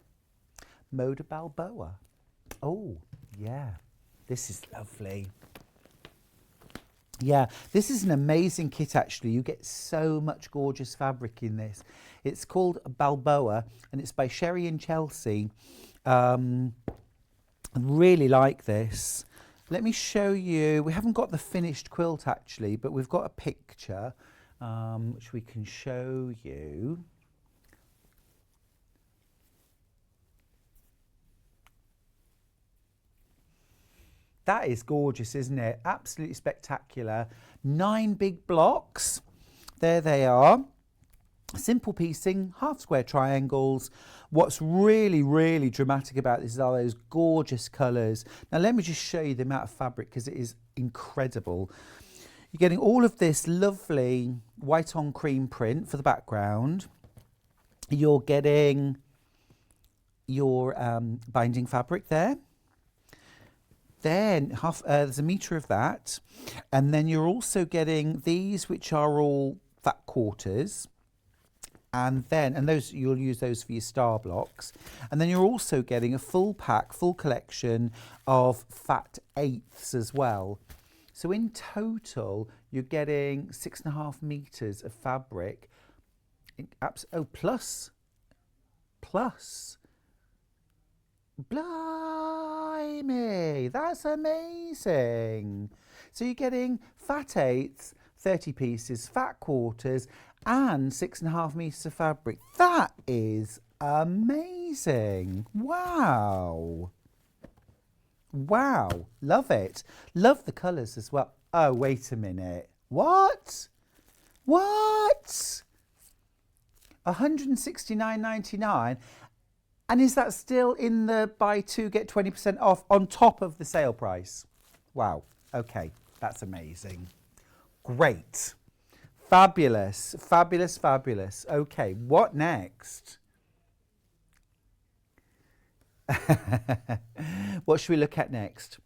Balboa. Oh, yeah. This is lovely. Yeah, this is an amazing kit actually. You get so much gorgeous fabric in this. It's called Balboa and it's by Sherry and Chelsea. I really like this. Let me show you. We haven't got the finished quilt actually, but we've got a picture which we can show you. That is gorgeous, isn't it? Absolutely spectacular. 9 big blocks. There they are. Simple piecing, half square triangles. What's really, really dramatic about this are those gorgeous colours. Now let me just show you the amount of fabric because it is incredible. You're getting all of this lovely white on cream print for the background. You're getting your binding fabric there. Then there's a metre of that, and then you're also getting these, which are all fat quarters, and those you'll use those for your star blocks, and then you're also getting a full pack, full collection of fat eighths as well. So in total, you're getting 6.5 metres of fabric. Plus. Blimey, that's amazing. So you're getting fat eighths, 30 pieces, fat quarters, and 6.5 metres of fabric. That is amazing. Wow. Wow, love it. Love the colours as well. Oh, wait a minute. What? 169.99. And is that still in the buy 2 get 20% off on top of the sale price? Wow. Okay, that's amazing. Great. Fabulous, fabulous, fabulous. Okay, what next? What should we look at next?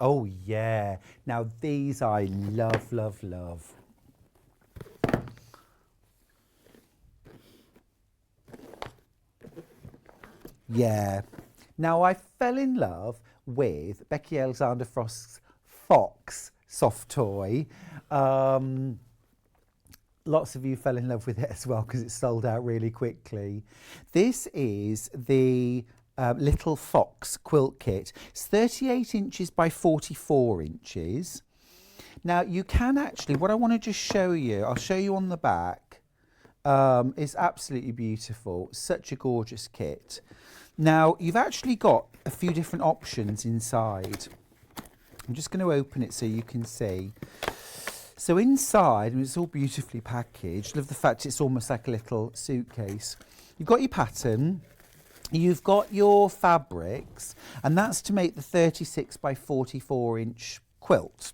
Oh yeah. Now these I love, love, love. Yeah. Now I fell in love with Becky Alexandra Frost's Fox soft toy. Lots of you fell in love with it as well because it sold out really quickly. This is the Little Fox quilt kit. It's 38 inches by 44 inches. Now you can actually, what I want to just show you, I'll show you on the back. It's absolutely beautiful. Such a gorgeous kit. Now you've actually got a few different options inside. I'm just going to open it so you can see. So inside, and it's all beautifully packaged. Love the fact it's almost like a little suitcase. You've got your pattern, you've got your fabrics, and that's to make the 36 by 44 inch quilt.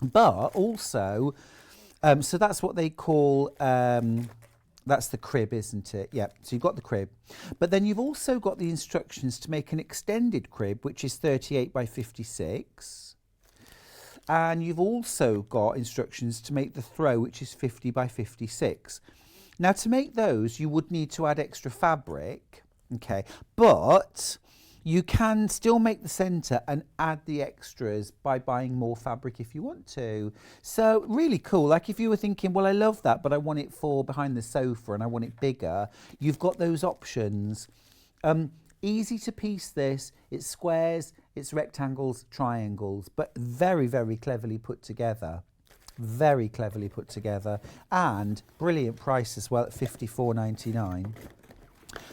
But also, so that's what they call, that's the crib, isn't it? Yeah, so you've got the crib. But then you've also got the instructions to make an extended crib, which is 38 by 56. And you've also got instructions to make the throw, which is 50 by 56. Now, to make those, you would need to add extra fabric, okay? But you can still make the centre and add the extras by buying more fabric if you want to. So really cool. Like if you were thinking, well, I love that, but I want it for behind the sofa and I want it bigger, you've got those options. Easy to piece this. It's squares, it's rectangles, triangles, but very, very cleverly put together. Very cleverly put together, and brilliant price as well at £54.99.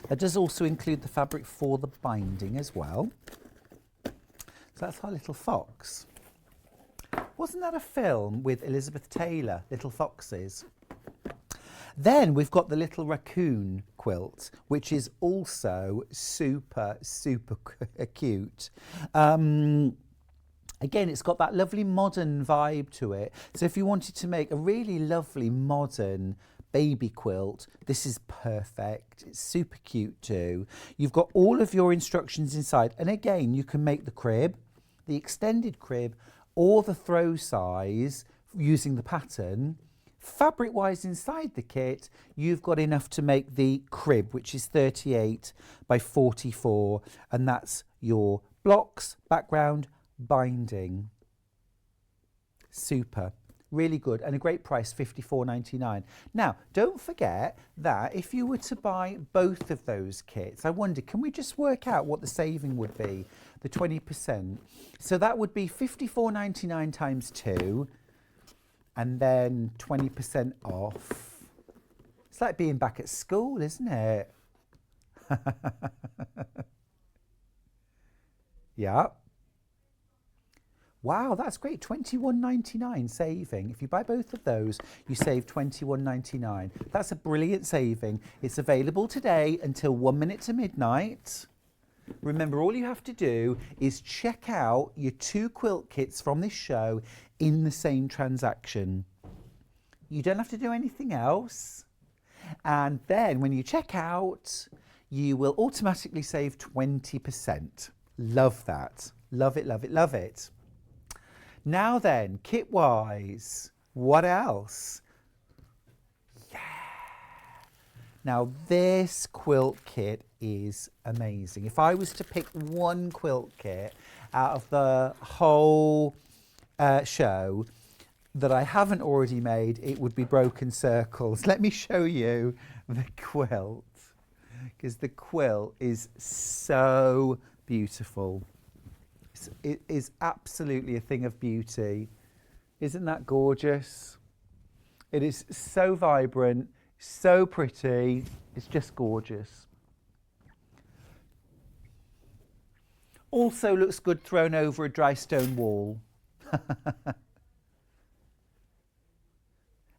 That does also include the fabric for the binding as well. So that's our little fox. Wasn't that a film with Elizabeth Taylor, Little Foxes? Then we've got the little raccoon quilt, which is also super, super cute. Again, it's got that lovely modern vibe to it. So if you wanted to make a really lovely modern baby quilt, this is perfect. It's super cute too. You've got all of your instructions inside. And again, you can make the crib, the extended crib, or the throw size using the pattern. Fabric wise inside the kit, you've got enough to make the crib, which is 38 by 44. And that's your blocks, background, binding. Super. Really good, and a great price, £54.99. Now, don't forget that if you were to buy both of those kits, I wonder, can we just work out what the saving would be? The 20%. So that would be £54.99 times 2, and then 20% off. It's like being back at school, isn't it? Yeah. Wow, that's great. £21.99 saving. If you buy both of those, you save £21.99. That's a brilliant saving. It's available today until 1 minute to midnight. Remember, all you have to do is check out your 2 quilt kits from this show in the same transaction. You don't have to do anything else. And then when you check out, you will automatically save 20%. Love that. Love it, love it, love it. Now then, kit-wise, what else? Yeah. Now this quilt kit is amazing. If I was to pick one quilt kit out of the whole show that I haven't already made, it would be Broken Circles. Let me show you the quilt, because the quilt is so beautiful. It is absolutely a thing of beauty. Isn't that gorgeous? It is so vibrant, so pretty. It's just gorgeous. Also looks good thrown over a dry stone wall.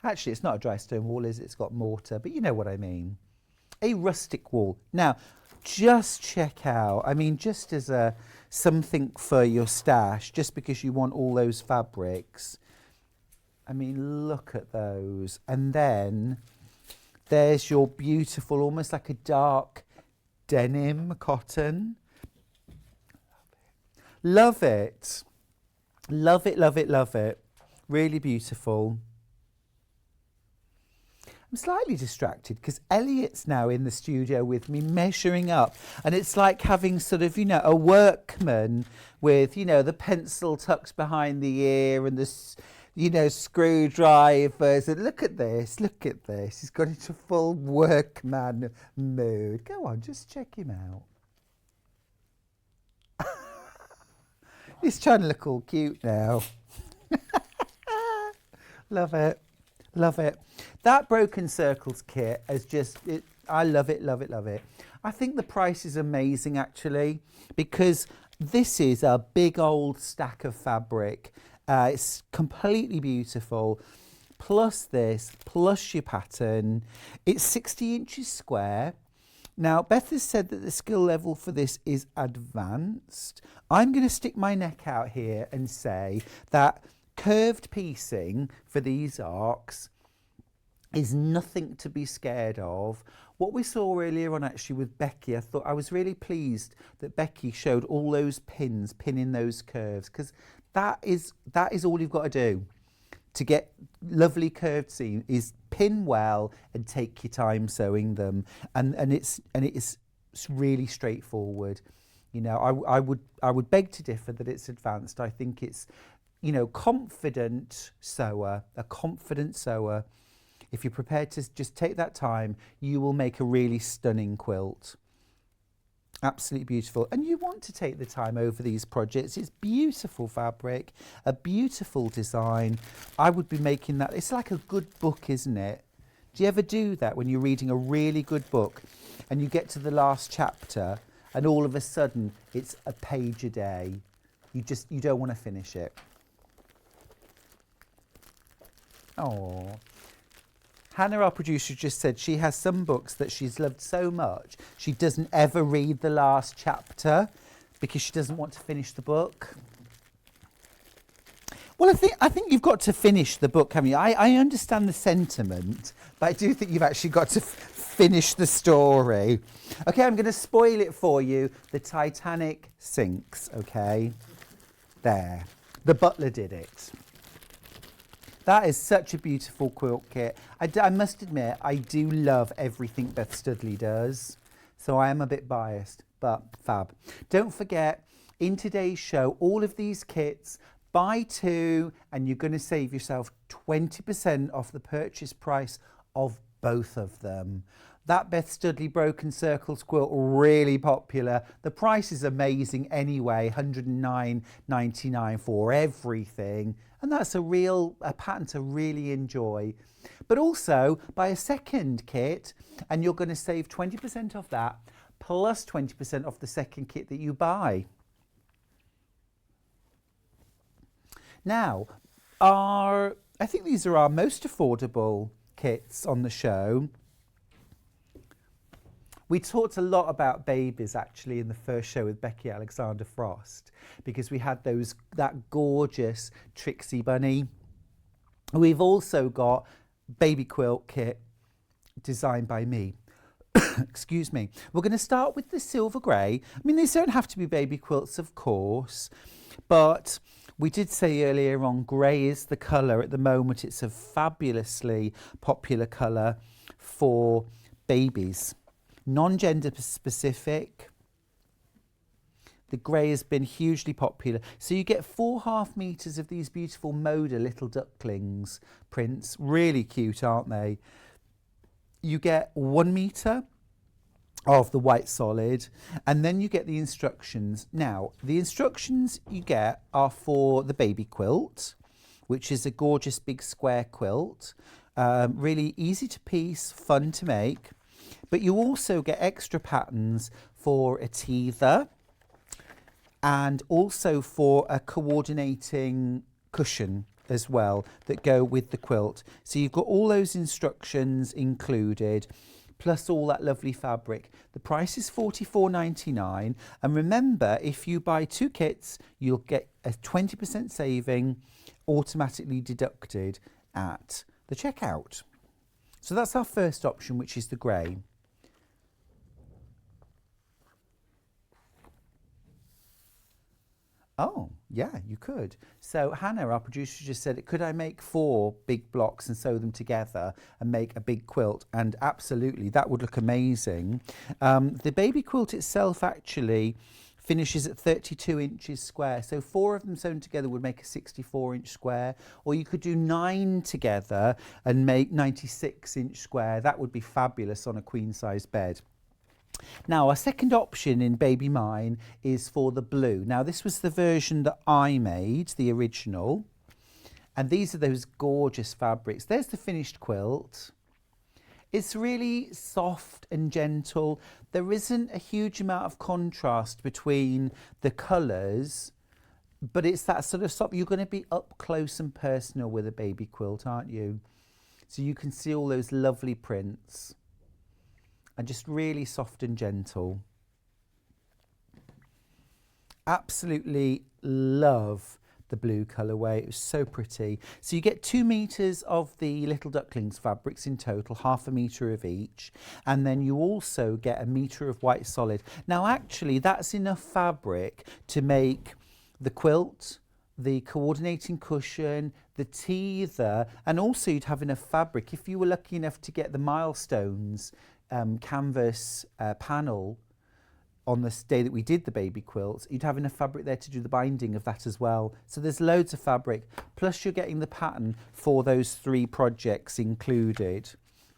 Actually, it's not a dry stone wall, is it? It's got mortar, but you know what I mean. A rustic wall. Now, just check out, I mean, just as a something for your stash, just because you want all those fabrics. I mean, look at those. And then there's your beautiful, almost like a dark denim cotton. Love it. Love it, love it, love it. Really beautiful. I'm slightly distracted because Elliot's now in the studio with me measuring up, and it's like having sort of, you know, a workman with, you know, the pencil tucked behind the ear and the, you know, screwdrivers. And look at this, he's got into full workman mood. Go on, just check him out. He's trying to look all cute now. Love it. Love it. That Broken Circles kit is just, I love it, love it, love it. I think the price is amazing actually, because this is a big old stack of fabric. It's completely beautiful. Plus this, plus your pattern. It's 60 inches square. Now, Beth has said that the skill level for this is advanced. I'm going to stick my neck out here and say that curved piecing for these arcs is nothing to be scared of. What we saw earlier on actually with Becky, I was really pleased that Becky showed all those pins, pinning those curves, because that is all you've got to do to get lovely curved seam is pin well and take your time sewing them, and it's really straightforward. You know, I would beg to differ that it's advanced. I think it's, you know, confident sewer, a confident sewer. If you're prepared to just take that time, you will make a really stunning quilt. Absolutely beautiful. And you want to take the time over these projects. It's beautiful fabric, a beautiful design. I would be making that. It's like a good book, isn't it? Do you ever do that when you're reading a really good book and you get to the last chapter and all of a sudden it's a page a day? You don't want to finish it. Oh. Hannah, our producer, just said she has some books that she's loved so much she doesn't ever read the last chapter because she doesn't want to finish the book. Well, I think you've got to finish the book, haven't you? I understand the sentiment, but I do think you've actually got to finish the story. Okay, I'm going to spoil it for you. The Titanic sinks, okay? There. The butler did it. That is such a beautiful quilt kit. I must admit, I do love everything Beth Studley does. So I am a bit biased, but fab. Don't forget, in today's show, all of these kits, buy two, and you're going to save yourself 20% off the purchase price of both of them. That Beth Studley Broken Circles quilt, really popular. The price is amazing anyway, $109.99 for everything. And that's a pattern to really enjoy. But also, buy a second kit and you're going to save 20% off that, plus 20% off the second kit that you buy. Now, I think these are our most affordable kits on the show. We talked a lot about babies actually in the first show with Becky Alexandra Frost, because we had that gorgeous Trixie bunny. We've also got baby quilt kit designed by me. Excuse me. We're going to start with the silver grey. I mean, these don't have to be baby quilts, of course, but we did say earlier on, grey is the colour at the moment. It's a fabulously popular colour for babies. Non-gender specific. The grey has been hugely popular. So you get 4.5 meters of these beautiful Moda little ducklings prints. Really cute, aren't they? You get 1 meter of the white solid, and then you get the instructions. Now, the instructions you get are for the baby quilt, which is a gorgeous big square quilt. Really easy to piece, fun to make. But you also get extra patterns for a teether and also for a coordinating cushion as well that go with the quilt. So you've got all those instructions included, plus all that lovely fabric. The price is $44.99. And remember, if you buy 2 kits, you'll get a 20% saving automatically deducted at the checkout. So that's our first option, which is the grey. Oh, yeah, you could. So Hannah, our producer, just said, could I make 4 big blocks and sew them together and make a big quilt? And absolutely, that would look amazing. The baby quilt itself actually finishes at 32 inches square. So 4 of them sewn together would make a 64-inch square. Or you could do 9 together and make 96-inch square. That would be fabulous on a queen-size bed. Now, our second option in Baby Mine is for the blue. Now, this was the version that I made, the original. And these are those gorgeous fabrics. There's the finished quilt. It's really soft and gentle. There isn't a huge amount of contrast between the colours But it's that sort of soft, you're going to be up close and personal with a baby quilt, aren't you? So you can see all those lovely prints and just really soft and gentle. Absolutely love the blue colourway. It was so pretty. So you get 2 meters of the little ducklings fabrics in total, 1/2 meter of each, and then you also get 1 meter of white solid. Now actually that's enough fabric to make the quilt, the coordinating cushion, the teether, and also you'd have enough fabric if you were lucky enough to get the milestones canvas panel on this day that we did the baby quilts. You'd have enough fabric there to do the binding of that as well. So there's loads of fabric, plus you're getting the pattern for those 3 projects included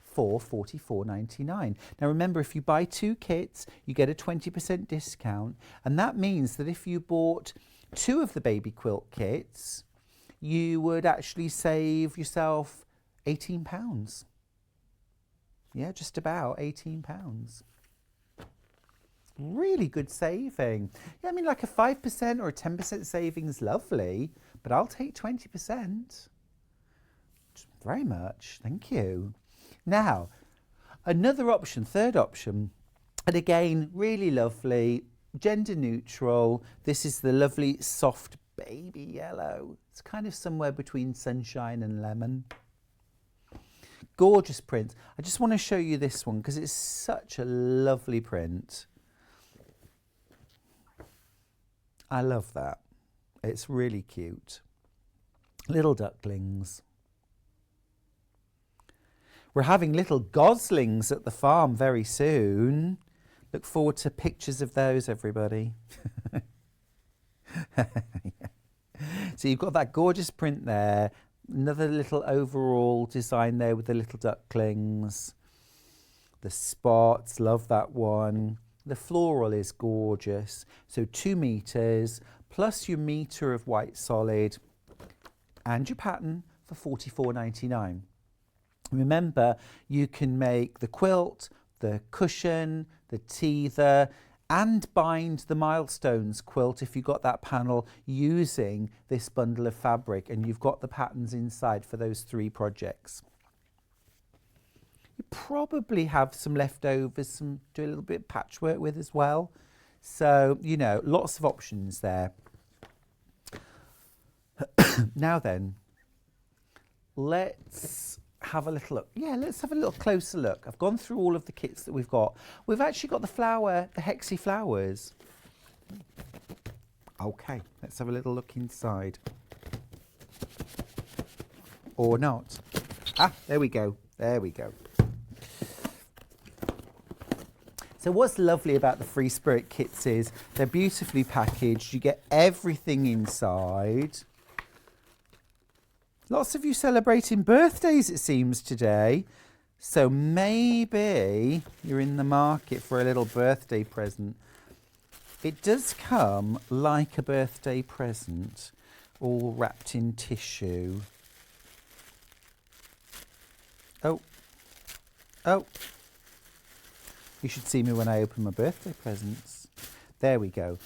for $44.99. Now remember, if you buy 2 kits, you get a 20% discount, and that means that if you bought 2 of the baby quilt kits, you would actually save yourself £18. Yeah, just about £18. Really good saving. Yeah, I mean, like a 5% or a 10% saving is lovely, but I'll take 20%. Very much, thank you. Now, another option, third option, and again, really lovely, gender neutral. This is the lovely soft baby yellow. It's kind of somewhere between sunshine and lemon. Gorgeous print. I just want to show you this one because it's such a lovely print. I love that. It's really cute. Little ducklings. We're having little goslings at the farm very soon. Look forward to pictures of those, everybody. Yeah. So you've got that gorgeous print there. Another little overall design there with the little ducklings. The spots, love that one. The floral is gorgeous. So 2 meters plus your meter of white solid and your pattern for $44.99. Remember, you can make the quilt, the cushion, the teether, and bind the milestones quilt if you got that panel using this bundle of fabric, and you've got the patterns inside for those 3 projects. You probably have some leftovers, do a little bit of patchwork with as well. So, you know, lots of options there. Now then, let's have a little look. Yeah, let's have a little closer look. I've gone through all of the kits that we've got. We've actually got the flower, the hexy flowers. Okay, let's have a little look inside. Or not. Ah, there we go. There we go. So what's lovely about the Free Spirit kits is they're beautifully packaged. You get everything inside. Lots of you celebrating birthdays, it seems, today. So maybe you're in the market for a little birthday present. It does come like a birthday present, all wrapped in tissue. Oh. Oh. You should see me when I open my birthday presents. There we go.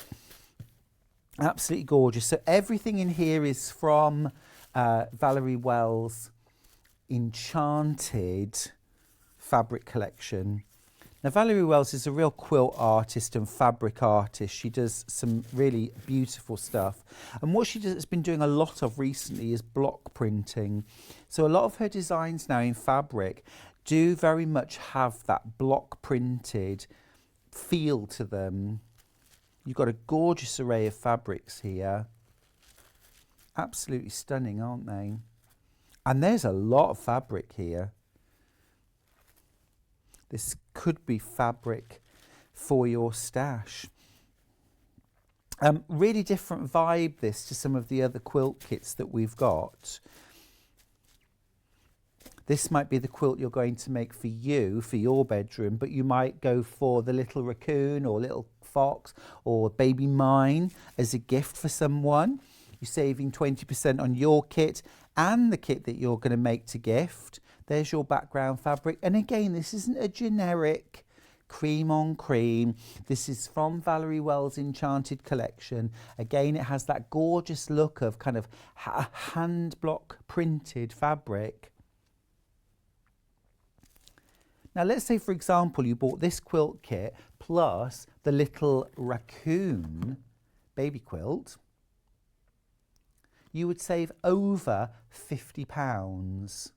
Absolutely gorgeous. So everything in here is from Valerie Wells' Enchanted fabric collection. Now Valerie Wells is a real quilt artist and fabric artist. She does some really beautiful stuff, and what she has been doing a lot of recently is block printing. So a lot of her designs now in fabric do very much have that block printed feel to them. You've got a gorgeous array of fabrics here. Absolutely stunning, aren't they? And there's a lot of fabric here. This could be fabric for your stash. Really different vibe this to some of the other quilt kits that we've got. This might be the quilt you're going to make for you, for your bedroom, but you might go for the little raccoon or little fox or baby mine as a gift for someone. You're saving 20% on your kit and the kit that you're going to make to gift. There's your background fabric. And again, this isn't a generic cream on cream. This is from Valerie Wells' Enchanted collection. Again, it has that gorgeous look of kind of hand block printed fabric. Now let's say, for example, you bought this quilt kit plus the little raccoon baby quilt. You would save over £50.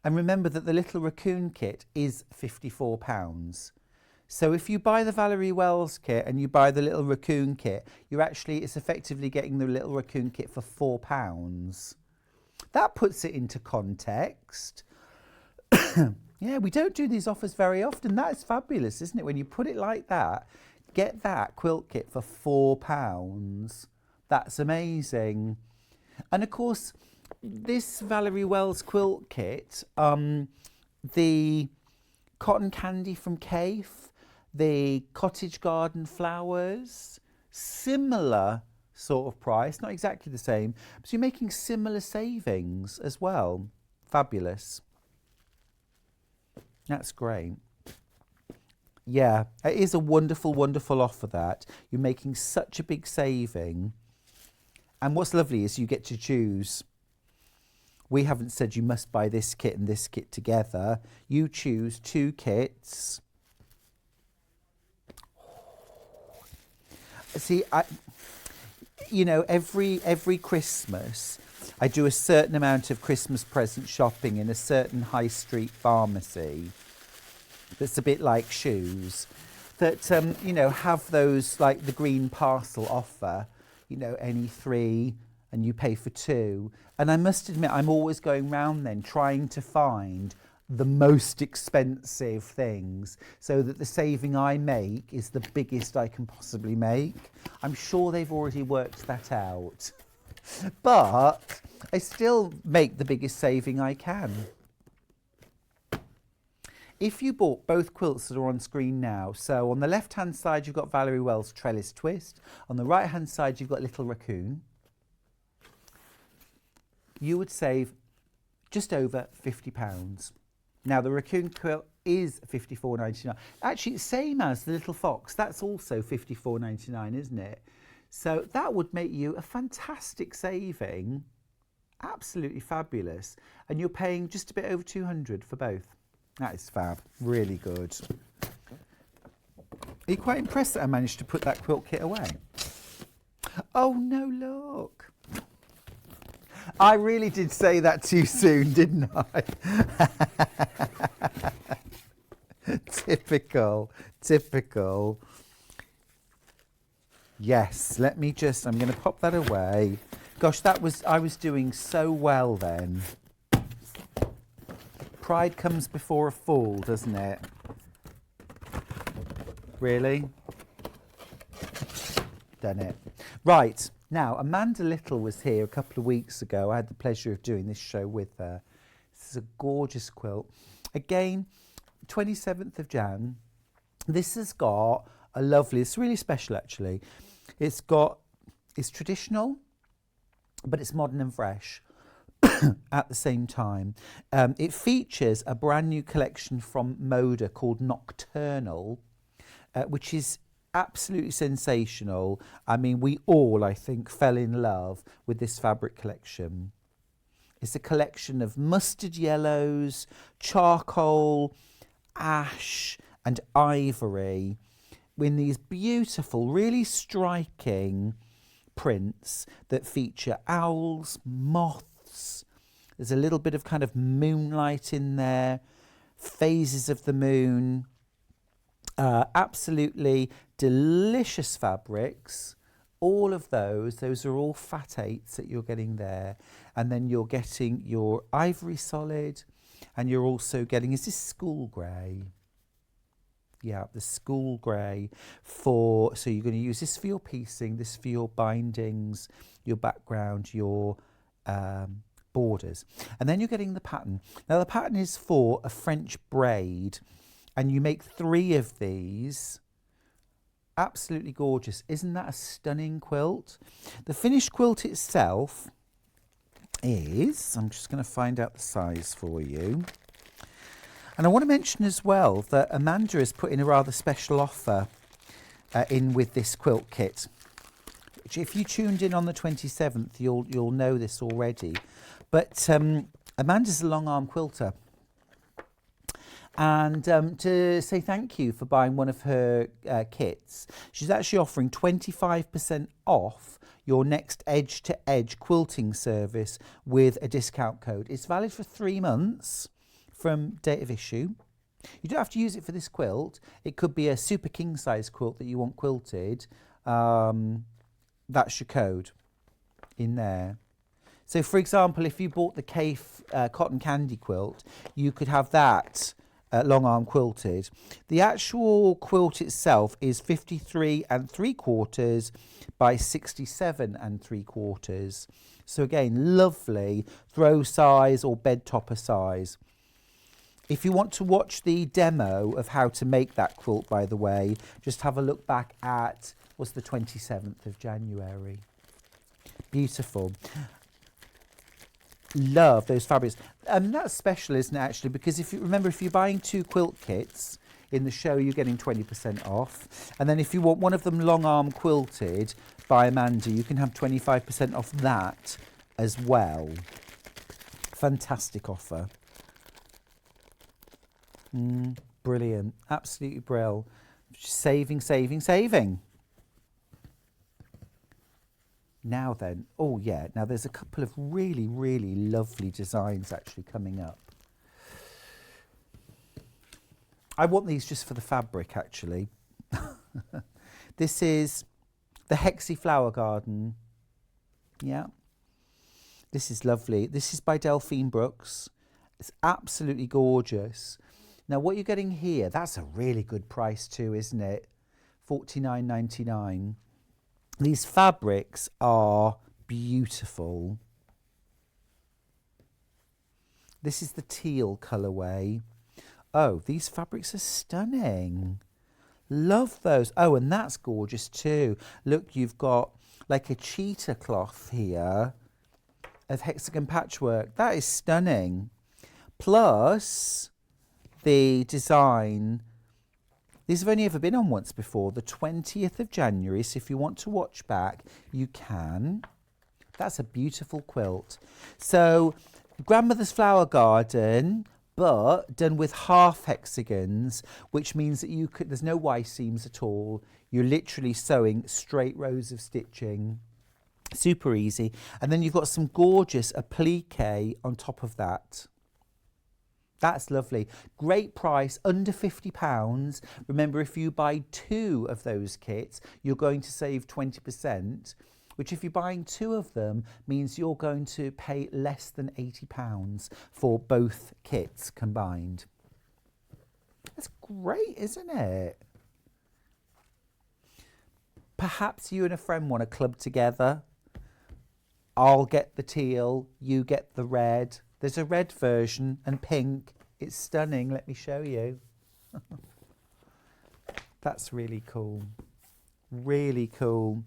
And remember that the little raccoon kit is £54. So if you buy the Valerie Wells kit and you buy the little raccoon kit, it's effectively getting the little raccoon kit for £4. That puts it into context. Yeah, we don't do these offers very often. That is fabulous, isn't it? When you put it like that, get that quilt kit for £4. That's amazing. And of course, this Valerie Wells quilt kit, the cotton candy from Cafe, the cottage garden flowers, similar sort of price, not exactly the same, but you're making similar savings as well. Fabulous. That's great. Yeah, it is a wonderful, wonderful offer that. You're making such a big saving. And what's lovely is you get to choose. We haven't said you must buy this kit and this kit together. You choose 2 kits. See, every Christmas, I do a certain amount of Christmas present shopping in a certain high street pharmacy that's a bit like shoes, that, have those, like the green parcel offer, any 3 and you pay for 2. And I must admit, I'm always going round then trying to find the most expensive things so that the saving I make is the biggest I can possibly make. I'm sure they've already worked that out. But I still make the biggest saving I can. If you bought both quilts that are on screen now, so on the left-hand side you've got Valerie Wells' Trellis Twist, on the right-hand side you've got Little Raccoon, you would save just over £50. Now the Raccoon quilt is £54.99. Actually, same as the Little Fox, that's also £54.99, isn't it? So that would make you a fantastic saving, absolutely fabulous, and you're paying just a bit over £200 for both. That is fab, really good. Are you quite impressed that I managed to put that quilt kit away? Oh no, look. I really did say that too soon, didn't I? Typical. Yes, I'm going to pop that away. Gosh, I was doing so well then. Pride comes before a fall, doesn't it? Really? Done it. Right, now Amanda Little was here a couple of weeks ago. I had the pleasure of doing this show with her. This is a gorgeous quilt. Again, 27th of Jan. This has got a lovely, it's really special actually. It's traditional, but it's modern and fresh at the same time. It features a brand new collection from Moda called Nocturnal, which is absolutely sensational. I mean, we all, I think, fell in love with this fabric collection. It's a collection of mustard yellows, charcoal, ash and ivory in these beautiful, really striking prints that feature owls, moths. There's a little bit of kind of moonlight in there, phases of the moon. Absolutely delicious fabrics. All of those are all fat 8s that you're getting there. And then you're getting your ivory solid, and you're also getting, is this school grey? Yeah, the school grey so you're going to use this for your piecing, this for your bindings, your background, your borders. And then you're getting the pattern. Now the pattern is for a French braid, and you make 3 of these. Absolutely gorgeous. Isn't that a stunning quilt? The finished quilt itself is, I'm just going to find out the size for you. And I want to mention as well that Amanda has put in a rather special offer in with this quilt kit. Which if you tuned in on the 27th, you'll know this already. But Amanda's a long arm quilter. And to say thank you for buying one of her kits, she's actually offering 25% off your next edge-to-edge quilting service with a discount code. It's valid for 3 months from date of issue. You don't have to use it for this quilt. It could be a super king size quilt that you want quilted. That's your code in there. So for example, if you bought the Cafe cotton candy quilt, you could have that long arm quilted. The actual quilt itself is 53 3/4 by 67 3/4. So again, lovely throw size or bed topper size. If you want to watch the demo of how to make that quilt, by the way, just have a look back at, was the 27th of January. Beautiful. Love those fabrics. And that's special, isn't it, actually? Because if you remember, if you're buying 2 quilt kits in the show, you're getting 20% off. And then if you want one of them long arm quilted by Amanda, you can have 25% off that as well. Fantastic offer. Brilliant. Absolutely brilliant. Saving, saving, saving. Now then, oh yeah, now there's a couple of really, really lovely designs actually coming up. I want these just for the fabric actually. This is the Hexy Flower Garden. Yeah. This is lovely. This is by Delphine Brooks. It's absolutely gorgeous. Now what you're getting here, that's a really good price too, isn't it? $49.99. These fabrics are beautiful. This is the teal colourway. Oh, these fabrics are stunning. Love those. Oh, and that's gorgeous too. Look, you've got like a cheetah cloth here of hexagon patchwork. That is stunning. Plus the design. These have only ever been on once before, the 20th of January, so if you want to watch back, you can. That's a beautiful quilt. So, Grandmother's Flower Garden, but done with half hexagons, which means that you could, there's no Y seams at all. You're literally sewing straight rows of stitching. Super easy. And then you've got some gorgeous applique on top of that. That's lovely. Great price, under £50. Remember, if you buy 2 of those kits, you're going to save 20%, which if you're buying 2 of them means you're going to pay less than £80 for both kits combined. That's great, isn't it? Perhaps you and a friend want to club together. I'll get the teal, you get the red. There's a red version and pink. It's stunning. Let me show you. That's really cool. Really cool.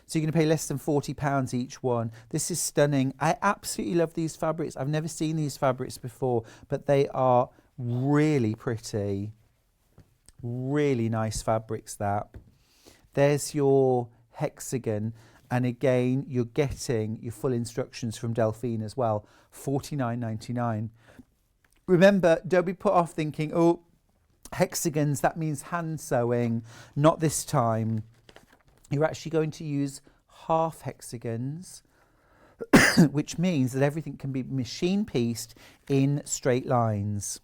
So you're going to pay less than £40 each one. This is stunning. I absolutely love these fabrics. I've never seen these fabrics before, but they are really pretty. Really nice fabrics, that. There's your hexagon. And again, you're getting your full instructions from Delphine as well. $49.99. Remember, don't be put off thinking, oh, hexagons, that means hand sewing. Not this time. You're actually going to use half hexagons, which means that everything can be machine pieced in straight lines.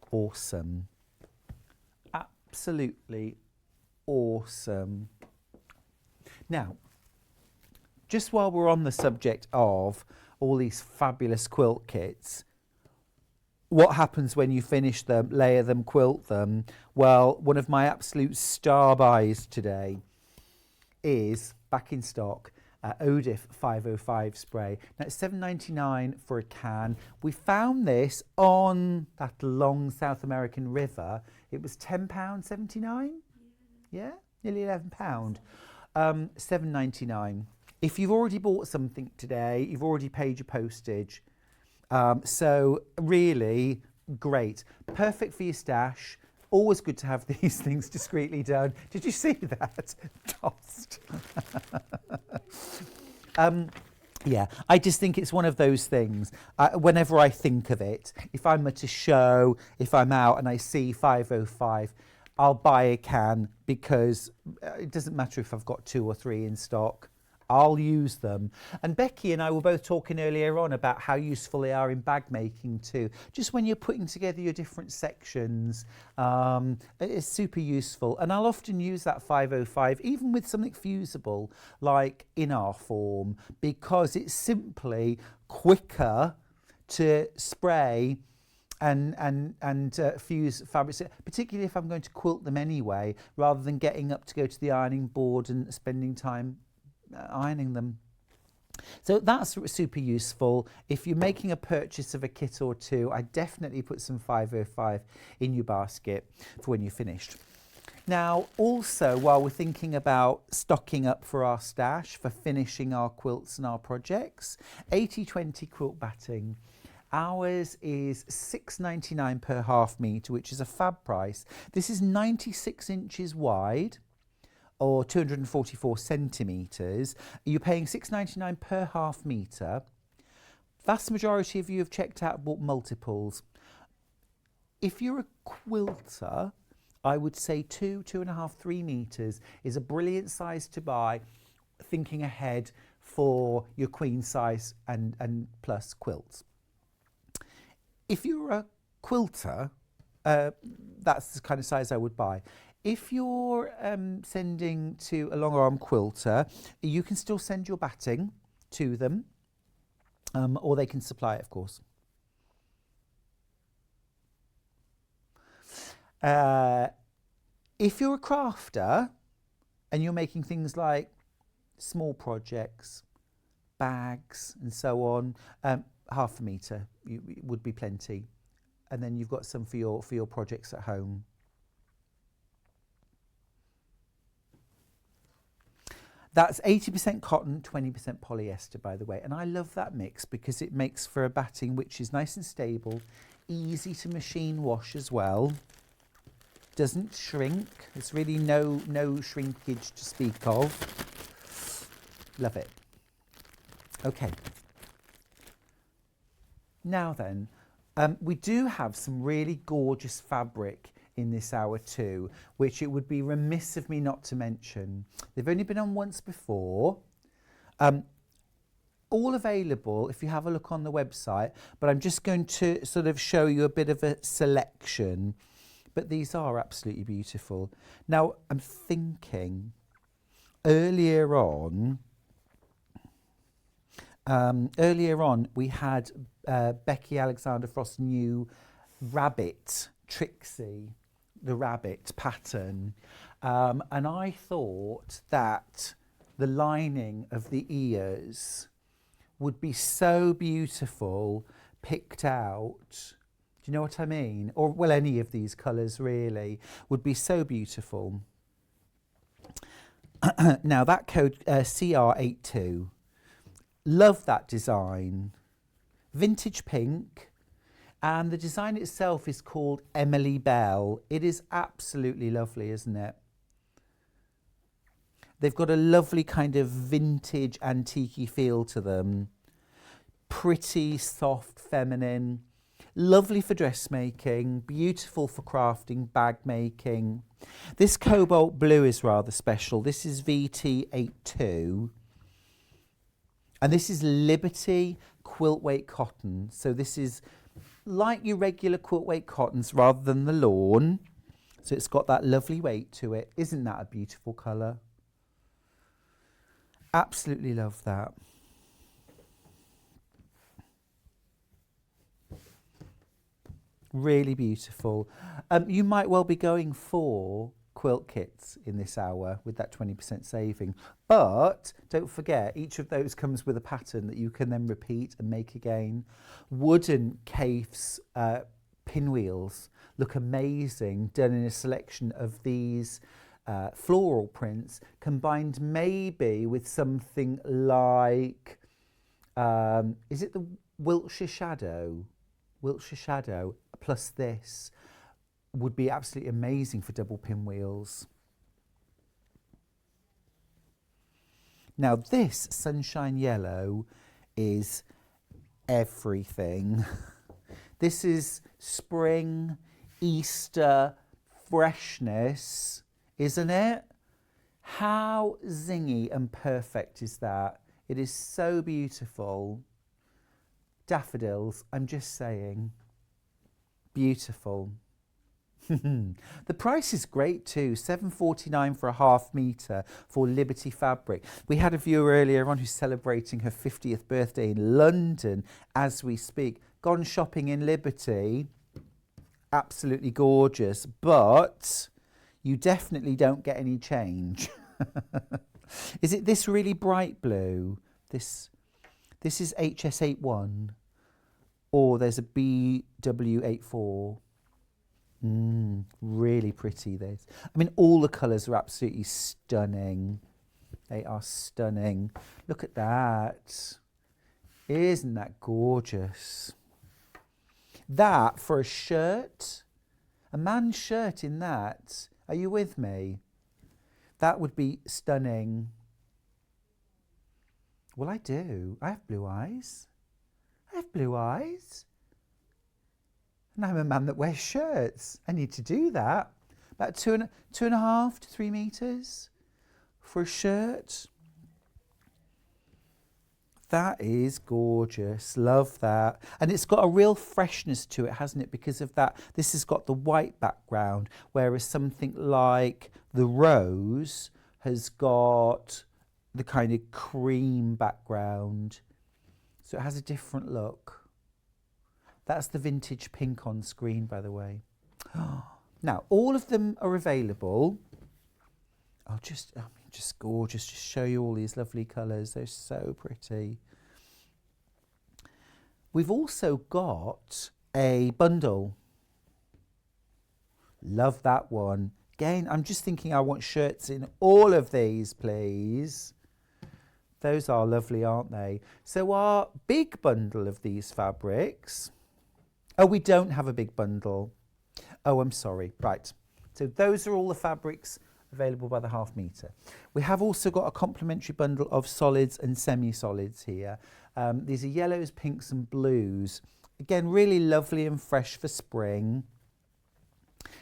Awesome. Absolutely awesome. Now, just while we're on the subject of all these fabulous quilt kits, what happens when you finish them, layer them, quilt them? Well, one of my absolute star buys today is back in stock, Odif 505 spray. Now it's $7.99 for a can. We found this on that long South American river. It was £10.79. Yeah, nearly £11. $7.99. If you've already bought something today, you've already paid your postage, So really great. Perfect for your stash. Always good to have these things discreetly done. Did you see that? Tossed. Yeah, I just think it's one of those things. Whenever I think of it, if I'm at a show, if I'm out and I see 505, I'll buy a can because it doesn't matter if I've got 2 or 3 in stock. I'll use them. And Becky and I were both talking earlier on about how useful they are in bag making too. Just when you're putting together your different sections, it's super useful. And I'll often use that 505 even with something fusible like in our form, because it's simply quicker to spray and fuse fabrics, particularly if I'm going to quilt them anyway, rather than getting up to go to the ironing board and spending time ironing them. So that's super useful. If you're making a purchase of a kit or 2, I definitely put some 505 in your basket for when you're finished. Now also, while we're thinking about stocking up for our stash for finishing our quilts and our projects, 80/20 quilt batting. Ours is £6.99 per half metre, which is a fab price. This is 96 inches wide, or 244 centimetres. You're paying £6.99 per half metre. Vast majority of you have checked out, bought multiples. If you're a quilter, I would say 2.5, 3 metres is a brilliant size to buy, thinking ahead for your queen size and plus quilts. If you're a quilter, that's the kind of size I would buy. If you're sending to a long arm quilter, you can still send your batting to them, or they can supply it, of course. If you're a crafter and you're making things like small projects, bags and so on, half a metre would be plenty. And then you've got some for your projects at home. That's 80% cotton, 20% polyester, by the way. And I love that mix because it makes for a batting which is nice and stable, easy to machine wash as well. Doesn't shrink. There's really no shrinkage to speak of. Love it. Okay. Now then, we do have some really gorgeous fabric in this hour too, which it would be remiss of me not to mention. They've only been on once before. All available if you have a look on the website, but I'm just going to sort of show you a bit of a selection. But these are absolutely beautiful. Now, I'm thinking earlier on we had Becky Alexandra Frost's new rabbit, Trixie, the rabbit pattern. And I thought that the lining of the ears would be so beautiful, picked out. Do you know what I mean? Or, well, any of these colours really would be so beautiful. Now, that code CR82. Love that design. Vintage pink. And the design itself is called Emily Bell. It is absolutely lovely, isn't it? They've got a lovely kind of vintage antique feel to them. Pretty, soft, feminine. Lovely for dressmaking, beautiful for crafting, bag making. This cobalt blue is rather special. This is VT82. And this is Liberty quilt weight cotton. So this is like your regular quilt weight cottons rather than the lawn. So it's got that lovely weight to it. Isn't that a beautiful colour? Absolutely love that. Really beautiful. You might well be going for quilt kits in this hour with that 20% saving. But don't forget, each of those comes with a pattern that you can then repeat and make again. Wooden Kaif's pinwheels look amazing, done in a selection of these floral prints, combined maybe with something like is it the Wiltshire Shadow? Wiltshire Shadow plus this would be absolutely amazing for double pinwheels. Now this Sunshine Yellow is everything. This is spring, Easter freshness, isn't it? How zingy and perfect is that? It is so beautiful. Daffodils, I'm just saying. Beautiful. The price is great too, £7.49 for a half metre for Liberty fabric. We had a viewer earlier on who's celebrating her 50th birthday in London as we speak. Gone shopping in Liberty. Absolutely gorgeous, but you definitely don't get any change. Is it this really bright blue? This is HS81, or there's a BW84. Really pretty this. I mean, all the colours are absolutely stunning. They are stunning. Look at that. Isn't that gorgeous? That for a shirt, a man's shirt in that. Are you with me? That would be stunning. Well, I do. I have blue eyes. I have blue eyes. And I'm a man that wears shirts. I need to do that. About 2.5 to 3 metres for a shirt. That is gorgeous. Love that. And it's got a real freshness to it, hasn't it? Because of that, this has got the white background, whereas something like the rose has got the kind of cream background. So it has a different look. That's the vintage pink on screen, by the way. Now, all of them are available. Just gorgeous. Just show you all these lovely colours. They're so pretty. We've also got a bundle. Love that one. Again, I'm just thinking I want shirts in all of these, please. Those are lovely, aren't they? So our big bundle of these fabrics... Oh, we don't have a big bundle. Oh, I'm sorry. Right. So those are all the fabrics available by the half metre. We have also got a complimentary bundle of solids and semi-solids here. These are yellows, pinks and blues. Again, really lovely and fresh for spring.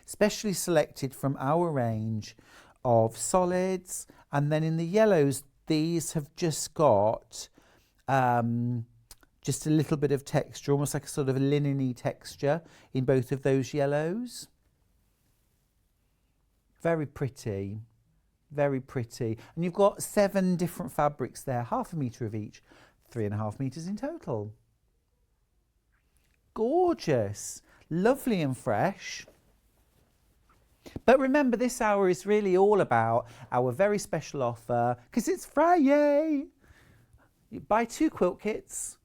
Specially selected from our range of solids. And then in the yellows, these have just got just a little bit of texture, almost like a sort of a linen-y texture in both of those yellows. Very pretty, very pretty. And you've got 7 different fabrics there, half a metre of each, 3.5 metres in total. Gorgeous, lovely and fresh. But remember, this hour is really all about our very special offer, because it's Friday. You buy 2 quilt kits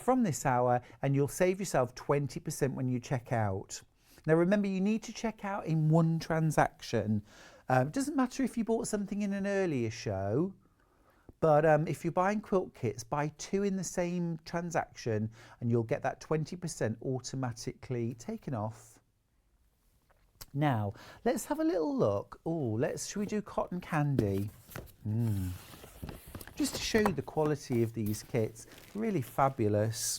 from this hour and you'll save yourself 20% when you check out. Now remember, you need to check out in one transaction. It doesn't matter if you bought something in an earlier show, but if you're buying quilt kits, buy 2 in the same transaction and you'll get that 20% automatically taken off. Now, let's have a little look. Should we do cotton candy? Just to show you the quality of these kits, really fabulous.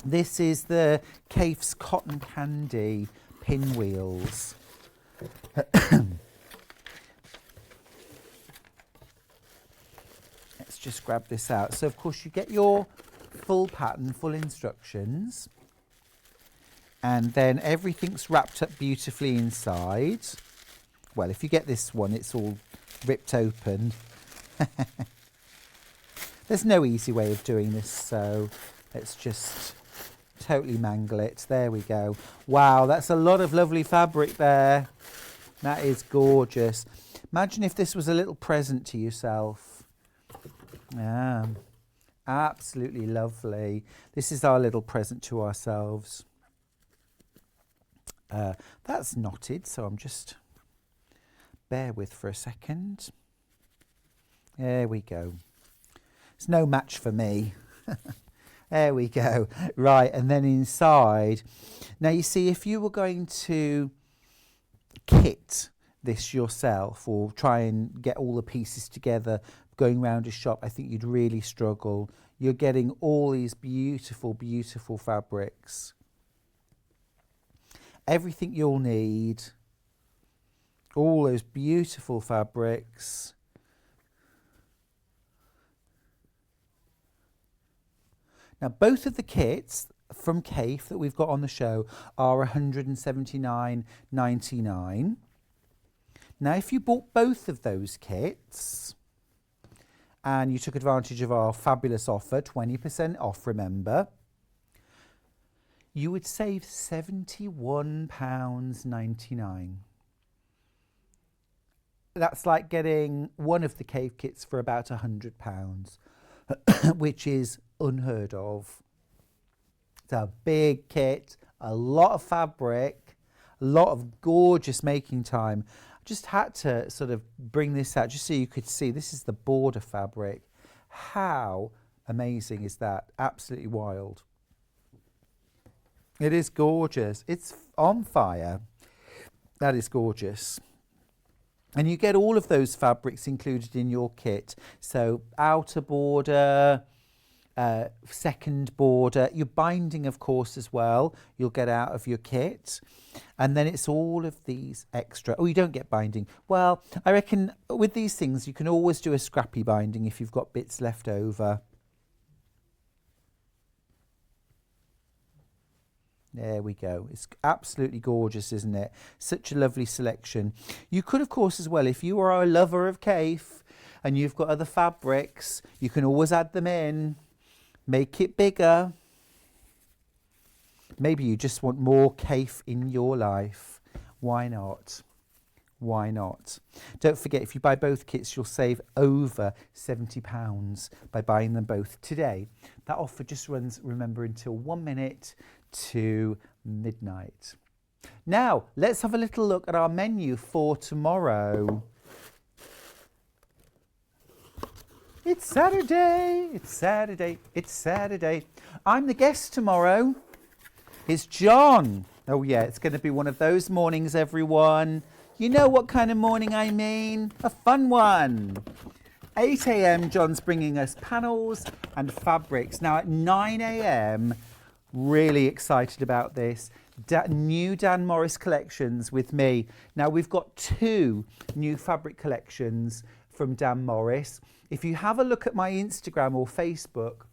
This is the Kafe's Cotton Candy pinwheels. Let's just grab this out. So of course you get your full pattern, full instructions, and then everything's wrapped up beautifully inside. Well, if you get this one, it's all ripped open. There's no easy way of doing this, so let's just totally mangle it. There we go. Wow, that's a lot of lovely fabric there. That is gorgeous. Imagine if this was a little present to yourself. Yeah, absolutely lovely. This is our little present to ourselves. That's knotted, so I'm just... bear with for a second. There we go. It's no match for me. There we go. Right, and then inside. Now you see, if you were going to kit this yourself or try and get all the pieces together going round a shop, I think you'd really struggle. You're getting all these beautiful, beautiful fabrics. Everything you'll need. All those beautiful fabrics. Now, both of the kits from Kaffe that we've got on the show are $179.99. Now, if you bought both of those kits and you took advantage of our fabulous offer, 20% off, remember, you would save £71.99. That's like getting one of the Kaffe kits for about £100, which is unheard of. It's a big kit, a lot of fabric, a lot of gorgeous making time. I just had to sort of bring this out just so you could see. This is the border fabric. How amazing is that? Absolutely wild. It is gorgeous. It's on fire. That is gorgeous. And you get all of those fabrics included in your kit. So outer border, second border, your binding, of course, as well, you'll get out of your kit. And then it's all of these extra. Oh, you don't get binding. Well, I reckon with these things, you can always do a scrappy binding if you've got bits left over. There we go. It's absolutely gorgeous, isn't it? Such a lovely selection. You could, of course, as well, if you are a lover of Kaffe and you've got other fabrics, you can always add them in, make it bigger. Maybe you just want more Kaffe in your life. Why not? Why not? Don't forget, if you buy both kits, you'll save over £70 by buying them both today. That offer just runs, remember, until 1 minute to midnight. Now, let's have a little look at our menu for tomorrow. It's Saturday, it's Saturday, it's Saturday. I'm the guest tomorrow. It's John. Oh yeah, it's going to be one of those mornings, everyone. You know what kind of morning I mean? A fun one. 8 a.m. John's bringing us panels and fabrics. Now at 9 a.m, really excited about this. New Dan Morris collections with me. Now we've got 2 new fabric collections from Dan Morris. If you have a look at my Instagram or Facebook,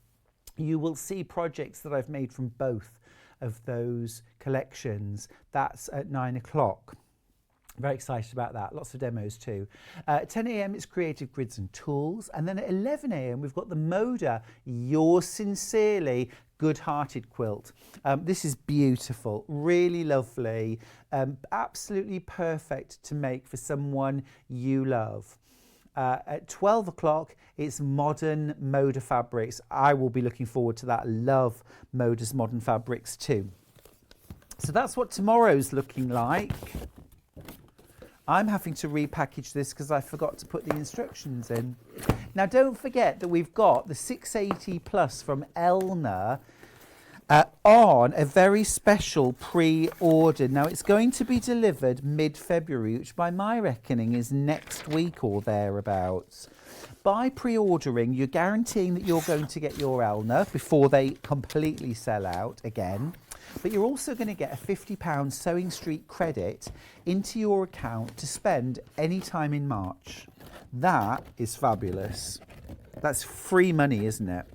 you will see projects that I've made from both of those collections. That's at 9 o'clock. Very excited about that. Lots of demos too. 10 a.m. it's Creative Grids and Tools. And then at 11 a.m. we've got the Moda Yours Sincerely Good-Hearted Quilt. This is beautiful, really lovely, absolutely perfect to make for someone you love. At 12 o'clock, it's Modern Moda Fabrics. I will be looking forward to that. Love Moda's modern fabrics too. So that's what tomorrow's looking like. I'm having to repackage this because I forgot to put the instructions in. Now, don't forget that we've got the 680 Plus from Elna on a very special pre-order. Now, it's going to be delivered mid-February, which by my reckoning is next week or thereabouts. By pre-ordering, you're guaranteeing that you're going to get your Elna before they completely sell out again. But you're also going to get a £50 Sewing Street credit into your account to spend any time in March. That is fabulous. That's free money, isn't it?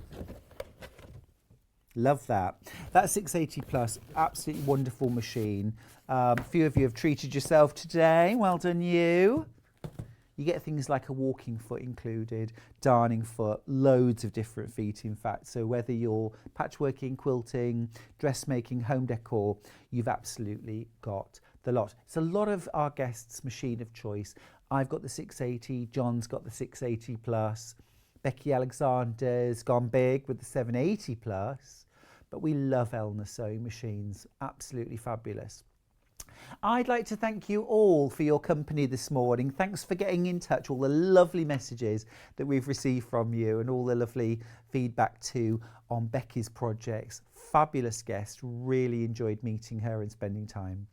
Love that. That 680 Plus, absolutely wonderful machine. A few of you have treated yourself today. Well done, you. You get things like a walking foot included, darning foot, loads of different feet, in fact. So whether you're patchworking, quilting, dressmaking, home decor, you've absolutely got the lot. It's a lot of our guests' machine of choice. I've got the 680, John's got the 680 Plus, Becky Alexandra's gone big with the 780 Plus, but we love Elna sewing machines, absolutely fabulous. I'd like to thank you all for your company this morning. Thanks for getting in touch, all the lovely messages that we've received from you and all the lovely feedback too on Becky's projects. Fabulous guest, really enjoyed meeting her and spending time.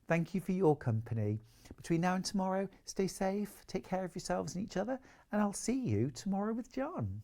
Thank you for your company. Between now and tomorrow, stay safe, take care of yourselves and each other, and I'll see you tomorrow with John.